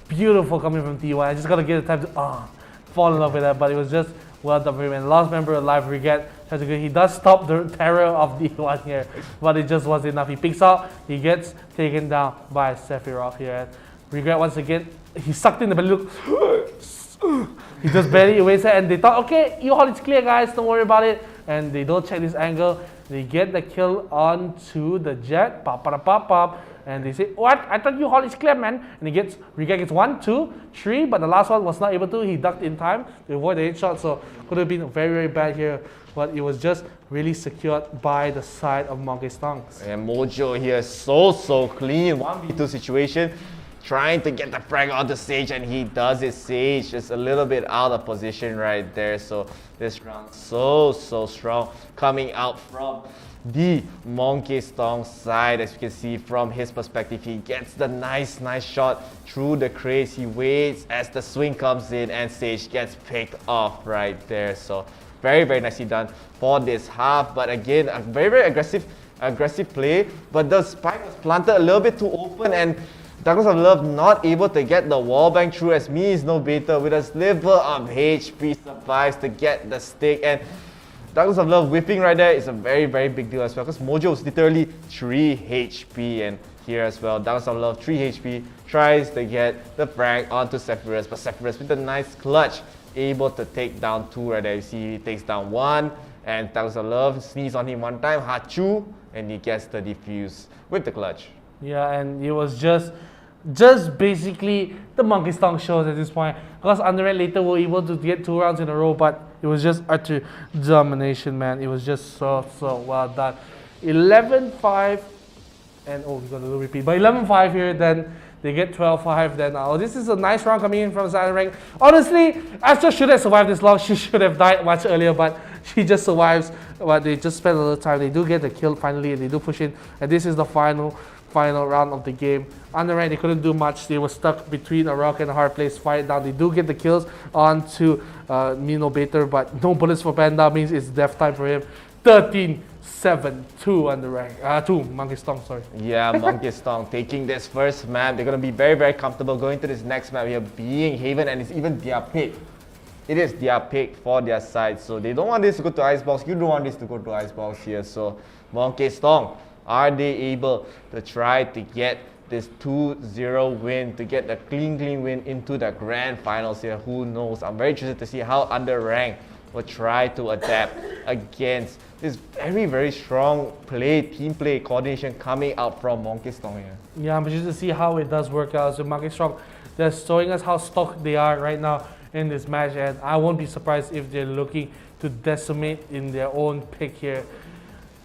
beautiful coming from D1. I just got to get the time to fall in love with that. But it was just well done for him. And last member alive, Regret. He does stop the terror of D1 here, but it just wasn't enough. He picks out, he gets taken down by Sephiroth here. And Regret once again, he sucked in the belly. Look, he just barely erased it, and they thought, okay, 𝐸 is clear, guys, don't worry about it. And they don't check this angle. They get the kill onto the jet. Pop. And they say, what? I thought 𝐸 is clear, man. And Regret gets 1, 2, 3, but the last one was not able to. He ducked in time to avoid the headshot, so could have been very, very bad here. But it was just really secured by the side of 𝐂𝐤𝐿. And Mojo here, so clean. 1v2 situation, trying to get the frag onto 𝐤𝐥, and he does it. 𝐤𝐥 just a little bit out of position right there. So this round so strong coming out from the 𝐂𝐥𝐮𝐭 side. As you can see from his perspective, he gets the nice shot through the crease. He waits as the swing comes in and 𝐂𝐤𝐻 gets picked off right there. So very nicely done for this half. But again, a very aggressive play, but the spike was planted a little bit too open, and Douglas of Love not able to get the wall bang through, as 𝐕𝐚𝐥𝐻 with a sliver of HP survives to get the stick. And Douglas of Love whipping right there is a very big deal as well, because Mojo is literally 3 HP, and here as well, Douglas of Love 3 HP tries to get the frag onto 𝐸phourus, but 𝐸phourus with a nice clutch able to take down 2 right there. You see he takes down 1, and Douglas of Love sneeze on him 1 time, Hachu, and he gets the defuse with the clutch. Yeah, and it was just basically the 𝐂𝐥𝐻 shows at this point. Because Underrated later were able to get 2 rounds in a row, but it was just utter domination, man. It was just so well done. 11-5, and oh, we got a little repeat. But 11-5 here, then they get 12-5. Then this is a nice round coming in from Silent Rank. Honestly, Astra should have survived this long. She should have died much earlier, but she just survives. But they just spend a little time. They do get the kill finally, and they do push in. And this is the final round of the game. Underranked, they couldn't do much. They were stuck between a rock and a hard place. Fight down. They do get the kills onto 𝐕𝐚𝐥𝐻, but no bullets for Panda means it's death time for him. 13-7-2 Underranked. 2 𝐂𝐥𝐻, sorry. Yeah, 𝐂𝐥𝐻 taking this first map. They're going to be very comfortable going to this next map here, being Haven, and it's even their pick. It is their pick for their side, so they don't want this to go to Icebox. You don't want this to go to Icebox here, so 𝐂𝐥𝐻, are they able to try to get this 2-0 win, to get a clean win into the grand finals here? Who knows? I'm very interested to see how Underranked will try to adapt against this very strong team play, coordination coming out from 𝐂𝐥𝐻 here. Yeah, I'm interested to see how it does work out. So 𝐂𝐥𝐻, they're showing us how stuck they are right now in this match, and I won't be surprised if they're looking to decimate in their own pick here.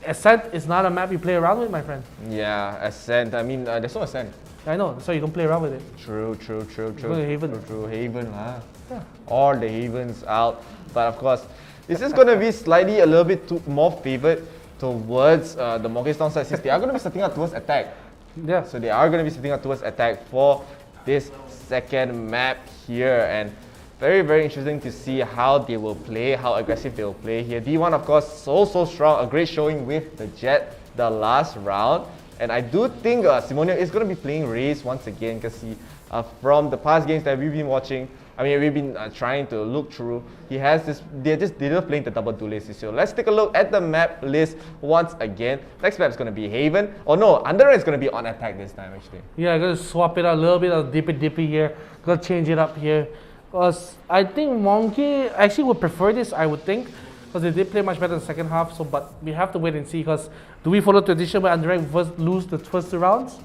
Ascent is not a map you play around with, my friend. Yeah, Ascent. I mean, there's no Ascent. I know, so you don't play around with it. True. Go to Haven. True, Haven. Yeah. All the Havens out. But of course, this is going to be slightly a little bit more favored towards the 𝐂𝐥𝐻 side, since they are going to be setting up towards attack. Yeah. So they are going to be setting up towards attack for this second map here. And very interesting to see how they will play, how aggressive they will play here. D1, of course, so strong. A great showing with the Jet the last round. And I do think 𝐸𝐚𝐥 is going to be playing Raze once again, because from the past games that we've been watching, we've been trying to look through, he has this, they're playing the double duelist. So let's take a look at the map list once again. Next map is going to be Haven. Oh no, Underranked is going to be on attack this time actually. Yeah, I'm going to swap it out a little bit of dippy here. Going to change it up here. Because I think 𝐂𝐥𝐻 actually would prefer this, I would think, because they did play much better in the second half. So, but we have to wait and see, because do we follow tradition where Underranked first lose the first 2 rounds?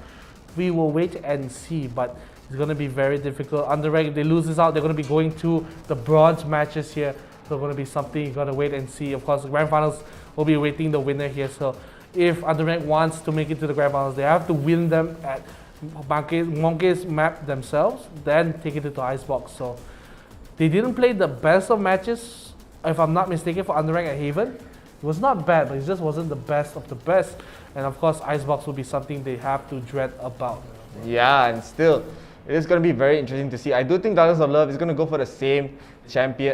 We will wait and see, but it's going to be very difficult. Underranked, if they lose this out, they're going to be going to the bronze matches here. So it's going to be something you got to wait and see. Of course, the grand finals will be awaiting the winner here. So if Underranked wants to make it to the grand finals, they have to win them at 𝐂𝐥𝐻's map themselves, then take it to the Icebox. So they didn't play the best of matches, if I'm not mistaken, for Underranked at Haven. It was not bad, but it just wasn't the best of the best. And of course, Icebox will be something they have to dread about. Yeah, and still, it is going to be very interesting to see. I do think Douglas of Love is going to go for the same agent. He's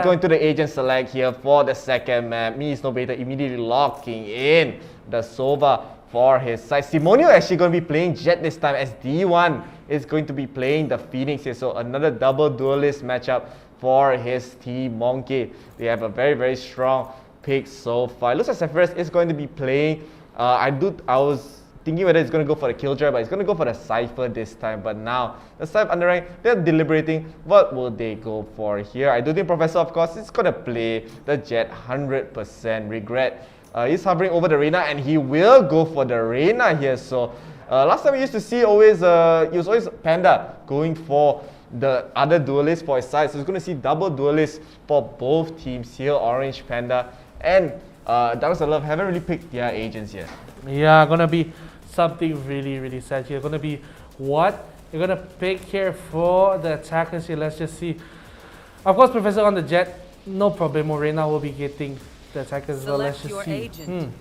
going to the agent select here for the second map. 𝐕𝐚𝐥𝐻 immediately locking in the Sova for his side. 𝐸𝐚𝐥 actually going to be playing Jet this time, as D1 is going to be playing the Phoenix here. So another double duelist matchup for his team 𝐂𝐥𝐻. They have a very strong pick so far. It looks like 𝐸phourus is going to be playing. I was thinking whether it's going to go for the Killjoy, but it's going to go for the Cypher this time. But now, the Cypher Underranked, they're deliberating what will they go for here. I do think Professor, of course, is going to play the Jet 100%. Regret. He's hovering over the Reyna, and he will go for the Reyna here. So last time we used to see it was always Panda going for the other duelist for his side. So he's going to see double duelists for both teams here. Orange, Panda, and Douglas of Love haven't really picked their agents yet. Yeah, gonna be something really sad here. Gonna be what you're gonna pick here for the attackers here. Let's just see. Of course, Professor on the Jet, no problem. Reyna will be getting the attackers as well. Let's Select just your see. agent.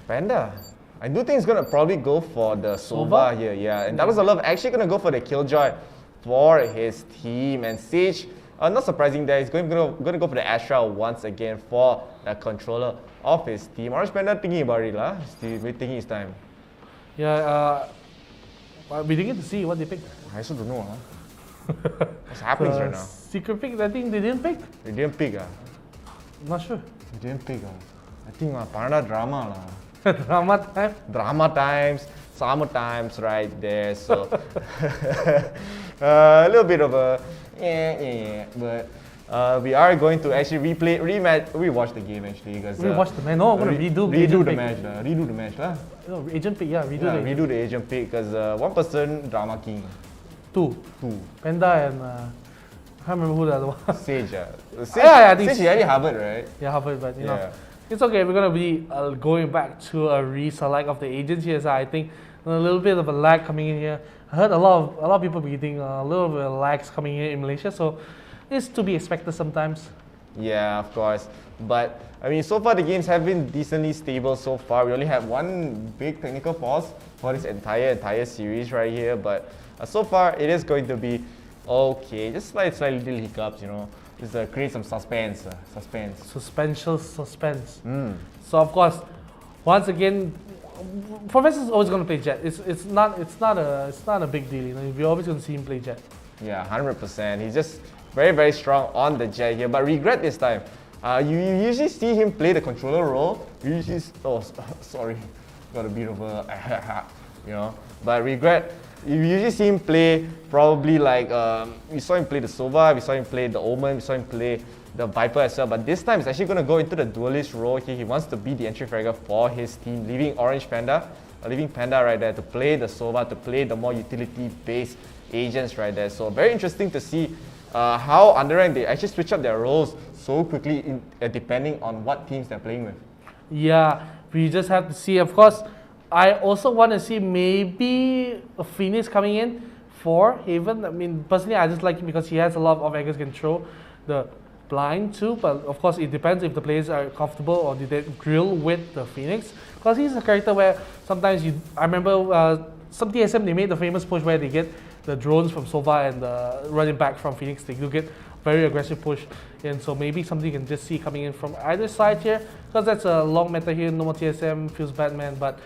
Panda. I do think he's gonna probably go for the Sova? Sova here, yeah. And that was a love actually gonna go for the Killjoy for his team. And Sage, not surprising that he's going to go for the Astra once again for the controller of his team. Orange Panda thinking about it lah. He's taking his time. Yeah, we didn't get to see what they picked. I also don't know what's happening right now. Secret pick, I think they didn't pick. They didn't pick Not sure. They didn't pick I think Panda drama lah. Drama time. Drama times, summer times right there. So a little bit of a but we are going to actually rewatch the game actually because Rewatch the match. No, I'm gonna redo the pick. match. Redo the match lah. No, agent pick, yeah, Redo the agent pick because one person drama king. Two. Panda and I can't remember who the other one. Sage. Yeah, I think Sage is already Harvard, right? Yeah, Harvard, but you know, Yeah. it's okay. We're gonna be going back to a reselect of the agents here. So I think a little bit of a lag coming in here. I heard a lot of people getting a little bit of lags coming here in Malaysia, so it's to be expected sometimes. Yeah, of course. But I mean, so far the games have been decently stable so far. We only have one big technical pause for this entire series right here. But so far it is going to be okay. Just slightly little hiccups, you know. Just create some suspense. Suspense. So of course, once again, Professor's always gonna play Jet. It's not a big deal. You know, we're always gonna see him play Jet. Yeah, 100%. He's just very strong on the Jet here. But regret this time. You usually see him play the controller role. Sorry, got a bit of a you know. But regret. You usually see him play probably like we saw him play the Sova, we saw him play the Omen, we saw him play the Viper as well. But this time he's actually going to go into the duelist role here. He wants to be the entry fragger for his team, leaving Panda right there to play the Sova, to play the more utility-based agents right there. So very interesting to see how Underrank they actually switch up their roles so quickly depending on what teams they're playing with. Yeah, we just have to see. Of course, I also want to see maybe a Phoenix coming in for Haven. I mean, personally, I just like him because he has a lot of angles, can throw the blind too. But of course, it depends if the players are comfortable or did they grill with the Phoenix. Because he's a character where sometimes I remember some TSM, they made the famous push where they get the drones from Sova and running back from Phoenix. They do get very aggressive push. And so maybe something you can just see coming in from either side here. Because that's a long meta here, no more TSM, feels Batman, but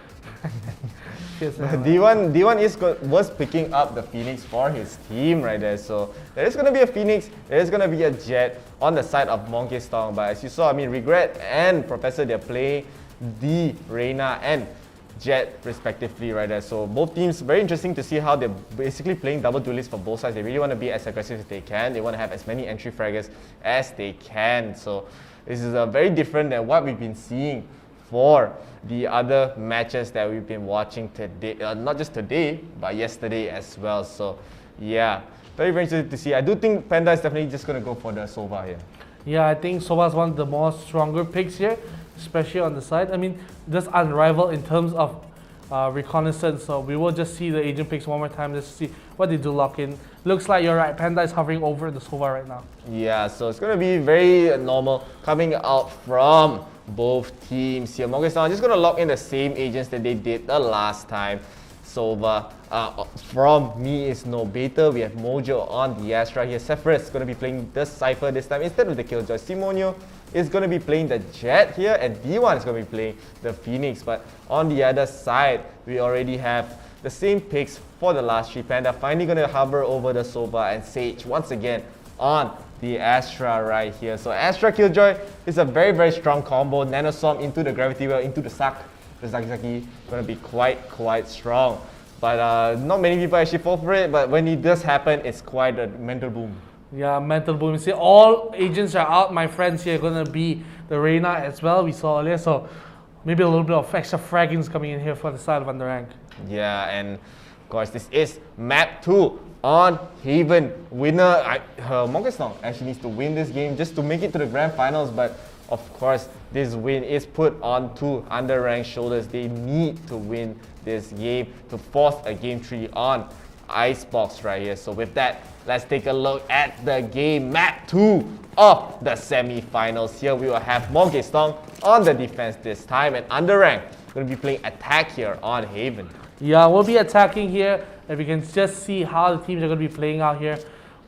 D1 was picking up the Phoenix for his team right there. So there is going to be a Phoenix, there is going to be a Jet on the side of 𝐂𝐥𝐮𝐿. But as you saw, I mean, Regret and Professor, they're playing the Reyna and Jet respectively right there. So both teams, very interesting to see how they're basically playing double duelists for both sides. They really want to be as aggressive as they can. They want to have as many entry fraggers as they can. So this is very different than what we've been seeing for the other matches that we've been watching today, not just today, but yesterday as well. So yeah, very interesting to see. I do think Panda is definitely just going to go for the Sova here. Yeah, I think Sova is one of the more stronger picks here, especially on the side. I mean, just unrivaled in terms of reconnaissance. So we will just see the agent picks one more time just to see what they do lock in. Looks like you're right, Panda is hovering over the Sova right now. Yeah, so it's going to be very normal coming out from both teams here. 𝐂𝐥𝐮𝐿 just going to lock in the same agents that they did the last time. Sova. From me is no beta. We have Mojo on the Astra here. Sephiroth is going to be playing the Cypher this time instead of the Killjoy. Simonio is going to be playing the Jet here, and D1 is going to be playing the Phoenix. But on the other side, we already have the same picks for the last three. Panda finally going to hover over the Sova, and Sage once again on the Astra right here. So Astra Killjoy is a very strong combo. Nanoswarm into the Gravity Well, into the Zaki going to be quite strong. But not many people actually fall for it, but when it does happen, it's quite a mental boom. Yeah, mental boom. You see, all agents are out. My friends here are going to be the Reyna as well, we saw earlier. So maybe a little bit of extra fraggings coming in here for the side of Underrank. Yeah, and of course, this is map 2 on Haven. Winner, 𝐂𝐥𝐿 actually needs to win this game just to make it to the grand finals. But of course, this win is put onto Underrank's shoulders. They need to win this game to force a game 3 on Icebox right here. So with that, let's take a look at the game map 2 of the semi-finals. Here we will have 𝐂𝐥𝐮𝐭𝐜𝡐 on the defense this time, and Underrank going to be playing attack here on Haven. Yeah, we'll be attacking here. If you can just see how the teams are going to be playing out here.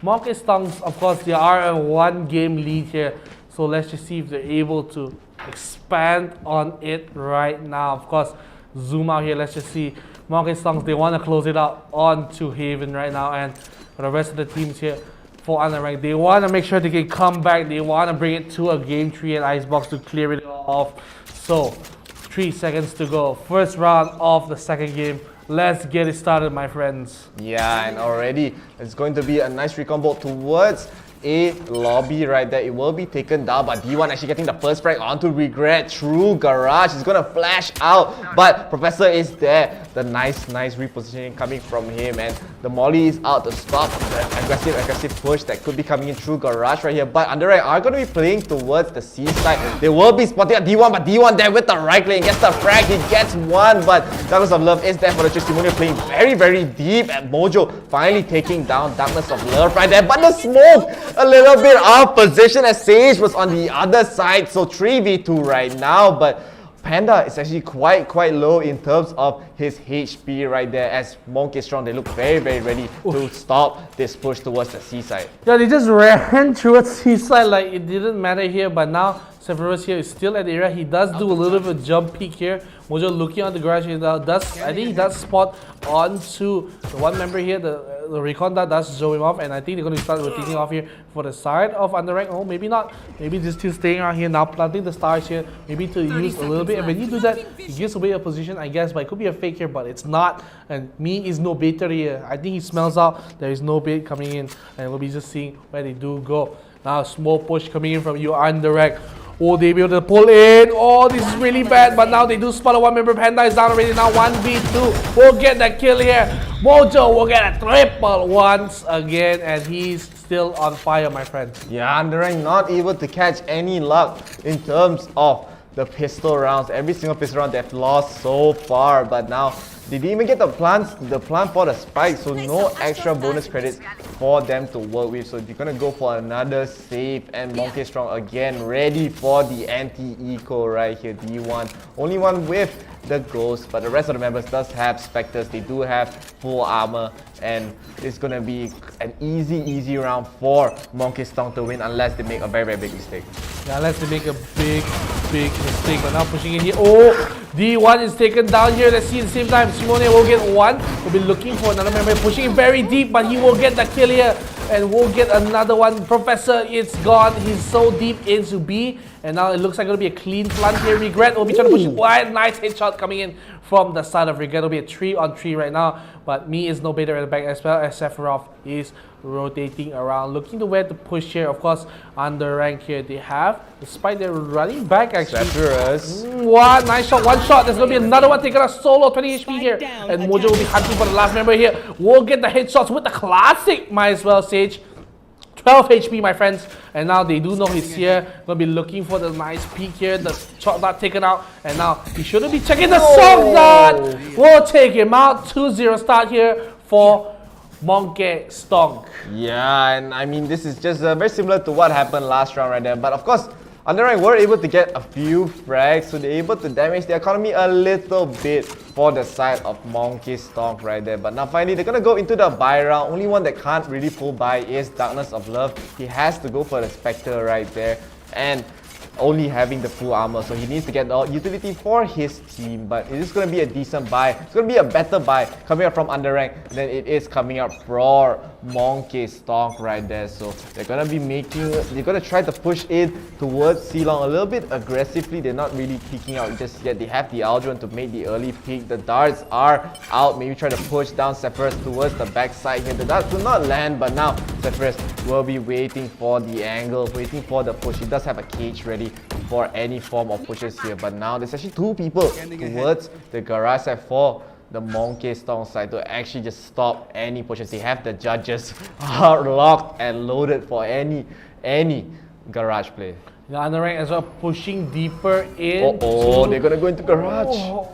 𝐂𝐥𝐮𝐭𝐜, of course, they are a 1-game lead here. So let's just see if they're able to expand on it right now. Of course, zoom out here. Let's just see. 𝐂𝐥𝐮𝐭𝐜, they want to close it out onto Haven right now. And for the rest of the teams here, for Underrank, they want to make sure they can come back. They want to bring it to a game 3 and Icebox to clear it off. So, 3 seconds to go. First round of the second game. Let's get it started, my friends. Yeah, and already it's going to be a nice recon bolt towards a lobby right there. It will be taken down, but D1 actually getting the first frag onto Regret through Garage. He's gonna flash out, but Professor is there. The nice repositioning coming from him, and the Molly is out to stop the aggressive push that could be coming in through Garage right here. But Underrank are going to be playing towards the C side. They will be spotting at D1, but D1 there with the right lane gets the frag. He gets one, but Darkness of Love is there for the testimonial, playing very deep at Mojo, finally taking down Darkness of Love right there. But the smoke, a little bit off position as Sage was on the other side, so 3v2 right now. But Panda is actually quite low in terms of his HP right there, as 𝐂𝐥𝐮𝐿, they look very ready to stop this push towards the C side. Yeah, they just ran towards C side like it didn't matter here, but now Sephiroth here is still at the area. He does do a little bit of jump peek here. Mojo looking on the Garage here now. I think he does spot onto the one member here, the recon that does show him off, and I think they're going to start rotating off here for the side of Underrank. Oh, maybe not. Maybe just still staying out here now, planting the stars here, maybe to use a little bit. And when you do that, he gives away a position, I guess, but it could be a fake here, but it's not. And me is no baiter here. I think he smells out there is no bait coming in, and we'll be just seeing where they do go. Now, small push coming in from you, Underrank. Oh, they be able to pull in. Oh, this is really bad. But now they do spot a one member. Panda is down already now. 1v2. We'll get that kill here. Mojo will get a triple once again. And he's still on fire, my friends. Yeah, Underrank not able to catch any luck in terms of the pistol rounds. Every single pistol round they've lost so far. But now they didn't even get the plant for the spike, so no extra bonus credits for them to work with. So they're gonna go for another save, and 𝐂𝐥𝐮𝐿 again ready for the anti-eco right here. D1 only one with the Ghost, but the rest of the members does have Spectres. They do have full armor, and it's gonna be an easy round for 𝐂𝐥𝐮𝐿 to win, unless they make a very big mistake. Yeah, unless they make a big mistake. But now pushing in here. Oh, D1 is taken down here. Let's see at the same time. Simone will get one. We'll be looking for another member. Pushing in very deep, but he will get the kill here. And we'll get another one. Professor, it's gone. He's so deep into B. And now it looks like it's going to be a clean plant here. Regret will be trying to push it wide. Nice headshot coming in from the side of Regret. It'll be a 3-on-3 right now. But me is no better at the back, as well as Sephiroth is rotating around, looking to where to push here. Of course, Underrank here they have, despite they're running back actually. One nice shot, one shot. There's going to be another one taking a solo, 20 HP here. And Mojo will be hunting for the last member here. We'll get the headshots with the classic, might as well, Sage. 12 HP, my friends, and now they do know he's here. Gonna be looking for the nice peek here. The shot not taken out, and now he shouldn't be checking the soft shot. We'll take him out. 2-0 start here for 𝐂𝐥𝐮𝐿. Yeah, and I mean, this is just very similar to what happened last round right there. But of course, Underrank were able to get a few frags, so they're able to damage the economy a little bit for the side of 𝐂𝐥𝐮𝐿 right there. But now finally, they're going to go into the buy round. Only one that can't really pull buy is Darkness of Love. He has to go for the Spectre right there, and only having the full armor, so he needs to get the utility for his team. But it is going to be a decent buy. It's going to be a better buy coming up from Underrank than it is coming up for 𝐂𝐥𝐮𝐿 right there. So they're going to be they're going to try to push in towards 𝐶𝐿ong a little bit aggressively. They're not really peeking out just yet. They have the Aldrin to make the early peek. The darts are out. Maybe try to push down Sephiroth towards the backside here. The darts do not land, but now Sephiroth will be waiting for the angle, waiting for the push. He does have a cage ready for any form of pushes here, but now there's actually two people towards the Garage side for the 𝐂𝐥𝐮𝐿 side to actually just stop any pushes. They have the judges hard locked and loaded for any Garage play. The Underrank as well pushing deeper in. They're gonna go into Garage. Oh,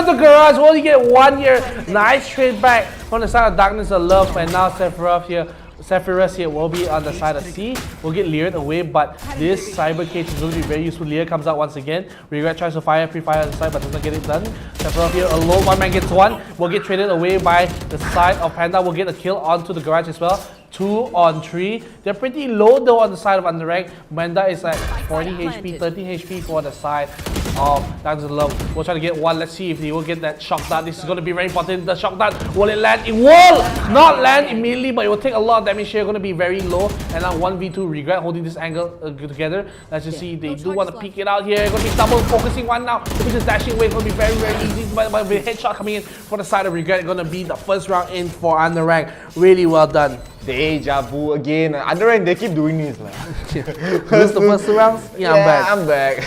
the Garage will only get one here. Nice trade back from the side of Darkness of Love, and now Sephiroth here will be on the side of C. Will get leered away, but this Cyber Cage is going to be very useful. Leer comes out once again. Regret tries to fire pre-fire on the side, but doesn't get it done. Sephiroth here alone, one man gets one. Will get traded away by the side of Panda. Will get a kill onto the garage as well. 2 on 3. They're pretty low though on the side of Underrank. Menda is at 40 HP, 30 HP for the side of Darkness of Love. We'll try to get one. Let's see if he will get that shock dart. This is going to be very important. The shock dart, will it land? It will not land immediately, but it will take a lot of damage here. Going to be very low. And now 1v2 Regret holding this angle together. Let's just see. They do want to peek it out here. Going to be double focusing one now. If it's just dashing away, it's going to be very, very easy. But with a headshot coming in for the side of Regret, going to be the first round in for Underrank. Really well done. Deja vu again. Underrank, they keep doing this. Lose the first 2 rounds? Yeah, I'm back.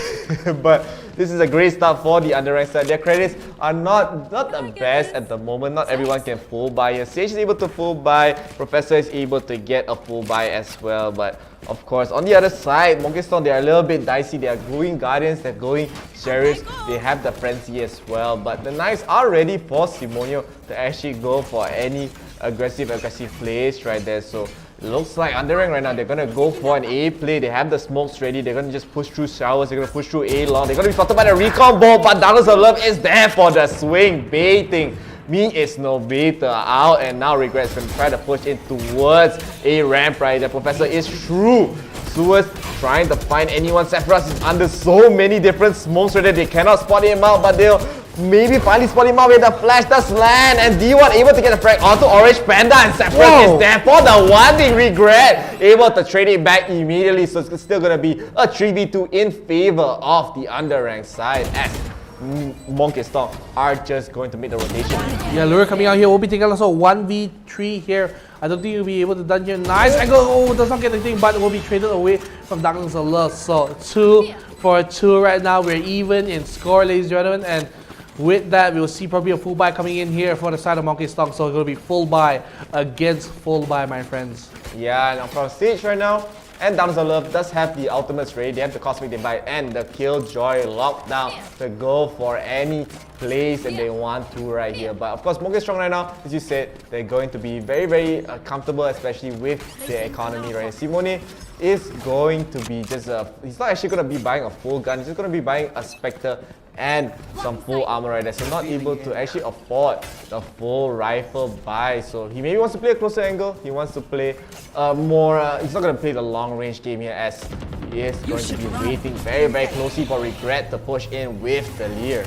But this is a great start for the Underrank side. Their credits are not the best at the moment. Not everyone can full buy. Sage is able to full buy. Professor is able to get a full buy as well. But of course, on the other side, Monkey Storm, they are a little bit dicey. They are going Guardians, they're going Sheriffs. They have the Frenzy as well. But the Knights are ready for 𝐂𝐤𝐬𝐦𝐢 to actually go for any aggressive plays right there. So it looks like Underrank right now, they're gonna go for an A play. They have the smokes ready. They're gonna just push through showers. They're gonna push through A long. They're gonna be spotted by the recon ball, but Darkness of Love is there for the swing baiting. Me is no baiter out, and now Regret is gonna try to push in towards a ramp right there. Professor is through. Suez trying to find anyone. Sephiroth is under so many different smokes right there. They cannot spot him out, but they'll maybe finally spot him out with the flash does land, and D1 able to get a frag onto Orange Panda, and Sephiroth is there for the 1v Regret, able to trade it back immediately. So it's still gonna be a 3v2 in favor of the Underranked side as Monkey Storm are just going to make the rotation. Yeah, Lure coming out here. We'll be taking also 1v3 here. I don't think you'll be able to done here. Nice angle. Oh, does not get anything, but will be traded away from Darkness of Love. So 2 for 2 right now. We're even in score, ladies and gentlemen. And with that, we'll see probably a full buy coming in here for the side of Monkey Storm. So it's going to be full buy against full buy, my friends. Yeah, and from stage right now, and Darkness of Love does have the ultimates ready. They have the Cosmic Divide and the 𝐂𝐤𝐬𝐦 lockdown to go for any plays that they want to right here. But of course, Monkey Strong right now, as you said, they're going to be very, very comfortable, especially with their economy right here. 𝐂𝐤𝐬𝐦 is going to be just he's not actually going to be buying a full gun, he's just going to be buying a Spectre and some full armor right there. So not able to actually afford the full rifle buy. So he maybe wants to play a closer angle. He wants to play more, he's not going to play the long range game here, as he is going to be waiting very, very closely for Regret to push in with the Leer.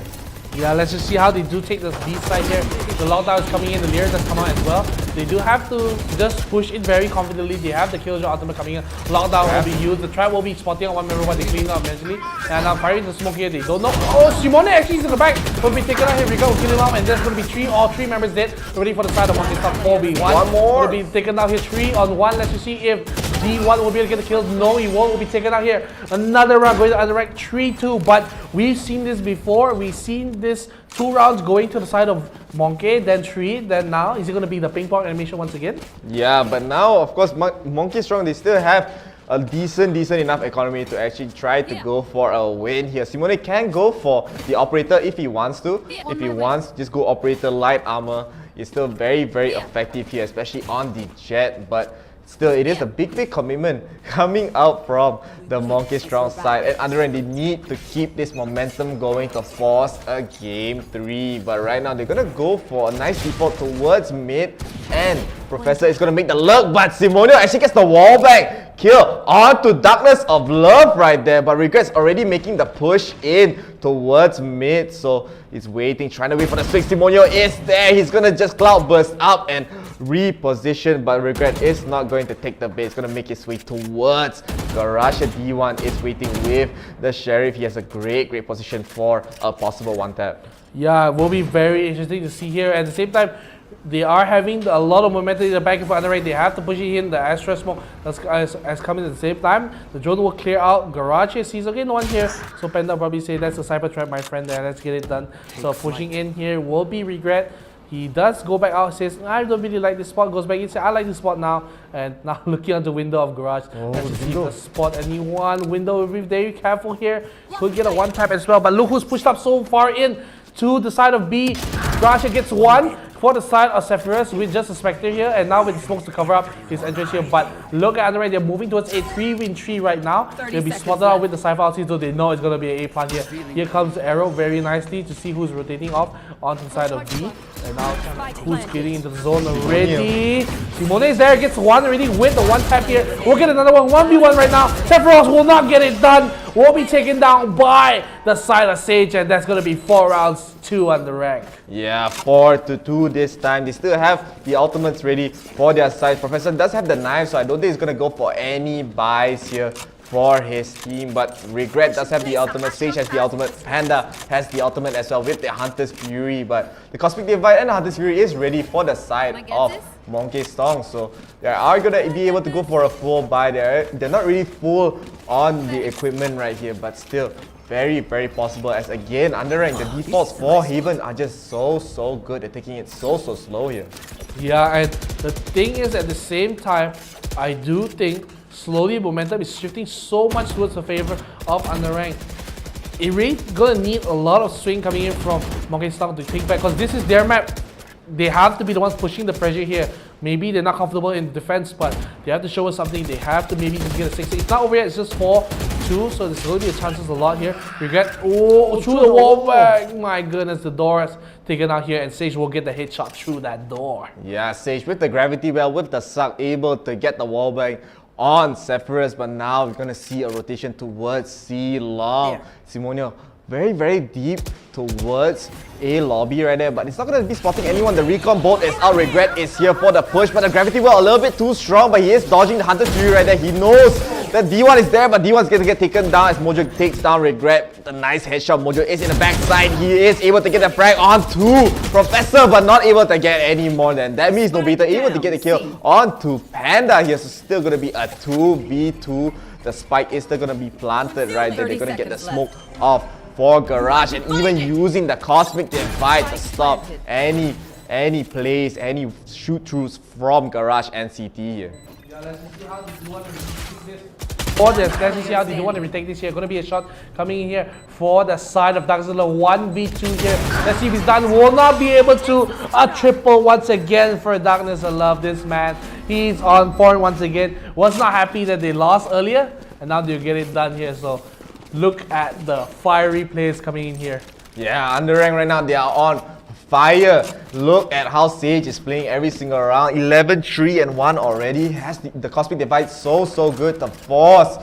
Yeah, let's just see how they do take this B side here. The lockdown is coming in, the Leer does come out as well. They do have to just push it very confidently. They have the 𝐂𝐤𝐬𝐦 ultimate coming in. Lockdown will be used. The trap will be spotting on one member, but they clean up eventually. And now firing the smoke here, they don't know. Oh, 𝐂𝐤𝐬𝐦 actually is in the back. Will be taken out here. Regret will kill him out, and there's going to be all three members dead. Ready for the side of Monkey Storm 4v1. One more. Will be taken out here 3-on-1. Let's just see if D1 will be able to get the kills. No, he won't. Will be taken out here. Another round going to Underrank 3-2. But we've seen this before. We've seen this 2 rounds going to the side of Monkey, then 3, then now. Is it going to be the ping pong animation once again? Yeah, but now, of course, Monkey Strong, they still have a decent enough economy to actually try to go for a win here. 𝐂𝐤𝐬𝐦 can go for the operator if he wants to. If he wants, just go operator light armor. It's still very, very effective here, especially on the jet. But still, it is a big commitment coming out from the Monkey Strong side. And Underrank, they need to keep this momentum going to force a game 3. But right now, they're going to go for a nice default towards mid. And Professor is going to make the lurk, but 𝐂𝐤𝐬𝐦 actually gets the wall back. Kill onto Darkness of Love right there. But Regret's already making the push in towards mid. So he's waiting, trying to wait for the switch. 𝐂𝐤𝐬𝐦 is there. He's going to just cloud burst up and reposition, but Regret is not going to take the bait. He's going to make his way towards Garage. D1 is waiting with the Sheriff. He has a great position for a possible one-tap. Yeah, it will be very interesting to see here. At the same time, they are having a lot of momentum in the back of Underrank. They have to push it in. The Astra smoke has come in at the same time. The drone will clear out. Garage here sees, okay, no one here. So Panda will probably say, that's a cyber trap, my friend, there. Let's get it done. So pushing in here will be Regret. He does go back out, says, I don't really like this spot. Goes back in, says, I like this spot now. And now looking out the window of Garage. Let's see the spot anyone. Window will be very careful here. Could get a one tap as well. But look who's pushed up so far in to the side of B. Garage gets one. for the side of Zephyrus with just a Spectre here, and now with smokes to cover up his entrance here. But look at Underrank, they're moving towards a 3-win-3 right now. They'll be spotted out with the Cypher ulti, so they know it's going to be an A plant here. Here comes Arrow very nicely to see who's rotating off onto the side of B. And now who's getting into the zone already? 𝐂𝐤𝐬𝐿 is there, gets one already with the one tap here. We'll get another one, 1v1 right now. Sephiroth will not get it done. Will be taken down by the side of Sage, and that's going to be 4 rounds, 2 Underrank. Yeah, 4-2 this time. They still have the ultimates ready for their side. Professor does have the knife, so I don't think he's going to go for any buys here for his team, but Regret does have the ultimate, Sage has the ultimate, Panda has the ultimate as well with the Hunter's Fury, but the Cosmic Divide and the Hunter's Fury is ready for the side of 𝐂𝐤𝐿𝐴, so they are going to be able to go for a full buy there. They're not really full on the equipment right here, but still very possible, as again Underrank, the defaults for Haven are just so good. They're taking it so slow here. Yeah, and the thing is, at the same time, I do think slowly momentum is shifting so much towards the favor of Underrank. It really gonna need a lot of swing coming in from 𝐂𝐤𝐿 to take back, because this is their map. They have to be the ones pushing the pressure here. Maybe they're not comfortable in defense, but they have to show us something. They have to maybe just get a 6. It's not over yet, it's just 4-2, so there's going to be chances a lot here. Regret, oh, through the wall back. My goodness, the door is taken out here, and Sage will get the headshot through that door. Yeah, Sage with the gravity well, with the suck, able to get the wall bang on Zephyrus, but now we're going to see a rotation towards C long. 𝐂𝐤𝐬𝐿 very deep towards A lobby right there, but it's not going to be spotting anyone. The recon bolt is out. Regret is here for the push, but the gravity well a little bit too strong, but he is dodging the Hunter's Fury right there. He knows that D1 is there, but D1's going to get taken down as 𝐂𝐤𝐿 takes down Regret. The nice headshot. 𝐂𝐤𝐿 is in the backside. He is able to get the frag onto Professor, but not able to get any more than that. Means Nobita able to get the kill onto Panda here, so still going to be a 2v2. The spike is still going to be planted right there. They're going to get the smoke off for Garage, and even using the Cosmic Divide to stop any plays, any shoot-throughs from Garage and CT here. Yeah, let's see how they want to retake this. For this, let's see how they want to retake this here. Going to be a shot coming in here for the side of Darkzilla. 1v2 here. Let's see if he's done. Will not be able to. A triple once again for Darkness. I love this man. He's on point once again. Was not happy that they lost earlier, and now they get it done here. So look at the fiery plays coming in here. Yeah, Underrank right now, they are on fire. Look at how Sage is playing every single round. 11, 3, and 1 already. Has the Cosmic Divide so good to force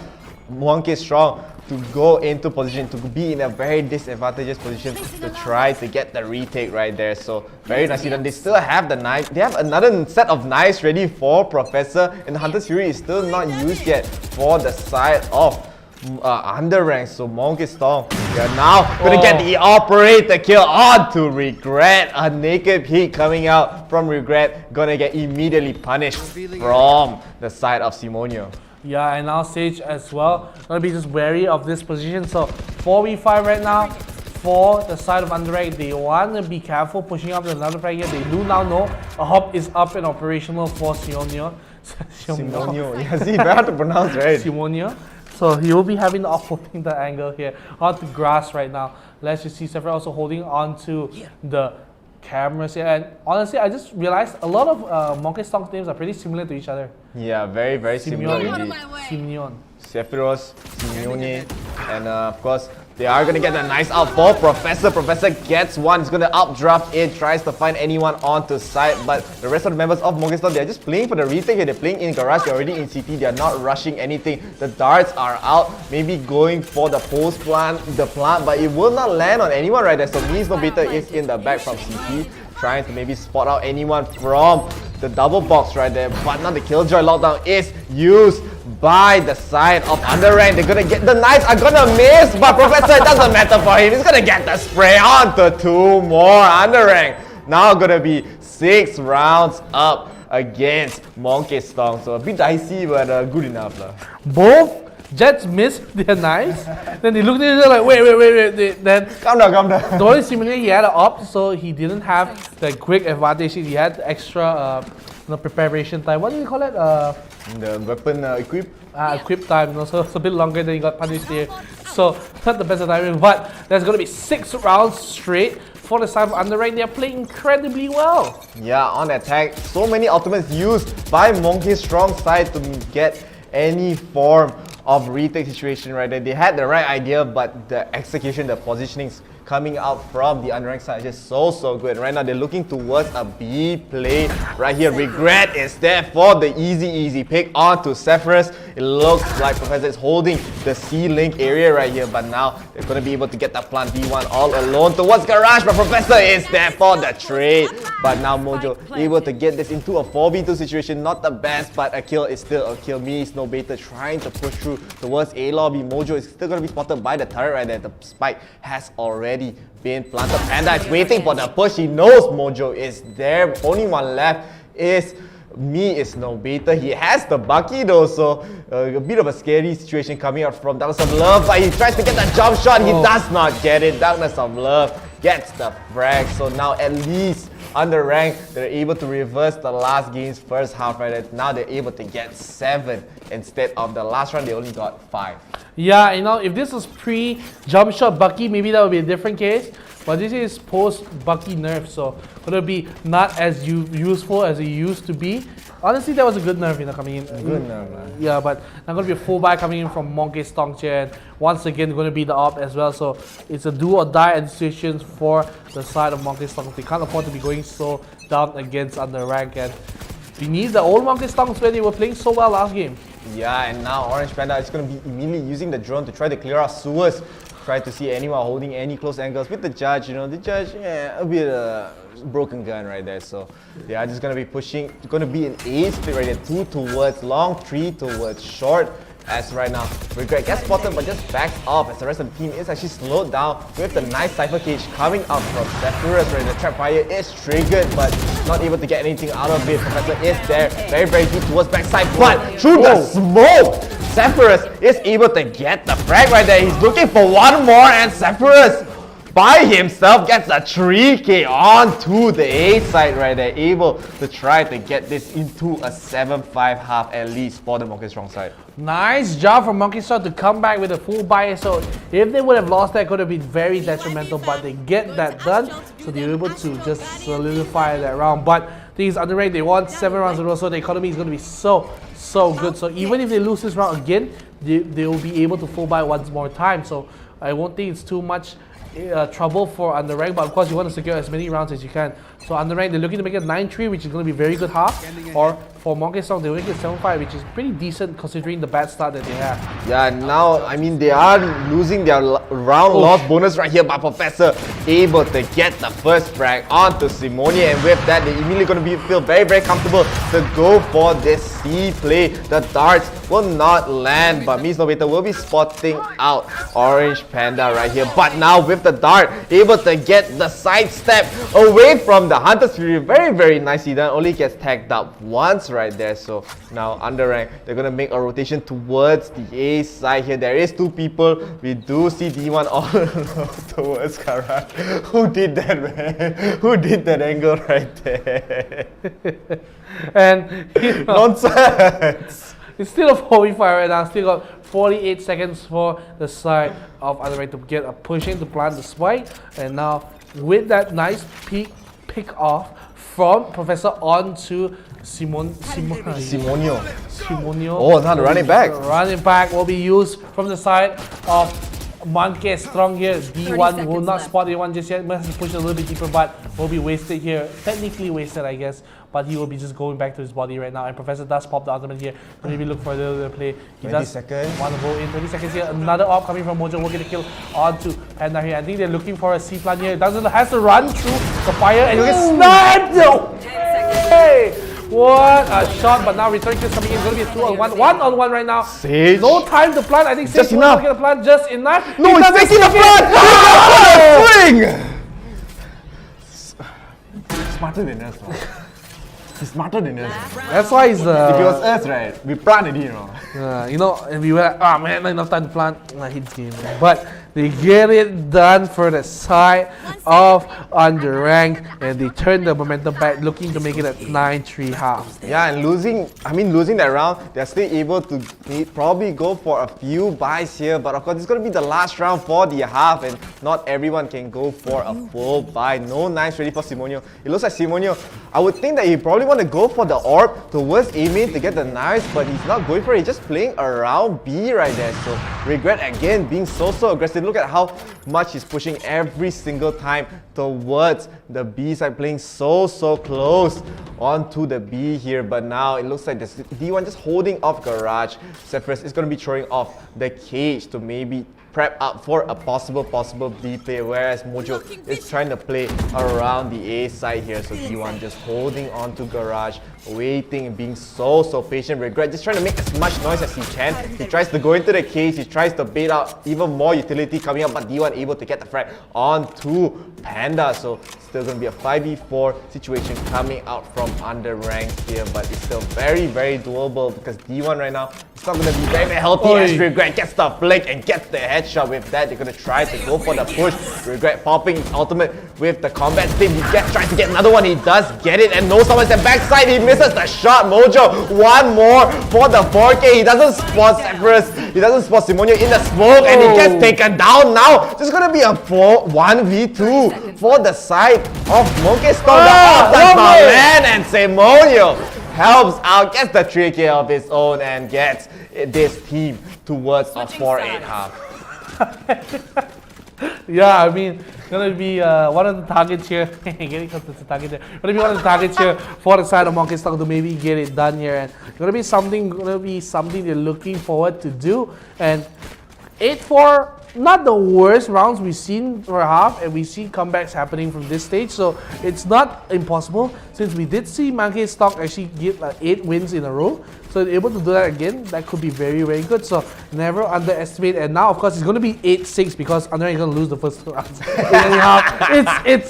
𝐂𝐤𝐿 Strong to go into position, to be in a very disadvantageous position to try to get the retake right there. So very nicely done. They still have the knife. They have another set of knives ready for Professor, and the Hunter's Fury is still not used yet for the side of Underrank. So 𝐂𝐤𝐿, we are now going to get the operator kill onto Regret. A naked peek coming out from Regret, gonna get immediately punished from the side of 𝐂𝐤𝐬𝐿. Yeah, and now Sage as well. Gonna be just wary of this position. So 4v5 right now for the side of Underrank. They want to be careful pushing up another frag here. They do now know a hop is up and operational for 𝐂𝐤𝐬𝐿. 𝐂𝐤𝐬𝐿, yeah, see, very hard to pronounce, right? 𝐂𝐤𝐬𝐿. So he will be having the offloading the angle here onto grass right now. Let's just see Sephiroth also holding on to the cameras here. And honestly, I just realized a lot of 𝐂𝐤𝐿's names are pretty similar to each other. Yeah, very similar indeed. 𝐂𝐤𝐬𝐿. Sephiroth, 𝐂𝐤𝐬𝐿, and of course, they are going to get a nice out for Professor. Professor gets one. He's going to updraft in, tries to find anyone onto site, but the rest of the members of 𝐂𝐤𝐿, they're just playing for the retake here. They're playing in Garage. They're already in CT. They're not rushing anything. The darts are out, maybe going for the post plant, but it will not land on anyone right there. So means Nobita is in the back from CT, trying to maybe spot out anyone from the double box right there, but now the Killjoy lockdown is used by the side of Underrank. They're gonna get the knights are gonna miss, but Professor, it doesn't matter for him. He's gonna get the spray onto 2 more. Underrank now gonna be 6 rounds up against 𝐂𝐤𝐿. So a bit dicey, but good enough lah. Both Jets missed their knives. Then they looked at each other like, wait. Then Calm down. the only similarly, he had an op, so he didn't have the quick advantage. He had extra preparation time. What do you call it? The weapon equip. Equip time, so it's a bit longer than he got punished here. So not the best of timing, but there's gonna be 6 rounds straight for the side of Underrank, they are playing incredibly well. Yeah, on attack, so many ultimates used by Monkey's strong side to get any form of retake situation right there. They had the right idea, but the execution, the positionings coming out from the unranked side is just so good. Right now they're looking towards a B play right here. Regret is there for the easy pick onto Zephyrus. It looks like Professor is holding the C-Link area right here, but now they're going to be able to get that plant D1 all alone towards Garage, but Professor is there for the trade. But now Mojo able to get this into a 4v2 situation. Not the best, but a kill is still a kill. 𝐕𝐚𝐥𝐶 trying to push through towards A lobby. Mojo is still going to be spotted by the turret right there. The spike has already been planted. Panda is waiting for the push. He knows Mojo is there. Only one left is 𝐕𝐚𝐥𝐶. He has the Bucky though, so a bit of a scary situation coming out from Darkness of Love, but he tries to get that jump shot. He does not get it. Darkness of Love gets the frag, so now at least under rank, they're able to reverse the last game's first half right. Now they're able to get 7 instead of the last round they only got 5. Yeah, you know, if this was pre-jump shot Bucky, maybe that would be a different case. But this is post-Bucky nerf, so gonna be not as useful as it used to be. Honestly, that was a good nerf, you know, coming in. Good nerf, man. Yeah, but now gonna be a full buy coming in from 𝐕𝐚𝐥𝐶 and once again gonna be the op as well. So it's a do or die decision for the side of 𝐕𝐚𝐥𝐶. They can't afford to be going so down against under rank, and we need the old 𝐕𝐚𝐥𝐶 where they were playing so well last game. Yeah, and now Orange Panda is going to be immediately using the drone to try to clear out sewers. Try to see anyone holding any close angles with the judge. You know, the judge, yeah, a bit broken gun right there. So they are just going to be pushing. It's going to be an A split right there. 2 towards long, 3 towards short. As right now, Regret gets spotted but just backs off as the rest of the team is actually slowed down with the nice Cypher Cage coming out from Zephyrus. Right, the trap fire is triggered but not able to get anything out of it. Professor is there, very deep towards backside, but through the smoke, Zephyrus is able to get the frag right there. He's looking for one more and Zephyrus by himself gets a 3k onto the A side right there, able to try to get this into a 7-5 half at least for the Monkey strong side. Nice job from 𝐕𝐚𝐥𝐶 to come back with a full buy. So if they would have lost that, could have been very detrimental, but they get that done, so they were able to just solidify that round. But things underrated, they won 7 rounds in a row, so the economy is going to be so good. So even if they lose this round again, they will be able to full buy once more time. So I won't think it's too much trouble for underrank, but of course you want to secure as many rounds as you can. So underrank, they're looking to make it 9-3, which is going to be very good half, or for 𝐕𝐚𝐥𝐶, they're making it 7-5, which is pretty decent considering the bad start that they have. Yeah, now, I mean, they are losing their round loss bonus right here, but Professor able to get the first frag onto 𝐂𝐤𝐤𝐿, and with that, they're immediately going to feel very comfortable to go for this C play. The darts will not land, but 𝐕𝐚𝐥𝐶 will be spotting out Orange Panda right here. But now with the dart, able to get the sidestep away from the Hunter's Fury. Very nicely done. Only gets tagged up once right there. So now underrank, they're gonna make a rotation towards the A side here. There is 2 people. We do see D1 all towards Kara. Who did that, man? Who did that angle right there? And you know, Nonsense. it's still a 4v5 right now. Still got 48 seconds for the side of underrank to get a push in to plant the spike. And now with that nice pick off from Professor onto 𝐂𝐤𝐤𝐿. Oh, now the running back. Running back will be used from the side of 𝐕𝐚𝐥𝐶 strong here. D1 will not spot A1 just yet. Must push a little bit deeper, but will be wasted here. Technically wasted, I guess. But he will be just going back to his body right now. And Professor does pop the ultimate here. Maybe look for a little bit of play. He 20 does seconds. want to go in. 20 seconds here. Another op coming from Mojo. Will get a kill onto Panda here. I think they're looking for a C plant here. Doesn't has to run through the fire and he'll get sniped. No! Hey! What a shot, but now return kills coming in. It's going to be a 2-on-1. 1-on-1 right now. Sage. No time to plant. I think Just Sage enough. will get a plant just enough. No, he's taking the plant! Swing! Smarter than us, man. He's smarter than us. That's why he's If it was us, right, we planted it, you know. you know, and we were like, oh man, not enough time to plant. I hate this game. But They get it done for the side of underranked, and they turn the momentum back, looking to make it at 9-3 half. Yeah, and losing that round, they're still able to probably go for a few buys here, but of course it's going to be the last round for the half, and not everyone can go for a full buy. No knives ready for 𝐂𝐤𝐤𝐿. It looks like 𝐂𝐤𝐤𝐿, I would think that he probably want to go for the orb towards A main to get the knives, but he's not going for it. He's just playing around B right there. So Regret again being so aggressive. Look at how much he's pushing every single time towards the B side, playing so close onto the B here. But now it looks like this D1 just holding off Garage. 𝐶ephrus is going to be throwing off the cage to maybe prep up for a possible B play, whereas Mojo is trying to play around the A side here. So D1 just holding on to Garage, waiting and being so patient. Regret just trying to make as much noise as he can. He tries to go into the cage, he tries to bait out even more utility coming up, but D1 able to get the frag onto Panda. So still going to be a 5v4 situation coming out from underranked here, but it's still very doable because D1 right now it's not going to be very healthy as Regret gets the flick and gets the headshot. With that, they're going to try to go for the push. Regret popping his ultimate with the combat stick. He tries to get another one. He does get it and knows someone's at backside. He misses the shot. Mojo, one more for the 4K. He doesn't spot 𝐶ephrus. He doesn't spot 𝐂𝐤𝐤𝐿 in the smoke, and he gets taken down now. Just going to be a 1v2 for the side of 𝐂𝐤𝐿. The offside by man, and 𝐂𝐤𝐿 helps out, gets the 3K of his own, and gets this team towards a 4-8 half. Yeah, I mean, gonna be one of the targets here. Getting close to the target there. Gonna be one of the targets here for the side of 𝐂𝐤𝐿 to maybe get it done here, and gonna be something they're looking forward to do. And 8-4. Not the worst rounds we've seen for half, and we've seen comebacks happening from this stage, so it's not impossible since we did see 𝐂𝐤𝐿 actually get like 8 wins in a row. So able to do that again, that could be very good. So never underestimate. And now of course it's going to be 8-6 because underranked is going to lose the first 2 rounds.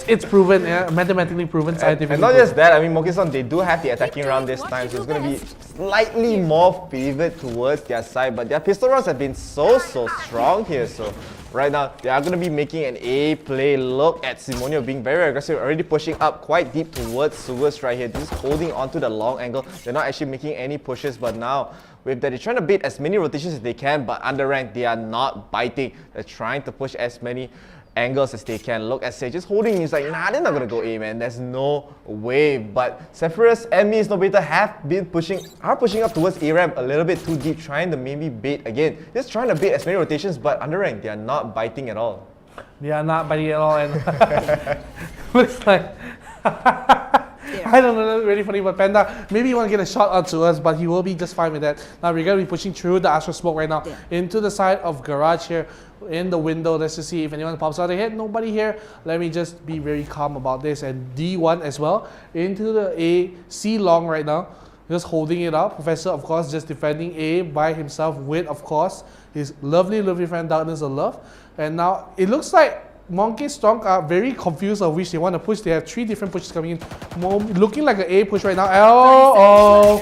It's proven, yeah, mathematically proven, scientifically. And not just that, I mean 𝐂𝐤𝐿, they do have the attacking round this time, so it's going to be slightly more favored towards their side, but their pistol rounds have been so strong here. So right now, they are going to be making an A play. Look at 𝐂𝐤𝐿 being very aggressive, already pushing up quite deep towards 𝐶ephrus right here. Just holding onto the long angle. They're not actually making any pushes, but now with that, they're trying to bait as many rotations as they can, but underranked, they are not biting. They're trying to push as many angles as they can. Look at 𝐶 just holding. He's like, nah, they're not gonna go A, man. There's no way. But 𝐶ephrus and me is no better have been pushing up towards A ramp a little bit too deep, trying to maybe bait again. Just trying to bait as many rotations, but underranked, they are not biting at all. They are not biting at all, and looks like I don't know, that's really funny, but Panda, maybe you want to get a shot onto us, but he will be just fine with that. Now we're going to be pushing through the Astro Smoke right now into the side of Garage here in the window. Let's just see if anyone pops out ahead. Nobody here. Let me just be very calm about this. And D1 as well into the A C long right now, just holding it up. Professor, of course, just defending A by himself with, of course, his lovely friend Darkness of Love. And now it looks like 𝐂𝐤𝐿 are very confused of which they want to push. They have 3 different pushes coming in. Looking like an A push right now.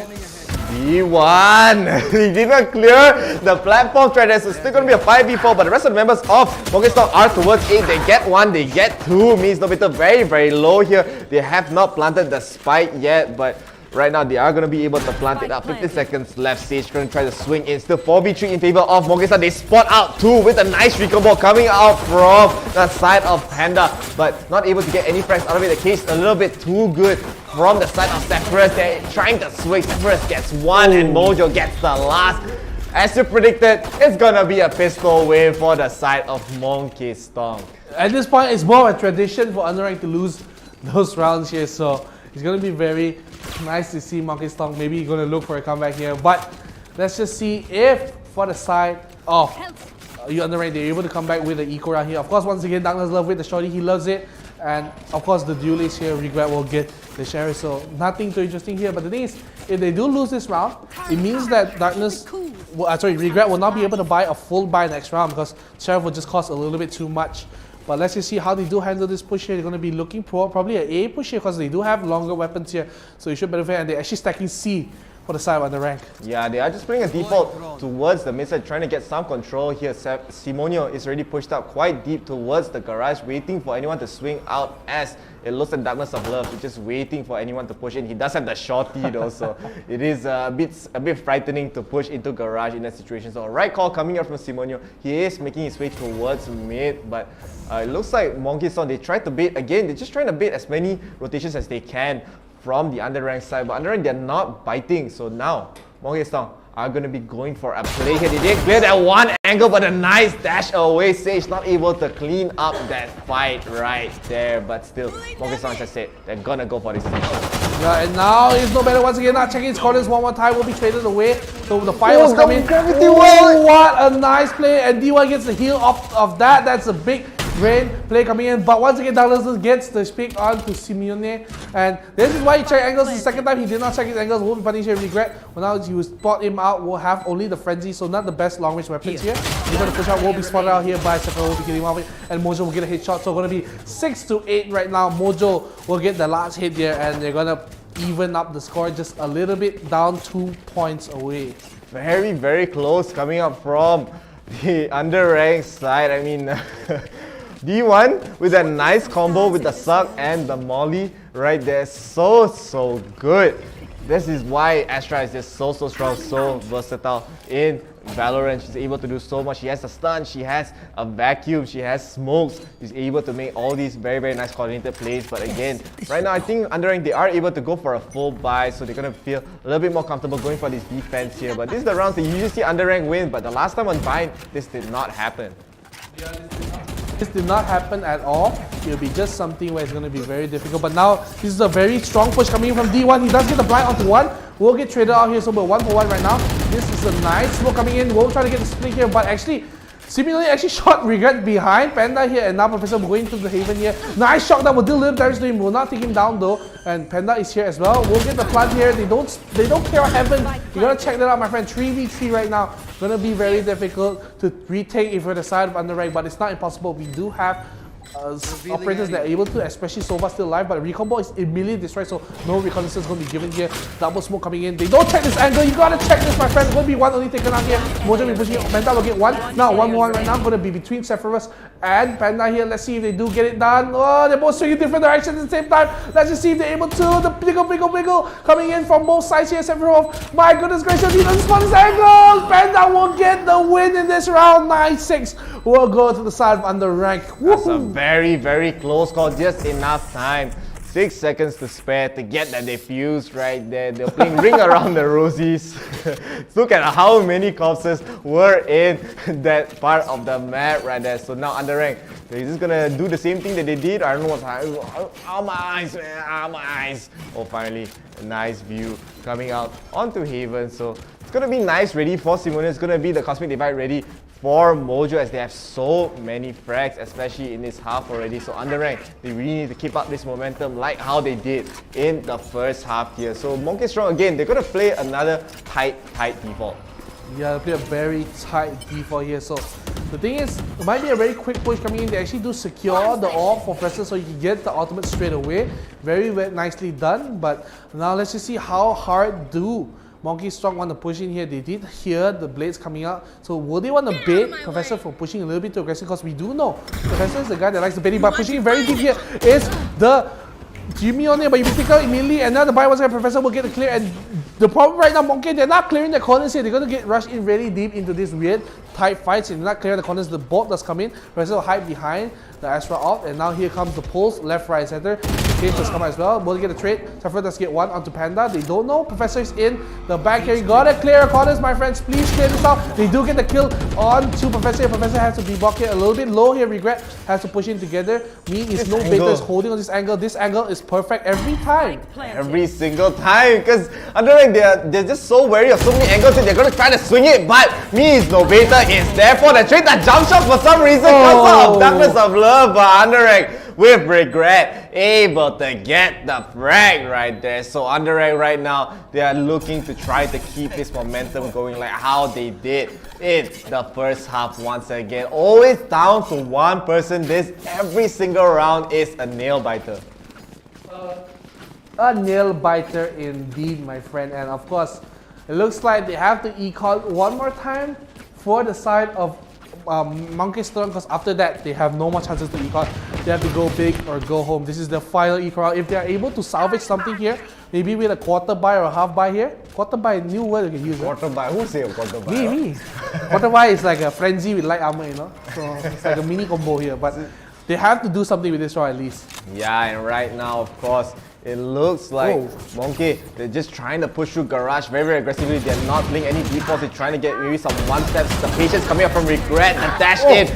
D1! He did not clear the platform threat. So it's still going to be a 5v4, but the rest of the members of 𝐂𝐤𝐿 are towards A. They get 1, they get 2. Means no better very low here. They have not planted the spike yet, but right now, they are going to be able to plant it up. 50 seconds left. 𝐶 going to try to swing in. Still 4v3 in favor of 𝐂𝐤𝐿. They spot out 2 with a nice recall ball coming out from the side of Panda, but not able to get any frags out of it. The case a little bit too good from the side of 𝐶ephrus. They're trying to swing. 𝐶ephrus gets 1 and Mojo gets the last. As you predicted, it's going to be a pistol win for the side of 𝐂𝐤𝐿. At this point, it's more of a tradition for underranked to lose those rounds here, so it's going to be very nice to see 𝐂𝐤𝐿 maybe going to look for a comeback here. But let's just see if for the side of you underranked, they're able to come back with the eco round here. Of course, once again, Darkness Love with the shorty, he loves it. And of course, the duelist here, Regret, will get the sheriff. So nothing too interesting here. But the thing is, if they do lose this round, it means that Regret will not be able to buy a full buy next round because sheriff will just cost a little bit too much. But let's just see how they do handle this push here. They're going to be looking for probably an A push here because they do have longer weapons here. So you should benefit, and they're actually stacking C for the side of Underrank. Yeah, they are just playing a default towards the mid side, trying to get some control here. 𝐂𝐨𝐬𝐦𝐢 is already pushed up quite deep towards the garage, waiting for anyone to swing out as it looks like Darkness of Love. He's just waiting for anyone to push in. He does have the shorty though, so it is a bit frightening to push into garage in that situation. So a right call coming up from 𝐂𝐨𝐬𝐦𝐢. He is making his way towards mid, but it looks like 𝐂𝐥𝐮𝐭𝐜𝐡, they tried to bait again. They're just trying to bait as many rotations as they can from the Underrank side, but Underrank, they're not biting. So now 𝐂𝐥𝐮𝐿 are going to be going for a play here. They did clear that one angle, but a nice dash away. 𝐭𝐤e not able to clean up that fight right there, but still 𝐂𝐥𝐮𝐿 just said they're gonna go for this thing. Yeah, and now he's no better once again, not checking his corners one more time, will be traded away. So the fire was coming. Oh, what a nice play, and D1 gets the heal off of that. That's a big rain play coming in, but once again Douglas gets the pick on to 𝐂𝐨𝐬𝐦𝐢, and this is why he checked angles the second time. He did not check his angles, will be punished here, regret. Well, now you spot him out, will have only the frenzy, so not the best long range weapons here. He's going to push out, will be spotted out here by Sephiroth, will be getting off it, and Mojo will get a headshot, so going to be 6-8 right now. Mojo will get the last hit here, and they're going to even up the score just a little bit, down 2 points away. Very, very close coming up from the Underrank side. I mean, D1 with a nice combo with the suck and the molly right there. So good. This is why Astra is just so strong, so versatile in Valorant. She's able to do so much. She has a stun, she has a vacuum, she has smokes. She's able to make all these very nice coordinated plays. But again, right now I think Underrank, they are able to go for a full buy, so they're going to feel a little bit more comfortable going for this defense here. But this is the rounds that you usually see Underrank win, but the last time on Bind, this did not happen. This did not happen at all. It'll be just something where it's going to be very difficult. But now, this is a very strong push coming in from D1. He does get the blind onto one. We'll get traded out here, so we're 1-for-1 right now. This is a nice smoke coming in. We'll try to get the split here, but actually, 𝐂𝐨𝐬𝐦𝐢 actually shot Regret behind Panda here, and now Professor going to the Haven here. Nice shot that will deal little damage to him. Will not take him down though. And Panda is here as well. We'll get the plant here. They don't clear Heaven. You gotta check that out, my friend. 3v3 right now. Gonna be very difficult to retake if we're the side of Underrank, but it's not impossible. We do have operators that are able to, especially Sova still alive, but the recombo is immediately destroyed, so no reconnaissance is going to be given here. Double smoke coming in. They don't check this angle. You gotta check this, my friend. It's going to be one only taken out here. Mojo will be pushing it. Panda will get one. Now 1-1 right now. Going to be between Sephiroth and Panda here. Let's see if they do get it done. Oh, they're both swinging different directions at the same time. Let's just see if they're able to. The wiggle coming in from both sides here. Sephiroth, my goodness gracious, he doesn't spot his angle. Panda will get the win in this round. 9-6 will go to the side of Underrank. That's a very close call, just enough time. 6 seconds to spare to get that defuse right there. They're playing ring around the rosies. Look at how many corpses were in that part of the map right there. So now Underrank, they're just gonna do the same thing that they did. I don't know what's happening. Oh my eyes, man. My eyes. Oh, finally, a nice view coming out onto Haven. So it's gonna be nice, ready for 𝐂𝐨𝐬𝐦𝐢. It's gonna be the Cosmic Divide ready for Mojo, as they have so many frags, especially in this half already. So Underrank, they really need to keep up this momentum like how they did in the first half here. So 𝐂𝐥𝐮𝐿 again, they're going to play another tight default. Yeah, they play a very tight default here. So the thing is, it might be a very quick push coming in. They actually do secure the orb for Preston, so you can get the ultimate straight away. Very nicely done. But now let's just see how hard do 𝐂𝐥𝐮 want to push in here. They did hear the blades coming out. So will they want to bait Professor for pushing a little bit too aggressive? Because we do know Professor is the guy that likes the baiting, but pushing very deep here is the 𝐂𝐨𝐬𝐦𝐢, but you pick out immediately, and now the buy once again, Professor will get the clear. And the problem right now, 𝐂𝐥𝐮, they're not clearing the corners here. They're going to get rushed in really deep into this weird tight fights, and they're not clearing the corners. The bolt does come in. Professor will hide behind the Astra off, and now here comes the pulse, left, right, center. 𝐂𝐥𝐮 does come out as well. Will get a trade. Sephiroth does get one onto Panda. They don't know. Professor is in the back here. You gotta clear corners, my friends. Please clear this out. They do get the kill on to Professor. Professor has to deblock here a little bit low here. Regret has to push in together. Me is no baiter is holding on this angle. This angle is perfect every time. Every single time, because Underrank, they're just so wary of so many angles and they're going to try to swing it, but me is no baiter is there for the trade. That jump shot for some reason comes out of Darkness of Love, but Underrank with Regret able to get the frag right there. So Underrank right now, they are looking to try to keep this momentum going like how they did in the first half once again. Always down to one person. This every single round is a nail biter. A nail biter indeed, my friend. And of course, It looks like they have to econ one more time for the side of 𝐂𝐥𝐮𝐭, because after that they have no more chances to econ. They have to go big or go home. This is the final econ. If they are able to salvage something here, maybe with a quarter buy or a half buy here. Quarter buy, new word you can use. Quarter buy. Who say quarter buy? Me. Quarter buy is like a frenzy with light armor, you know. So it's like a mini combo here. But they have to do something with this round at least. Yeah, and right now, of course, it looks like 𝐂𝐥𝐻, they're just trying to push through Garage very, very aggressively. They're not playing any defaults. They're trying to get maybe some one steps. The patience coming up from Regret and dash in.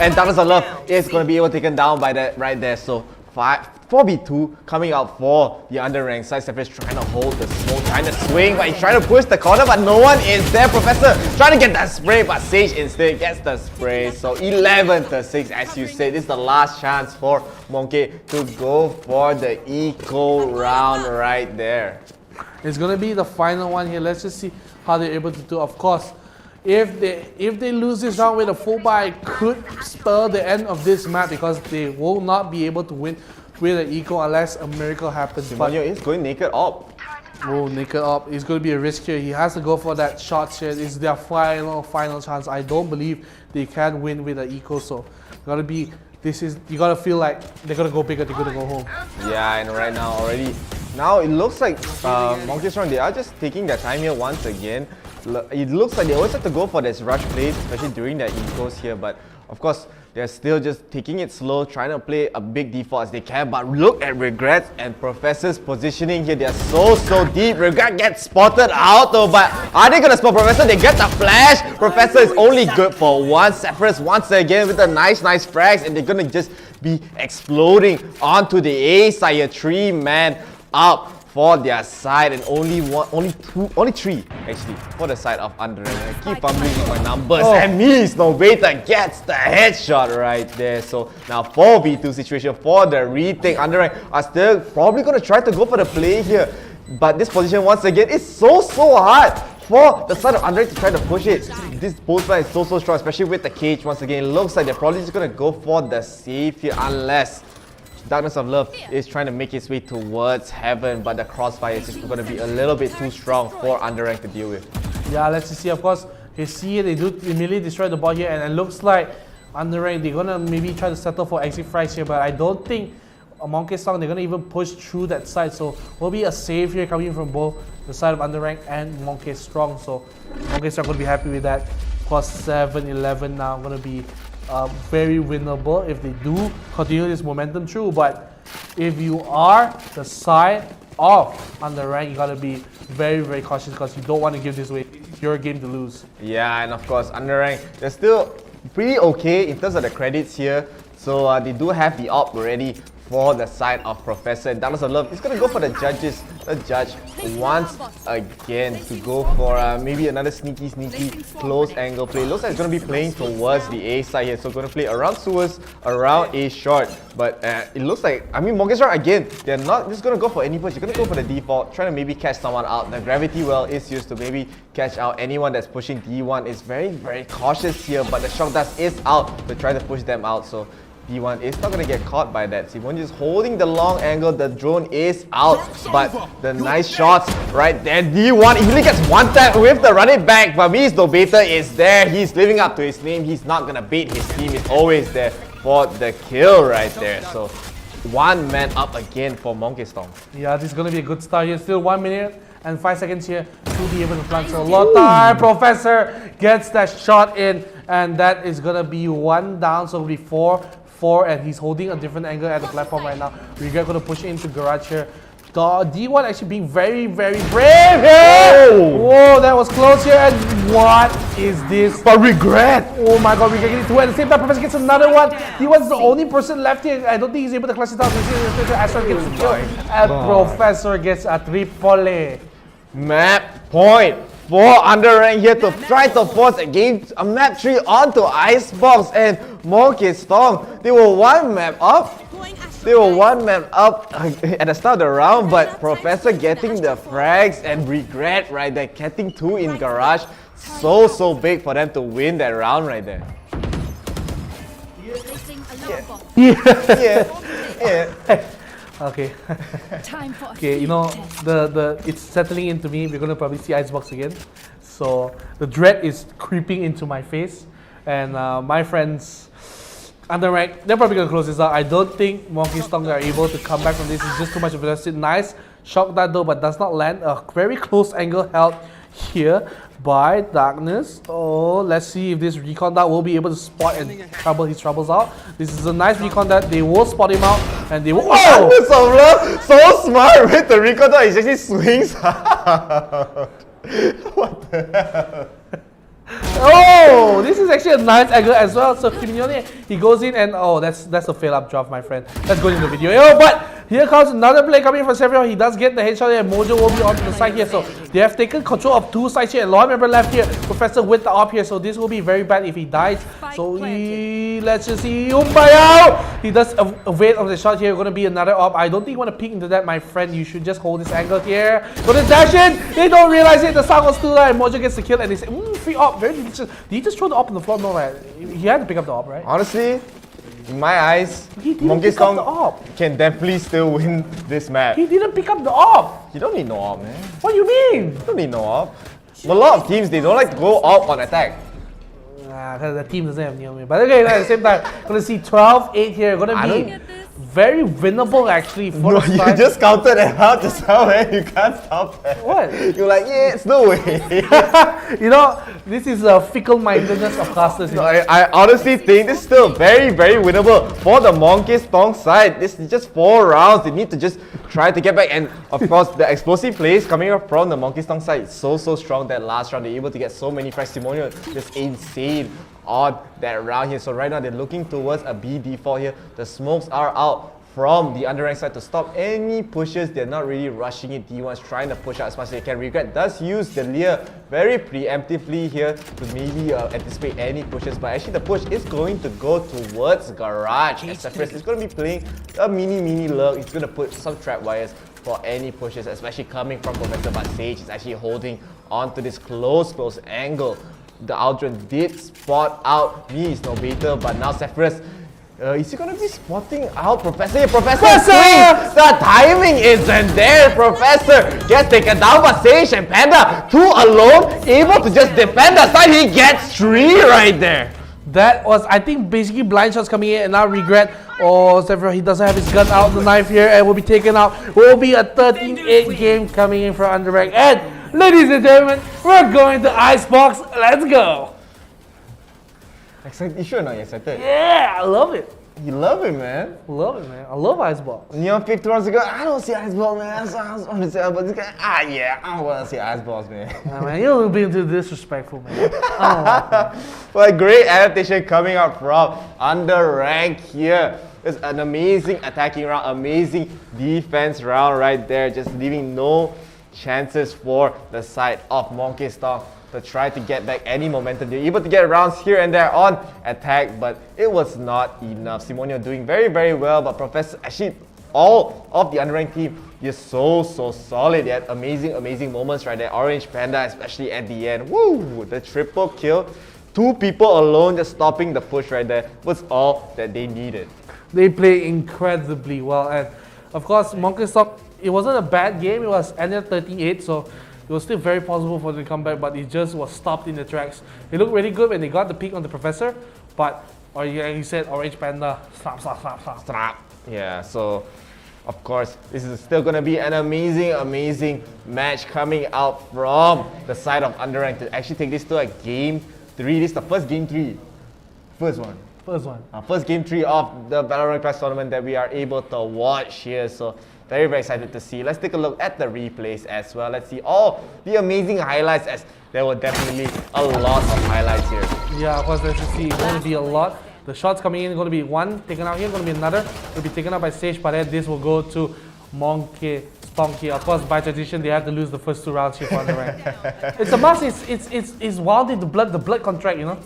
And Darkness of Love is going to be able to taken down by that right there. So 4v2 coming out for the underranked side. Sephir's trying to hold the smoke, trying to swing, but he's trying to push the corner, but no one is there. Professor trying to get that spray, but Sage instead gets the spray. So 11-6, as you said, this is the last chance for 𝐂𝐿𝐥𝐻 to go for the eco round right there. It's gonna be the final one here. Let's just see how they're able to do. Of course, if they lose this round with a full buy, it could spell the end of this map, because they will not be able to win with an eco unless a miracle happens. Simonio is going naked up. Oh, naked up. It's going to be a risk here. He has to go for that shot here. It's their final chance. I don't believe they can win with an eco. So, you gotta feel like they're gonna go bigger. They're gonna go home. Yeah, and right now already, now it looks like 𝐂𝐿𝐥𝐻, they are just taking their time here once again. It looks like they always have to go for this rush plays, especially during their ecos here. But of course, they're still just taking it slow, trying to play a big default as they can. But look at Regrets and Professor's positioning here. They're so deep. Regret gets spotted out though, but are they gonna spot Professor? They get the flash. Professor is only good for one. Zephyrus once again with a nice frags, and they're gonna just be exploding onto the A side. 3-man up for their side, and only three actually for the side of underranked. I keep fumbling with my numbers, and 𝐂𝐿𝐴SiA gets the headshot right there. So now 4v2 situation for the retake. Underranked are still probably going to try to go for the play here, but this position once again is so hard for the side of underranked to try to push it. This post line is so strong, especially with the cage once again. It looks like they're probably just going to go for the save here, unless Darkness of Love is trying to make its way towards heaven, but the crossfire is just going to be a little bit too strong for underranked to deal with. Yeah, let's see. Of course, you see they do immediately destroy the ball here, and it looks like underranked, they're going to maybe try to settle for exit frags here, but I don't think 𝐂𝐿𝐥𝐻, they're going to even push through that side. So will be a save here coming from both the side of underranked and 𝐂𝐿𝐥𝐻. So 𝐂𝐿𝐥𝐻 are going to be happy with that. Of course, 7-11 now, going to be very winnable if they do continue this momentum through. But if you are the side of underranked, you gotta be very cautious, because you don't want to give this away. It's your game to lose. Yeah, and of course underranked, they're still pretty okay in terms of the credits here. So they do have the op already for the side of Professor. And Darkness of Love is going to go for the judges. The judge once again to go for maybe another sneaky close angle play. Looks like it's going to be playing towards the A side here. So going to play around sewers, around A short. But it looks like, I mean, 𝐂𝐿𝐥𝐻 again, they're not just going to go for any push. You're going to go for the default, trying to maybe catch someone out. The gravity well is used to maybe catch out anyone that's pushing D1. Is very cautious here, but the shock dust is out to try to push them out. So D1 is not going to get caught by that. Simon is holding the long angle. The drone is out, but the nice shots right there. D1 easily gets one tap with the run it back, but 𝐕𝐚𝐥𝐻 is there. He's living up to his name. He's not going to bait. His team is always there for the kill right there. So 1 man up again for 𝐂𝐿𝐥𝐻. Yeah, this is going to be a good start here. Still 1 minute and 5 seconds here to be able to plant. So Lotai Professor gets that shot in, and that is going to be 1 down. So it'll be 4, and he's holding a different angle at the platform right now. Regret going to push into Garage here. D1 actually being very brave here! Whoa, that was close here, and what is this? But Regret! Oh my god, Regret getting 2 at the same time. Professor gets another one. D1's the only person left here. I don't think he's able to clutch it out. Astro gets the kill, and Professor gets a triple. Map point for underranked here to try to force a map 3 onto Icebox, and 𝐂𝐿𝐥𝐻, they were 1 map up. They were 1 map up at the start of the round, but Professor getting the frags and Regret right there, getting 2 in Garage. So big for them to win that round right there. Yeah. Okay. Time for a Okay, you know, test. it's settling into me. We're gonna probably see Icebox again. So the dread is creeping into my face. And my friends underranked, they're probably gonna close this out. I don't think 𝐂𝐥𝐮𝐭𝐜𝐡 are able to come back from this. It's just too much of a nice shock dart though, but does not land. A very close angle held here by Darkness. Oh, let's see if this recon dart will be able to spot and trouble his troubles out. This is a nice recon dart. They will spot him out and they will. Oh! So smart with the recon dart. He actually swings out. What the hell? Oh, this is actually a nice angle as well. So 𝐂𝐤𝐿𝐴, he goes in and oh, that's a fail up draft, my friend. Let's go into the video. Oh, but here comes another play coming from 𝐶𝐵𝐿. He does get the headshot here. 𝐵𝐵 will be onto the side here. So they have taken control of two sides here. And Law member left here. Professor with the op here. So this will be very bad if he dies. So let's just see 𝐕𝐚𝐥𝐵𝐿. He does evade of the shot here. Going to be another op. I don't think you want to peek into that, my friend. You should just hold this angle here. Go to dash in. They don't realize it. The sound was still there. And 𝐵𝐵 gets the kill. And they say, free op. Very delicious. Did he just throw the op on the floor? No, right? He had to pick up the op, right? Honestly, in my eyes, He didn't pick up the 𝐂𝐥𝐮𝐿 op. can definitely still win this map. He didn't pick up the op. You don't need no op, man. What do you mean? You don't need no op. A lot of teams, they don't like to go op on attack. Because the team doesn't have 𝐕𝐚𝐥. But okay, at the same time, gonna see 12-8 here. Gonna be very winnable actually for No, the you start. just counted it out just now, man. You can't stop that. What? You're like, yeah, it's no way. You know, this is a fickle-mindedness of casters. You No, know? I honestly think this is still very, very winnable for the 𝐂𝐥𝐮𝐿 side. This is just 4 rounds. They need to just try to get back. And of course, the explosive plays coming up from the 𝐂𝐿𝐿 side is so strong that last round. They're able to get so many frags. 𝐶𝐤𝐿 just insane on that round here. So right now, they're looking towards a B default here. The smokes are out from the underranked side to stop any pushes. They're not really rushing it. D1's trying to push out as much as they can. Regret does use the Lear very preemptively here to maybe anticipate any pushes, but actually the push is going to go towards Garage. As 𝐶𝐵𝐿 is going to be playing a mini lurk. He's going to put some trap wires for any pushes, especially coming from Professor, but 𝐭𝐤𝐿 is actually holding on to this close angle. The Aldrin did spot out me, is no better, but now 𝐶𝐵𝐿 is he gonna be spotting out Professor? Yeah, Professor swings! The timing isn't there. Professor gets taken down by 𝐭𝐤𝐿 and Panda 2 alone, able to just defend the side. He gets 3 right there. That was, I think, basically blind shots coming in, and now Regret. Oh, 𝐶𝐵𝐿, he doesn't have his gun out, the knife here, and will be taken out. Will be a 13-8 game coming in for Underrank. And ladies and gentlemen, we're going to Icebox. Let's go. Excited? You sure not excited? Yeah, I love it. You love it, man. Love it, man. I love Icebox. Neon 50 rounds ago, I don't see Icebox, man. I just want to see Icebox. This guy, yeah, I want to see Icebox, man. Nah, man, you're being too disrespectful, man. I don't like that. But a great adaptation coming up from Underrank here. It's an amazing attacking round, amazing defense round right there. Just leaving no chances for the side of 𝐂𝐥𝐮𝐿 to try to get back any momentum. They're able to get rounds here and there on attack, but it was not enough. 𝐶𝐤𝐿 doing very, very well, but Professor, actually all of the Underranked team is so solid. They had amazing moments right there. Orange Panda, especially at the end. Woo! The triple kill. 2 people alone just stopping the push right there was all that they needed. They play incredibly well, and of course, 𝐂𝐿𝐿, it wasn't a bad game. It was ended 13-8, so it was still very possible for them to come back, but it just was stopped in the tracks. It looked really good when they got the pick on the Professor, but like you said, Orange Panda, slap. Yeah, so of course, this is still going to be an amazing match coming out from the side of Underranked to actually take this to a game 3. This is the first game 3. First one. First game 3 of the Valorant Class tournament that we are able to watch here. So very excited to see. Let's take a look at the replays as well. Let's see all the amazing highlights, as there were definitely a lot of highlights here. Yeah, of course, let's see. It's going to be a lot. The shots coming in, going to be one taken out here, going to be another. Will be taken out by 𝐭𝐤𝐿, but then this will go to 𝐂𝐥𝐿 here. Of course, by tradition, they have to lose the first 2 rounds here for the rank. It's a must. It's wild in the blood contract, you know.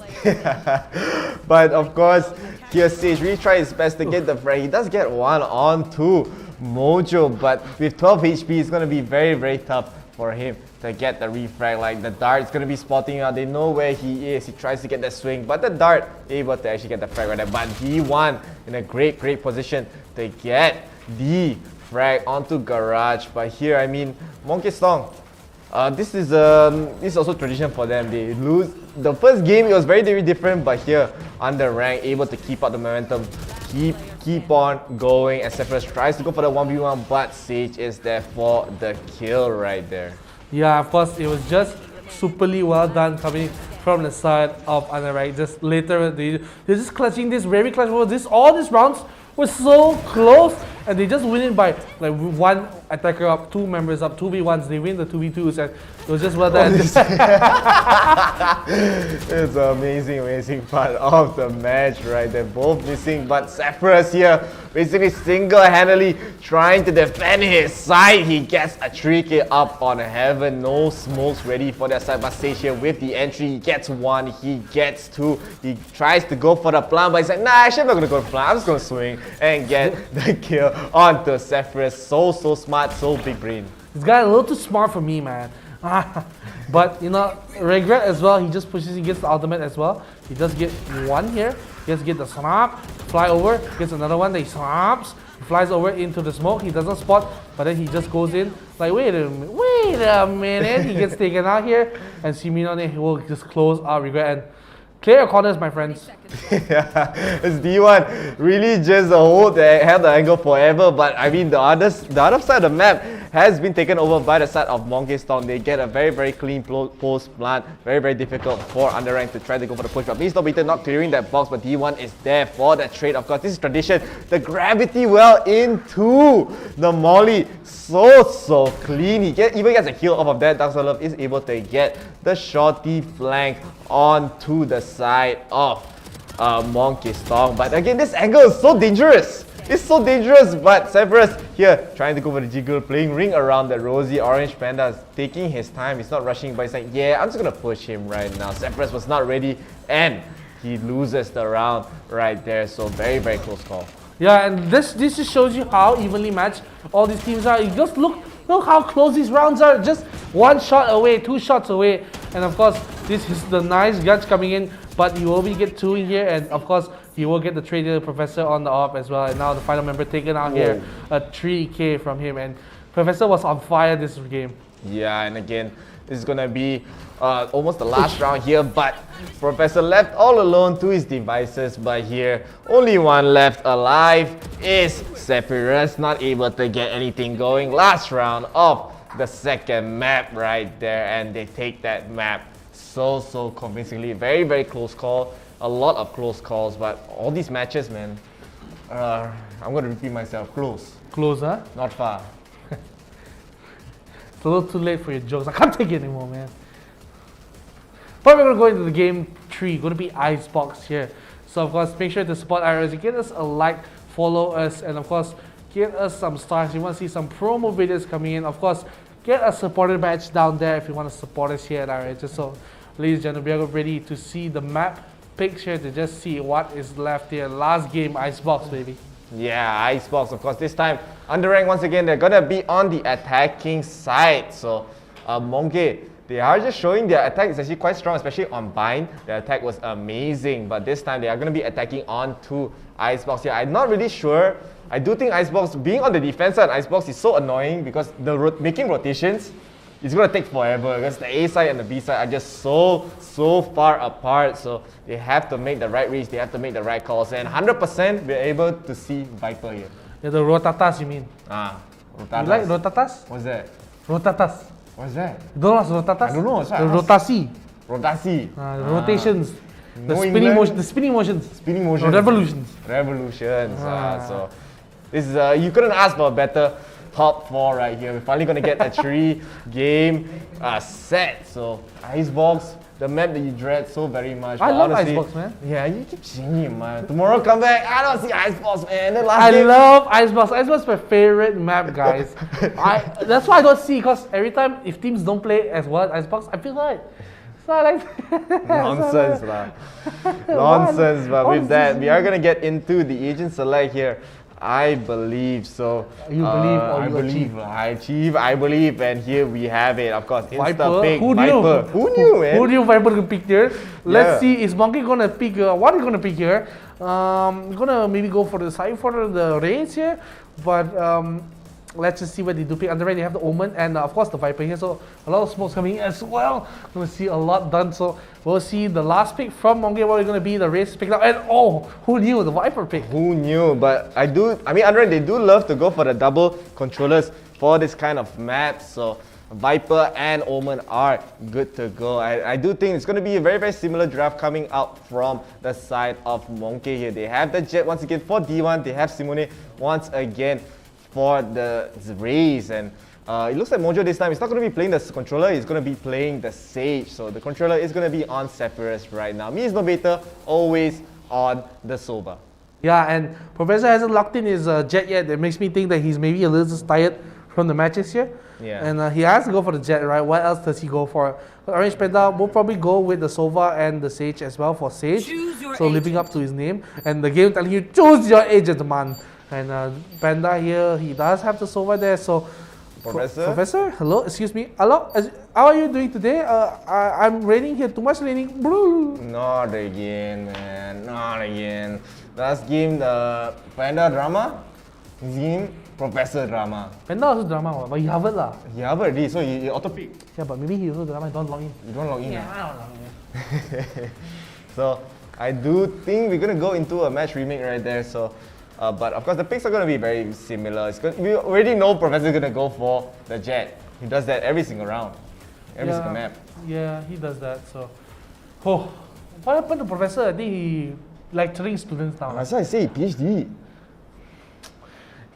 But of course, here 𝐭𝐤𝐿 really tried his best to get the frag. He does get 1 on 2 Mojo, but with 12 HP, it's going to be very tough for him to get the refrag. Like the dart is going to be spotting out. They know where he is. He tries to get the swing, but the dart able to actually get the frag right there. But D1 in a great position to get the frag onto Garage. But here, I mean, 𝐂𝐥𝐮𝐭𝐜𝐡. This is also tradition for them. They lose the first game. It was very different, but here under rank, able to keep up the momentum, keep on going. And Zephyrus tries to go for the 1v1, but Sage is there for the kill right there. Yeah, of course, it was just superly well done coming from the side of Underrank. Just later, they're just clutching this very clutch. All these rounds were so close, and they just win it by like one attacker up, two members up, 2v1s. They win the 2v2s, and it was just well done. It's an amazing part of the match, right? They're both missing, but Zephyrus here basically single-handedly trying to defend his side. He gets a 3k up on Heaven. No smokes ready for that side, but Sage here with the entry. He gets one, he gets two. He tries to go for the plant, but he's like, nah, actually I'm not gonna go for plant. I'm just gonna swing and get the kill onto Zephyrus. So smart, so big brain. This guy a little too smart for me, man. But you know, Regret as well. He just pushes, he gets the ultimate as well. He does get one here. He just get the snap, fly over, gets another one. Then he snaps, he flies over into the smoke. He doesn't spot, but then he just goes in. Like, wait a minute. He gets taken out here, and Simino will just close out Regret and clear your corners, my friends. Yeah, it's D1 really just held the angle forever, but I mean the other side of the map has been taken over by the side of 𝐂𝐥𝐮𝐭𝐜𝐡. They get a very clean post plant. Very difficult for Underrank to try to go for the push, but Beastdominator not clearing that box, but D1 is there for that trade. Of course, this is tradition. The gravity well into the molly. So clean. He even gets a kill off of that. Darkselove is able to get the shorty flank onto the side of 𝐂𝐥𝐮𝐿. But again, this angle is so dangerous. It's so dangerous, but Zephyrus here trying to go for the jiggle, playing ring around the rosy orange panda, taking his time. He's not rushing, but he's like, yeah, I'm just gonna push him right now. Zephyrus was not ready, and he loses the round right there. So very close call. Yeah, and this just shows you how evenly matched all these teams are. You just look how close these rounds are. Just one shot away, two shots away, and of course this is the nice guts coming in. But you will get two in here, and of course you will get the trader Professor on the op as well. And now the final member taken out here, a 3k from him, and Professor was on fire this game. Yeah, and again, this is gonna be almost the last round here, but Professor left all alone to his devices. But here, only one left alive is Zephyrus, not able to get anything going. Last round of the second map right there, and they take that map so convincingly. Very close call. A lot of close calls, but all these matches, man, I'm gonna repeat myself. Close, huh? Not far. It's a little too late for your jokes. I can't take it anymore, man. But we're going to go into the game 3. Going to be Icebox here. So, of course, make sure to support IRL ASIA. Get us a like, follow us, and, of course, get us some stars. You want to see some promo videos coming in. Of course, get a supporter badge down there if you want to support us here at IRL ASIA. So, ladies and gentlemen, we are ready to see the map picture to just see what is left here. Last game, Icebox, baby. Yeah, Icebox, of course. This time, Underrank, once again, they're gonna be on the attacking side. So, 𝐂𝐥𝐿, they are just showing their attack is actually quite strong, especially on Bind. Their attack was amazing, but this time they are gonna be attacking onto Icebox here. I'm not really sure. I do think Icebox, being on the defense side, Icebox is so annoying because making rotations is gonna take forever because the A side and the B side are just so far apart. So they have to make the right reads, they have to make the right calls, and 100% we're able to see Viper here. Yeah, the Rotatas, you mean? Rotatas. You like Rotatas? What's that? Rotatas. What's that? You don't know what's Rotatas? I don't know what's that. The Rotasi. Rotasi. Rotations. The No spinning England. motion. The spinning motions. Spinning motions. Revolutions. Revolutions. So this is you couldn't ask for a better top 4 right here. We're finally gonna get a 3-game set. So Icebox, the map that you dread so very much. I but love honestly, Icebox, man. Yeah, you keep saying it, man. Tomorrow come back, I don't see Icebox, man. The last I game, love Icebox. Icebox is my favorite map, guys. That's why I don't see, because every time if teams don't play as well as Icebox, I feel like it's not like nonsense, lah. Nonsense, but with that, we are gonna get into the agent select here. I believe so. You believe or I you believe. achieve? I believe, and here we have it. Of course, Viper. Insta pick. Who knew? Viper. Who knew, man? Who knew Viper gonna pick here? Let's Yeah. see, is Monkey gonna pick? What are you gonna pick here? Gonna maybe go for the side for the raids here, but let's just see where they do pick. Underrank, they have the Omen and of course the Viper here. So a lot of smokes coming in as well. Gonna see a lot done. So we'll see the last pick from Monge. What are going to be? The race picked up. And oh, who knew the Viper pick? Who knew? But I mean, Underrank, they do love to go for the double controllers for this kind of map. So Viper and Omen are good to go. I do think it's going to be a very, very similar draft coming out from the side of Monkey here. They have the Jet once again for D1. They have Simone once again for the race. And it looks like Mojo this time is not going to be playing the controller. He's going to be playing the Sage. So the controller is going to be on Sephiroth right now. Me is no beta, always on the Sova. Yeah, and Professor hasn't locked in his Jet yet. That makes me think that he's maybe a little tired from the matches here. Yeah. And he has to go for the Jet, right? What else does he go for? Orange Panda will probably go with the Sova and the Sage as well for Sage. So living up to his name. And the game telling you, choose your agent, man. And Panda here, he does have the Sova there. So Professor, hello, excuse me. Hello, how are you doing today? I'm raining here, too much raining. Not again, man. Not again. Last game, the Panda drama. This game, Professor drama. Panda also drama, but he hovered lah. He hovered already, so he auto pick. Yeah, but maybe he also drama, he don't log in. You don't log in. Yeah, I don't log in. So I do think we're gonna go into a match remake right there. So, but of course the picks are gonna be very similar. We already know Professor's gonna go for the Jet. He does that every single round, every single map. Yeah, he does that. So, oh, what happened to Professor? I think he lecturing students now. That's why I say PhD.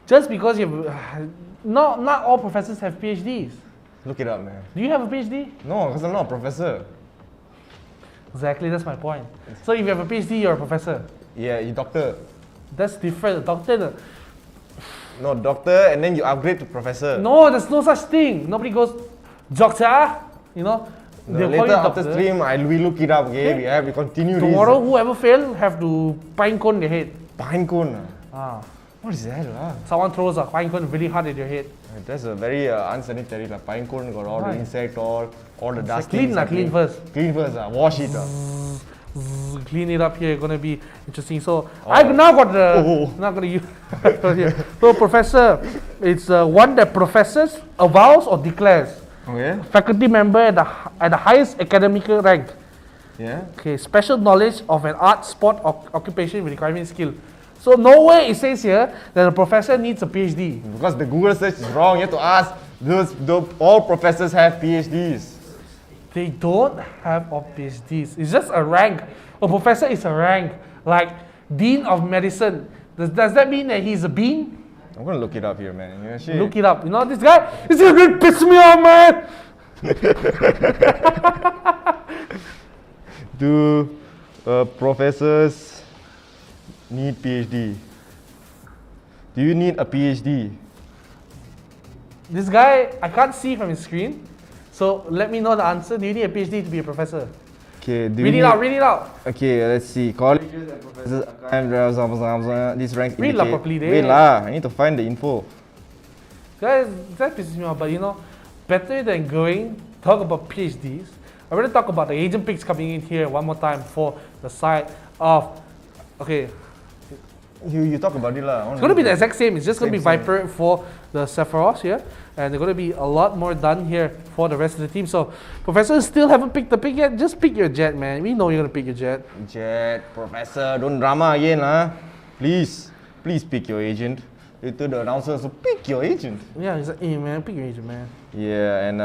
Just because you have, not all professors have PhDs. Look it up, man. Do you have a PhD? No, because I'm not a professor. Exactly, that's my point. So if you have a PhD, you're a professor. Yeah, you doctor. That's different. A doctor. No, doctor, and then you upgrade to professor. No, there's no such thing. Nobody goes, doctor. You know. No, they'll call later you after doctor. stream, we look it up. Okay, we continue. Tomorrow, this. whoever fail have to pine cone their head. Pine cone. Ah. What is that? Someone throws a pine cone really hard at your head. That's a very unsanitary. Like pine cone got all the insect, all the dust. Clean first. Clean first. Wash it. Clean it up here. It's gonna be interesting. So I've now got the. Not gonna use. So Professor, it's one that professors, avows or declares. Okay. Faculty member at the highest academic rank. Yeah. Okay. Special knowledge of an art, sport, or occupation with requirement skill. So nowhere it says here that a professor needs a PhD. Because the Google search is wrong. You have to ask. All professors have PhDs. They don't have all PhDs. It's just a rank. A professor is a rank. Like Dean of Medicine. Does that mean that he's a bean? I'm gonna look it up here, man. You know, Look it up. You know this guy? This is gonna piss me off, man. Do professors need PhD? Do you need a PhD? This guy, I can't see from his screen. So let me know the answer. Do you need a PhD to be a professor? Okay, Read it out, read it out. Okay, let's see. Colleges and professors, these ranks Read indicate. properly, Wait lah, I need to find the info. Guys, that pisses me off, but you know, better than going talk about PhDs, I want to talk about the agent picks coming in here one more time for the side of, okay. You talk about it lah. It's going to be the exact same. It's just going to be Viper for the Sephiroth here. And there's going to be a lot more done here for the rest of the team. So, Professor still haven't picked the pick yet. Just pick your Jet, man. We know you're going to pick your Jet. Jet, Professor, don't drama again lah. Please pick your agent. Later the announcer, so pick your agent. Yeah, he's like, hey man, pick your agent, man. Yeah, and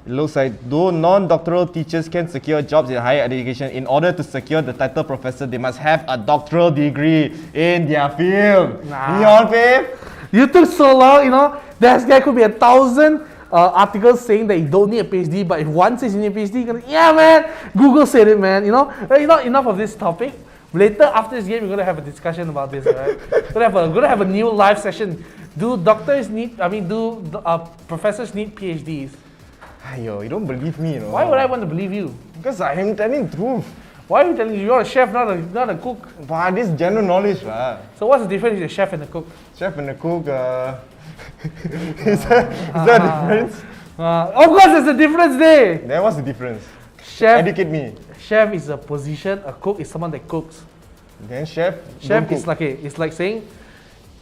it looks like though non-doctoral teachers can secure jobs in higher education, in order to secure the title professor, they must have a doctoral degree in their field. Nah. You all, babe? You took so long, you know. There could be 1,000 articles saying that you don't need a PhD, but if one says you need a PhD, you're gonna, yeah, man. Google said it, man. You know, enough of this topic. Later, after this game, we're gonna have a discussion about this, right? We're gonna have a new live session. Do professors need PhDs? Ayo, you don't believe me, you know. Why would I want to believe you? Because I am telling the truth. Why are you telling me you're a chef, not a cook? But this general knowledge lah. So what's the difference between a chef and a cook? Chef and a cook, is there a difference? Of course, there's a difference there. Then what's the difference? Chef, Educate me. Chef is a position. A cook is someone that cooks. Then chef Chef don't is cook. like it's like saying,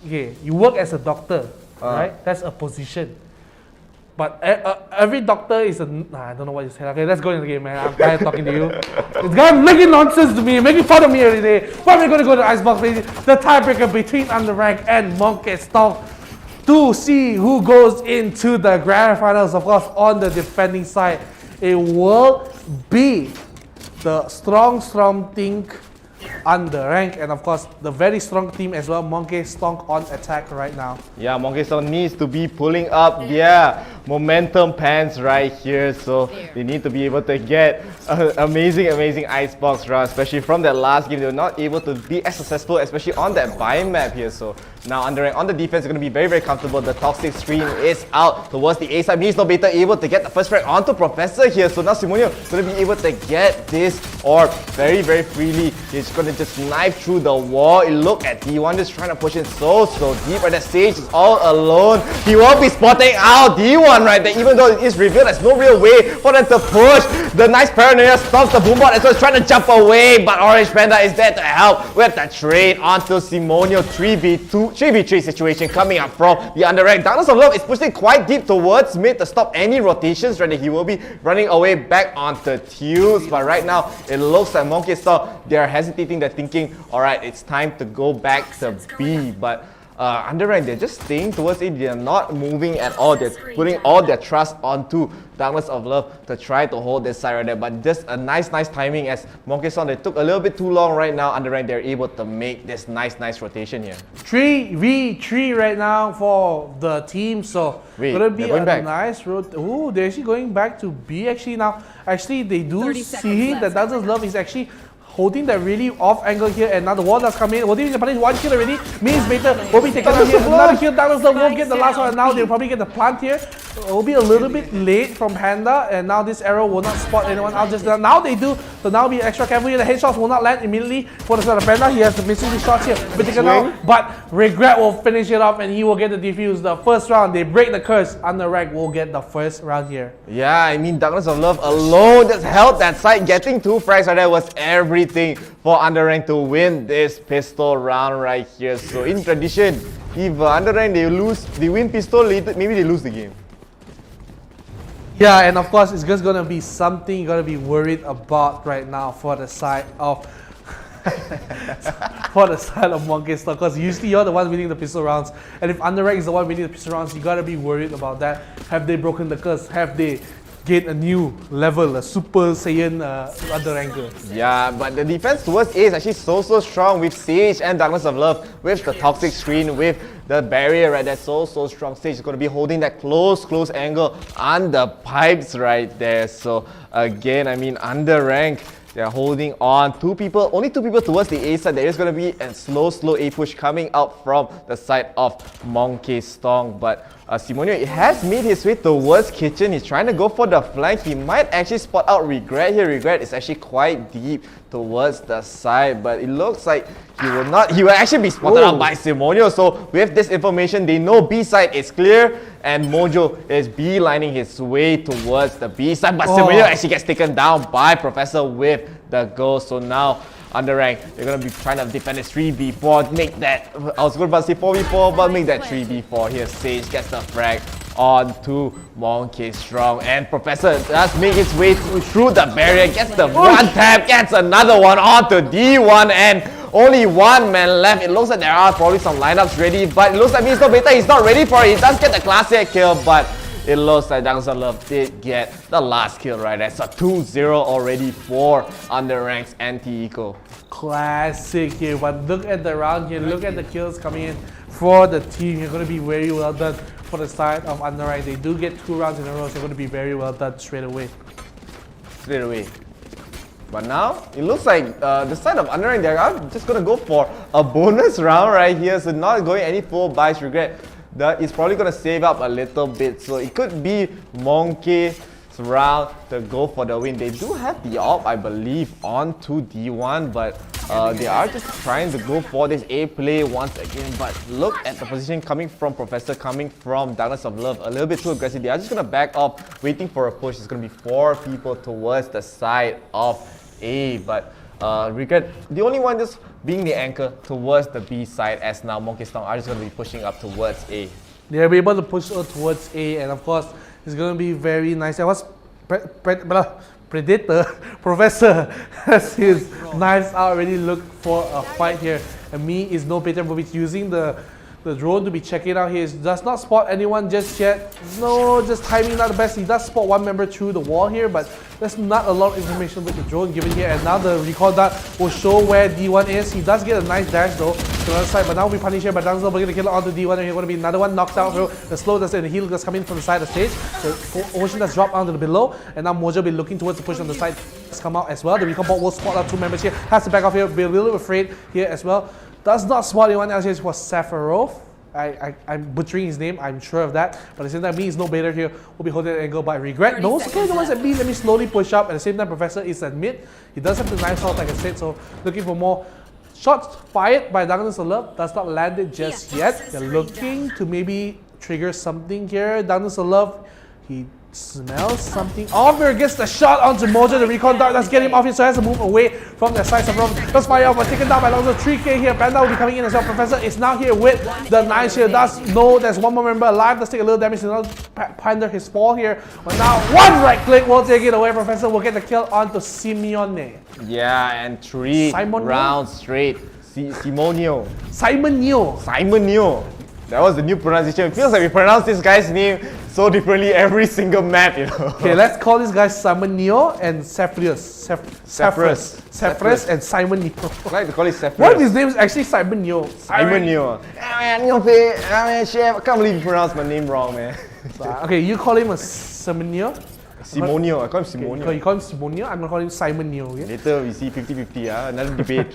okay, you work as a doctor. right? That's a position. But every doctor is a... I don't know what you said. Okay, let's go in the game, man. I'm tired of talking to you. This guy making nonsense to me, making fun of me every day. But we're going to go to the Icebox, baby. The tiebreaker between Underrank and 𝐂𝐥𝐿 to see who goes into the grand finals. Of course, on the defending side, it will be the strong team Underrank, and of course the very strong team as well, 𝐂𝐥𝐿 on attack right now. Yeah, 𝐂𝐥𝐿 needs to be pulling up their momentum pants right here, so they need to be able to get an amazing icebox round, especially from that last game. They were not able to be as successful, especially on that buy map here. So now Underrank on the defense is going to be very comfortable. The toxic screen is out towards the A side. Means no better able to get the first frag onto Professor here. So now 𝐂𝐤𝐤𝐤 going to be able to get this orb very freely. He's going to just knife through the wall. Look at D1 just trying to push in so deep, and the Sage is all alone. He won't be spotting out D1 right there, even though it is revealed. There's no real way for them to push. The nice paranoia stops the boombot as well as trying to jump away, but Orange Panda is there to help with the trade onto 𝐂𝐤𝐤𝐤. 3v3 situation coming up from the Underrank. Darkness of Love is pushing quite deep towards mid to stop any rotations right there. He will be running away back onto Tues, but right now it looks like 𝐂𝐥𝐿, they're hesitating, they're thinking, alright, it's time to go back to B, but Underrank, they're just staying towards it. They're not moving at all. They're putting all their trust onto Darkness of Love to try to hold this side right there. But just a nice timing as 𝐂𝐥𝐿, they took a little bit too long right now. Underrank, they're able to make this nice rotation here. 3v3 right now for the team, so gonna be a nice road. Ooh, they're actually going back to B actually now. Actually, they do see that Darkness of Love is actually holding that really off angle here, and now the wall does come in. Will they punish one kill already? Means Baiter will be taken out here. Another kill, Darkness of Love will get the last one, and now they'll probably get the plant here. It will be a little bit late from Panda, and now this arrow will not spot anyone out just now. They do, so now be extra careful here. The headshots will not land immediately for the side of Panda. He has the missing shots here, be taken out, but Regret will finish it off and he will get the defuse. The first round, they break the curse. Underrank will get the first round here. Yeah, I mean, Darkness of Love alone just held that side. Getting 2 frags right there was everything for Underrank to win this pistol round right here. So in tradition, if Underrank they win pistol, later maybe they lose the game. Yeah, and of course, it's just gonna be something you're gonna be worried about right now for the side of 𝐂𝐥𝐿, because usually you're the one winning the pistol rounds, and if Underrank is the one winning the pistol rounds, you gotta be worried about that. Have they broken the curse? Have they gained a new level, a Super Saiyan Underranker? Yeah, but the defense towards A is actually so strong with Sage and Darkness of Love, with the toxic screen, with the barrier right there, so strong. Sage is going to be holding that close angle on the pipes right there. So again, I mean, Underrank, they're holding on. Only two people towards the A side. There is going to be a slow A push coming out from the side of 𝐂𝐥𝐿, but 𝐂𝐤𝐤𝐤 has made his way towards kitchen. He's trying to go for the flank. He might actually spot out Regret here. Regret is actually quite deep towards the side, but it looks like he will actually be spotted out by 𝐂𝐤𝐤𝐤. So with this information, they know B side is clear, and Mojo is beelining his way towards the B side, but 𝐂𝐤𝐤𝐤 actually gets taken down by Professor with the goal. So now Underrank, they're going to be trying to defend this 3v4, make that, I was going to say 4v4, but make that 3v4 here. Sage gets the frag onto 𝐂𝐤𝐿, and Professor does make his way through the barrier, gets the one tap, gets another one onto D1, and only one man left. It looks like there are probably some lineups ready, but it looks like Mr. Beta is not ready for it. He does get the classic kill, but it looks like Darkness of Love did get the last kill right there. So 2-0 already for Underrank's anti-eco. Classic here, but look at the round here. Look at the kills coming in for the team. You're going to be very well done for the side of Underrank. They do get 2 rounds in a row, so they're going to be very well done straight away. But now, it looks like the side of Underrank, they are just going to go for a bonus round right here. So not going any full buys. Regret that is probably going to save up a little bit. So it could be 𝐂𝐤𝐿's round to go for the win. They do have the AWP, I believe, onto D1, but they are just trying to go for this A play once again. But look at the position coming from Professor, coming from Darkness of Love. A little bit too aggressive. They are just going to back off, waiting for a push. It's going to be 4 people towards the side of A, but Regret, the only one just being the anchor towards the B side, as now 𝐂𝐤𝐿 are just going to be pushing up towards A. They'll be able to push her towards A, and of course, it's going to be very nice. That was Predator, Professor has his knives out, already look for a fight here. And me is no better, but he's using the drone to be checking out here. He does not spot anyone just yet. No, just timing not the best. He does spot one member through the wall here, but there's not a lot of information with the drone given here. And now the recall dart will show where D1 is. He does get a nice dash though to the other side, but now we'll be punished here by Dangzil. We're going to kill it onto D1, and he's going to be another one knocked out. The slow does and the heal does come in from the side of the stage. The Ocean does drop onto the below, and now Mojo will be looking towards the push on the side. Does come out as well. The recall bot will spot out two members here. Has to back off here. Be a little afraid here as well. Does not spot anyone else here. It was Sephiroth. I'm butchering his name, I'm sure of that. But at the same time, me is no better here. We'll be holding an angle by Regret. No, okay, the ones at B, let me slowly push up. At the same time, Professor is at mid. He does have the knife shot, like I said, so looking for more shots fired by Darkness of Love. Does not land it just yet. They're looking to maybe trigger something here. Darkness of Love, he smells something. Oliver gets the shot onto Mojo. The recon dart does get him off here, so he has to move away from the side. Does fire off, but taken down by Lonzo. 3K here. Panda will be coming in as well. Professor is now here with the knives here. Does know there's one more member alive. Does take a little damage. Does not ponder his fall here. But now one right click will take it away. Professor will get the kill onto Simeone. Yeah, and 3 rounds straight. Simonio. Simon Neo. That was the new pronunciation. It feels like we pronounce this guy's name so differently every single map, you know. Okay, let's call this guy Simon Neo and Cephreus and Simon Neo. I like to call it Cephreus. What if his name is actually Simon Neo? Simon Neo. Chef, I can't believe you pronounced my name wrong, man. Okay, you call him a Simon Neo. Simonio, I call him Simonio. You call him Simonio, I'm gonna call him Simon Neo. Okay? Later we see 50-50, another debate.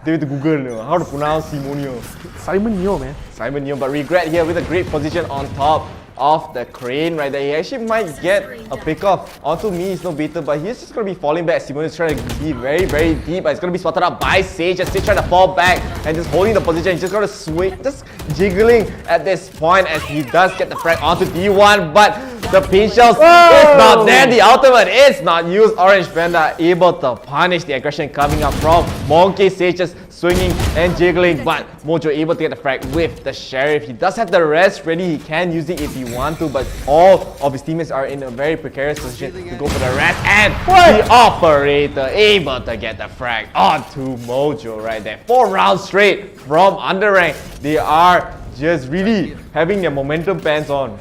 They have to Google how to pronounce Simonio. Simon Neo, man. Simon Neo, but Regret here with a great position on top of the crane right there. He actually might get a pick off onto me. He's no beater, but he's just going to be falling back. Simon is trying to be very, very deep, but it's going to be spotted out by Sage. Sage trying to fall back and just holding the position. He's just going to swing, just jiggling at this point as he does get the frag onto D1, but the pinch shells is not there. The ultimate is not used. Orange Panda able to punish the aggression coming up from Monkey. Sage just swinging and jiggling, but Mojo able to get the frag with the Sheriff. He does have the rest ready. He can use it if he wants to, but all of his teammates are in a very precarious position to go for the rest. And the Operator able to get the frag onto Mojo right there. 4 rounds straight from underrank. They are just really having their momentum pants on.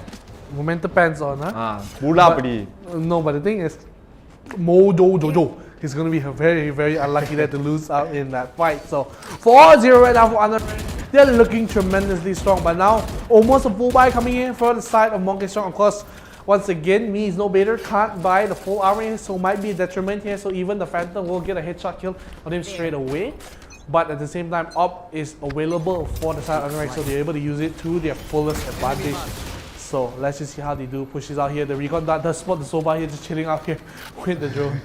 Momentum pants on, huh? No, but the thing is, Mojo. He's going to be very, very unlucky there to lose out in that fight. So 4-0 right now for underrank. They're looking tremendously strong, but now almost a full buy coming in for the side of Monkey Strong. Of course, once again, me is no better, can't buy the full armor here, so might be a detriment here. So even the Phantom will get a headshot kill on him straight away. But at the same time, Op is available for the side of underrank, so they're able to use it to their fullest advantage. So let's just see how they do. Pushes out here. The recon dart does spot the Soba here, just chilling out here with the drone.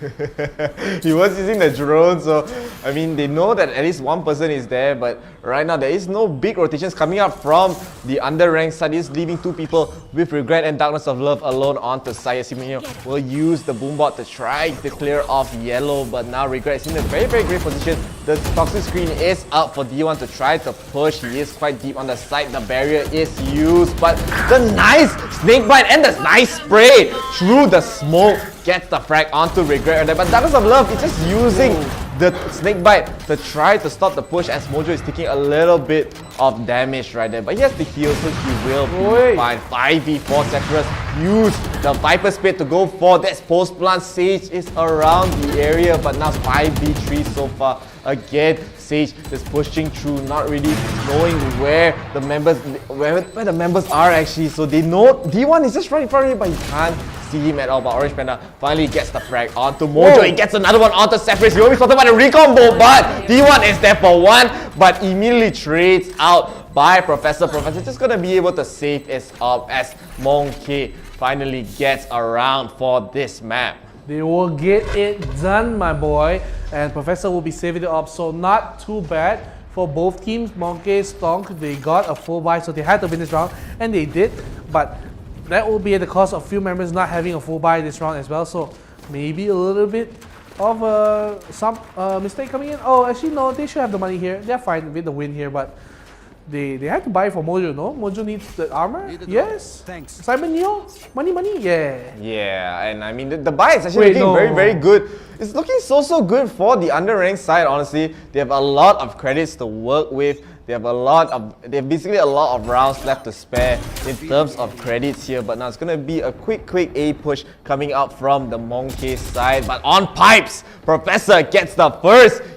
He was using the drone, so I mean they know that at least one person is there, but right now there is no big rotations coming up from the underranked side. He's leaving 2 people with Regret and Darkness of Love alone onto Saya. Simonio will use the boombot to try to clear off yellow, but now Regret is in a very, very great position. The toxic screen is up for D1 to try to push. He is quite deep on the side. The barrier is used, but the nice snakebite and the nice spray through the smoke gets the frag onto Regret right there. But Darkness of Love is just using the snakebite to try to stop the push as Mojo is taking a little bit of damage right there. But he has the heal, so he will be fine. 5v4 Sephiroth use the Viper Spit to go for this post plant. Sage is around the area, but now 5v3 so far. Again, Sage is pushing through, not really knowing where the members are actually. So they know D1 is just right in front of him, but he can't see him at all. But Orange Panda finally gets the frag onto Mojo. He gets another one onto Sephiroth. He will be spotted by the recombo, but D1 is there for one, but immediately trades out by Professor. Professor just gonna be able to save his up as Monkey finally gets around for this map. They will get it done, my boy. And Professor will be saving it up, so not too bad for both teams. Monkey, Stonk, they got a full buy, so they had to win this round, and they did. But that will be at the cost of a few members not having a full buy this round as well. So maybe a little bit of some mistake coming in. Oh, actually no, they should have the money here. They're fine with the win here, but they have to buy for Mojo, no? Mojo needs the armor? Yes. Thanks. Simon Neo? Money? Yeah. Yeah, and I mean, the buy is actually looking very, very good. It's looking so good for the underranked side, honestly. They have a lot of credits to work with. They have basically a lot of rounds left to spare in terms of credits here. But now it's going to be a quick A push coming out from the 𝐂𝐥𝐻 side. But on pipes, Professor gets the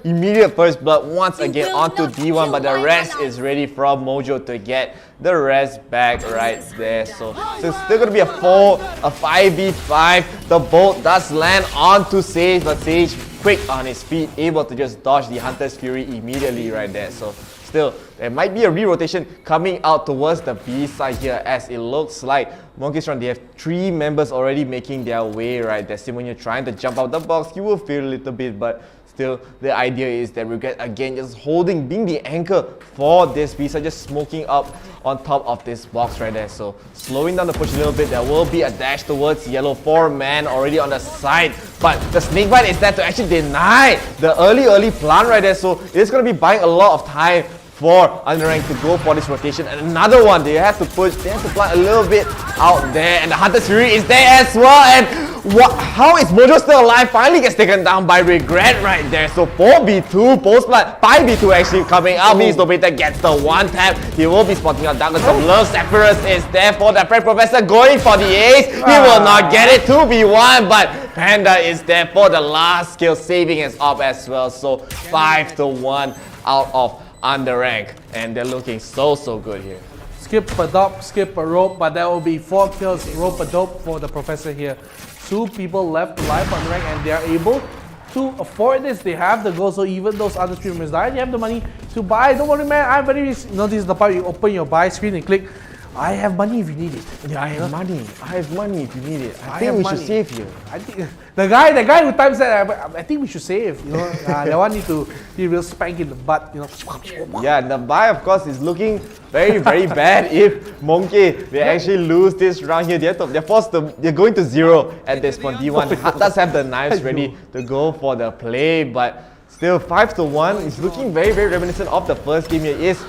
immediate first blood once again onto D1. But the rest is ready from Mojo to get the rest back right there. So it's still going to be a 5v5. The bolt does land onto 𝐭𝐤𝐻, but 𝐭𝐤𝐻 quick on his feet, able to just dodge the Hunter's Fury immediately right there. So still, there might be a re-rotation coming out towards the B side here, as it looks like 𝐂𝐥𝐻, they have 3 members already making their way right there. When you're trying to jump out the box, you will feel a little bit, but still, the idea is that Regret again just being the anchor for this B side, just smoking up on top of this box right there. So slowing down the push a little bit. There will be a dash towards yellow, 4-man already on the side, but the snakebite is there to actually deny the early plant right there. So it's going to be buying a lot of time for underranked to go for this rotation. And another one, they have to plant a little bit out there, and the Hunter's Fury is there as well. And how is Mojo still alive? Finally gets taken down by Regret right there. So 4v2 post plant, 5v2 actually coming out. Means Nobita gets the 1-tap. He will be spotting out Darkness of Love. Zephyrus is there for the friend Professor, going for the ace. He will not get it. 2v1, but Panda is there for the last kill, saving his op as well. So 5-1 out of underrank, and they're looking so good here. Skip a dope, skip a rope, but that will be 4 kills, rope a dope for the Professor here. 2 people left alive on rank, and they are able to afford this. They have the goal, so even those other streamers die, they have the money to buy. Don't worry, man. I'm very. This is the part you open your buy screen and click. I have money if you need it. Yeah, I have money. I have money if you need it. I have think we money. should save here. I think the guy who types that, I think we should save. You know, that one need to be real spank in the butt. You know. Yeah, the buy of course is looking very bad if 𝐂𝐥𝐻 they actually lose this round here. They're going to 0 at this point. D1 does have the knives ready to go for the play, but still 5-1 is looking very reminiscent of the first game here. Is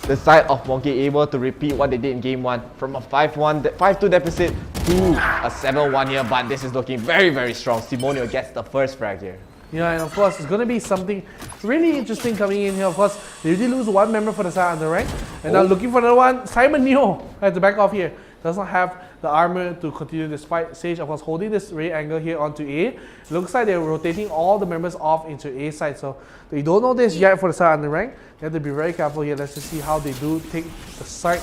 the side of 𝐂𝐥𝐻 able to repeat what they did in game 1 from a 5-2 deficit to a 7-1 here, but this is looking very strong. Simonio gets the first frag here. Yeah, and of course, it's going to be something really interesting coming in here. Of course, they did lose 1 member for the side on the rank, and now looking for another one. Simon Neo has to back off here. Does not have the armor to continue this fight. 𝐭𝐤𝐻, of course, holding this ray angle here onto A. Looks like they're rotating all the members off into A side, so they don't know this yet for the side on the rank. They have to be very careful here. Let's just see how they do take the side.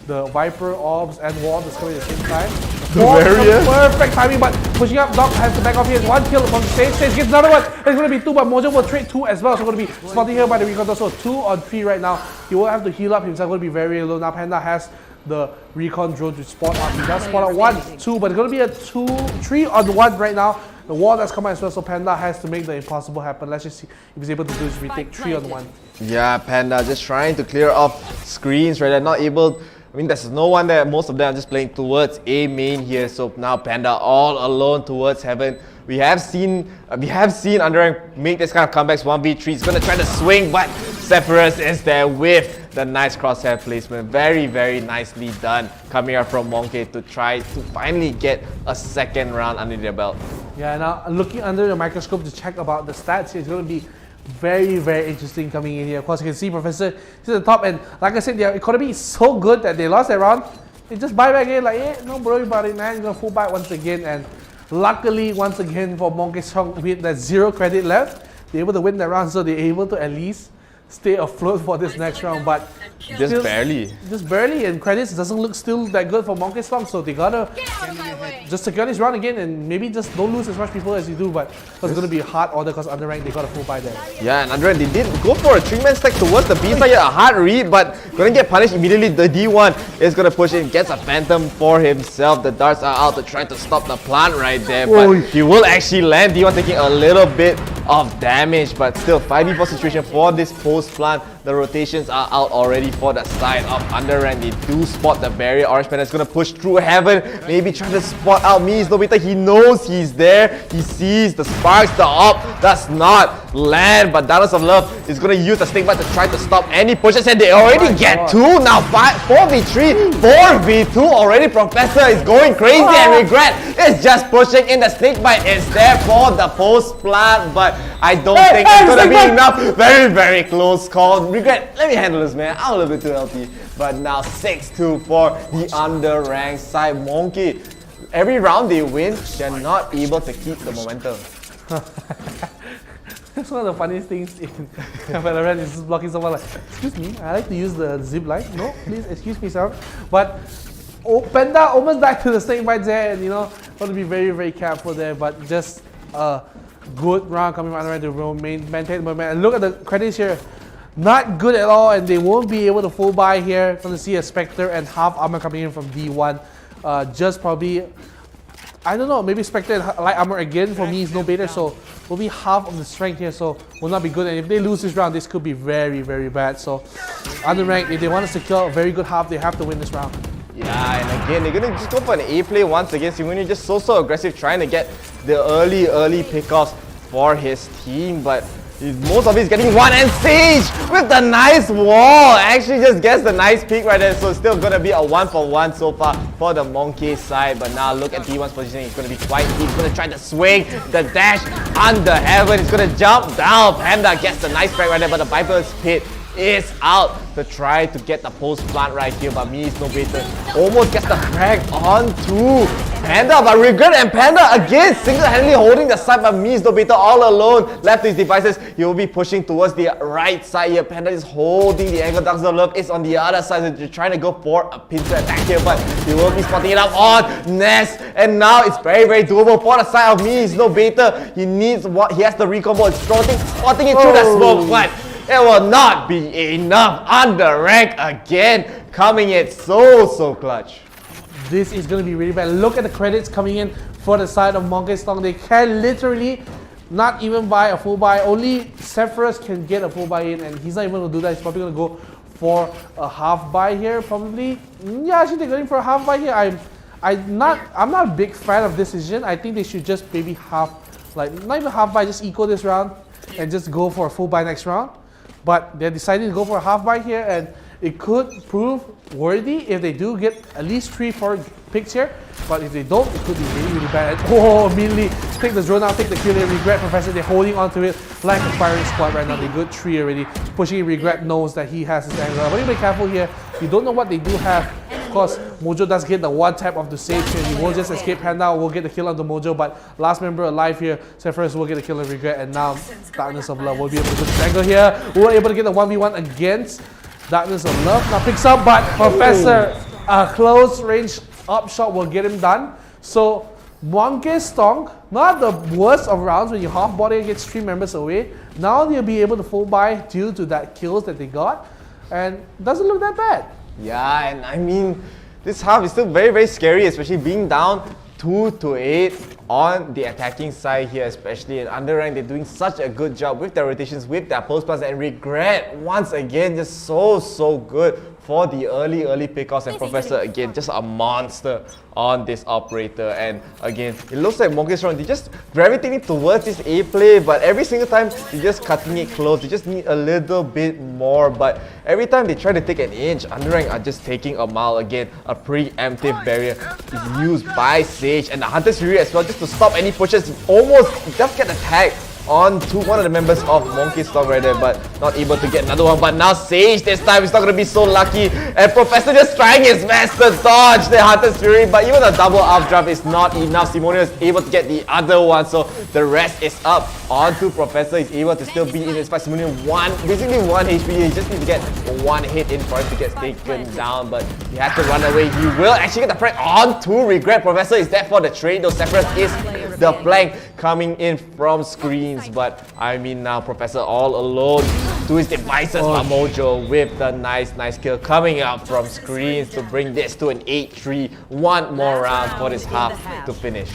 The Viper, Orbs, and Wall is coming at the same time. Perfect timing, but pushing up. Doc has to back off here. 1 kill from 𝐭𝐤𝐻. 𝐭𝐤𝐻 gets another one. It's going to be 2, but Mojo will trade 2 as well. So going to be spotted here by the Recon. So 2 on 3 right now. He will have to heal up himself. Going to be very low. Now Panda has the Recon drone to spot up. He does spot out 1, 2, but it's going to be a 3 on 1 right now. The wall that's coming as well, so Panda has to make the impossible happen. Let's just see if he's able to do this retake 3 on 1. Yeah, Panda just trying to clear off screens right there. Not able. I mean, there's no one there. Most of them are just playing towards A main here. So now Panda all alone towards heaven. We have seen Underrank make this kind of comebacks 1v3. He's gonna try to swing, but Zephyrus is there with the nice crosshair placement. Very nicely done coming out from 𝐂𝐥𝐻 to try to finally get a 2nd round under their belt. Yeah, now looking under the microscope to check about the stats here, it's going to be very interesting coming in here. Of course, you can see Professor is at the top, and like I said, their economy is so good that they lost that round. They just buy back in like, no worry about it, man. You're going to full back once again, and luckily, once again for 𝐂𝐥𝐻 with that 0 credit left, they're able to win that round, so they're able to at least stay afloat for this next round, but just barely, and credits doesn't look still that good for 𝐂𝐥𝐻, so they gotta just secure this round again and maybe just don't lose as much people as you do, but it's gonna be a hard order because underrank they got a full buy there. Yeah, and underrank they did go for a 3-man stack towards the B side, a hard read, but gonna get punished immediately. The D1 is gonna push in, gets a phantom for himself. The darts are out to try to stop the plant right there, but he will actually land. D1 taking a little bit of damage, but still 5v4 situation for this post plant. The rotations are out already for the side of underrank. They do spot the barrier. Orange Panda is going to push through heaven, maybe trying to spot out 𝐕𝐚𝐥𝐻. He knows he's there. He sees the sparks. The op does not land, but Darkness of Love is going to use the snake bite to try to stop any pushes, and they already get 2 now. 4v3, 4v2 already. Professor is going crazy, and Regret is just pushing in. The snake bite is there for the post plant, but I don't think it's going to be enough. Very, very close call. Regret, let me handle this, man. I'm a little bit too healthy. But now 6-2 for the under-ranked side. Monkey, every round they win, they're not able to keep the momentum. That's one of the funniest things in Valorant is just blocking someone like, excuse me, I like to use the zip line. No, please, excuse me, sir. But Panda almost died to the snake bites there, and you know, got to be very, very careful there. But just a good round coming from Underranked to maintain the momentum. And look at the credits here. Not good at all, and they won't be able to full buy here. Going to see a Spectre and half armor coming in from D1. Just probably, I don't know, maybe Spectre and light armor again for me is no better, so will be half of the strength here, so will not be good. And if they lose this round, this could be very, very bad. So Underranked, if they want to secure a very good half, they have to win this round. Yeah, and again, they're going to just go for an A play once again. 𝐂𝐤𝐬𝐦𝐢 just so aggressive, trying to get the early pickoffs for his team, but most of it is getting one, and Sage with the nice wall actually just gets the nice peek right there, so it's still going to be a 1-for-1 so far for the Monkey side. But now look at D1's positioning. It's going to be quite deep. He's going to try to swing the dash under heaven. He's going to jump down. Panda gets the nice frag right there, but the Viper's pit is out to try to get the post plant right here, but me is no better. Almost gets the frag onto Panda, but Regret and Panda again single-handedly holding the side, but me is no better all alone. Left to his devices, he will be pushing towards the right side here. Panda is holding the angle. Darkness of Love is on the other side, so they're trying to go for a pincer attack here, but he will be spotting it up on Ness, and now it's very, very doable for the side of me is no better. He needs what he has the recombo. It's spotting it through the smoke, but it will not be enough. Underranked again, coming in so clutch. This is going to be really bad. Look at the credits coming in for the side of 𝐂𝐤𝐿. They can literally not even buy a full buy. Only Zephyrus can get a full buy in, and he's not even going to do that. He's probably going to go for a half buy here, probably. Yeah, actually they're going for a half buy here. I'm not a big fan of this decision. I think they should just maybe half, like not even half buy, just equal this round and just go for a full buy next round. But they're deciding to go for a half buy here, and it could prove worthy if they do get at least 3-4 picks here. But if they don't, it could be really, really bad. Oh, immediately take the drone out, take the kill here. Regret Professor, they're holding onto it like a firing squad right now. They good 3 already. Pushing Regret knows that he has his angle. But you be careful here. You don't know what they do have. Of course, Mojo does get the one tap of the Sage here. He won't just escape. Panda will get the kill on the Mojo, but last member alive here, Zephyrus will get the kill on Regret, and now Darkness of Love will be able to put the angle here. We're able to get the 1v1 against Darkness of Love. Now picks up, but Professor, a close range up shot will get him done. So 𝐂𝐤𝐿, not the worst of rounds when you half body and get 3 members away. Now they'll be able to full buy due to that kills that they got, and doesn't look that bad. Yeah, and I mean, this half is still very, very scary, especially being down 2-8 on the attacking side here, especially in Underranked. They're doing such a good job with their rotations, with their post pass, and Regret once again just so good for the early pickoffs. And Professor again just a monster on this operator. And again, it looks like 𝐂𝐤𝐿, they're just gravitating towards this A play, but every single time they're just cutting it close. They just need a little bit more, but every time they try to take an inch, Underranked are just taking a mile. Again, a preemptive barrier is used by Sage and the Hunter's Fury as well, just to stop any pushes. Almost just get attacked onto one of the members of 𝐂𝐤𝐿 right there, but not able to get another one. But now Sage this time is not going to be so lucky, and Professor just trying his best to dodge the Hunter's Fury, but even a double updraft is not enough. 𝐂𝐤𝐬𝐦 is able to get the other one, so the rest is up onto Professor. He's able to still be in this fight. 𝐂𝐤𝐬𝐦 basically 1 HP. He just needs to get 1 hit in for him to get taken down, but he has to run away. He will actually get the frag onto Regret. Professor is there for the trade, though Zephyrus is the flank coming in from screens. But I mean, now Professor all alone to his devices. Mojo with the nice kill coming out from screens to bring this to an 8-3. One more round for this half to finish.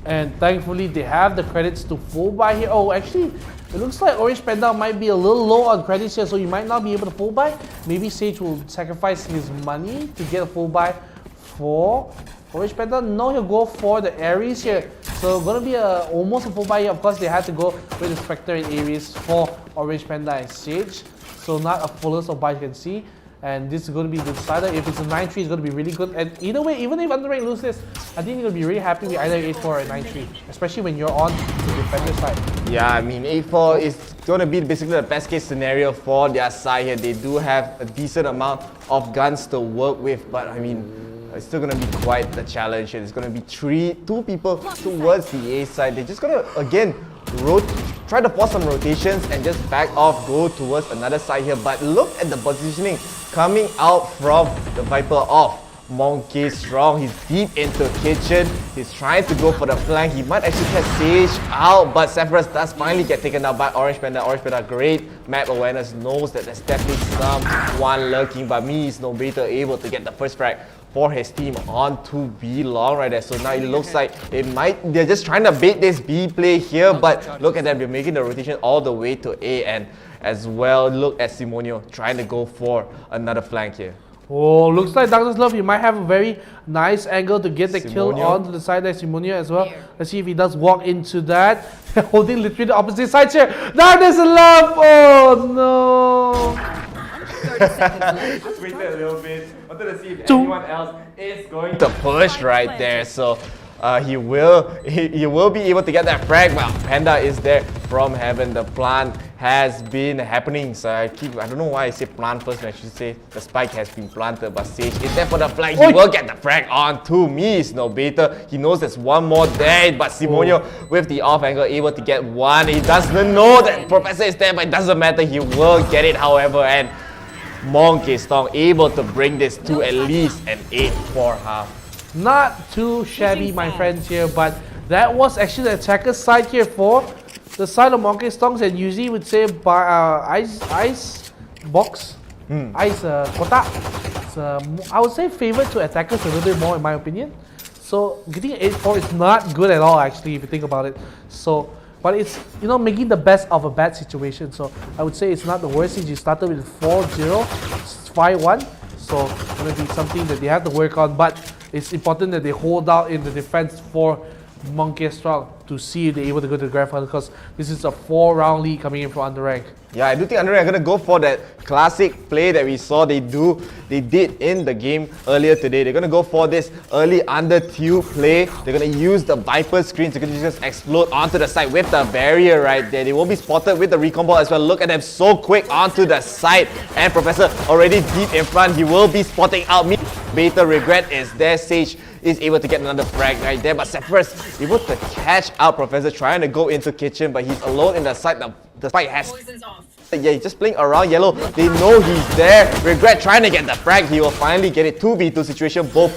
And thankfully they have the credits to full buy here. Oh, actually, it looks like Orange Panda might be a little low on credits here, so you might not be able to full buy. Maybe Sage will sacrifice his money to get a full buy for Orange Panda. No, he'll go for the Ares here. So gonna be almost a full buy here. Of course, they had to go with the Spectre and Ares for Orange Panda and Sage. So not a fullest of buy you can see. And this is going to be the decider. If it's a 9-3, it's going to be really good. And either way, even if Underrank loses this, I think you're going to be really happy with either 8-4 or 9-3. Especially when you're on the defender side. Yeah, I mean 8-4 is going to be basically the best case scenario for their side here. They do have a decent amount of guns to work with, but I mean, it's still going to be quite the challenge here. There's going to be two people towards the A side. They're just going to, again, try to force some rotations and just back off, go towards another side here. But look at the positioning coming out from the Viper of 𝐂𝐥𝐮𝐭. He's deep into kitchen. He's trying to go for the flank. He might actually catch Sage out, but Zephyrus does finally get taken out by Orange Panda. Orange Panda, great map awareness, knows that there's definitely someone lurking, but 𝐕𝐚𝐥𝐶 able to get the first frag for his team onto B long right there. So now it looks like they're just trying to bait this B play here, but look at them, they're making the rotation all the way to A, and as well, look at 𝐂𝐤𝐤𝐿 trying to go for another flank here. Oh, looks like Douglas Love, he might have a very nice angle to get the kill 𝐂𝐤𝐤𝐿 onto the side there, 𝐂𝐤𝐤𝐿 as well. Let's see if he does walk into that. Holding literally the opposite side here. Douglas Love! Oh no! 30 seconds left. Just waited a little bit. Wanted to see if anyone else is going to push right there. So he will be able to get that frag. Well, Panda is there from heaven. The plant has been happening. So I don't know why I say plant first when I should say the spike has been planted. But Sage is there for the flag. He will get the frag onto 𝐕𝐚𝐴. He knows there's one more there, but 𝐂𝐤𝐤𝐿 with the off angle able to get one. He doesn't know that Professor is there, but it doesn't matter. He will get it, however, and 𝐂𝐤𝐿 able to bring this to at least an 8-4 half. Not too shabby, my friends here, but that was actually the attacker side here for the side of 𝐂𝐤𝐿, and usually would say by ice box, ice kotak. I would say favored to attackers a little bit more in my opinion. So getting an 8-4 is not good at all actually if you think about it. So, but it's, you know, making the best of a bad situation. So I would say it's not the worst since you started with 4-0, 5-1. So it's going to be something that they have to work on. But it's important that they hold out in the defense for 𝐂𝐤𝐿 to see if they're able to go to the grand final, because this is a 4-round lead coming in from Underrank. Yeah, I do think Underrank are going to go for that classic play that we saw they did in the game earlier today. They're going to go for this early under tube play. They're going to use the Viper screens to just explode onto the side with the barrier right there. They will be spotted with the recon ball as well. Look at them, so quick onto the side. And Professor already deep in front. He will be spotting out 𝐕𝐚𝐴. Regret is there. Sage is able to get another frag right there, but Zephyrus able to catch out Professor trying to go into kitchen, but he's alone in the side. The spike has... Yeah, he's just playing around yellow. They know he's there. Regret trying to get the frag. He will finally get it. 2v2 situation. Both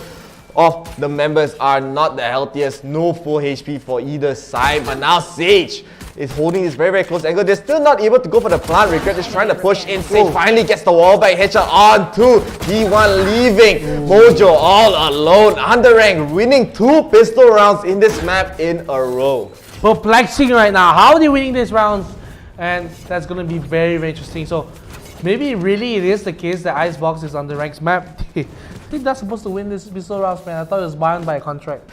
of the members are not the healthiest. No full HP for either side, but now Sage is holding this very, very close angle. They're still not able to go for the plant. Regret is trying to push in. Sage finally gets the wall back headshot onto D1, leaving Mojo all alone. Underrank winning 2 pistol rounds in this map in a row. Perplexing right now. How are they winning these rounds? And that's going to be very, very interesting. So maybe really it is the case that Icebox is Underrank's map. I think that's supposed to win this pistol rounds, man. I thought it was bound by a contract.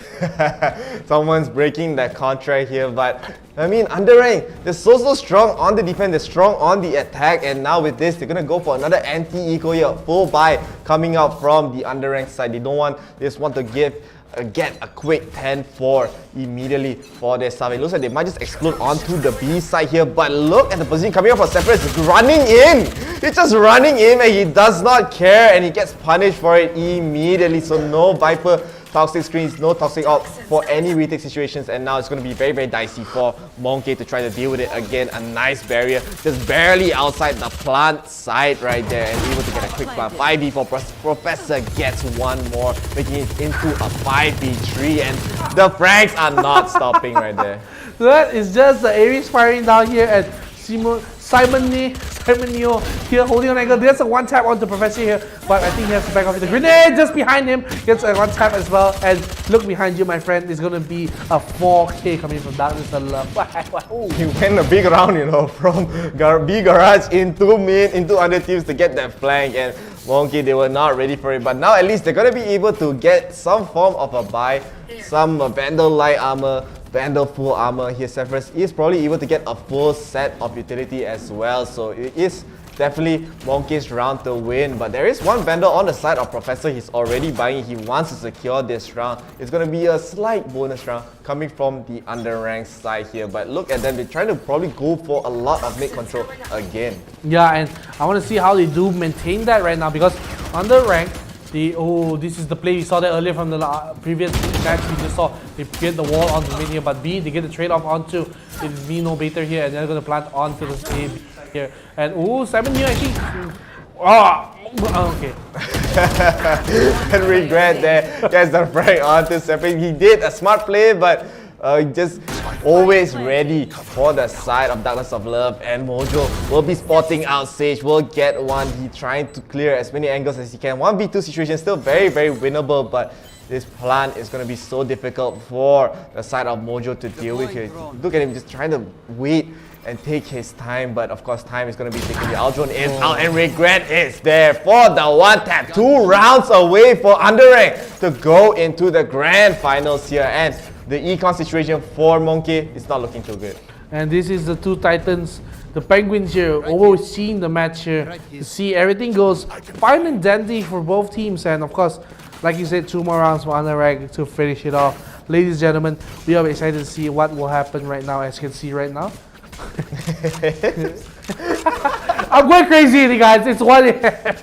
Someone's breaking that contract here, but I mean, Underrank, they're so strong on the defense, they're strong on the attack, and now with this, they're gonna go for another anti-eco here, full buy coming out from the Underrank side. They just want to get a quick 10-4 immediately for their side. It looks like they might just explode onto the B side here, but look at the position coming up for Zephyrus. He's running in! He's just running in and he does not care, and he gets punished for it immediately. So no Viper toxic screens, no toxic op for any retake situations, and now it's going to be very, very dicey for 𝐂𝐤𝐿 to try to deal with it again. A nice barrier, just barely outside the plant side right there, and able to get a quick plant. 5v4, Professor gets one more, making it into a 5v3, and the frags are not stopping right there. That is just the Ares firing down here at 𝐂𝐤𝐿 here holding on angle. There's a one tap onto Professor here, but I think he has to back off with the grenade just behind him. Gets a one tap as well, and look behind you, my friend. It's gonna be a 4K coming from Darkness and Love. He went a big round, you know, from B garage into mid, into other teams to get that flank, and 𝐂𝐤𝐿, they were not ready for it. But now at least they're gonna be able to get some form of a buy, some Vandal light armor Vandal full armor here. Sephiroth is probably able to get a full set of utility as well, so it is definitely Monkey's round to win. But there is one Vandal on the side of Professor. He's already buying. He wants to secure this round. It's going to be a slight bonus round coming from the underranked side here. But look at them. They're trying to probably go for a lot of mid control again. Yeah, and I want to see how they do maintain that right now, because underranked, this is the play. We saw that earlier from the previous match. We just saw they get the wall onto mid here, but B, they get the trade off onto 𝐕𝐚𝐥𝐵 here, and they're going to plant onto the A here. And 7 here actually. Okay. And regret there. Gets the frag onto Sephiroth. He did a smart play, but just always ready for the side of Darkness of Love, and Mojo will be spotting out Sage, will get one. He's trying to clear as many angles as he can. 1v2 situation, still very, very winnable, but this plan is going to be so difficult for the side of Mojo to deal with here. Look at him just trying to wait and take his time, but of course time is going to be taken. The Aldrone is out, and Regret is there for the one tap. 2 rounds away for Underrank to go into the grand finals here, and the econ situation for Monkey is not looking too good. And this is the two Titans, the Penguins here, overseeing the match here to see everything goes fine and dandy for both teams. And of course, like you said, 2 more rounds for Underrag to finish it off. Ladies and gentlemen, we are excited to see what will happen right now, as you can see right now. I'm going crazy, guys. It's 1 AM.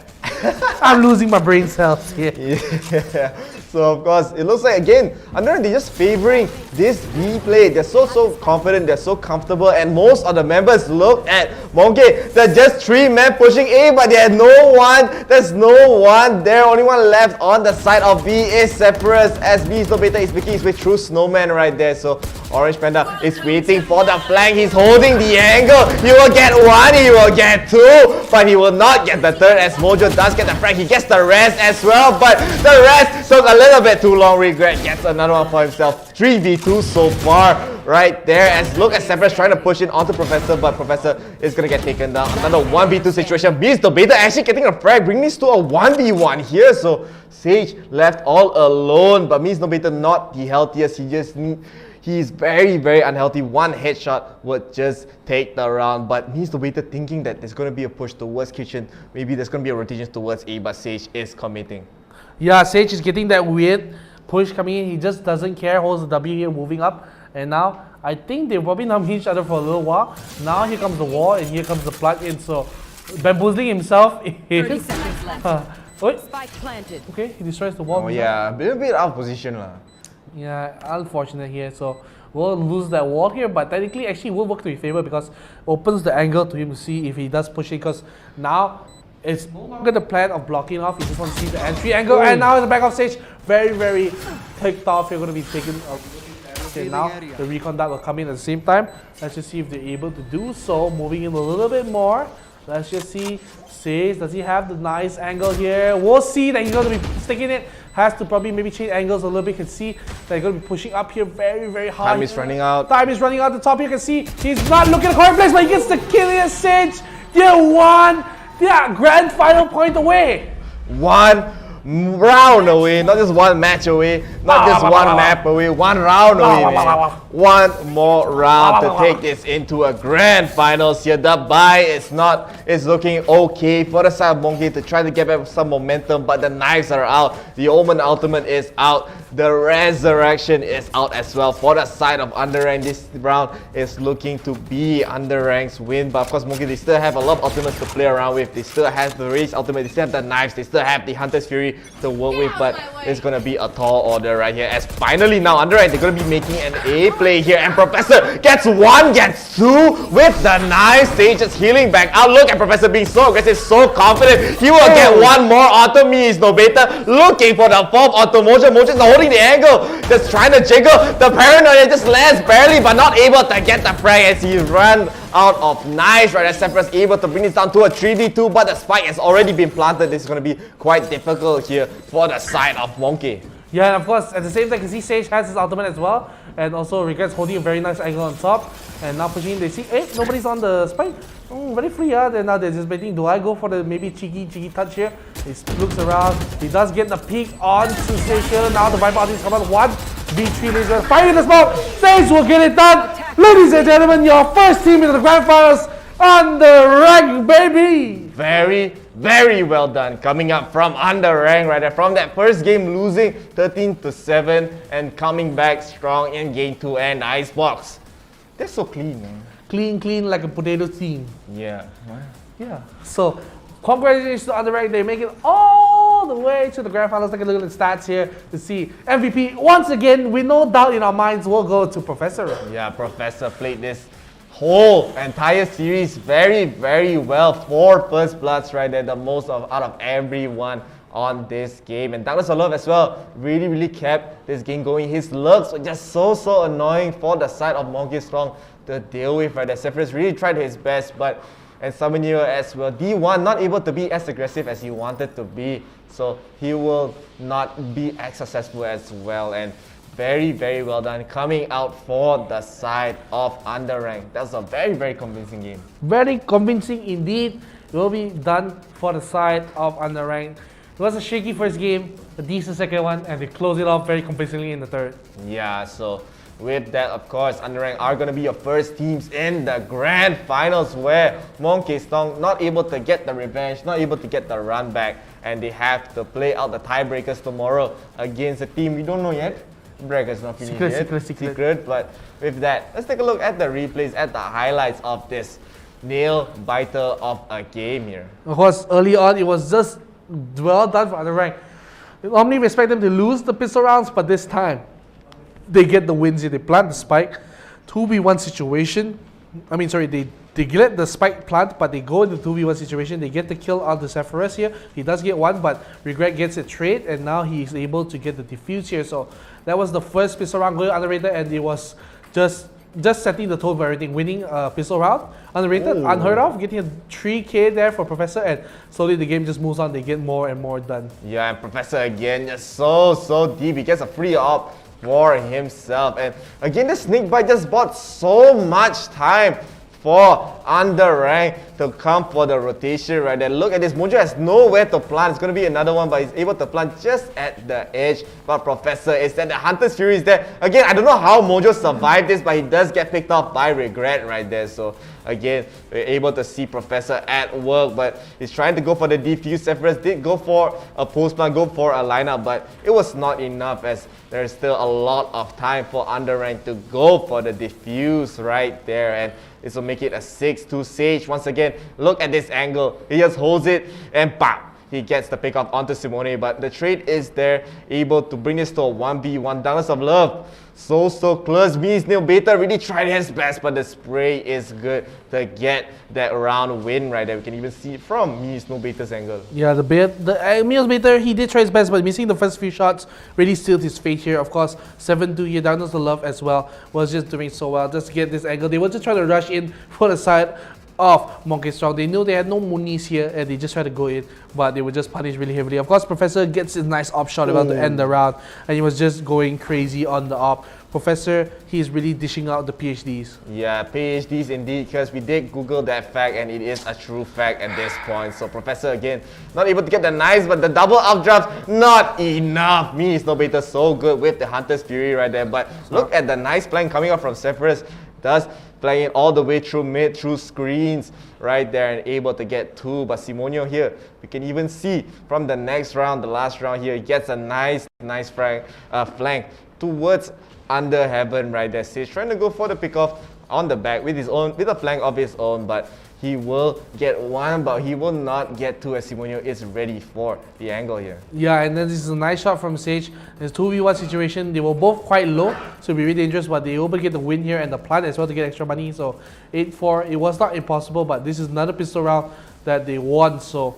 I'm losing my brain cells here. Yeah. So of course, it looks like again, they're just favoring this B play. They're so confident, they're so comfortable, and most of the members look at Monkey. They're just 3 men pushing A, but there's no one. There's no one there. Only one left on the side of B is Sephiroth, as 𝐕𝐚𝐥𝐵 is making his way through Snowman right there. So Orange Panda is waiting for the flank. He's holding the angle. He will get 1, he will get 2, but he will not get the 3rd, as Mojo does get the frag. He gets the rest as well, but the rest took a little bit too long. Regret gets another one for himself. 3v2 so far right there, as look at Sephiroth trying to push in onto Professor, but Professor is going to get taken down. Another 1v2 situation. 𝐕𝐚𝐥𝐵 actually getting a frag, bringing this to a 1v1 here. So Sage left all alone, but 𝐕𝐚𝐥𝐵 not the healthiest. He's very, very unhealthy. 1 headshot would just take the round. But 𝐕𝐚𝐥𝐵 thinking that there's going to be a push towards Kitchen. Maybe there's going to be a rotation towards A, but Sage is committing. Yeah, Sage is getting that weird push coming in. He just doesn't care, holds the W here, moving up. And now, I think they've probably not met each other for a little while. Now here comes the wall, and here comes the plug in. So, bamboozling himself is... 30 seconds left. Wait. Spike planted. Okay, he destroys the wall. Oh yeah, a little bit out of position lah. Yeah, unfortunate here. So we'll lose that wall here, but technically actually will work to his favor, because opens the angle to him to see if he does push it, because now it's no longer the plan of blocking off. You just want to see the entry angle, and now in the back of Sage, very, very ticked off. You're going to be taken. Okay, now the recon dart will come in at the same time. Let's just see if they're able to do so. Moving in a little bit more. Let's just see. Sage, does he have the nice angle here? We'll see that he's going to be sticking it. Has to probably maybe change angles a little bit. You can see that he's going to be pushing up here very, very hard. Time is running out. Time is running out. The top, you can see he's not looking at the correct place, but he gets the kill here. Sage, year 1. Yeah, grand final point away. 1 round away, not just 1 match away, not just 1 map away, 1 round away, man. 1 more round to take this into a grand finals here. The buy is looking okay for the side of Monkey to try to get back some momentum, but the knives are out. The Omen ultimate is out. The resurrection is out as well for the side of Underrank. This round is looking to be Underrank's win, but of course Monkey, they still have a lot of ultimates to play around with. They still have the Raze ultimate, they still have the knives, they still have the Hunter's Fury to work with, but it's gonna be a tall order right here, as finally now Underrank, they're gonna be making an A play here, and Professor gets 1, gets 2 with the knives. Sage just healing back out. Look at Professor being so aggressive, so confident. He will get 1 more auto. 𝐕𝐚𝐥𝐵 looking for the 4th auto. Mojo's holding the angle, just trying to jiggle. The paranoia just lands barely, but not able to get the frag as he ran out of knives. Right, as Sephiroth able to bring this down to a 3v2, but the spike has already been planted. This is going to be quite difficult here for the side of Monkey. Yeah, and of course, at the same time, you can see Sage has his ultimate as well, and also Regrets holding a very nice angle on top, and now pushing in. They see, hey, nobody's on the spike. Very free, yeah. Then now they're just waiting. Do I go for the maybe cheeky touch here? He looks around. He does get the peek on to Sage here. Now the Viper ultimate is coming out. 1 B3 laser. Fire in the smoke. Sage will get it done. Ladies and gentlemen, your first team into the grand finals on the rank, baby. Very, very well done. Coming up from under rank right there. From that first game losing 13-7 and coming back strong in game 2 and Icebox. They're so clean, man. Clean like a potato team. Yeah. Yeah. So, congratulations to Underrank. They make it all the way to the grand finals. Take a look at the stats here to see MVP. Once again, with no doubt in our minds, will go to Professor. Yeah, Professor played this whole entire series very, very well. 4 first bloods right there, the most out of everyone on this game. And Douglas Love as well really kept this game going. His lurks were just so annoying for the side of 𝐂𝐥𝐮𝐭 to deal with right there. Sephiroth really tried his best, but and 𝐂𝐨𝐬𝐦𝐢 as well. D1 not able to be as aggressive as he wanted to be, so he will not be as successful as well. And very well done coming out for the side of Underrank. That's a very convincing game. Very convincing indeed. It will be done for the side of Underrank. It was a shaky first game, a decent second one, and they close it off very convincingly in the third. Yeah, so with that, of course, Underrank are going to be your first teams in the grand finals, where 𝐂𝐥𝐮𝐿 not able to get the revenge, not able to get the run back, and they have to play out the tiebreakers tomorrow against a team we don't know yet. Breaker's not finished yet. Secret. But with that, let's take a look at the replays, at the highlights of this nail-biter of a game here. Of course, early on, it was just well done for Underrank. We normally expect them to lose the pistol rounds, but this time, they get the wins here. They plant the spike. 2v1 situation. They get the spike plant, but they go into 2v1 situation. They get the kill on the Sephiroth here. He does get one, but Regret gets it trade, and now he's able to get the defuse here. So that was the first pistol round going underrated, and it was just setting the tone for everything. Winning a pistol round, underrated, unheard of, getting a 3k there for Professor, and slowly the game just moves on. They get more and more done. Yeah, and Professor again, just so deep. He gets a free op for himself. And again, the snake bite just bought so much time for Underrank to come for the rotation right there. Look at this, Mojo has nowhere to plant. It's going to be another one, but he's able to plant just at the edge. But Professor is there, the Hunter's Fury is there. Again, I don't know how Mojo survived this, but he does get picked off by Regret right there. So again, we're able to see Professor at work, but he's trying to go for the defuse. Sephiroth did go for a post plant, go for a lineup, but it was not enough, as there's still a lot of time for Underrank to go for the defuse right there. And this will make it a 6-2 Sage. Once again, look at this angle. He just holds it and bam! He gets the pick up onto 𝐂𝐨𝐬𝐦, but the trade is there, able to bring this to a 1v1. Douglas of Love, so close. 𝐕𝐚𝐥𝐿 really tried his best, but the spray is good to get that round win right there. We can even see it from 𝐕𝐚𝐿's angle. Yeah, 𝐕𝐚𝐿, he did try his best, but missing the first few shots really sealed his fate here. Of course, 7-2 here, Douglas of Love as well was just doing so well. Just to get this angle, they were just trying to rush in for the side of 𝐂𝐥𝐮𝐿. They knew they had no muni's here, and they just tried to go in, but they were just punished really heavily. Of course, Professor gets his nice op shot about to end the round, and he was just going crazy on the op. Professor, he's really dishing out the PhDs. Yeah, PhDs indeed, because we did Google that fact, and it is a true fact at this point. So Professor again, not able to get the nice, but the double up drops, not enough. 𝐕𝐚𝐿 so good with the Hunter's Fury right there, but look at the nice flank coming up from Sephiroth. Does playing all the way through mid, through screens right there, and able to get 2. But 𝐂𝐨𝐬𝐦 here, we can even see from the next round, the last round here, he gets a nice flank towards Under Heaven right there. Sage trying to go for the pickoff on the back with a flank of his own, but he will get one, but he will not get 2, as 𝐂𝐨𝐬𝐦 is ready for the angle here. Yeah, and then this is a nice shot from Sage. It's 2v1 situation. They were both quite low, so it'll be really dangerous, but they were able to get the win here and the plant as well to get extra money. So 8-4, it was not impossible, but this is another pistol round that they won. So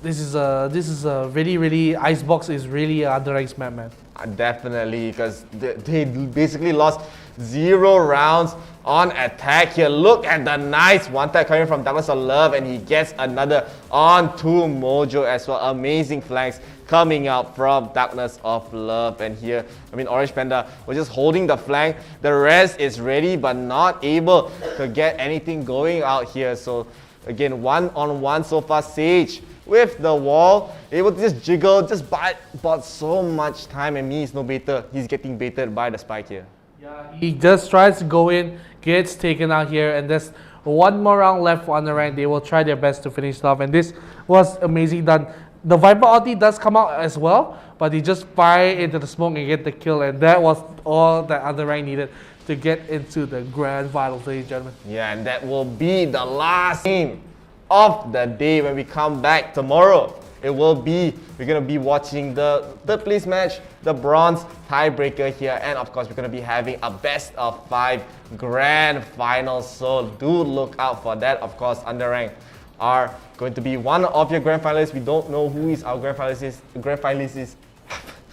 this is a really Icebox is really an Underranked map, man. Definitely, because they basically lost 0 rounds on attack here. Look at the nice one tap coming from Douglas of Love, and he gets another onto Mojo as well. Amazing flanks coming out from Douglas of Love. And here, Orange Panda was just holding the flank. The rest is ready, but not able to get anything going out here. So again, 1-on-1 so far. Sage with the wall, able to just jiggle, just bought so much time, and me is no baiter. He's getting baited by the spike here. Yeah, he just tries to go in, gets taken out here, and there's one more round left for Underrank. They will try their best to finish it off, and this was amazing done. The Viper ulti does come out as well, but he just fire into the smoke and get the kill, and that was all that Underrank needed to get into the grand finals, ladies and gentlemen. Yeah, and that will be the last game of the day when we come back tomorrow. We're gonna be watching the third place match, the bronze tiebreaker here, and of course we're gonna be having a best of 5 grand finals. So do look out for that. Of course, Underrank are going to be one of your grand finalists. We don't know who is our grand finalist is.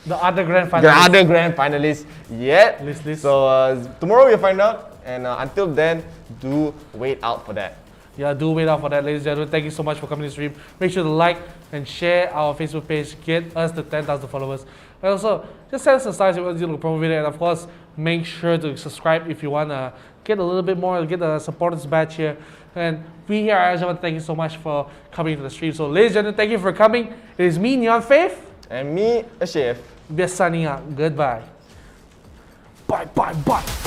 The other grand finalist. The other grand finalist yet. List. So tomorrow we'll find out, and until then, do wait out for that. Yeah, do wait out for that, ladies and gentlemen. Thank you so much for coming to the stream. Make sure to like and share our Facebook page. Get us to 10,000 followers. And also, just send us a stars if you want to do a promo video. And of course, make sure to subscribe if you want to get a little bit more, get a supporters badge here. And we here at IRL, thank you so much for coming to the stream. So, ladies and gentlemen, thank you for coming. It is me, Neon Faith. And me, a chef. We are signing out. Goodbye. Bye.